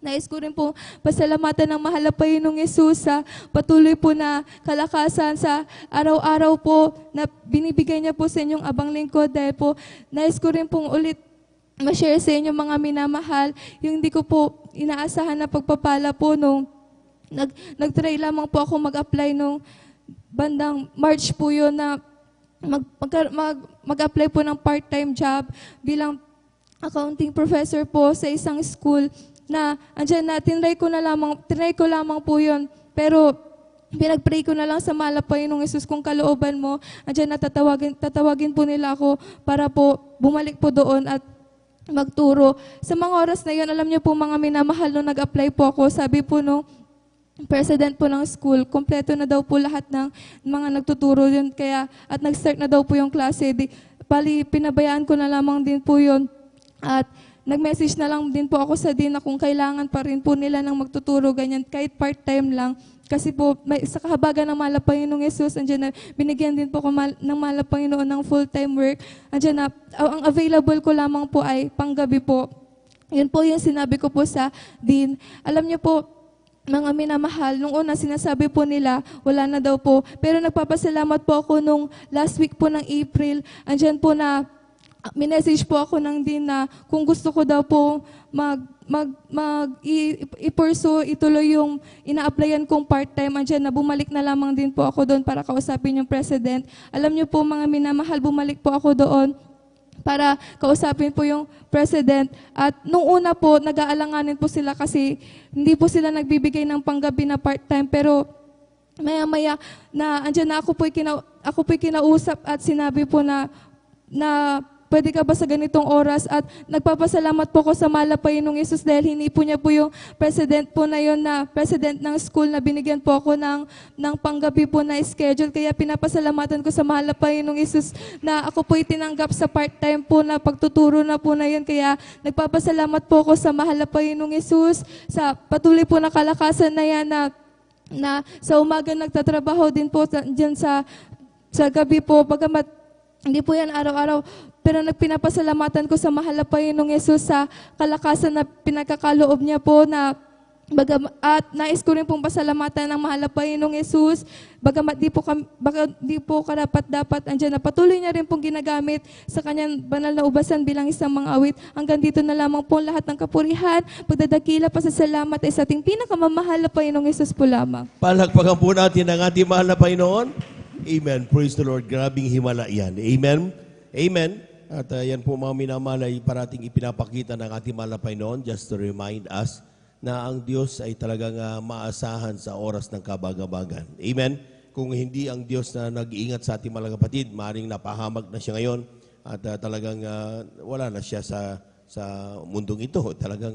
Nais ko rin po pasalamatan ng mahal na Panginoong Yesus sa patuloy po na kalakasan sa araw-araw po na binibigay niya po sa inyong abang lingkod. Dahil po, nais ko rin pong ulit ma-share sa inyo mga minamahal, yung hindi ko po inaasahan na pagpapala po nung nag-try lamang po ako mag-apply nung bandang March po yun na mag-apply po ng part-time job bilang accounting professor po sa isang school na andyan na, tinry ko lamang po yun. Pero pinag-pray ko na lang sa mahal na Panginoong Yesus kung kalooban mo, andyan na tatawagin po nila ako para po bumalik po doon at magturo. Sa mga oras na yun, alam niyo po mga minamahal, nung nag-apply po ako, sabi po nung president po ng school, kompleto na daw po lahat ng mga nagtuturo yun. Kaya, at nag-start na daw po yung klase. Bali, pinabayaan ko na lamang din po yun. At nag-message na lang din po ako sa din na kung kailangan pa rin po nila ng magtuturo ganyan, kahit part-time lang. Kasi po, sa kahabagan ng mahal na Panginoong Yesus, andyan na, binigyan din po ko ng mahal na Panginoon ng full-time work. Andyan na, ang available ko lamang po ay panggabi po. Yun po yung sinabi ko po sa din. Alam niyo po, mga minamahal, nung una sinasabi po nila, wala na daw po. Pero nagpapasalamat po ako nung last week po ng April, andyan po na, minessage po ako ng din na kung gusto ko daw po ituloy yung ina-applyan kong part-time. Andyan na, bumalik na lamang din po ako doon para kausapin yung president. Alam niyo po mga minamahal, bumalik po ako doon para kausapin po yung president. At nung una po, nag-aalanganin po sila kasi hindi po sila nagbibigay ng panggabi na part-time. Pero maya-maya na andyan na ako po'y kinausap at sinabi po na pwede ka ba sa ganitong oras? At nagpapasalamat po ko sa mahal na Panginoong Yesus dahil hindi po niya po yung president po na yun na president ng school na binigyan po ako ng panggabi po na schedule. Kaya pinapasalamatan ko sa mahal na Panginoong Yesus na ako po itinanggap sa part-time po na pagtuturo na po na yun. Kaya nagpapasalamat po ko sa mahal na Panginoong Yesus sa patuloy po na kalakasan na yan na sa umaga nagtatrabaho din po dyan sa gabi po. Bagamat Hindi po yan araw-araw, pero nagpinapasalamatan ko sa mahal na Panginoong Yesus sa kalakasan na pinagkakaloob niya po na at nais ko rin pong pasalamatan ng mahal na Panginoong Yesus, bagamat di po karapat-dapat andyan na patuloy niya rin pong ginagamit sa kanyang banal na ubasan bilang isang mga awit. Hanggang dito na lamang po lahat ng kapurihan, pagdadakila, pasasalamat ay sa ating pinakamamahal na Panginoong Yesus po lamang. Palakpakan po natin ang ating mahal na Panginoon. Amen. Praise the Lord. Grabing himala yan. Amen. Amen. At yan po mga minamahal ay parating ipinapakita ng ating mahal na Panginoon just to remind us na ang Diyos ay talagang maasahan sa oras ng kabagabagan. Amen? Kung hindi ang Diyos na nag-iingat sa ating mga kapatid, maaaring napahamak na siya ngayon at talagang wala na siya sa mundong ito. Talagang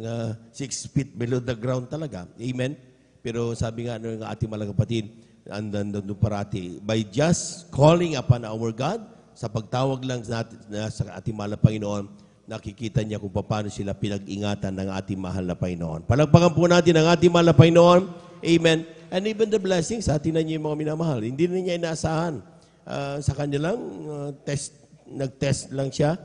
6 feet below the ground talaga. Amen? Pero sabi nga ng ating mga kapatid, andun parati, by just calling upon our God, sa pagtawag lang natin sa ating mahal na Panginoon, nakikita niya kung paano sila pinag-ingatan ng ating mahal na Panginoon. Palagpakan po natin ang ating mahal na Panginoon. Amen. And even the blessings, tingnan niyo yung mga minamahal. Hindi na niya inaasahan. Sa kanya lang, nag-test lang siya.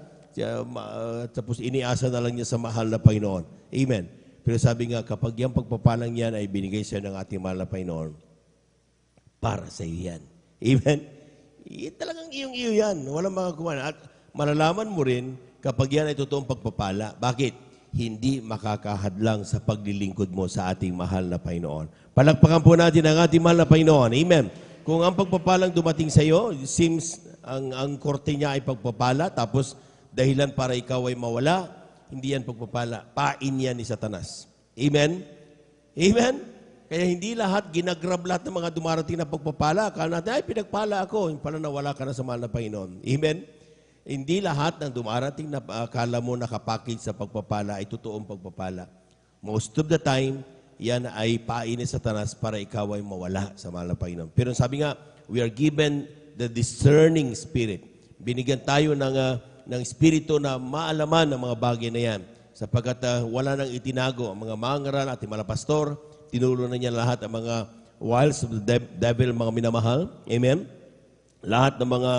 Tapos iniasa na lang niya sa mahal na Panginoon. Amen. Pero sabi nga, kapag yung pagpapalang yan ay binigay siya ng ating mahal na Panginoon, para sa iyo yan. Amen. Talagang iyong-iyo yan. Walang makakuha. At malalaman mo rin, kapag yan ay totoong pagpapala. Bakit? Hindi makakahadlang sa paglilingkod mo sa ating mahal na Panginoon. Palakpakan po natin ang ating mahal na Panginoon. Amen. Kung ang pagpapalang dumating sa iyo, seems ang korte niya ay pagpapala, tapos dahilan para ikaw ay mawala, hindi yan pagpapala. Pain yan ni Satanas. Amen? Amen? Kaya hindi lahat, ginagrab lahat ng mga dumarating na pagpapala. Akala natin, ay pinagpala ako. Yung pala nawala ka na sa mahal na Panginoon. Amen? Hindi lahat ng dumarating na akala mo nakapackage sa pagpapala ay totoong pagpapala. Most of the time, yan ay pain ni Satanas para ikaw ay mawala sa mahal na Panginoon. Pero sabi nga, we are given the discerning spirit. Binigyan tayo ng espiritu na maalaman ng mga bagay na yan. Sapagkat wala nang itinago ang mga mangaral at mga pastor, tinulo na niya lahat ang mga wiles of the devil, mga minamahal. Amen? Lahat ng mga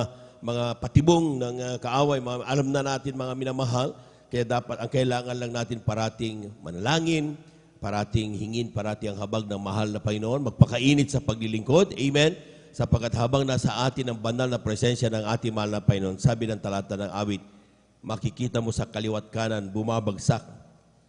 patibong ng kaaway, alam na natin mga minamahal, kaya dapat ang kailangan lang natin parating manalangin, parating hingin, parating ang habag ng mahal na Panginoon, magpakainit sa paglilingkod, amen, sapagkat habang nasa atin ang banal na presensya ng ating mahal na Panginoon, sabi ng talata ng awit, makikita mo sa kaliwat kanan, bumabagsak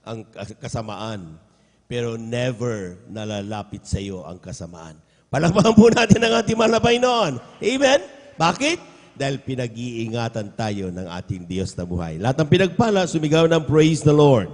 ang kasamaan, pero never nalalapit sa iyo ang kasamaan. Palakpakan po natin ang ating mahal na Panginoon. Amen? Bakit? Dahil pinag-iingatan tayo ng ating Diyos na buhay. Lahat ng pinagpala, sumigaw ng praise the Lord.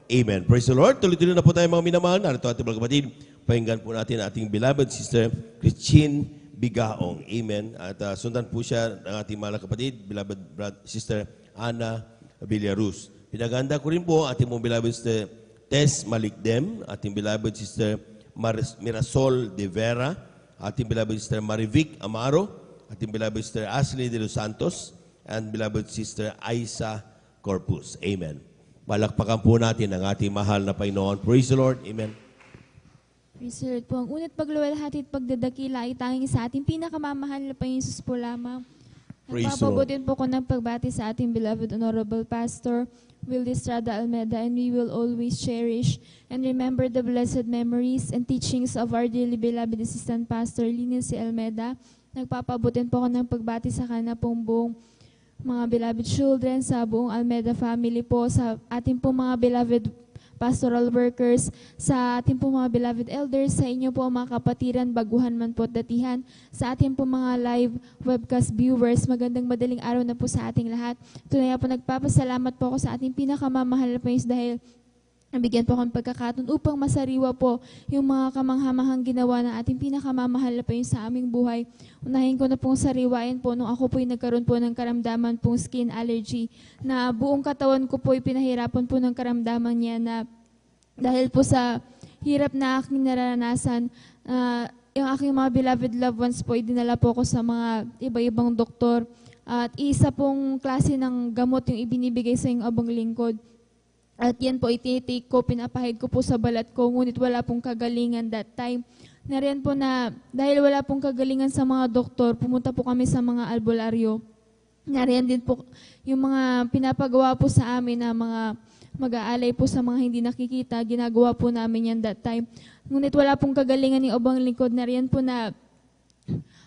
Amen. Praise the Lord. Tuloy-tuloy na po tayo mga minamahal. Narito ating mga kapatid. Pakinggan po natin ating beloved sister, Christine Bigaong. Amen. At sundan po siya ng ating mga kapatid, beloved sister Ana Villaruz. Pinaganda ko rin po ating mga beloved sister Tess Malikdem, ating beloved sister Mirasol de Vera, ating beloved sister Marivic Amaro, ating beloved sister Ashley de los Santos, and beloved sister Aisa Corpus. Amen. Palakpakan po natin ang ating mahal na Panginoon. Praise the Lord. Amen. Praise the Lord po. Ang unat pagluwalhati at pagdadakila ay tanging sa ating pinakamamahal na Panginoon Jesus po lamang. Nagpapabutin po ko ng pagbati sa ating beloved Honorable Pastor Willie Estrada Almeda, and we will always cherish and remember the blessed memories and teachings of our dearly beloved Assistant Pastor Linus C. Almeda. Nagpapabutin po ko ng pagbati sa kanya pong buong mga beloved children, sa buong Almeda family po, sa ating pong mga beloved pastoral workers, sa ating pong mga beloved elders, sa inyo po mga kapatiran, baguhan man po at datihan, sa ating pong mga live webcast viewers, magandang madaling araw na po sa ating lahat. Tunay po nagpapasalamat po ako sa ating pinakamamahal na Panginoon dahil nabigyan po akong pagkakataon upang masariwa po yung mga kamanghamahang ginawa ng ating pinakamamahal na Panginoon sa aming buhay. Unahin ko na pong sariwain po nung ako po'y nagkaroon po ng karamdaman pong skin allergy na buong katawan ko po'y pinahirapan po ng karamdaman niya na dahil po sa hirap na aking naranasan, yung aking mga beloved loved ones po, dinala po ko sa mga iba-ibang doktor at isa pong klase ng gamot yung ibinibigay sa yung abang lingkod. At yan po, itinitake ko, pinapahid ko po sa balat ko, ngunit wala pong kagalingan that time. Nariyan po na, dahil wala pong kagalingan sa mga doktor, pumunta po kami sa mga albularyo. Nariyan din po yung mga pinapagawa po sa amin na mga mag-aalay po sa mga hindi nakikita. Ginagawa po namin yan that time. Ngunit wala pong kagalingan ni obang lingkod. Nariyan po na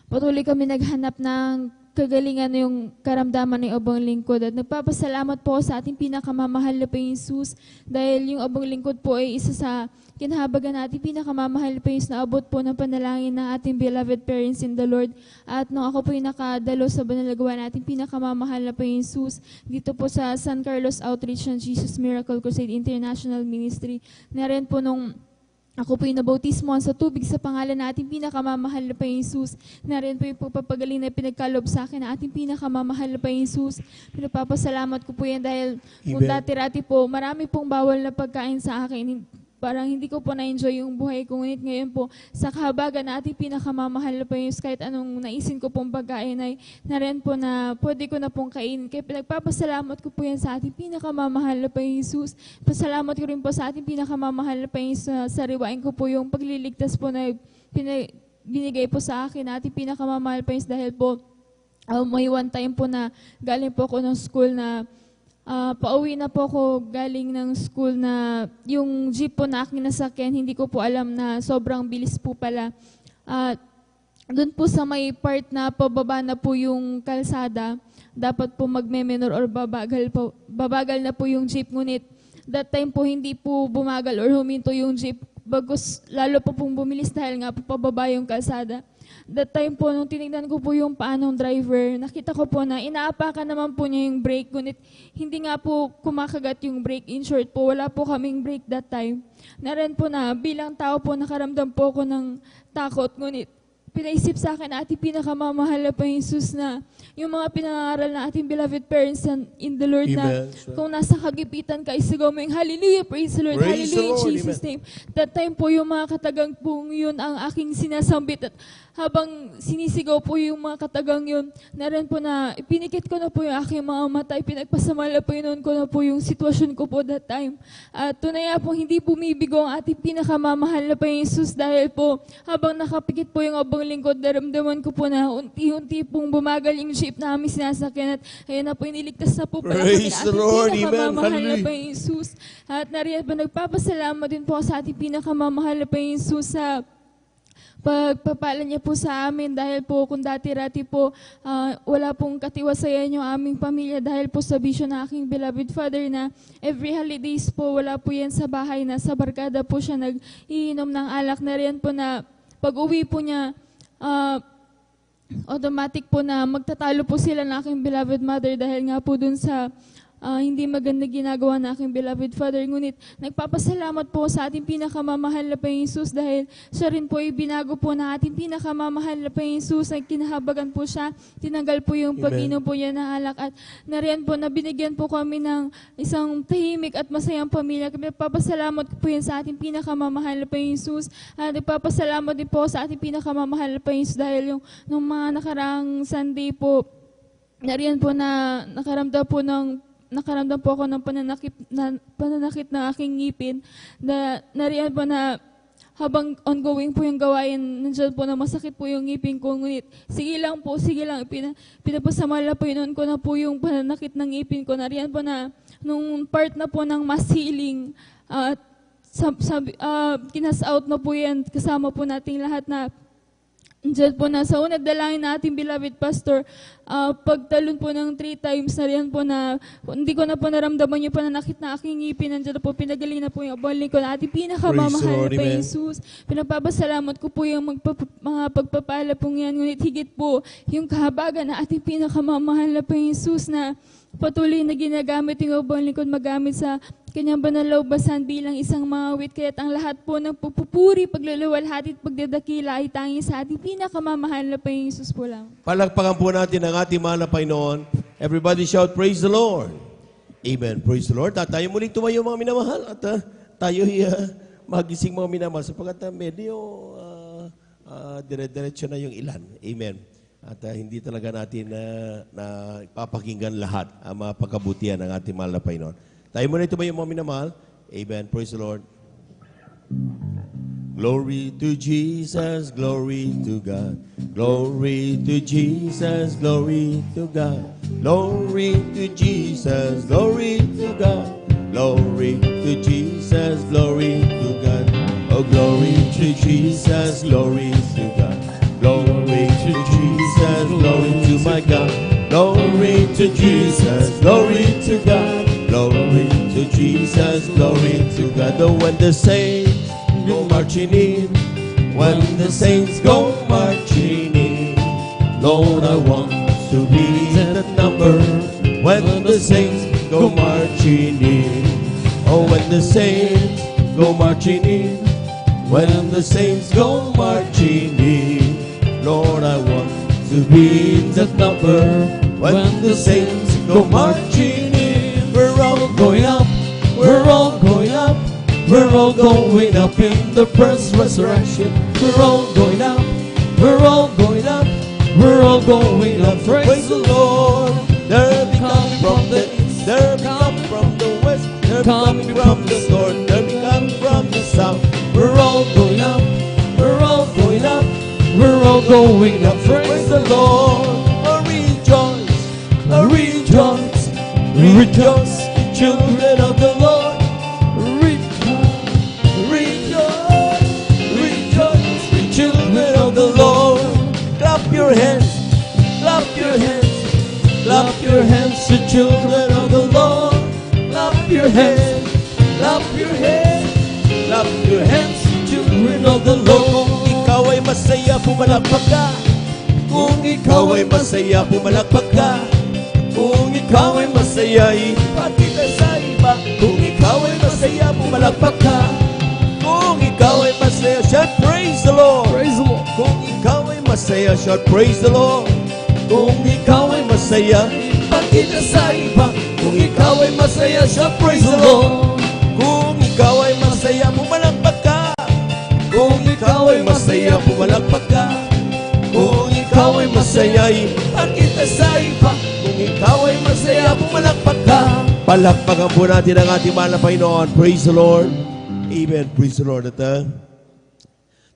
patuloy kami naghanap ng kagalingan yung karamdaman ni obang lingkod. At nagpapasalamat po sa ating pinakamamahal na Panginoong Jesus dahil yung obang lingkod po ay isa sa kinahabagan natin pinakamamahal na Panginoon na abot po ng panalangin ng ating beloved parents in the Lord. At nung ako po yung nakadalo sa banal na gawa natin pinakamamahal na Panginoong Jesus dito po sa San Carlos Outreach ng Jesus Miracle Crusade International Ministry. Narin po nung ako po yung nabautismoan sa tubig sa pangalan na ating pinakamamahal na Panginoong Jesus. Narin po yung pagpapagaling na pinagkalob sa akin na ating pinakamamahal na Panginoong Jesus. Pinapapasalamat ko po yan dahil kung dati-rati po, marami pong bawal na pagkain sa akin. Parang hindi ko po na-enjoy yung buhay ko. Ngunit ngayon po, sa kahabagan na ating pinakamamahal na Panginoon, kahit anong naisin ko pong pagkain ay narin po na pwede ko na pong kainin. Kaya pinagpapasalamat ko po yan sa ating pinakamamahal na Panginoon Jesus. Pasalamat ko rin po sa ating pinakamamahal na Panginoon sa riwain ko po yung pagliligtas po na binigay po sa akin na ating pinakamamahal Panginoon dahil po may one time po na galing po ako ng school na pauwi na po ako galing ng school na yung jeep po na aking nasakyan, hindi ko po alam na sobrang bilis po pala. Doon po sa may part na pababa na po yung kalsada, dapat po magme-menor or babagal na po yung jeep. Ngunit that time po hindi po bumagal or huminto yung jeep. Bagos lalo po pong bumilis dahil nga po pababa yung kalsada. That time po, nung tinignan ko po yung paa ng driver, nakita ko po na inaapakan naman po niya yung brake, ngunit hindi nga po kumakagat yung brake. In short po, wala po kaming brake that time. Naran po na bilang tao po, nakaramdam po ako ng takot, ngunit pinaisip sa akin na ating pinakamamahal na Panginoon Jesus na yung mga pinangaral na ating beloved parents in the Lord. Amen. Na kung nasa kagipitan ka, isigaw mo yung hallelujah, praise the Lord, Praise hallelujah, the Lord, in Jesus' amen. name. That time po yung mga katagang pong yun ang aking sinasambit at habang sinisigaw po yung mga katagang yun, naran po na ipinikit ko na po yung aking mga mata, ipinagpasamala po yun ko na po yung sitwasyon ko po that time. At tunay po hindi bumibigo ang ating pinakamamahal na Panginoon Jesus dahil po habang nakapikit po yung abang lingkod, naramdaman ko po na unti-unti pong bumagal yung jeep na aming sinasakyan at ayun na po iniligtas na po pala Praise kami the na Lord, ating amen, pinakamamahal na hallelujah. Panginoon Jesus. At nariyan po nagpapasalamat din po sa ating pinakamamahal na Panginoon Jesus sa pagpapala niya po sa amin dahil po kung dati-rati po wala pong katiwasayan yung aming pamilya dahil po sa bisyo na aking beloved father na every holidays po wala po yan sa bahay na sa barkada po siya nag-iinom ng alak na riyan po na pag-uwi po niya automatic po na magtatalo po sila ng aking beloved mother dahil nga po dun sa hindi maganda ginagawa na aking beloved father. Ngunit nagpapasalamat po sa ating pinakamamahal na Panginoon Jesus dahil siya rin po ay binago po na ating pinakamamahal na Panginoon Jesus. Nagkinahabagan po siya, tinanggal po yung pag-inom po niya ng alak at nariyan po na binigyan po kami ng isang tahimik at masayang pamilya. Nagpapasalamat po yan sa ating pinakamamahal na Panginoon Jesus. At nagpapasalamat din po sa ating pinakamamahal na Panginoon Jesus dahil yung nung mga nakaraang Sunday po, nariyan po na nakaramdam po ako ng pananakit ng aking ngipin na nariyan po na habang ongoing po yung gawain, nandiyan po na masakit po yung ngipin ko. Ngunit sige lang, pinapasamala po yun ko na po yung pananakit ng ngipin ko. Nariyan po na nung part na po ng mass healing, kinas out na po yan, kasama po nating lahat na diyan po na sa unang dalangin na ating beloved pastor, pagtalon po ng 3 times na riyan po na hindi ko na po naramdaman yung pananakit na aking ngipin. Nandiyan po, pinagaling na po yung abaling ko na ating pinakamamahal na Panginoon Jesus. Pinapapasalamat ko po yung mga pagpapala pong yan. Ngunit higit po yung kahabagan na ating pinakamamahal na Panginoon Jesus na patuloy na ginagamit yung abaling ko magamit sa kanyang banal na ubasan bilang isang mawit. Kaya't ang lahat po ng pupupuri, pagluluwalhati at pagdadakila ay tanging sa ating pinakamamahal na Panginoon Jesus po lang. Palakpakan po natin ang ating mahal na Panginoon. Everybody shout, praise the Lord. Amen. Praise the Lord. At tayo muling tumayo mga minamahal at tayo magising mga minamahal sapagkat medyo dire-diretso na yung ilan. Amen. At hindi talaga natin na papakinggan lahat ang mga pagkabutihan ng ating mahal na Panginoon. Tayo muna ito ba yung mga minamahal? Amen. Praise the Lord. Glory to Jesus, glory to God. Glory to Jesus, glory to God. Glory to Jesus, glory to God. Glory to Jesus, glory to God. Oh, glory to Jesus, glory to God. Glory to Jesus, glory to my God. Glory to Jesus, glory to God. Glory to Jesus, glory to God. Oh, when the saints go marching in, when the saints go marching in, Lord, I want to be in that number. When the saints go marching in, oh, when the saints go marching in, when the saints go marching in, Lord, I want to be in that number. When the saints go marching in, we're all going up, we're all going up, we're all going up in the first resurrection. We're all going up, we're all going up, we're all going up. Praise the Lord. They're coming from the east, they're coming from the west, they're coming from the north, they're coming from the south. We're all going up, we're all going up, we're all going up. Praise the Lord. Oh, rejoice, oh, rejoice, rejoice, children of the Lord. Rejoice, rejoice, children of the Lord. Clap your hands, clap your hands, clap your hands, the children of the Lord. Clap your hands, clap your hands, clap your hands, children of the Lord. Kung ikaw ay masaya, pumalakpak ka. Kung ikaw ay masaya, pumalakpak ka. Kung ikaw ay masaya, ipakita sa iba. Kung ikaw ay masaya, pumalakpak ka. Kung ikaw ay masaya, shout praise the Lord. Praise the Lord. Kung ikaw ay masaya, shout praise the Lord. Kung ikaw ay masaya, ipakita sa iba. Kung ikaw ay masaya, shout praise the Lord. Kung ikaw ay masaya, pumalakpak ka. Kung ikaw ay masaya, pumalakpak ka. Kung ikaw ay masaya, ipakita sa iba. Kung ikaw ay masaya, pumalakpak ka. Palakpakan po natin ang ating mahal na Panginoon. Praise the Lord. Amen. Praise the Lord. At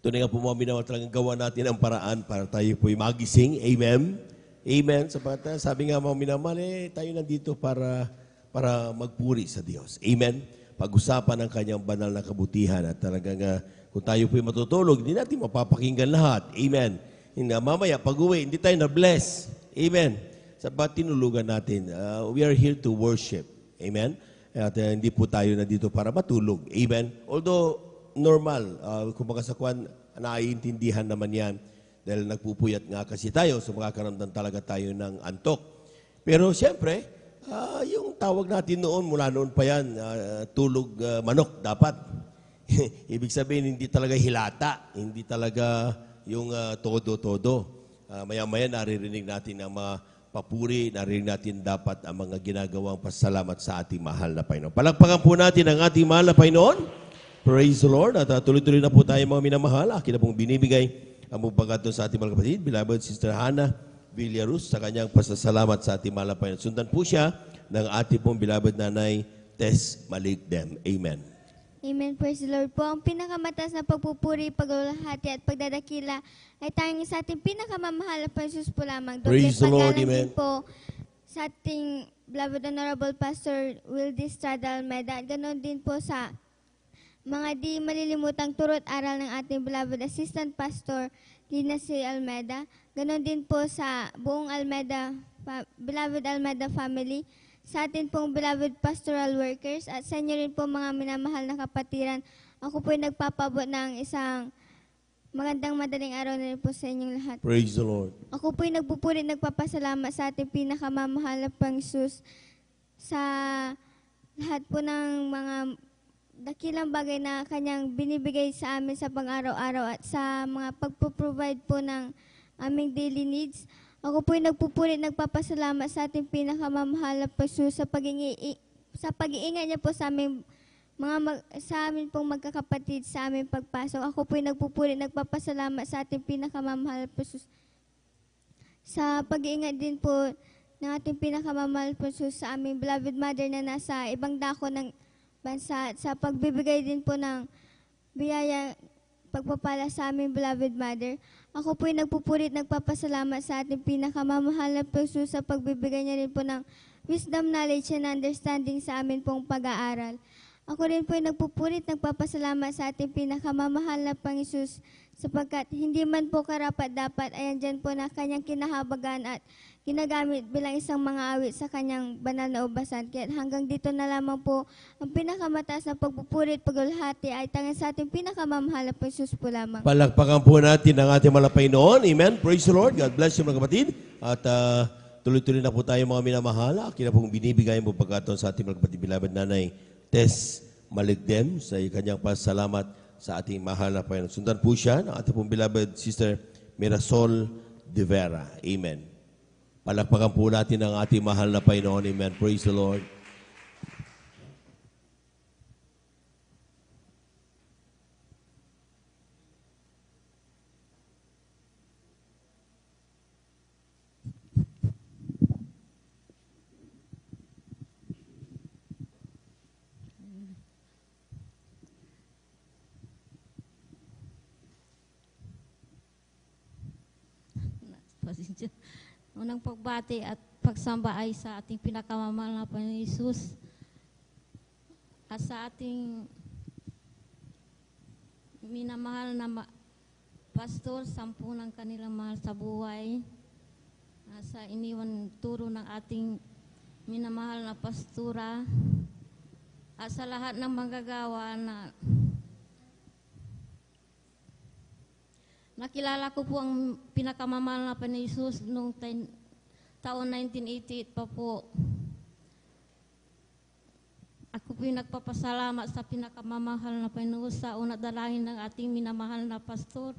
tunay nga po mga minawal, talagang gawa natin ang paraan para tayo po'y magising. Amen. Amen. Sapagat sabi nga mga minamahal, tayo nandito para magpuri sa Diyos. Amen. Pag-usapan ang kanyang banal na kabutihan at talagang kung tayo po'y matutulog, hindi natin mapapakinggan lahat. Amen. Mamaya, pag-uwi, hindi tayo na-bless. Amen. Sapat tinulugan natin. We are here to worship. Amen. At hindi po tayo nandito para matulog. Amen. Although, normal, kumbaga sa kwan, naiintindihan naman yan dahil nagpupuyat nga kasi tayo, so makakaramdam talaga tayo ng antok. Pero siyempre, yung tawag natin noon, mula noon pa yan, tulog manok dapat. Ibig sabihin, hindi talaga hilata, hindi talaga yung todo-todo. Maya-maya naririnig natin ang mga papuri, naririnig natin dapat ang mga ginagawang pasalamat sa ating mahal na Panginoon. Palakpakan po natin ang ating mahal na Panginoon. Praise the Lord. At tuloy-tuloy na po tayo mga minamahal. Akin na pong binibigay ang pagkakataon sa ating mga kapatid, beloved Sister Hannah Villarus, sa kanyang pasasalamat sa ating mahal na Panginoon. Sundan po siya ng ating pong beloved nanay Tess Maligdem. Amen. Amen. Praise the Lord po. Ang pinakamataas na pagpupuri, paglalahati at pagdadakila ay tanging sa ating pinakamamahal na Jesus po lamang. Praise the Lord. Amen. Po sa ating beloved Honorable Pastor Wildy Estrada Almeida. Ganon din po sa mga di malilimutang turot aral ng ating beloved Assistant Pastor Lina C. Almeida. Ganon din po sa buong Almeida, beloved Almeida family. Sa atin pong beloved pastoral workers at sa inyo rin po mga minamahal na kapatiran. Ako po'y nagpapabot ng isang magandang madaling araw na rin po sa inyong lahat. Praise the Lord. Ako po'y nagpupuri, nagpapasalamat sa ating pinakamamahal na Panginoon sa lahat po ng mga dakilang bagay na kanyang binibigay sa amin sa pang-araw-araw at sa mga pagpo-provide po ng aming daily needs. Ako po'y nagpupuri, nagpapasalamat sa ating pinakamamahal na Panginoon sa pag-iingat niya po sa amin, sa amin pong magkakapatid sa aming pagpasok. Ako po'y nagpupuri, nagpapasalamat sa ating pinakamamahal na Panginoon sa pag-iingat din po ng ating pinakamamahal na Panginoon sa aming beloved mother na nasa ibang dako ng bansa at sa pagbibigay din po ng biyaya pagpapala sa aming beloved mother. Ako po'y nagpupurit, nagpapasalamat sa ating pinakamamahal na Panginoon sa pagbibigay niya rin po ng wisdom, knowledge, and understanding sa amin pong pag-aaral. Ako rin po'y nagpupurit, nagpapasalamat sa ating pinakamamahal na Panginoon sapagkat hindi man po karapat-dapat ay andyan po na kanyang kinahabagan at ginagamit bilang isang mga awit sa kanyang banal na ubasan. Kaya hanggang dito na lamang po ang pinakamataas na pagpupurit, paglulhati ay tanging sa ating pinakamamahal na Panginoon po lamang. Palakpakan po natin ang ating mga Panginoon. Amen. Praise the Lord. God bless you mga kapatid. At tuloy-tuloy na po tayo mga minamahal. Akin na pong binibigay mo pagkataon sa ating mga kapatid, beloved nanay Tess Maligdem sa kanyang pasalamat sa ating mahal na Panginoon. Sundan po siya ng ating pong beloved sister Mirasol de Vera. Amen. Palakpakan po natin ang ating mahal na Panginoon. Amen. Praise the Lord. Unang pagbati at pagsamba ay sa ating pinakamamahal na Panginoon Jesus at sa ating minamahal na pastor, 10 ng kanilang mahal sa buhay, sa iniwan turo ng ating minamahal na pastura, at sa lahat ng manggagawa na nakilala ko po ang pinakamamahal na Panginoon Jesus noong taon 1988 pa po. Ako po yung nagpapasalamat sa pinakamamahal na Panginoon sa una dalangin ng ating minamahal na pastor.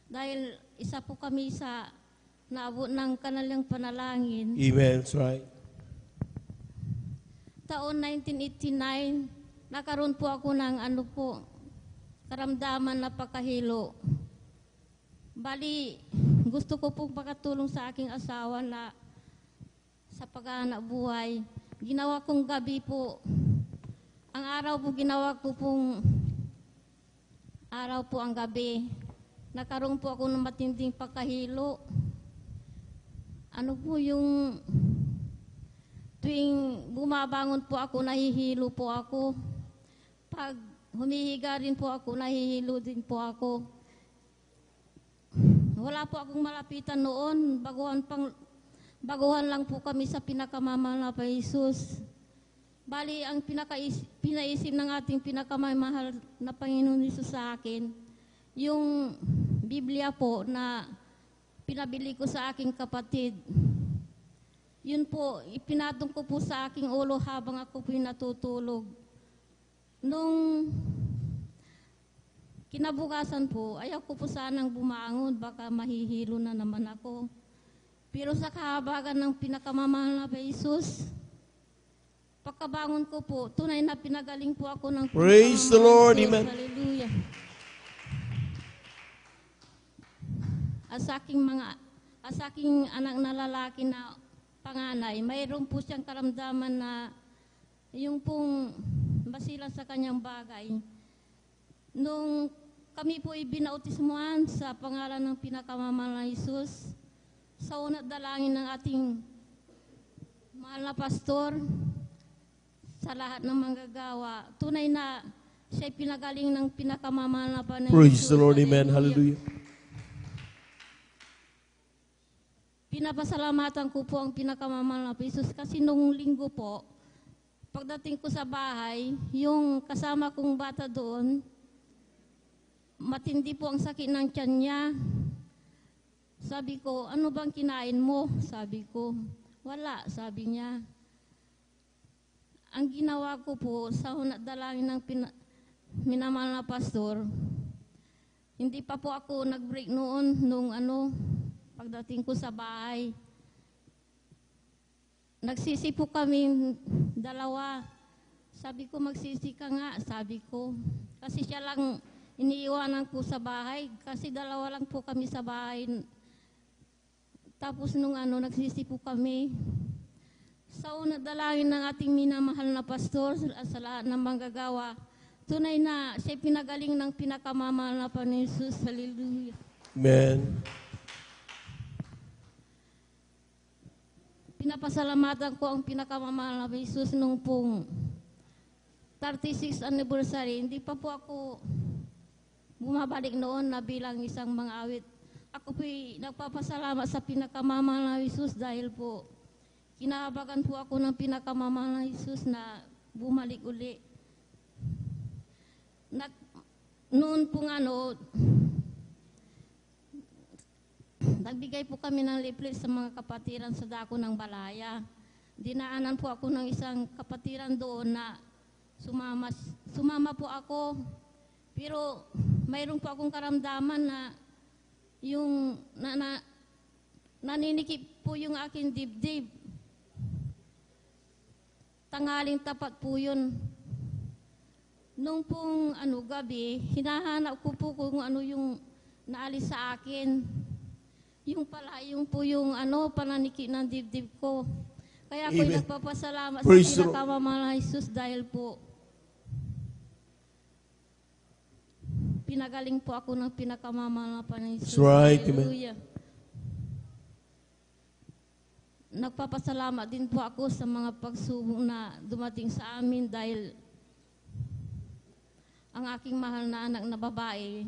Dahil isa po kami sa naabot ng kanilang panalangin. Amen. That's right. Taon 1989, nakaroon po ako ng karamdaman na pagkahilo. Bali, gusto ko pong pakatulong sa aking asawa na sa paghahanap buhay. Ginawa kong gabi po. Ang araw po ginawa ko pong araw po ang gabi. Nakaroon po ako ng matinding pagkahilo. Ano po yung tuwing bumabangon po ako, nahihilo po ako. Pag humihiga rin po ako, nahihilo din po ako. Wala po akong malapitan noon. Baguhan lang po kami sa pinakamamahal na Jesus. Bali, ang pinaisip ng ating pinakamamahal na Panginoon Jesus sa akin, yung Biblia po na pinabili ko sa aking kapatid. Yun po, ipinatong ko po sa aking ulo habang ako po natutulog. Nung kinabukasan po, ayaw ko po sanang bumangon, baka mahihilo na naman ako. Pero sa kahabagan ng pinakamamahal na Jesus, pagkabangon ko po, tunay na pinagaling po ako ng Praise the Lord, amen. Hallelujah. At sa aking anak na lalaki na panganay, mayroon po siyang karamdaman na yung pong basilan sa kanyang bagay. Nung kami po ibinautismuhan sa pangalan ng pinakamamahal na Jesus, sa una dalangin ng ating mahal na pastor, sa lahat ng manggagawa, tunay na siya'y pinagaling ng pinakamamahal na Panginoon. Praise the Lord, amen. Hallelujah. Pinapasalamatan ko po ang pinakamamahal na Jesus kasi nung linggo po, pagdating ko sa bahay, yung kasama kong bata doon, matindi po ang sakit ng tiyan niya. Sabi ko, ano bang kinain mo? Sabi ko, wala, sabi niya. Ang ginawa ko po sa dalangin ng minamahal na pastor, hindi pa po ako nag-break noon nung pagdating ko sa bahay. Nagsisi po kami dalawa. Sabi ko, magsisi ka nga, sabi ko. Kasi siya lang iniiwanan ko sa bahay kasi dalawa lang po kami sa bahay. Tapos nung nagsisi po kami. Sa una dalangin ng ating minamahal na pastor sa lahat ng manggagawa, tunay na siya pinagaling ng pinakamamahal na Panginoon Jesus. Hallelujah. Amen. Pinapasalamatan ko ang pinakamamahal na Jesus nung pong 36th anniversary. Hindi pa po ako bumabalik noon na bilang isang mang-awit. Ako po'y nagpapasalamat sa pinakamamahal na Jesus dahil po kinahabagan po ako ng pinakamamahal na Jesus na bumalik uli. Noon pong nagbigay po kami ng leaflet sa mga kapatiran sa dako ng Balaya. Dinaanan po ako ng isang kapatiran doon na sumama po ako. Pero mayroon po akong karamdaman na yung naninikip po yung aking dibdib. Tanghaling tapat po yun. Nung pong gabi, hinahanap ko po kung ano yung naalis sa akin. Yung pananiki ng dibdib ko. Kaya ako'y nagpapasalamat sa pinakamamahal na Jesus dahil po pinagaling po ako ng pinakamamahal na Panginoon Jesus. That's right. Hallelujah. Nagpapasalamat din po ako sa mga pagsubok na dumating sa amin dahil ang aking mahal na anak na babae,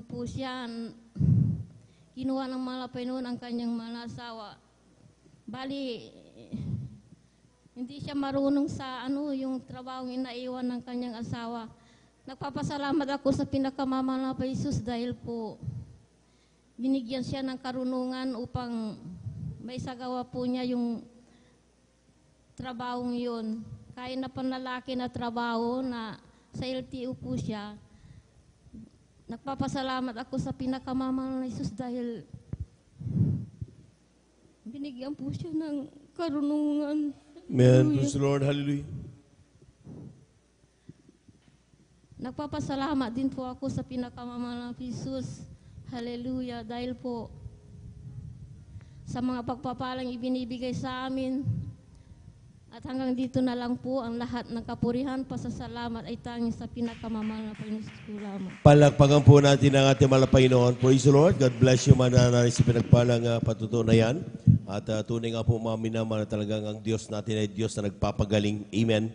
po siya, kinuha ng malapay noon ang kanyang malasawa. Bali, hindi siya marunong sa yung trabahong inaiwan ng kanyang asawa. Nagpapasalamat ako sa pinakamamahal na Jesus dahil po binigyan siya ng karunungan upang may sagawa po niya yung trabahong yun. Kaya na panlalaki na trabaho na sa LTO po siya. Nagpapasalamat ako sa pinakamamahal na Jesus dahil binigyan po siya ng karunungan. Amen. Praise the Lord. Hallelujah. Nagpapasalamat din po ako sa pinakamamahal na Jesus. Hallelujah. Dahil po sa mga pagpapalang ibinibigay sa amin. At hanggang dito na lang po ang lahat ng kapurihan, pasasalamat ay tanging sa pinakamamahal na Panginoon lamang. Palakpakan po natin ang ating mahal na Panginoon. Praise the Lord. God bless you, mananalig sa pinagpalang patutunan yan. At tunay nga po mga minamahal na talagang ang Diyos natin ay Diyos na nagpapagaling. Amen.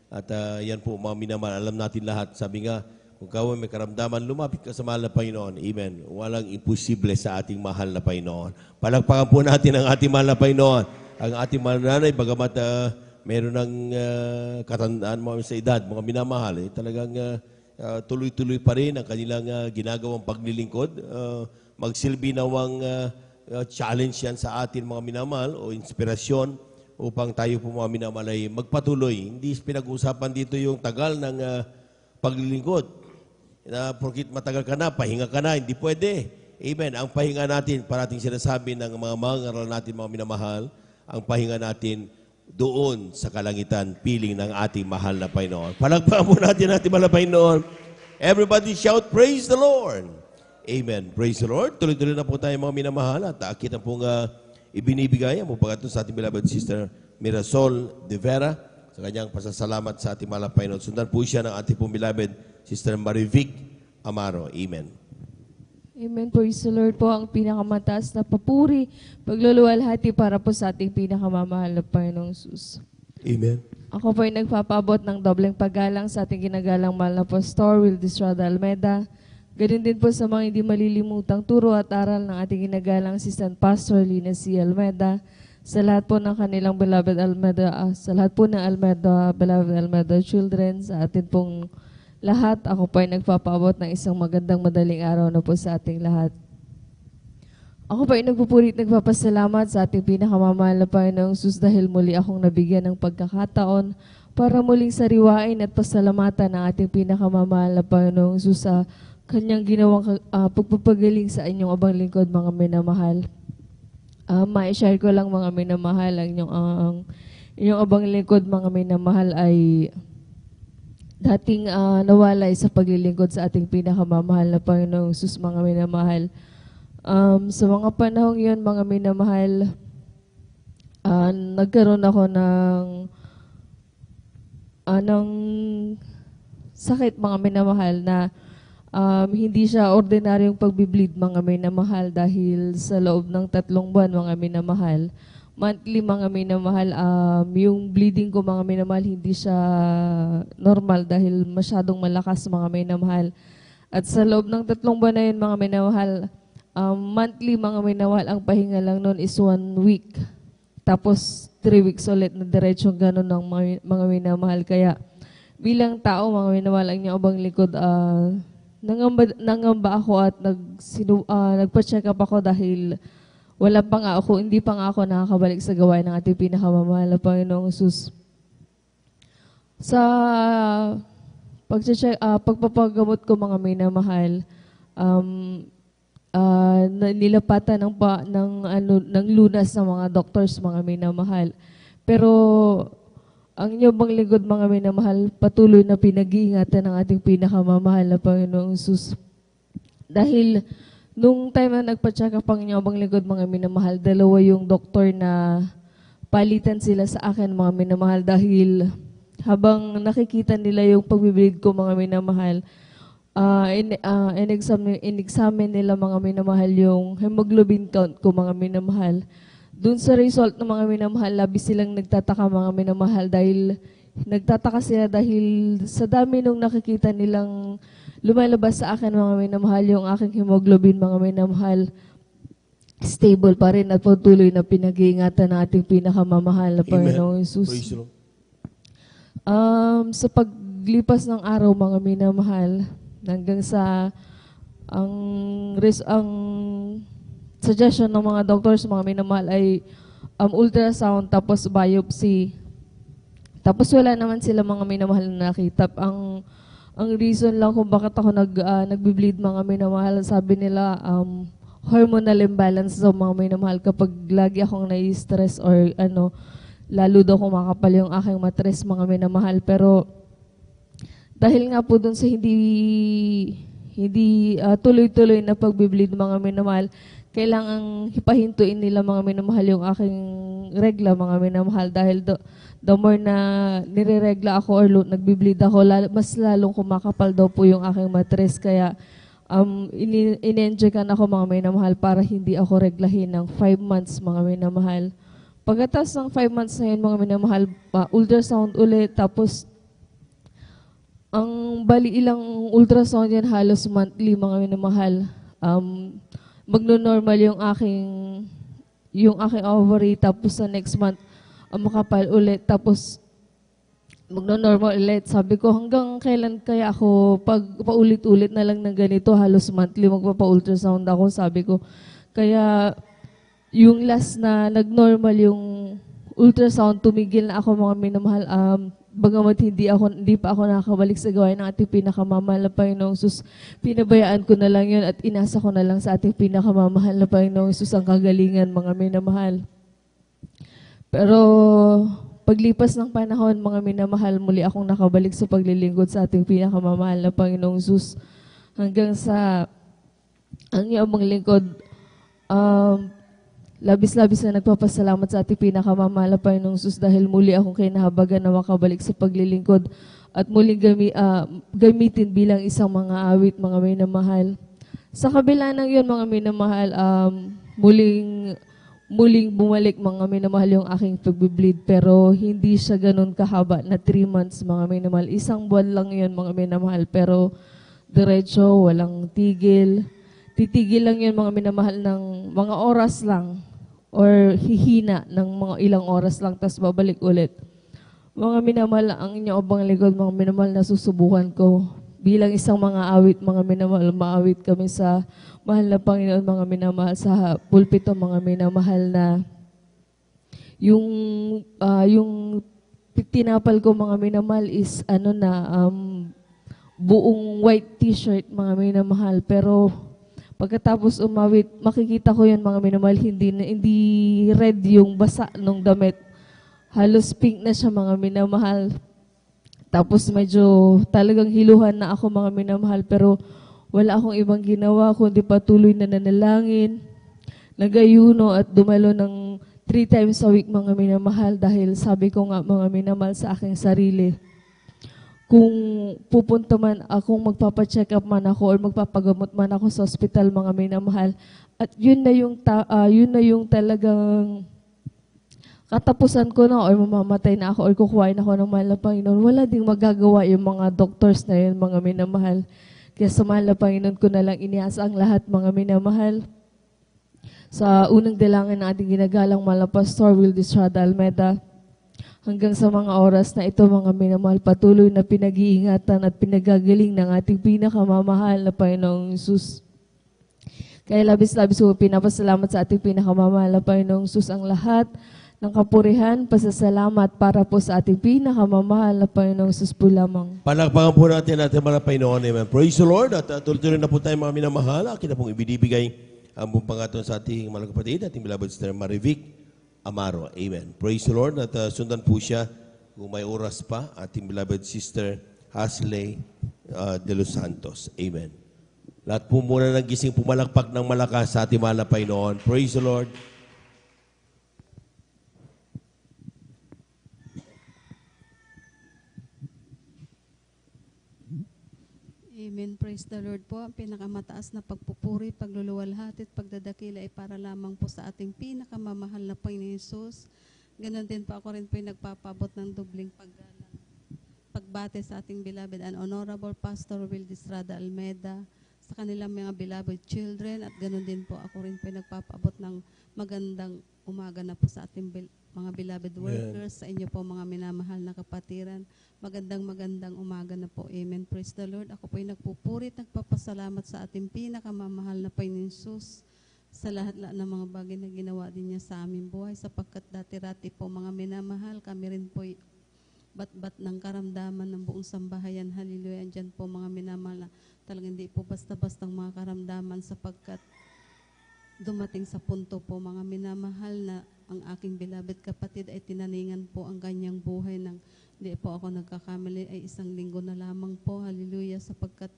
At yan po mga minamahal, alam natin lahat. Sabi nga, kung kawan may karamdaman, lumapit ka sa mahal na Panginoon. Amen. Walang imposible sa ating mahal na Panginoon. Palakpakan po natin ang ating mahal na Panginoon. Ang ating mahal na nanay, bagamat meron ng katandaan mo sa edad, mga minamahal, talagang tuloy-tuloy pa rin ang kanilang ginagawang paglilingkod. Magsilbi nawang challenge yan sa atin mga minamahal o inspirasyon upang tayo po mga minamahal ay magpatuloy. Hindi pinag-uusapan dito yung tagal ng paglilingkod. Porkit matagal ka na, pahinga ka na, hindi pwede. Amen. Ang pahinga natin, parating sinasabi ng mga mangaral natin mga minamahal, ang pahinga natin doon sa kalangitan, piling ng ating mahal na Panginoon. Palakpakan po natin ating mahal na Panginoon. Everybody shout, praise the Lord. Amen. Praise the Lord. Tuloy-tuloy na po tayo mga minamahal at akit na pong ibinibigay ang pagkatapos sa ating beloved sister Mirasol de Vera sa kanyang pasasalamat sa ating mahal na Panginoon. Sundan po siya ng ating pong beloved sister Marivic Amaro. Amen. Amen. Praise the Lord po ang pinakamataas na papuri, pagluluwalhati para po sa ating pinakamamahal na Panginoong Jesus. Amen. Ako po ay nagpapabot ng dobleng paggalang sa ating ginagalang mahal na Pastor Wildy Estrada Almeida. Ganun din po sa mga hindi malilimutang turo at aral ng ating ginagalang Assistant Pastor Lina C. Almeida. Sa lahat po ng kanilang beloved Almeida, sa lahat po ng Almeida, beloved Almeida children, sa atin pong lahat, ako po ay nagpapaabot ng isang magandang madaling araw na po sa ating lahat. Ako po ay nagpupurit, nagpapasalamat sa ating pinakamamahal na Panginoong Jesus dahil muli akong nabigyan ng pagkakataon para muling sariwain at pasalamatan ang ating pinakamamahal na Panginoong Jesus sa kanyang ginawang pagpapagaling sa inyong abang lingkod, mga minamahal. Ma-share ko lang mga minamahal, ang inyong abang lingkod, mga minamahal, ay dating nawalay sa paglilingkod sa ating pinakamamahal na Panginoong Jesus, mga minamahal. Sa mga panahong yun, mga minamahal, nagkaroon ako ng ng sakit, mga minamahal, na hindi siya ordinaryong pagbibleed, mga minamahal, dahil sa loob ng 3 buwan, mga minamahal, monthly, mga minamahal, yung bleeding ko, mga minamahal, hindi siya normal dahil masyadong malakas, mga minamahal. At sa loob ng 3 buwan na yun, mga minamahal, monthly, mga minamahal, ang pahinga lang nun is 1 week. Tapos 3 weeks ulit na diretsong gano'n ng mga minamahal. Kaya bilang tao, mga minamahal, ang niyaobang likod, nangamba ako at nagpa-check up ako dahil hindi pa nga ako nakakabalik sa gawain ng ating pinakamamahal na Panginoong Hesus. Sa pagpapagamot ko, mga minamahal, nilapatan ng lunas ng mga doctors, mga minamahal. Pero ang inyo bang lingkod, mga minamahal, patuloy na pinag-iingatan ng ating pinakamamahal na Panginoong Hesus. Dahil nung time na nagpa-check up ang inyo bang lingkod, mga minamahal, 2 yung doktor na palitan sila sa akin, mga minamahal, dahil habang nakikita nila yung pagbibleed ko, mga minamahal, in-examine nila, mga minamahal, yung hemoglobin count ko, mga minamahal. Doon sa result ng mga minamahal, labis silang nagtataka, mga minamahal, dahil sa dami nung nakikita nilang lumalabas sa akin, mga minamahal, yung aking hemoglobin, mga minamahal, stable pa rin at patuloy na pinag-iingatan ng ating pinakamamahal na Panginoong Hesus. Sa paglipas ng araw, mga minamahal, hanggang sa ang suggestion ng mga doctors, mga minamahal, ay ultrasound tapos biopsy. Tapos wala naman sila, mga minamahal, na nakita. Ang reason lang kung bakit ako nagbi-bleed, mga minamahal, sabi nila hormonal imbalance daw, mga minamahal, kapag lagi akong nai-stress or lalo daw kumakapal yung aking matres, mga minamahal. Pero dahil nga po dun sa hindi tuloy-tuloy na pagbi-bleed, mga minamahal, kailangang hipahintuin nila, mga minamahal, yung aking regla, mga minamahal, dahil the more na nire-regla ako or nagbi-bleed ako, mas lalong kumakapal daw po yung aking matres. Kaya in-enjoy ako, mga minamahal, para hindi ako reglahin ng 5 months, mga minamahal. Pagkatapos ng 5 months na yun, mga minamahal, ultrasound ulit, tapos ang bali ilang ultrasound yan, halos monthly, mga minamahal. Magno-normal yung aking ovary, tapos sa next month, makapal ulit, tapos magno-normal ulit. Sabi ko, hanggang kailan kaya ako, pag paulit-ulit na lang ng ganito, halos monthly, magpapa-ultrasound ako, sabi ko. Kaya yung last na nag-normal yung ultrasound, tumigil na ako, mga minamahal. Bagamat hindi pa ako nakakabalik sa gawain ng ating pinakamamahal na Panginoong Hesus, pinabayaan ko na lang yun at inasa ko na lang sa ating pinakamamahal na Panginoong Hesus ang kagalingan, mga minamahal. Pero paglipas ng panahon, mga minamahal, muli akong nakabalik sa paglilingkod sa ating pinakamamahal na Panginoong Hesus, hanggang sa ang iyong lingkod, labis-labis na nagpapasalamat sa ating pinakamamahal na Panginoong Hesus, dahil muli akong kinahabagan na makabalik sa paglilingkod at muling gamitin bilang isang mga awit, mga minamahal. Sa kabila ng yun, mga minamahal, muling bumalik, mga minamahal, yung aking pagbi-bleed, pero hindi siya ganun kahaba na 3 months, mga minamahal. 1 buwan lang yun, mga minamahal, pero diretso, walang tigil. Titigil lang yun, mga minamahal, ng mga oras lang or hihina ng mga ilang oras lang, tapos babalik ulit. Mga minamahal, ang inyong abang likod, mga minamahal, na susubukan ko bilang isang mga awit, mga minamahal, maawit kami sa mahal na Panginoon, mga minamahal, sa pulpito, mga minamahal, na yung tinapal ko, mga minamahal, is buong white t-shirt, mga minamahal. Pero pagkatapos umawit, makikita ko yun, mga minamahal, hindi red yung basa ng damit. Halos pink na siya, mga minamahal. Tapos medyo talagang hiluhan na ako, mga minamahal, pero wala akong ibang ginawa kundi patuloy na nanalangin, nagayuno at dumalo ng 3 times a week, mga minamahal, dahil sabi ko nga, mga minamahal, sa aking sarili, kung pupunta man akong magpapacheck up man ako or magpapagamot man ako sa ospital, mga minamahal. At yun na yung talagang katapusan ko na or mamamatay na ako or kukuhain ako ng mahal na Panginoon. Wala ding magagawa yung mga doctors na yun, mga minamahal. Kaya sa mahal na Panginoon ko na lang iniasa ang lahat, mga minamahal. Sa unang dalangin na ating ginagalang mahal na Pastor Wildy Estrada Almeda, hanggang sa mga oras na ito, mga minamahal, patuloy na pinag-iingatan at pinagagaling ng ating pinakamamahal na Panginoong Hesus. Kaya labis-labis ko pinapasalamat sa ating pinakamamahal na Panginoong Hesus ang lahat ng kapurihan, pasasalamat para po sa ating pinakamamahal na Panginoong Hesus po lamang. Palakpakan po natin mga Panginoon. Amen. Praise the Lord. At tuloy na po tayo mga minamahal. Akin na pong ibinibigay ang buong pangaton sa ating mga kapatid, ating beloved sister Marivic Amaro. Amen. Praise the Lord. At sundan po siya kung may oras pa, ating beloved sister Hasley de los Santos. Amen. Lahat po muna ng gising pumalakpak ng malakas sa ating mahal na Panginoon. Praise the Lord. Amen. Praise the Lord po. Ang pinakamataas na pagpupuri, pagluluwalhati at pagdadakila ay para lamang po sa ating pinakamamahal na Panginoon Hesus. Ganon din po ako rin po yung nagpapabot ng dubling paggalang. Pagbate sa ating beloved and honorable Pastor Wildy Estrada Almeda, sa kanilang mga beloved children, at ganon din po ako rin po yung nagpapabot ng magandang umaga na po sa ating mga beloved workers, sa inyo po mga minamahal na kapatiran. Magandang umaga na po. Amen. Praise the Lord. Ako po ay nagpupurit, nagpapasalamat sa ating pinakamamahal na Panginoon Hesus sa lahat-lahat ng mga bagay na ginawa din niya sa aming buhay, sapagkat dati-rati po mga minamahal, kami rin po bat-bat ng karamdaman ng buong sambahayan. Hallelujah. Andyan po mga minamahal na talagang hindi po basta-bastang mga karamdaman, sapagkat dumating sa punto po mga minamahal na ang aking beloved kapatid ay tinaningan po ang kanyang buhay ng hindi po ako nagkakamali ay 1 linggo na lamang po. Hallelujah. Sapagkat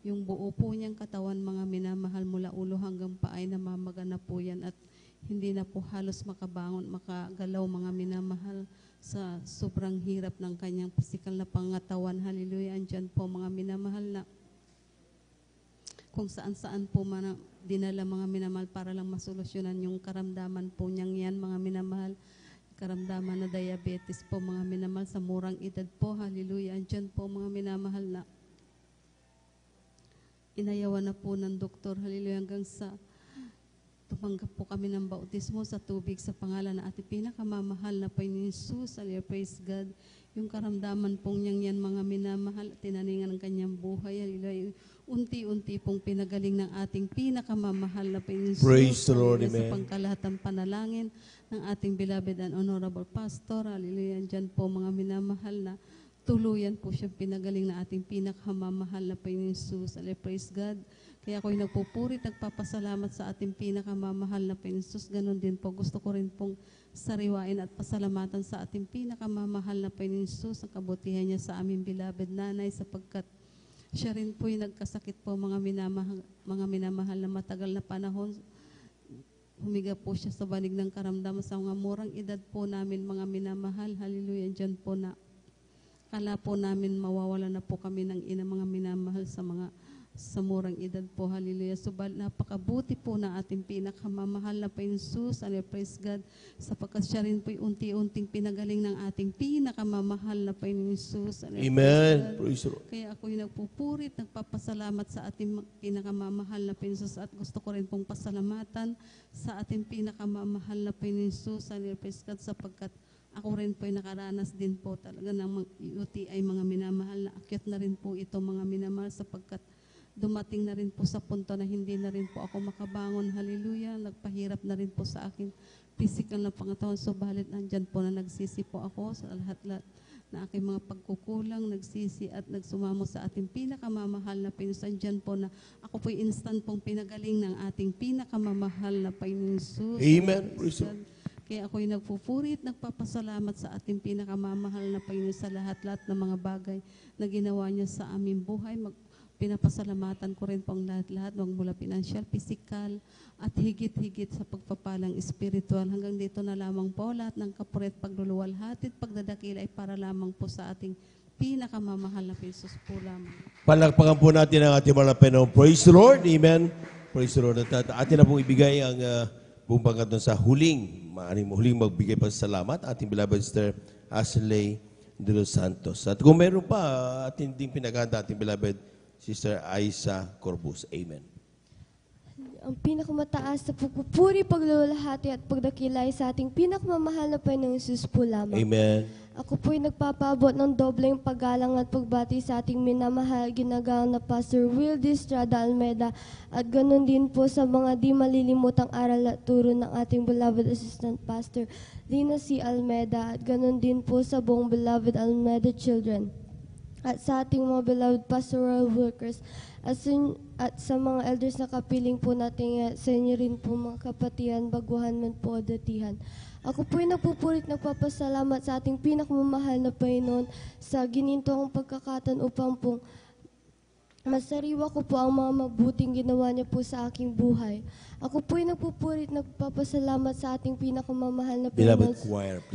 yung buo po niyang katawan, mga minamahal, mula ulo hanggang paa ay namamaga na po yan at hindi na po halos makabangon, makagalaw, mga minamahal, sa sobrang hirap ng kanyang physical na pangatawan. Hallelujah. Andyan po mga minamahal na kung saan-saan po dinala mga minamahal para lang masolusyonan yung karamdaman po niyang yan, mga minamahal. Karamdaman na diabetes po, mga minamahal, sa murang edad po. Hallelujah. Andyan po mga minamahal na inayawan na po ng doktor. Hallelujah. Hanggang sa tumanggap po kami ng bautismo sa tubig sa pangalan na ating pinakamamahal na Panginoon Hesus. Hallelujah. Praise God. Yung karamdaman pong niyang yan, mga minamahal, tinaningan ng kanyang buhay. Hallelujah. Unti-unti pong pinagaling ng ating pinakamamahal na Panginoon Hesus. Praise the Lord. Amen. Sa pangkalahatang panalangin ng ating beloved and honorable pastor. Hallelujah. Diyan po mga minamahal na tuluyan po siyang pinagaling na ating pinakamamahal na Panginoon Hesus. Hallelujah. Praise God. Kaya ako'y nagpupurit, nagpapasalamat sa ating pinakamamahal na Panginoon Hesus. Ganon din po, gusto ko rin pong sariwain at pasalamatan sa ating pinakamamahal na Panginoon Hesus, ang kabutihan niya sa aming beloved nanay, sapagkat siya rin po yung nagkasakit po, mga minamahal na matagal na panahon. Humiga po siya sa banig ng karamdaman sa mga murang edad po namin, mga minamahal. Hallelujah. Diyan po na kala po namin mawawala na po kami ng ina, mga minamahal, sa murang edad po. Hallelujah. Subal, napakabuti po na ating pinakamamahal na Panginoon Hesus. Praise God. Sapagkat siya rin po unti-unting pinagaling ng ating pinakamamahal na Panginoon Hesus. Amen. Praise the Lord. Kaya ako'y nagpupurit, nagpapasalamat sa ating pinakamamahal na Panginoon Hesus, at gusto ko rin pong pasalamatan sa ating pinakamamahal na Panginoon Hesus. Praise God. Sapagkat ako rin po ay nakaranas din po talaga ng UTI, mga minamahal, na akyat na rin po ito, mga minamahal, sapagkat dumating na rin po sa punto na hindi na rin po ako makabangon. Hallelujah. Nagpahirap na rin po sa akin physical na pangatawan. Subalit nandyan po na nagsisi po ako sa lahat-lahat na aking mga pagkukulang, nagsisi at nagsumamo sa ating pinakamamahal na Panginoon. Andyan po na ako po'y instant pong pinagaling ng ating pinakamamahal na Panginoon Hesus. Amen. Kaya ako'y nagpupurit, nagpapasalamat sa ating pinakamamahal na Panginoon sa lahat-lahat ng mga bagay na ginawa niya sa aming buhay. Pinapasalamatan ko rin po ang lahat-lahat, mula financial, physical, at higit-higit sa pagpapalang spiritual. Hanggang dito na lamang po, lahat ng kapurit, pagluluwalhati at pagdadakila ay para lamang po sa ating pinakamamahal na Jesus po lamang. Palakpakan po natin ang ating mga Panginoon. Praise the Lord. Amen. Praise the Lord. At atin na pong ibigay ang buong pangkat doon sa huling magbigay pa sa salamat, ating beloved Sister Ashley de los Santos. At kung meron pa, ating din pinaganda ating beloved Sister Aisa Corbus. Amen. Ang pinakamataas na pagpupuri, paglulahati at pagdakilay sa ating pinakamamahal na Panginoong Jesus po lamang. Amen. Ako po'y nagpapaabot ng dobleng paggalang at pagbati sa ating minamahal ginagaang na Pastor Will D. Estrada Almeida at ganun din po sa mga di malilimutang aral at turo ng ating beloved Assistant Pastor Lina C. Almeida at ganun din po sa buong beloved Almeida children at sa ating mga beloved pastoral workers at sa mga elders na kapiling po natin sa inyo rin po mga kapatihan, baguhan man po o datihan. Ako po'y nagpupurit, nagpapasalamat sa ating pinakamamahal na Panginoon sa gininto akong pagkakataon upang pong masariwa ko po ang mga mabuting ginawa niya po sa aking buhay. Ako po'y nagpupurit, nagpapasalamat sa ating pinakamamahal na Panginoon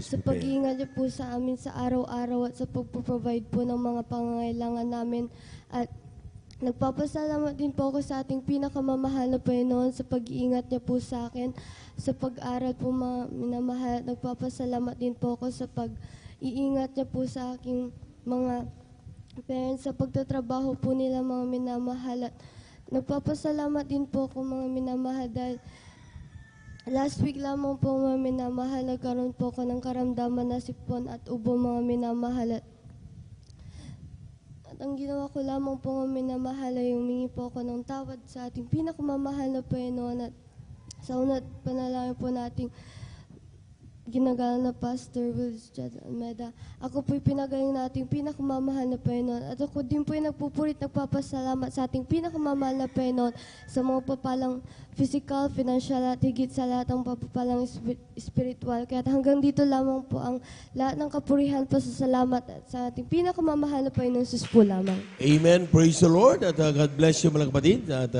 sa pag-iingat niya po sa amin sa araw-araw at sa pagpo-provide po ng mga pangangailangan namin. At nagpapasalamat din po ako sa ating pinakamamahal na Panginoon sa pag-iingat niya po sa akin, sa pag-aral po mga minamahal. Nagpapasalamat din po ako sa pag-iingat niya po sa aking mga parents, sa pagtatrabaho po nila mga minamahal. At nagpapasalamat din po ako mga minamahal dahil last week lamang po mga minamahal, nagkaroon po ako ng karamdaman na sipon at ubo mga minamahal. At ang ginawa ko lamang po mga minamahal ay humingi po ako ng tawad sa ating pinakamamahal na Panginoon at sa una't panalangin po nating ginagalang na Pastor Will Almeida. Ako po'y pinagaling na ating pinakamamahal na Panginoon. At ako din po'y nagpupurit, nagpapasalamat sa ating pinakamamahal na Panginoon sa mga papalang physical, financial at higit sa lahat ng papalang spiritual. Kaya hanggang dito lamang po ang lahat ng kapurihan, pasasalamat at sa ating pinakamamahal na Panginoon Jesus po lamang. Amen. Praise the Lord. At God bless you mga kapatid. At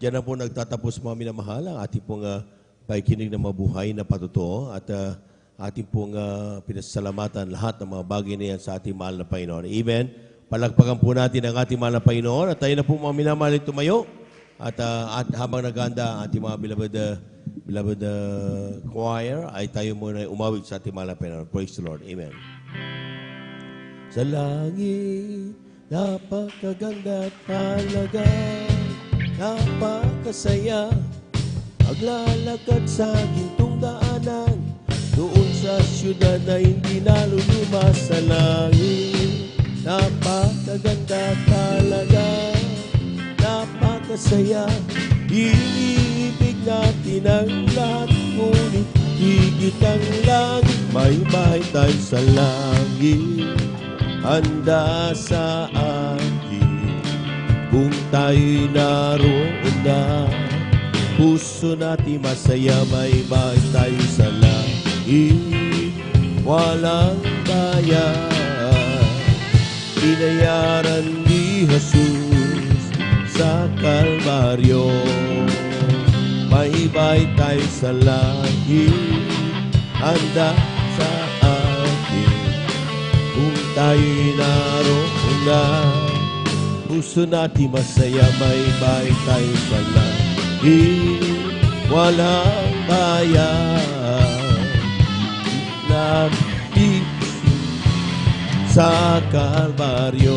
diyan na po nagtatapos mga minamahal ang ating pong pakikinig ng mabuhay na patotoo at ating pong pinasasalamatan lahat ng mga bagay na yan sa ating mahal na Panginoon. Amen. Palakpakan po natin ang ating mahal na Panginoon at tayo na po mga minamahal tumayo at habang naganda ang ating mga beloved choir ay tayo muna umawit sa ating mahal na Panginoon. Praise the Lord. Amen. Sa langit, napakaganda talaga, napakasaya. Maglalakad sa gintong daanan doon sa syudad na hindi naluluma sa langit. Napakaganda talaga, napakasaya. Iniibig natin ang lahat, ngunit higit ang langit. May bahay tayo sa langit, handa sa atin kung tayo'y naroon na. Puso natin masaya, may bahay tayo sa langit, walang bayan. Binayaran ni Jesus sa Kalbaryo, may bahay tayo sa langit, handa sa atin kung tayo'y naroon na. Puso natin masaya, may bahay tayo sa langit, walang bayan. Natin sa Kalbaryo.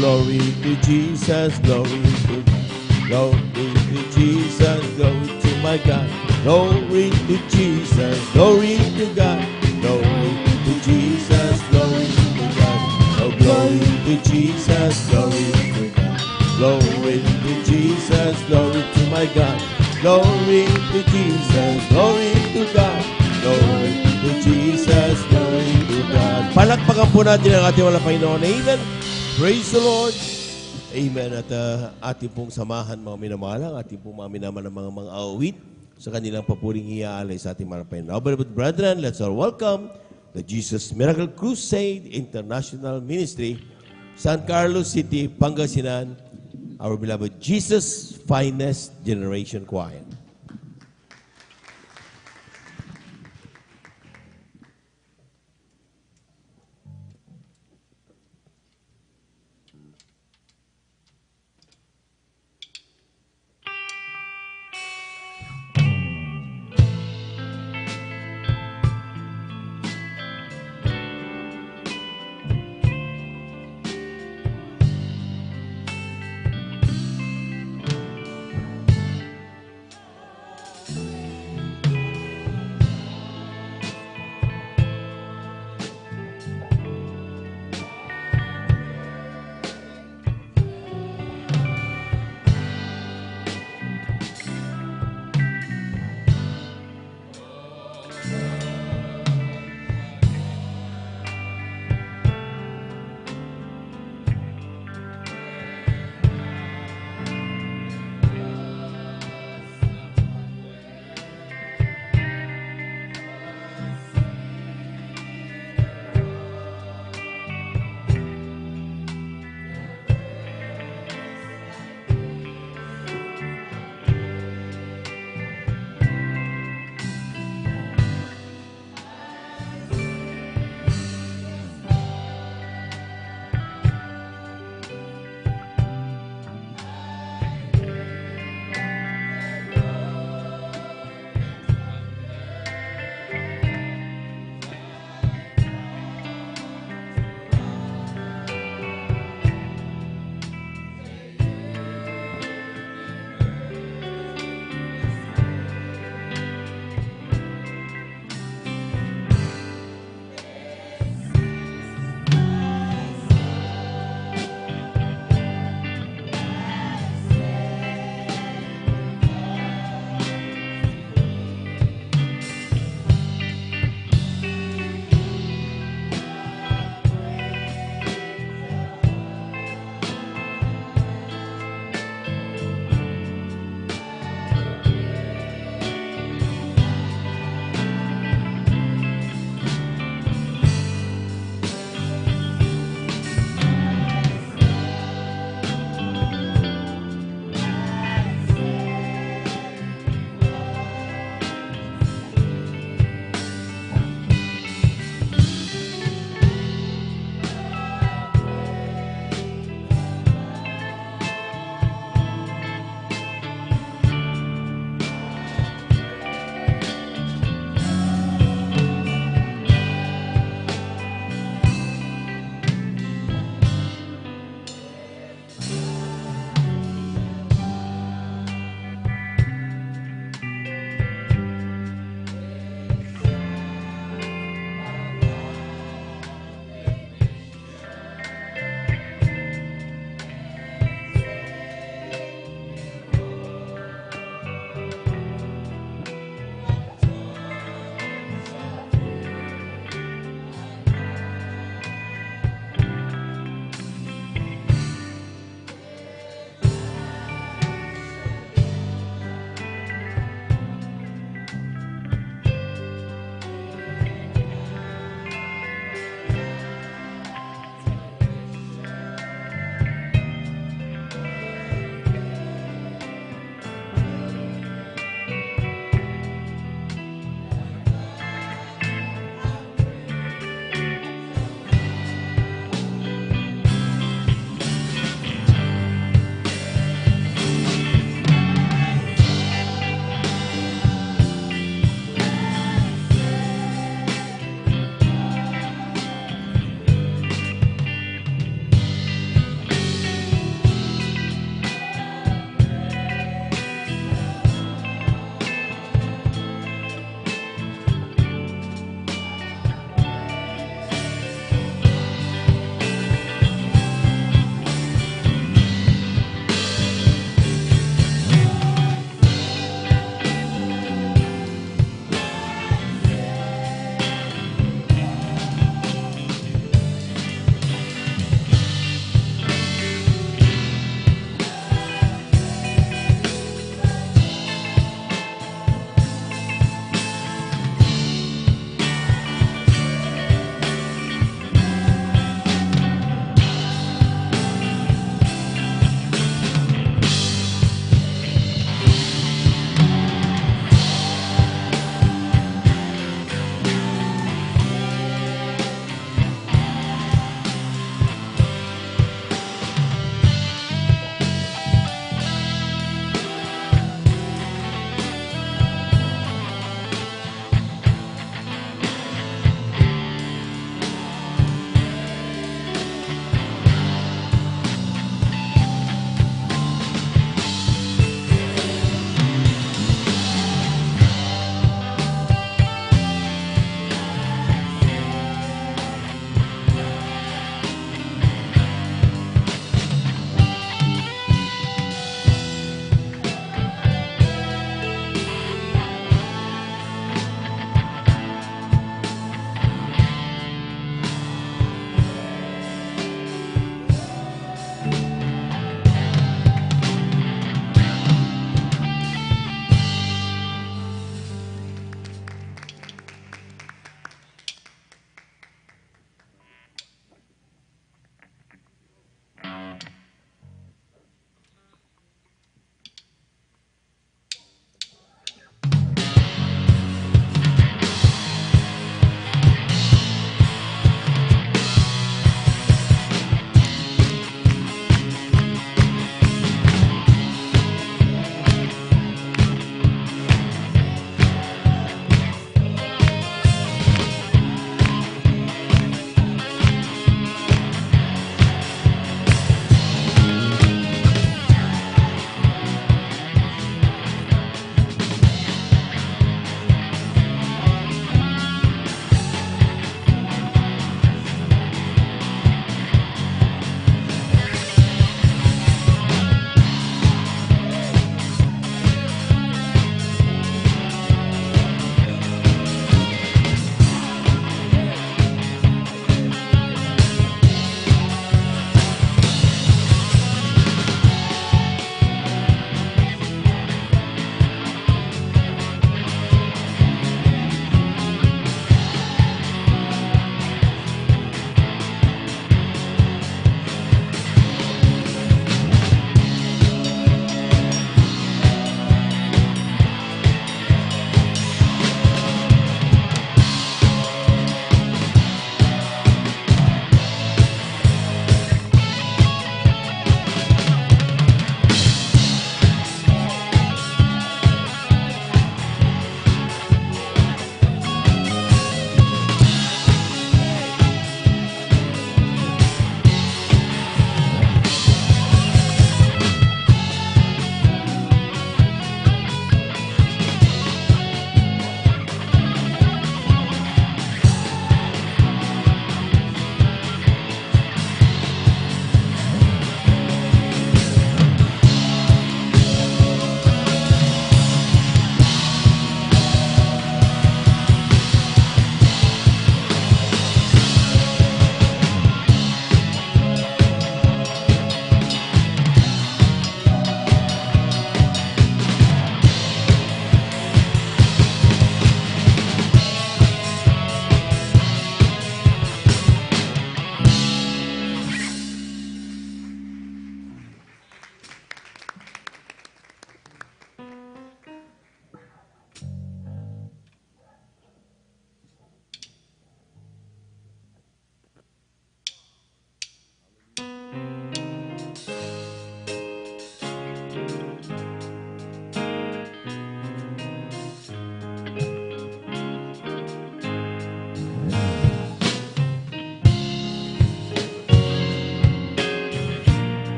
Glory to Jesus, glory to Jesus, glory to my God. Glory to Jesus, glory to God. Glory to Jesus, glory to God. Oh, glory to Jesus, glory to God. Glory to Jesus, glory to my God. Glory to Jesus, glory to God. Glory to Jesus, glory to God. Palakpakan po natin ang ating walang Panginoon. Amen. Praise the Lord. Amen. At ating pong samahan mga minamahal, ating pong mga minamahal ng mga awit sa kanilang papuring iaalay sa ating mga Panginoon. Now, beloved brethren, let's all welcome the Jesus Miracle Crusade International Ministry, San Carlos City, Pangasinan, our beloved Jesus Finest Generation Choir.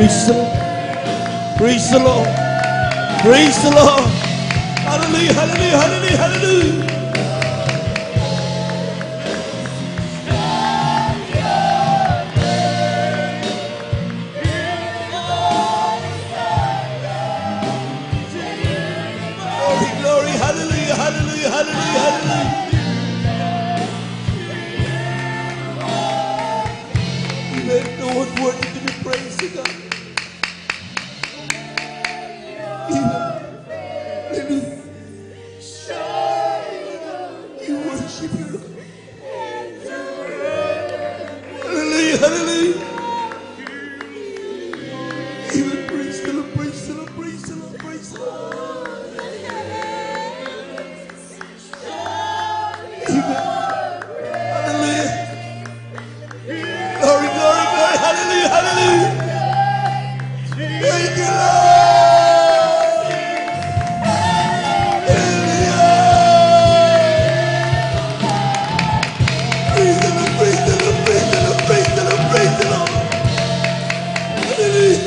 Praise the Lord. Praise the Lord. Praise the Lord. Hallelujah, hallelujah, hallelujah, hallelujah. Glory, glory, hallelujah, hallelujah, hallelujah, hallelujah. You have no one worthy to be praised, God. Hallelujah. You worship you, Lord. Hallelujah, hallelujah. Even praise the Lord, praise the Lord, praise the Lord, praise the Lord. Hallelujah. Glory, glory, glory. Hallelujah, hallelujah. Thank you, Lord. Praise the Lord, praise the Lord, praise the Lord, praise the Lord, praise the Lord. Hallelujah.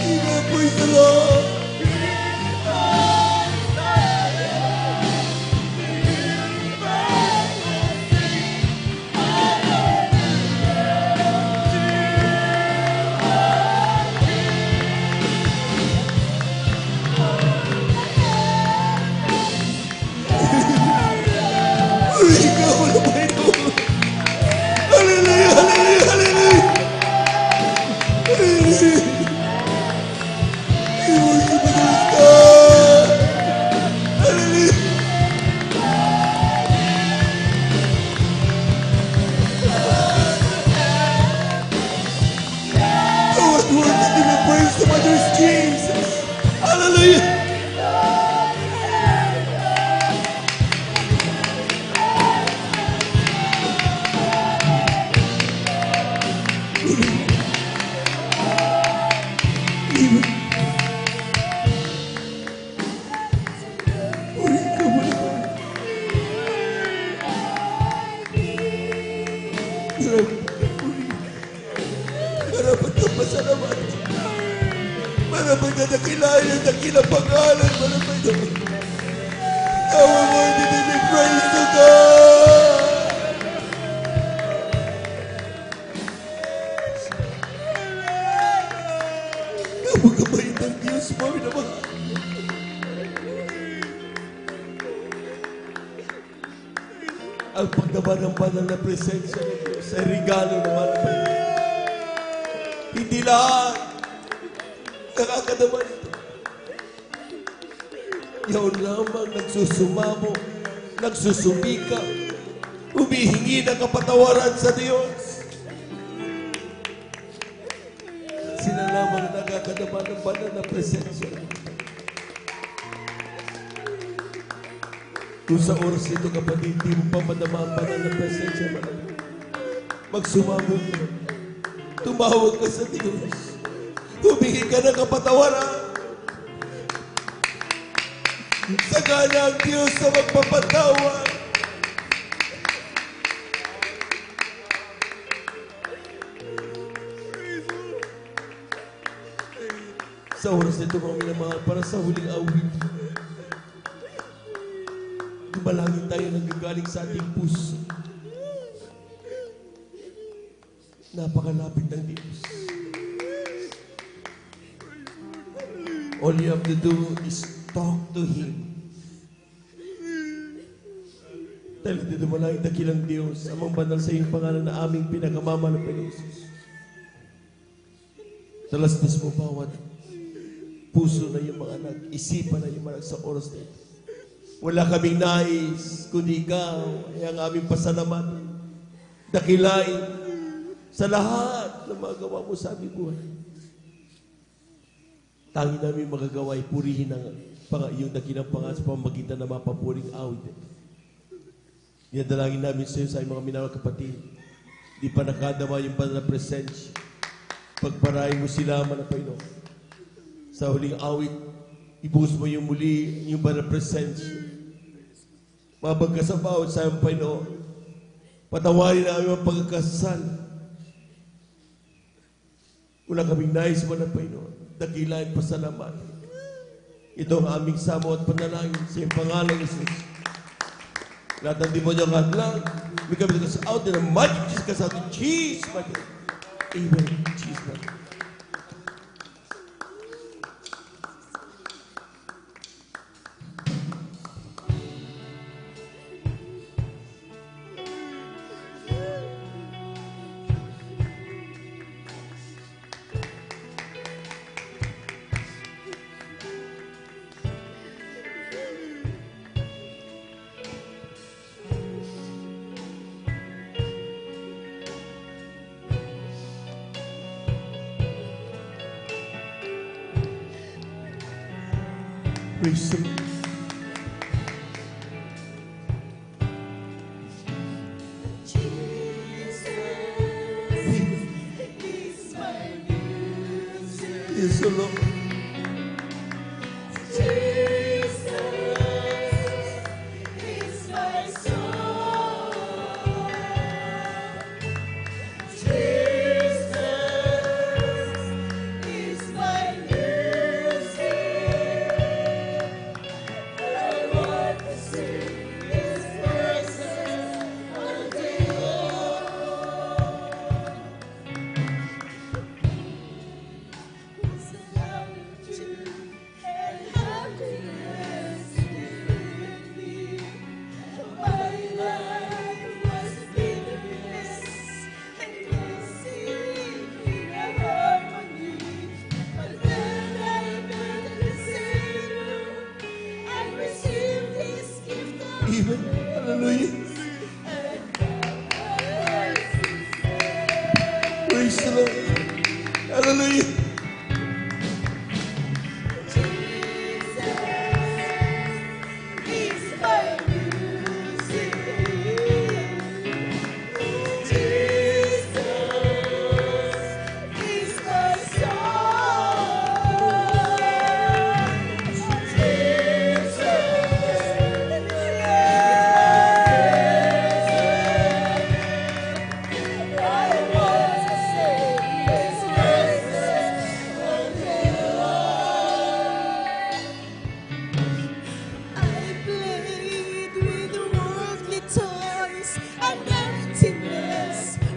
Amen, praise the Lord. Hallelujah, hallelujah, hallelujah. Hallelujah. We worship you, God. Hallelujah. Oh, what worthy to be praised, the Mother is Jesus. Hallelujah. Marapat ka pasalamat. Marapat ka dakilayan, dakilang pangalan. Marapat ka. Our worthy to be praised to God. Napakabait ang Diyos mo, naman. Ang pagdaba ng banal na presensya ng Diyos ay regalo naman. Hindi lahat nakakadama nito. Yaon lamang nagsusumamo, nagsusumika, humihingi ng kapatawaran sa Diyos. Sila lamang nakakadama ng banal na presensya. Kung sa oras nito, kapatid, di mo pa madama ang banal na presensya, magsumamo ka. Tumawag ka sa Diyos. Humingi ka ng kapatawaran. Sagana ang Diyos na magpapatawad. Sa oras nito, mga minamahal, para sa huling awit, dumalangin tayo ng gagaling sa ating puso. Napakalapit ng Diyos. All you have to do is talk to Him. Dahil dito mo lang dakilang Diyos, amang banal sa iyong pangalan na aming pinakamamahal na Panginoon. Talastas mo bawat puso na yung mga anak, isipan na yung mga anak sa oras na ito. Wala kaming nais, kundi ikaw ay ang aming pasalamatan. Dakilain sa lahat ng mga gawa mo sa aming buhay. Tangi namin magagawa ay purihin ang iyong dakilang pangalan sa pamamagitan ng mga papuring awit. Yan dalangin namin sa iyo sa mga minamahal kapatid. Di pa nakadama yung banal na presensya. Pagparahin mo sila, man na Panginoon. Sa huling awit, ibuhos mo yung muli, yung banal na presensya. Mabag ka sa bawat sa iyong Panginoon. Patawarin namin ang pagkakasal. Wala kaming nais mo na Panginoon. Dakilain pasalamat. Ito ang aming samo at panalangin sa iyong pangalan, Jesus. Lahat ng demonyo ang hadlang, may kami out in the mighty Jesus ka sa atin. Jesus, my God. Amen. Jesus, my God. Praise the Lord. Praise the Lord. Amen. Hallelujah. Praise the Lord. Hallelujah.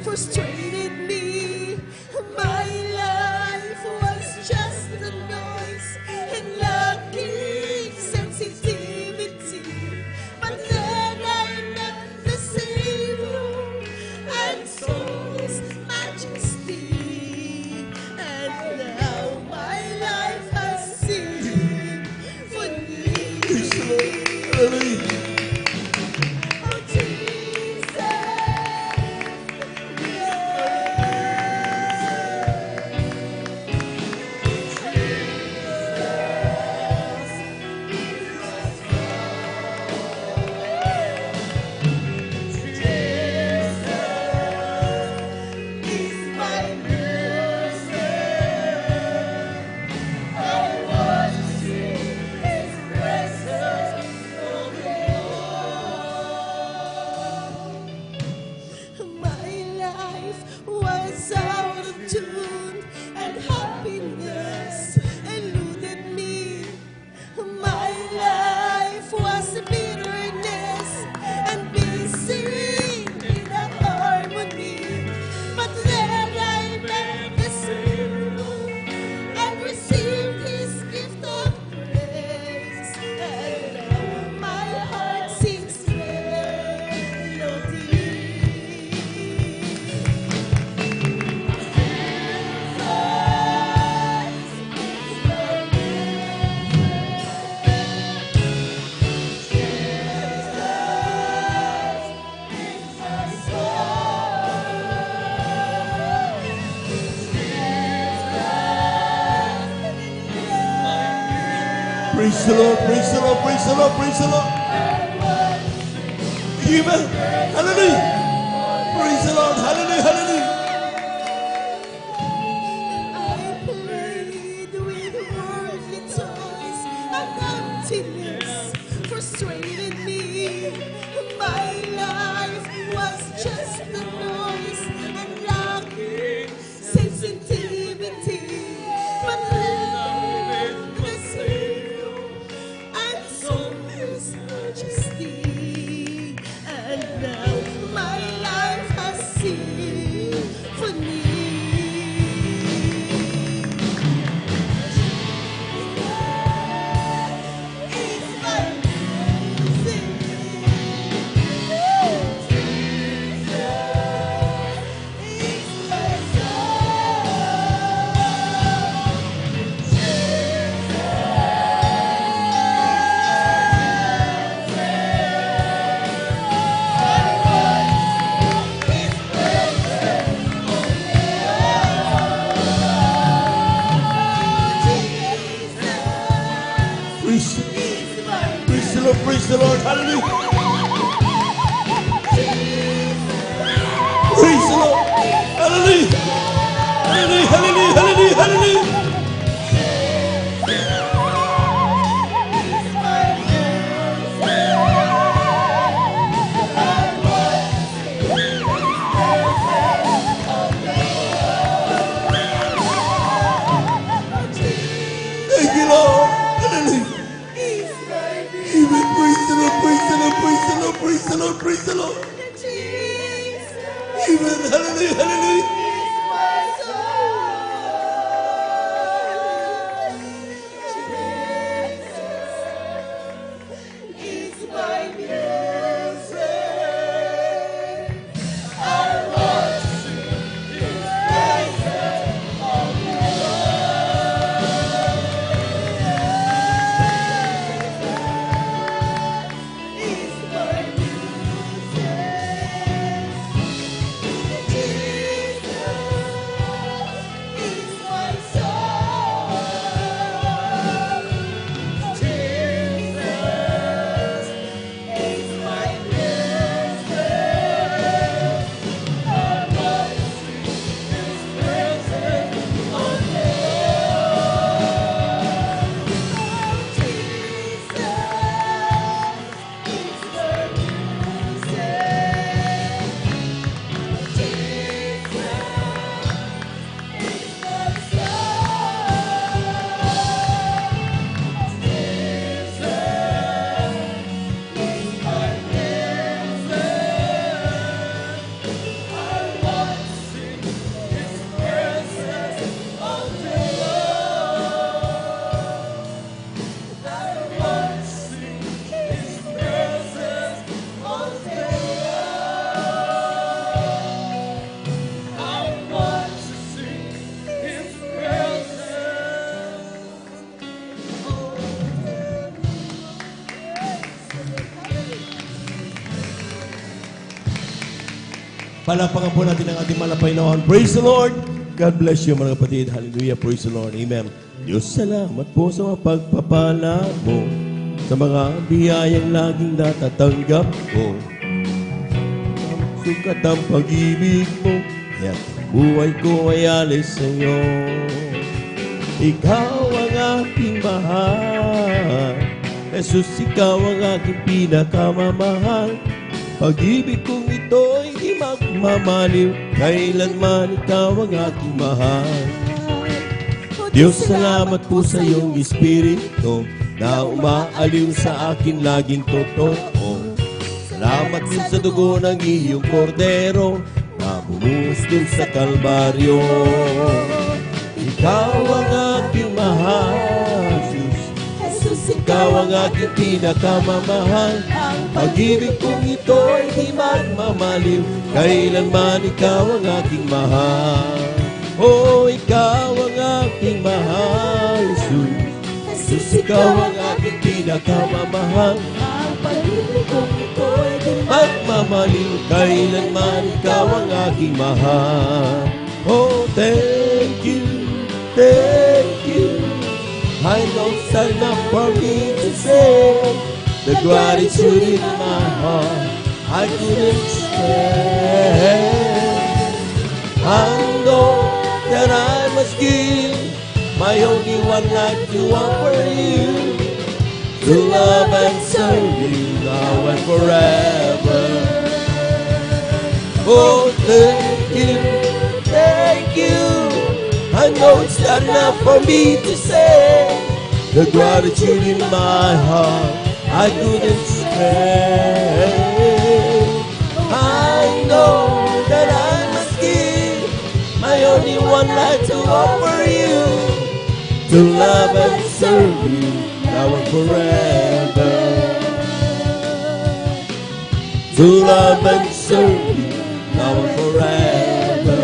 Frustrated me. My life was just a noise and lacking sensitivity. But then I met the Savior and saw His majesty. And now my life has seen for me. Hallelujah. Was out of tune and happiness eluded me. My life was bitterness and busy in a harmony. But then I met the Savior and received His gift of grace. And now my heart sings melody. Praise the Lord, praise the Lord, praise the Lord, praise the Lord. Amen. Hallelujah. Praise the Lord. Hallelujah, hallelujah. I played with worldly toys and emptiness frustrated me. My life was just a noise and lacking sensitivity. Lord, praise the Lord. Hallelujah. Praise the Lord. Hallelujah. Hallelujah, hallelujah, hallelujah, hallelujah. Thank you, Lord. Hallelujah. Amen. Praise the Lord, praise the Lord, praise the Lord, praise the Lord, praise the Lord. Amen. Hallelujah, hallelujah. Palakpakan po natin ang ating malapay na Praise the Lord. God bless you mga kapatid. Hallelujah. Praise the Lord. Amen. Diyos, salamat po sa mga pagpapala mo, sa mga biyayang laging natatanggap ko. Sukat ang pag-ibig mo, kaya't buhay ko ay alis sa iyo. Ikaw ang aking mahal, Jesus, ikaw ang aking pinakamamahal. Pag-ibig kong ito'y di magmamaliw, kailanman ikaw ang aking mahal. Diyos, salamat po sa iyong Espiritu na umaaliw sa akin laging totoo. Salamat din sa dugo ng iyong kordero na bumuhos dun sa Kalbaryo. Ikaw ang aking mahal, Jesus, ikaw ang aking pinakamamahal. Pag-ibig kong ito'y di magmamaliw, kailanman ikaw ang aking mahal. Oh, ikaw ang aking mahal, Jesus, ikaw ang aking pinakamamahal. Pag-ibig kong ito'y di magmamaliw, kailanman ikaw ang aking mahal. Oh, thank you, thank you. I know it's enough for me to say the gratitude in my heart I couldn't stand. I know that I must give my only one life to offer you, to love and serve you now and forever. Oh, thank you, thank you. I know it's not enough for me to say the gratitude in my heart I couldn't stand. I know that I must give my only one life to offer you, to love and serve you now and forever. To love and serve you now and forever.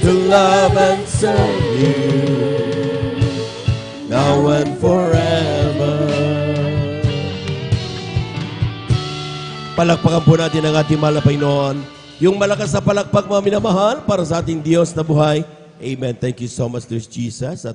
To love and serve you now and forever. Palakpakan po natin ang ating mahal na Panginoon. Yung malakas na palakpak mga minamahal para sa ating Diyos na buhay. Amen. Thank you so much, Lord Jesus. At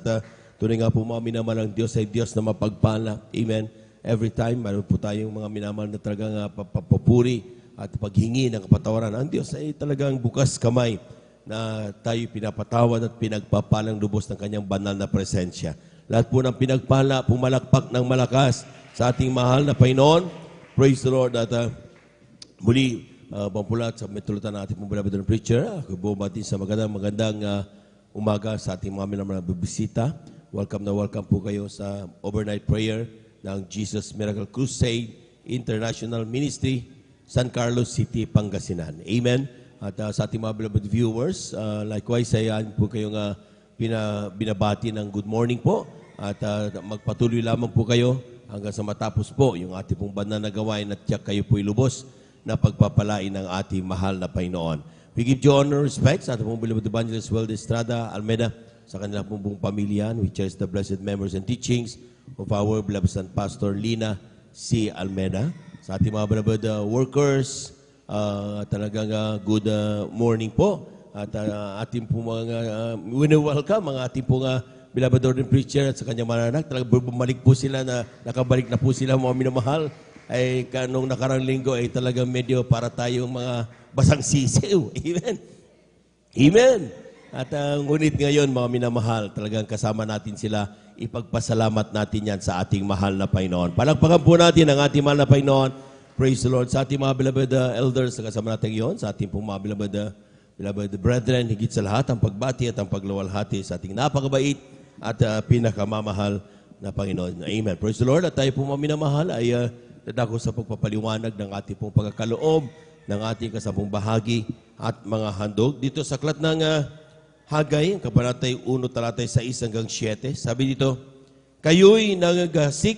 Tunay nga po mga minamahal, ang Diyos ay Diyos na mapagpala. Amen. Every time, mayroon po tayong mga minamahal na talagang papupuri at paghingi ng kapatawaran. Ang Diyos ay talagang bukas kamay na tayo pinapatawad at pinagpapalang lubos ng kanyang banal na presensya. Lahat po ng pinagpala, pumalakpak ng malakas sa ating mahal na Panginoon. Praise the Lord. At muli, pampulat sa metulutan natin pong beloved preacher. Ako bumati sa magandang umaga sa ating mga minamahal na bibisita. Welcome na welcome po kayo sa overnight prayer ng Jesus Miracle Crusade International Ministry, San Carlos City, Pangasinan. Amen. At sa ating mga beloved viewers, likewise, ayan po kayong binabati ng good morning po. At magpatuloy lamang po kayo hanggang sa matapos po yung ating pong banal na gawain at tiyak kayo po'y lubos na pagpapalain ng ating mahal na Panginoon. We give you honor, respect sa ating pong beloved evangelist Will Estrada Almeida, sa kanilang pong buong pamilya. We cherish the blessed memories and teachings of our beloved son, Pastor Lina C. Almeida. Sa ating mga beloved workers, talagang good morning po. At ating pong mga welcome, mga ating pong beloved ordained preacher at sa kanyang mga anak. Talagang bumalik po sila na nakabalik na po sila mga minamahal. Ay kanong nakarang linggo ay talagang medyo para tayong mga basang sisiw. Amen. Amen. At ngunit ngayon, mga minamahal, talagang kasama natin sila. Ipagpasalamat natin yan sa ating mahal na Panginoon. Palakpakan po natin ang ating mahal na Panginoon. Praise the Lord. Sa ating mga beloved elders na kasama natin ngayon, sa ating pong mga beloved brethren, higit sa lahat, ang pagbati at ang pagluwalhati sa ating napakabait at pinakamamahal na Panginoon. Amen. Praise the Lord. At tayo po mga minamahal ay dadako sa pagpapaliwanag ng ating pong pagkakaloob, ng ating kasampung bahagi at mga handog. Dito sa aklat ng Hagay, kabanatay 1, talatay 6 hanggang 7. Sabi dito, kayo'y nangagasik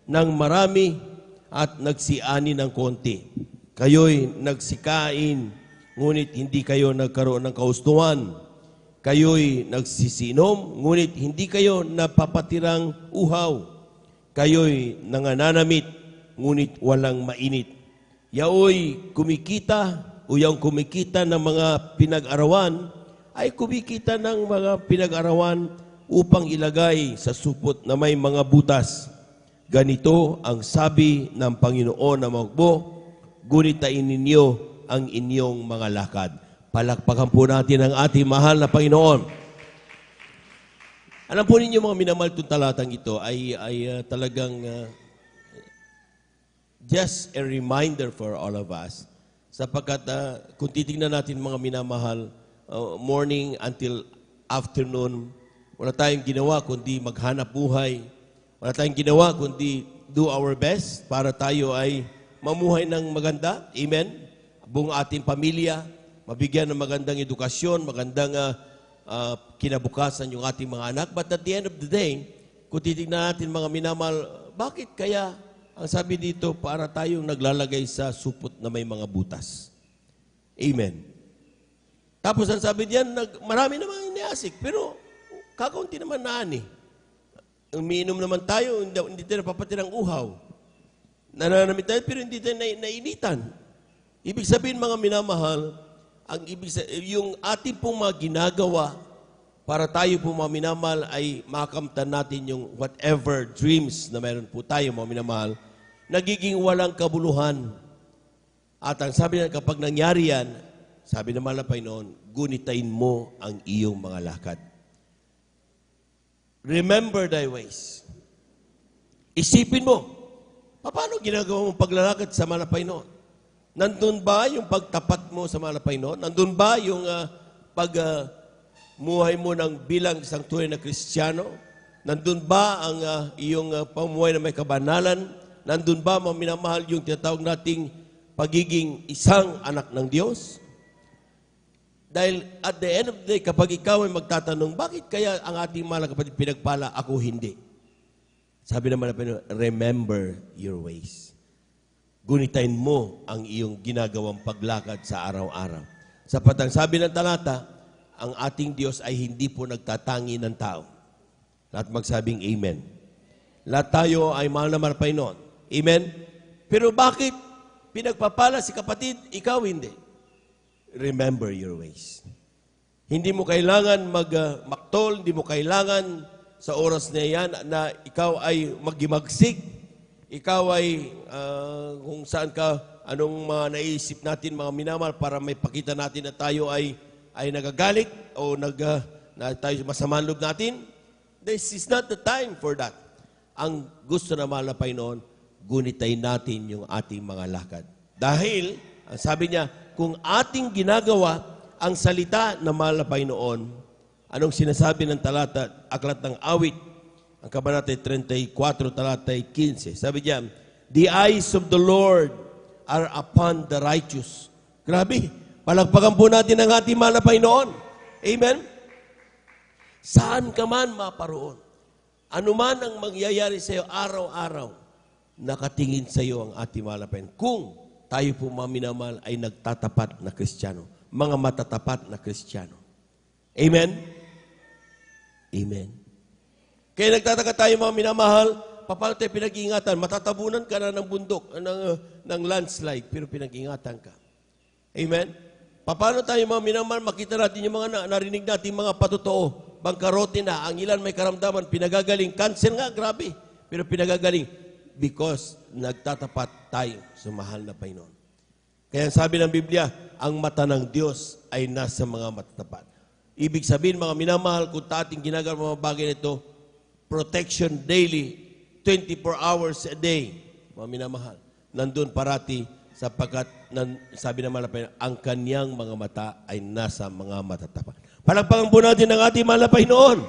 ng marami at nagsiani ng konti. Kayo'y nagsikain, ngunit hindi kayo nagkaroon ng kaustuhan. Kayo'y nagsisinom, ngunit hindi kayo napapatirang uhaw. Kayo'y nangananamit, ngunit walang mainit. Yaoy kumikita o yung kumikita ng mga pinag-arawan, ay kumikita ng mga pinag-arawan upang ilagay sa supot na may mga butas. Ganito ang sabi ng Panginoon na magbo, gunitain ninyo ang inyong mga lakad. Palakpakan po natin ang ating mahal na Panginoon. Alam po ninyo mga minamahal, itong talatang ito ay talagang just a reminder for all of us. Sapagkat kung titignan natin mga minamahal, morning until afternoon, wala tayong ginawa kundi maghanap buhay. Wala tayong ginawa kundi do our best para tayo ay mamuhay ng maganda. Amen. Buong ating pamilya, mabigyan ng magandang edukasyon, magandang kinabukasan yung ating mga anak. But at the end of the day, kung titignan natin mga minamahal, bakit kaya ang sabi dito para tayong naglalagay sa supot na may mga butas? Amen. Tapos ang sabi diyan, marami namang iniasik, pero kakaunti naman naan eh. Umiinom naman tayo, hindi tayo napapatirang uhaw. Nananamit tayo, pero hindi tayo nainitan. Ibig sabihin mga minamahal, yung ating pong mga ginagawa para tayo pong mga minamahal ay makamtan natin yung whatever dreams na meron po tayo mga minamahal, nagiging walang kabuluhan. At ang sabi niya, kapag nangyari yan, sabi naman ng Panginoon, gunitain mo ang iyong mga lakad. Remember thy ways. Isipin mo, paano ginagawa mong paglalakad sa mga Panginoon? Nandun ba yung pagtapat mo sa mga Panginoon? Nandun ba yung pagmuhay mo ng bilang isang tunay na Kristiyano? Nandun ba ang iyong pamuhay na may kabanalan? Nandun ba, mga minamahal, yung tinatawag nating pagiging isang anak ng Diyos? Dahil at the end of the day, kapag ikaw ay magtatanong, bakit kaya ang ating mahal na kapatid pinagpala, ako hindi? Sabi naman na, remember your ways. Gunitain mo ang iyong ginagawang paglakad sa araw-araw. Sapat ang sabi ng talata, ang ating Diyos ay hindi po nagtatangi ng tao. Lahat magsabing amen. Lahat tayo ay mahal na Panginoon. Amen? Pero bakit pinagpapala si kapatid, ikaw hindi? Remember your ways. Hindi mo kailangan magmaktol, hindi mo kailangan sa oras na yan na ikaw ay magimagsik, ikaw ay kung saan ka, anong mga naisip natin mga minamahal para may pakita natin na tayo ay nagagalit o na tayo masamang loob natin. This is not the time for that. Ang gusto na mahal na Panginoon, gunitay natin yung ating mga lakad. Dahil, ang sabi niya, kung ating ginagawa ang salita na mahal na Panginoon, anong sinasabi ng talata, aklat ng awit, ang kabanata 34, talata 15. Sabi niya, the eyes of the Lord are upon the righteous. Grabe, palagpagan po natin ang ating mahal na Panginoon. Amen? Saan ka man maparoon, anuman ang mangyayari sa iyo araw-araw, nakatingin sa iyo ang ating mahal na Panginoon. Kung tayo po mga minamahal ay nagtatapat na Kristiyano, mga matatapat na Kristiyano. Amen? Amen. Kaya nagtataka tayo mga minamahal, paano tayo pinag-iingatan? Matatabunan ka na ng bundok, ng landslide, pero pinag-iingatan ka. Amen? Paano tayo mga minamahal, makita natin yung mga narinig natin mga patotoo, bangkarote na, ang ilan may karamdaman, pinagagaling, cancer nga, grabe, pero pinagagaling because nagtatapat tayo sa mahal na Panginoon. Kaya sabi ng Biblia, ang mata ng Diyos ay nasa mga matatapat. Ibig sabihin, mga minamahal, kung ating ginagawa mga bagay nito, protection daily, 24 hours a day, mga minamahal, nandun parati sapagkat, sabi ng mahal na Panginoon, ang kanyang mga mata ay nasa mga matatapat. Palakpakan po natin ang ating mahal na Panginoon.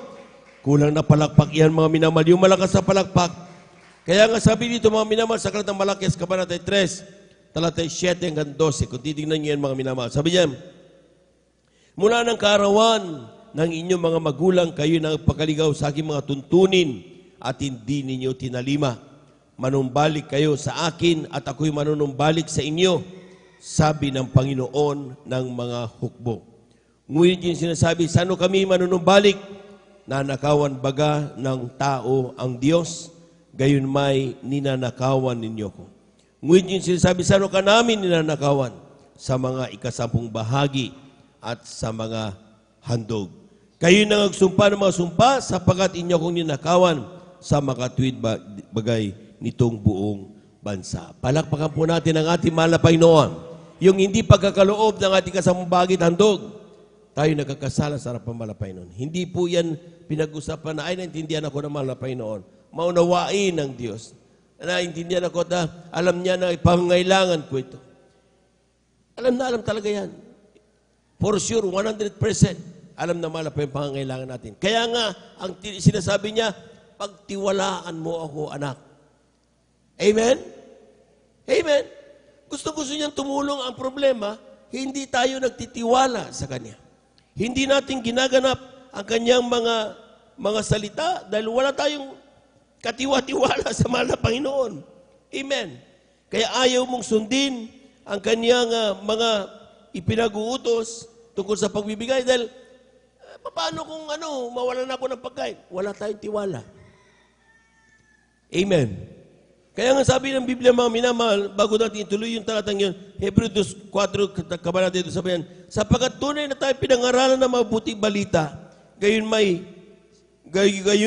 Kulang na palakpak yan, mga minamahal. Yung malakas na palakpak. Kaya nga sabi dito, mga minamahal, sa aklat ng Malakias, kabanata 3, talata 7 hanggang 12. Kung titignan niyo yan, mga minamahal. Sabi niya, mula ng kaarawan ng inyong mga magulang, kayo nagpakaligaw sa aking mga tuntunin at hindi ninyo tinalima. Manumbalik kayo sa akin at ako'y manunumbalik sa inyo, sabi ng Panginoon ng mga hukbo. Ngunit yung sinasabi, saan kami manunumbalik? Nanakawan baga ng tao ang Diyos? Gayon may ninanakawan ninyo ko. Ngunit yung sinasabi, saan ka namin ninanakawan? Sa mga ikasampung bahagi at sa mga handog. Kayo na nagsumpa ng mga sumpa sapagat inyo kong ninakawan sa makatuwid bagay nitong buong bansa. Palakpakan po natin ang ating mahal na Panginoon. Yung hindi pagkakaloob ng ating kasampung bahagi at handog, tayo nagkakasala sa harapan ng mahal na Panginoon. Hindi po yan pinag-usapan na, ay, naintindihan ako ng mahal na Panginoon. Maunawain ng Diyos. Naintindihan ako na alam niya na ipangangailangan ko ito. Alam na alam talaga yan. For sure, 100%, alam na mahal pa yung pangangailangan natin. Kaya nga, ang sinasabi niya, pagtiwalaan mo ako, anak. Amen? Amen? Gusto-gusto niyang tumulong. Ang problema, hindi tayo nagtitiwala sa Kanya. Hindi natin ginaganap ang Kanyang mga salita dahil wala tayong katiwa-tiwala sa mahal na Panginoon. Amen? Kaya ayaw mong sundin ang Kanyang mga ipinag-uutos tungkol sa pagbibigay dahil paano kung mawalan na ako ng pagkain? Wala tayong tiwala. Amen. Kaya nga sabi ng Biblia, mga minamahal, bago natin ituloy yung talatang yun, Hebrews 4, kabanata ito, sabi yan, sapagkat tunay na tayo pinangaralan ng mabuting balita, gayon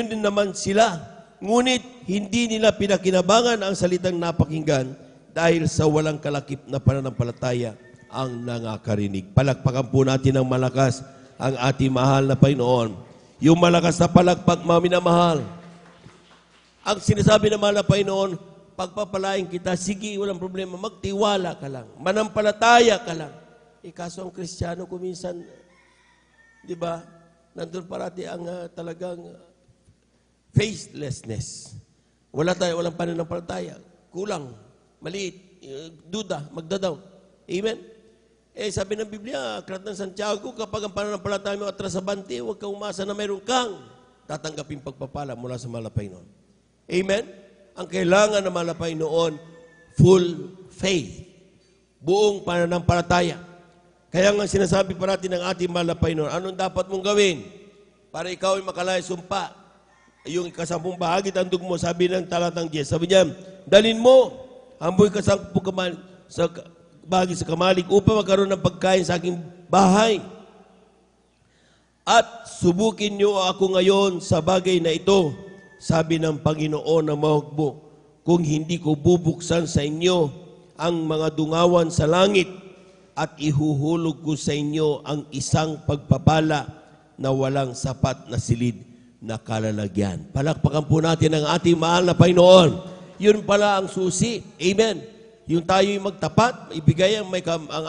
din naman sila. Ngunit hindi nila pinakinabangan ang salitang napakinggan dahil sa walang kalakip na pananampalataya ang nangakarinig. Palakpakan po natin ng malakas ang ating mahal na Panginoon. Yung malakas na palakpak, mga minamahal. Ang sinasabi ng mahal na Panginoon, pagpapalain kita, sige, walang problema, magtiwala ka lang, manampalataya ka lang. Kaso ang Kristiyano kuminsan, di ba, nandun parati ang talagang faithlessness. Walang pananampalataya, kulang, maliit, duda, magdadaw. Amen? Sabi ng Biblia, aklat ng Santiago, kapag ang pananampalataya mo atras sa bante, huwag kang umasa na mayroon kang tatanggapin pagpapala mula sa mahal na Panginoon. Amen? Ang kailangan ng mahal na Panginoon, full faith. Buong pananampalataya. Kaya nga sinasabi parati ng ating mahal na Panginoon, anong dapat mong gawin para ikaw ay makalaya sumpa? Yung ikasampung bahagi, tandog mo, sabi ng talatang 10. Sabi niya, dalin mo, amboy kasampung bahagi sa kamalig upang magkaroon ng pagkain sa aking bahay. At subukin niyo ako ngayon sa bagay na ito, sabi ng Panginoon na mahugbo, kung hindi ko bubuksan sa inyo ang mga dungawan sa langit at ihuhulog ko sa inyo ang isang pagpapala na walang sapat na silid na kalalagyan. Palakpakan po natin ang ating mahal na Panginoon. Yun pala ang susi. Amen. Yung tayo'y magtapat, ibigay ang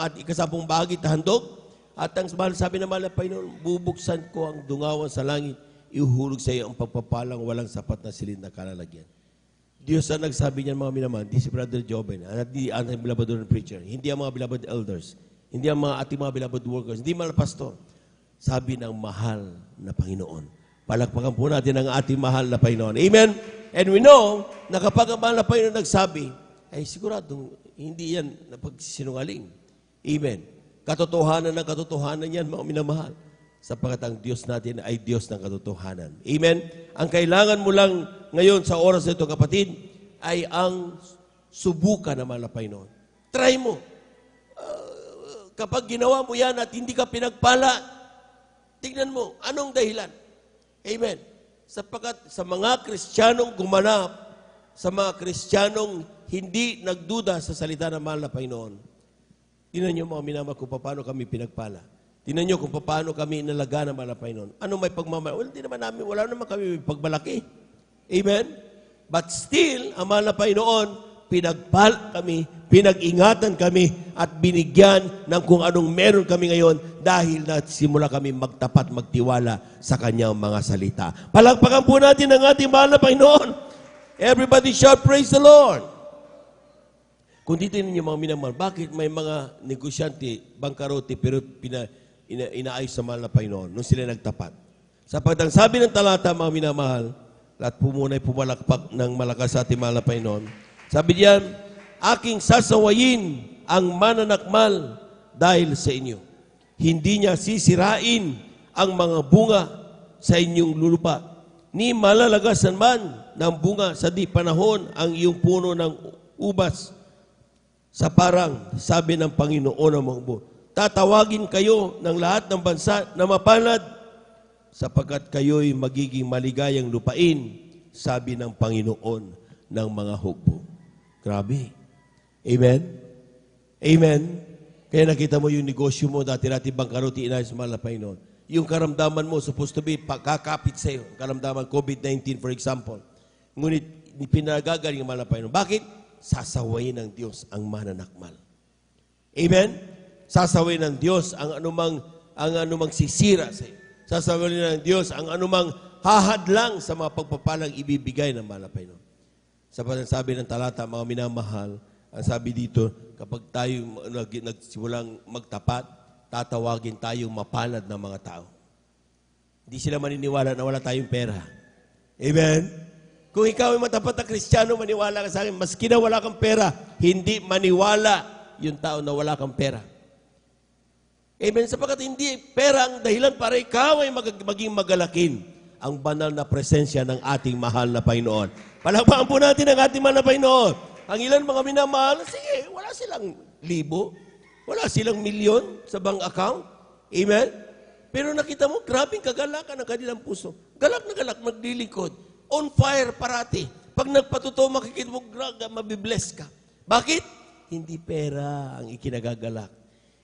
ating ikasapong bahagi handog. At ang sabi ng mahal na Panginoon, bubuksan ko ang dungawan sa langit, ihuhulog sa iyo ang pagpapalang walang sapat na silid na kalalagyan. Diyos ang nagsabi niyan, mga minamahal, di si Brother Joben, at di ang beloved preacher, hindi ang mga beloved elders, hindi ang ating mga beloved workers, hindi mga pastor. Sabi ng mahal na Panginoon. Palakpakan po natin ang ating mahal na Panginoon. Amen? And we know na kapag ang mahal na Panginoon nagsabi, ay siguradong hindi yan napagsinungaling. Amen. Katotohanan ng katotohanan yan, mga minamahal. Sapagkat ang Diyos natin ay Diyos ng katotohanan. Amen? Ang kailangan mo lang ngayon sa oras na ito, kapatid, ay ang subukan ng mahal na Panginoon. Try mo. Kapag ginawa mo yan at hindi ka pinagpala, tignan mo, anong dahilan? Amen. Sapagkat sa mga Kristiyanong gumanap, sa mga Kristiyanong hindi nagduda sa salita ng mahal na Panginoon, tingnan niyo mga minamahal kung paano kami pinagpala. Tingnan niyo kung paano kami inalaga ng mahal na Panginoon. Ano may pagmamahal? Well, wala naman kami pagmalaki. Amen? But still, ang mahal na Panginoon, pinagpal kami, pinag-ingatan kami, at binigyan ng kung anong meron kami ngayon dahil nasimula kami magtapat, magtiwala sa Kanyang mga salita. Palakpakan po natin ang ating mahal na Panginoon. Everybody shout, praise the Lord. Kung dito ninyo mga minamahal, bakit may mga negosyante, bangkarote, pero inaayos sa mahal na Panginoon nung sila nagtapat? Sapagkat ang sabi ng talata, mga minamahal, lahat po muna ay pumalakpak ng malakas sa ating mahal na Panginoon. Sabi diyan, aking sasawayin ang mananakmal dahil sa inyo. Hindi niya sisirain ang mga bunga sa inyong lulupa, ni malalagasan man ng bunga sa di panahon ang iyong puno ng ubas. Sa parang, sabi ng Panginoon ng mga buo, tatawagin kayo ng lahat ng bansa na mapalad, sapagkat kayo'y magiging maligayang lupain, sabi ng Panginoon ng mga hukbo. Grabe. Amen? Amen? Kaya nakita mo yung negosyo mo, dati-dati bangkarote, inayos sa mahal na Panginoon. Yung karamdaman mo, supposed to be, kakapit sa'yo. Karamdaman, COVID-19 for example. Ngunit, pinagagaling ang mahal na Panginoon. Bakit? Sasawayin ng Diyos ang mananakmal. Amen? Sasawayin ng Diyos ang anumang sisira sa iyo. Sasawayin ng Diyos ang anumang hahadlang sa mga pagpapalang ibibigay ng mahal na Panginoon. Sabi ng talata, mga minamahal, ang sabi dito, kapag tayo nagsimulang magtapat, tatawagin tayong mapalad ng mga tao. Hindi sila maniniwala na wala tayong pera. Amen? Kung ikaw ay matapat na Kristiyano, maniwala ka sa akin, maski na wala kang pera, hindi maniwala yung tao na wala kang pera. Amen? Sapagkat hindi pera ang dahilan para ikaw ay maging magalakin ang banal na presensya ng ating mahal na Panginoon. Palakpakan po natin ang ating mahal na Panginoon. Ang ilan mga minamahal, sige, wala silang libo, wala silang milyon sa bank account. Amen? Pero nakita mo, grabing kagalakan ang kanilang puso. Galak na galak, maglilingkod. On fire parati. Pag nagpatuto, makikita mo, mabibless ka. Bakit? Hindi pera ang ikinagagalak.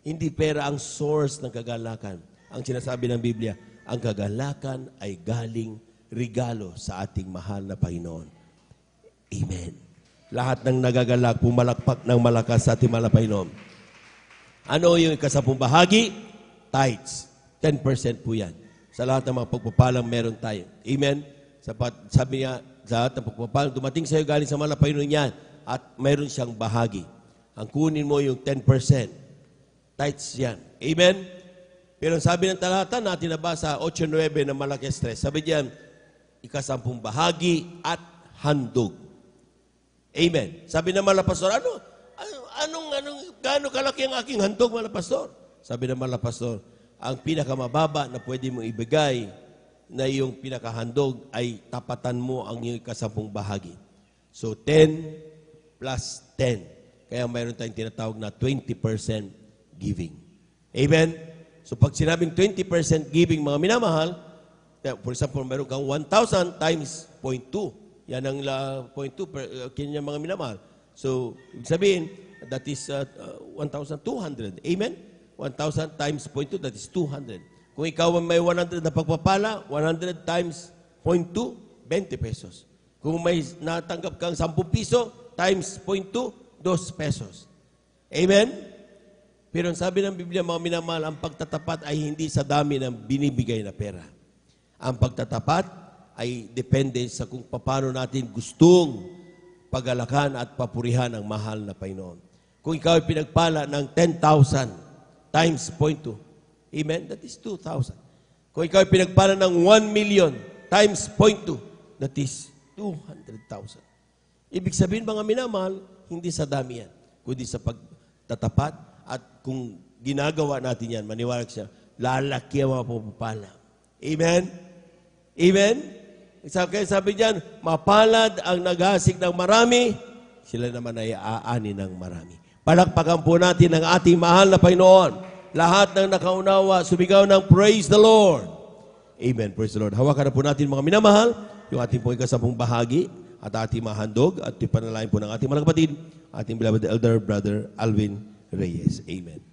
Hindi pera ang source ng kagalakan. Ang sinasabi ng Biblia, ang kagalakan ay galing regalo sa ating mahal na Panginoon. Amen. Lahat ng nagagalak, pumalakpak ng malakas sa ating mahal na Panginoon. Ano yung ikasapong bahagi? Tithes. 10% po yan. Sa lahat ng mga pagpapalang meron tayo. Amen. Sabi niya, sa lahat ng pagpapalang dumating sa iyo galing sa mahal na Panginoon yan at meron siyang bahagi. Ang kunin mo yung 10%. Tithes yan. Amen. Pero sabi ng talata natin nabasa 8-9 na malaki stress. Sabi diyan, ikasampung bahagi at handog. Amen. Sabi ng mahal na pastor, gaano kalaki ang aking handog, mahal na pastor? Sabi ng mahal na pastor, ang pinakamababa na pwede mong ibigay na yung pinakahandog ay tapatan mo ang iyong ikasampung bahagi. So 10 plus 10. Kaya mayroon tayong tinatawag na 20% giving. Amen? So pag sinabing 20% giving, mga minamahal, for example, meron kang 1,000 times 0.2. Yan ang 0.2 kanya mga minamahal. So, ibig sabihin, that is 1,200. Amen? 1,000 times 0.2, that is 200. Kung ikaw may 100 na pagpapala, 100 times 0.2, 20 pesos. Kung may natanggap kang 10 piso, times 0.2, 2 pesos. Amen? Pero ang sabi ng Biblia, mga minamahal, ang pagtatapat ay hindi sa dami ng binibigay na pera. Ang pagtatapat ay depende sa kung paano natin gustong pagalakan at papurihan ang mahal na Panginoon. Kung ikaw ay pinagpala ng 10,000 times 0.2, amen? That is 2,000. Kung ikaw ay pinagpala ng 1 million times 0.2, that is 200,000. Ibig sabihin, mga minamahal, hindi sa dami yan, kundi sa pagtatapat. At kung ginagawa natin yan, maniwala siya, lalaki ang mga pupupala. Amen? Amen? Kaya sabi diyan, mapalad ang naghasik ng marami, sila naman ay aani ng marami. Palakpakan po natin ang ating mahal na Panginoon. Lahat ng nakaunawa, sumigaw ng praise the Lord. Amen. Praise the Lord. Hawakan na po natin mga minamahal, yung ating pong ikasampung bahagi at ating mahandog at ipanalangin po ng ating mga kapatid, ating beloved elder brother Alvin Reyes. Amen.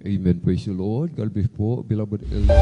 Amen. Praise the Lord. God bless po, beloved elder.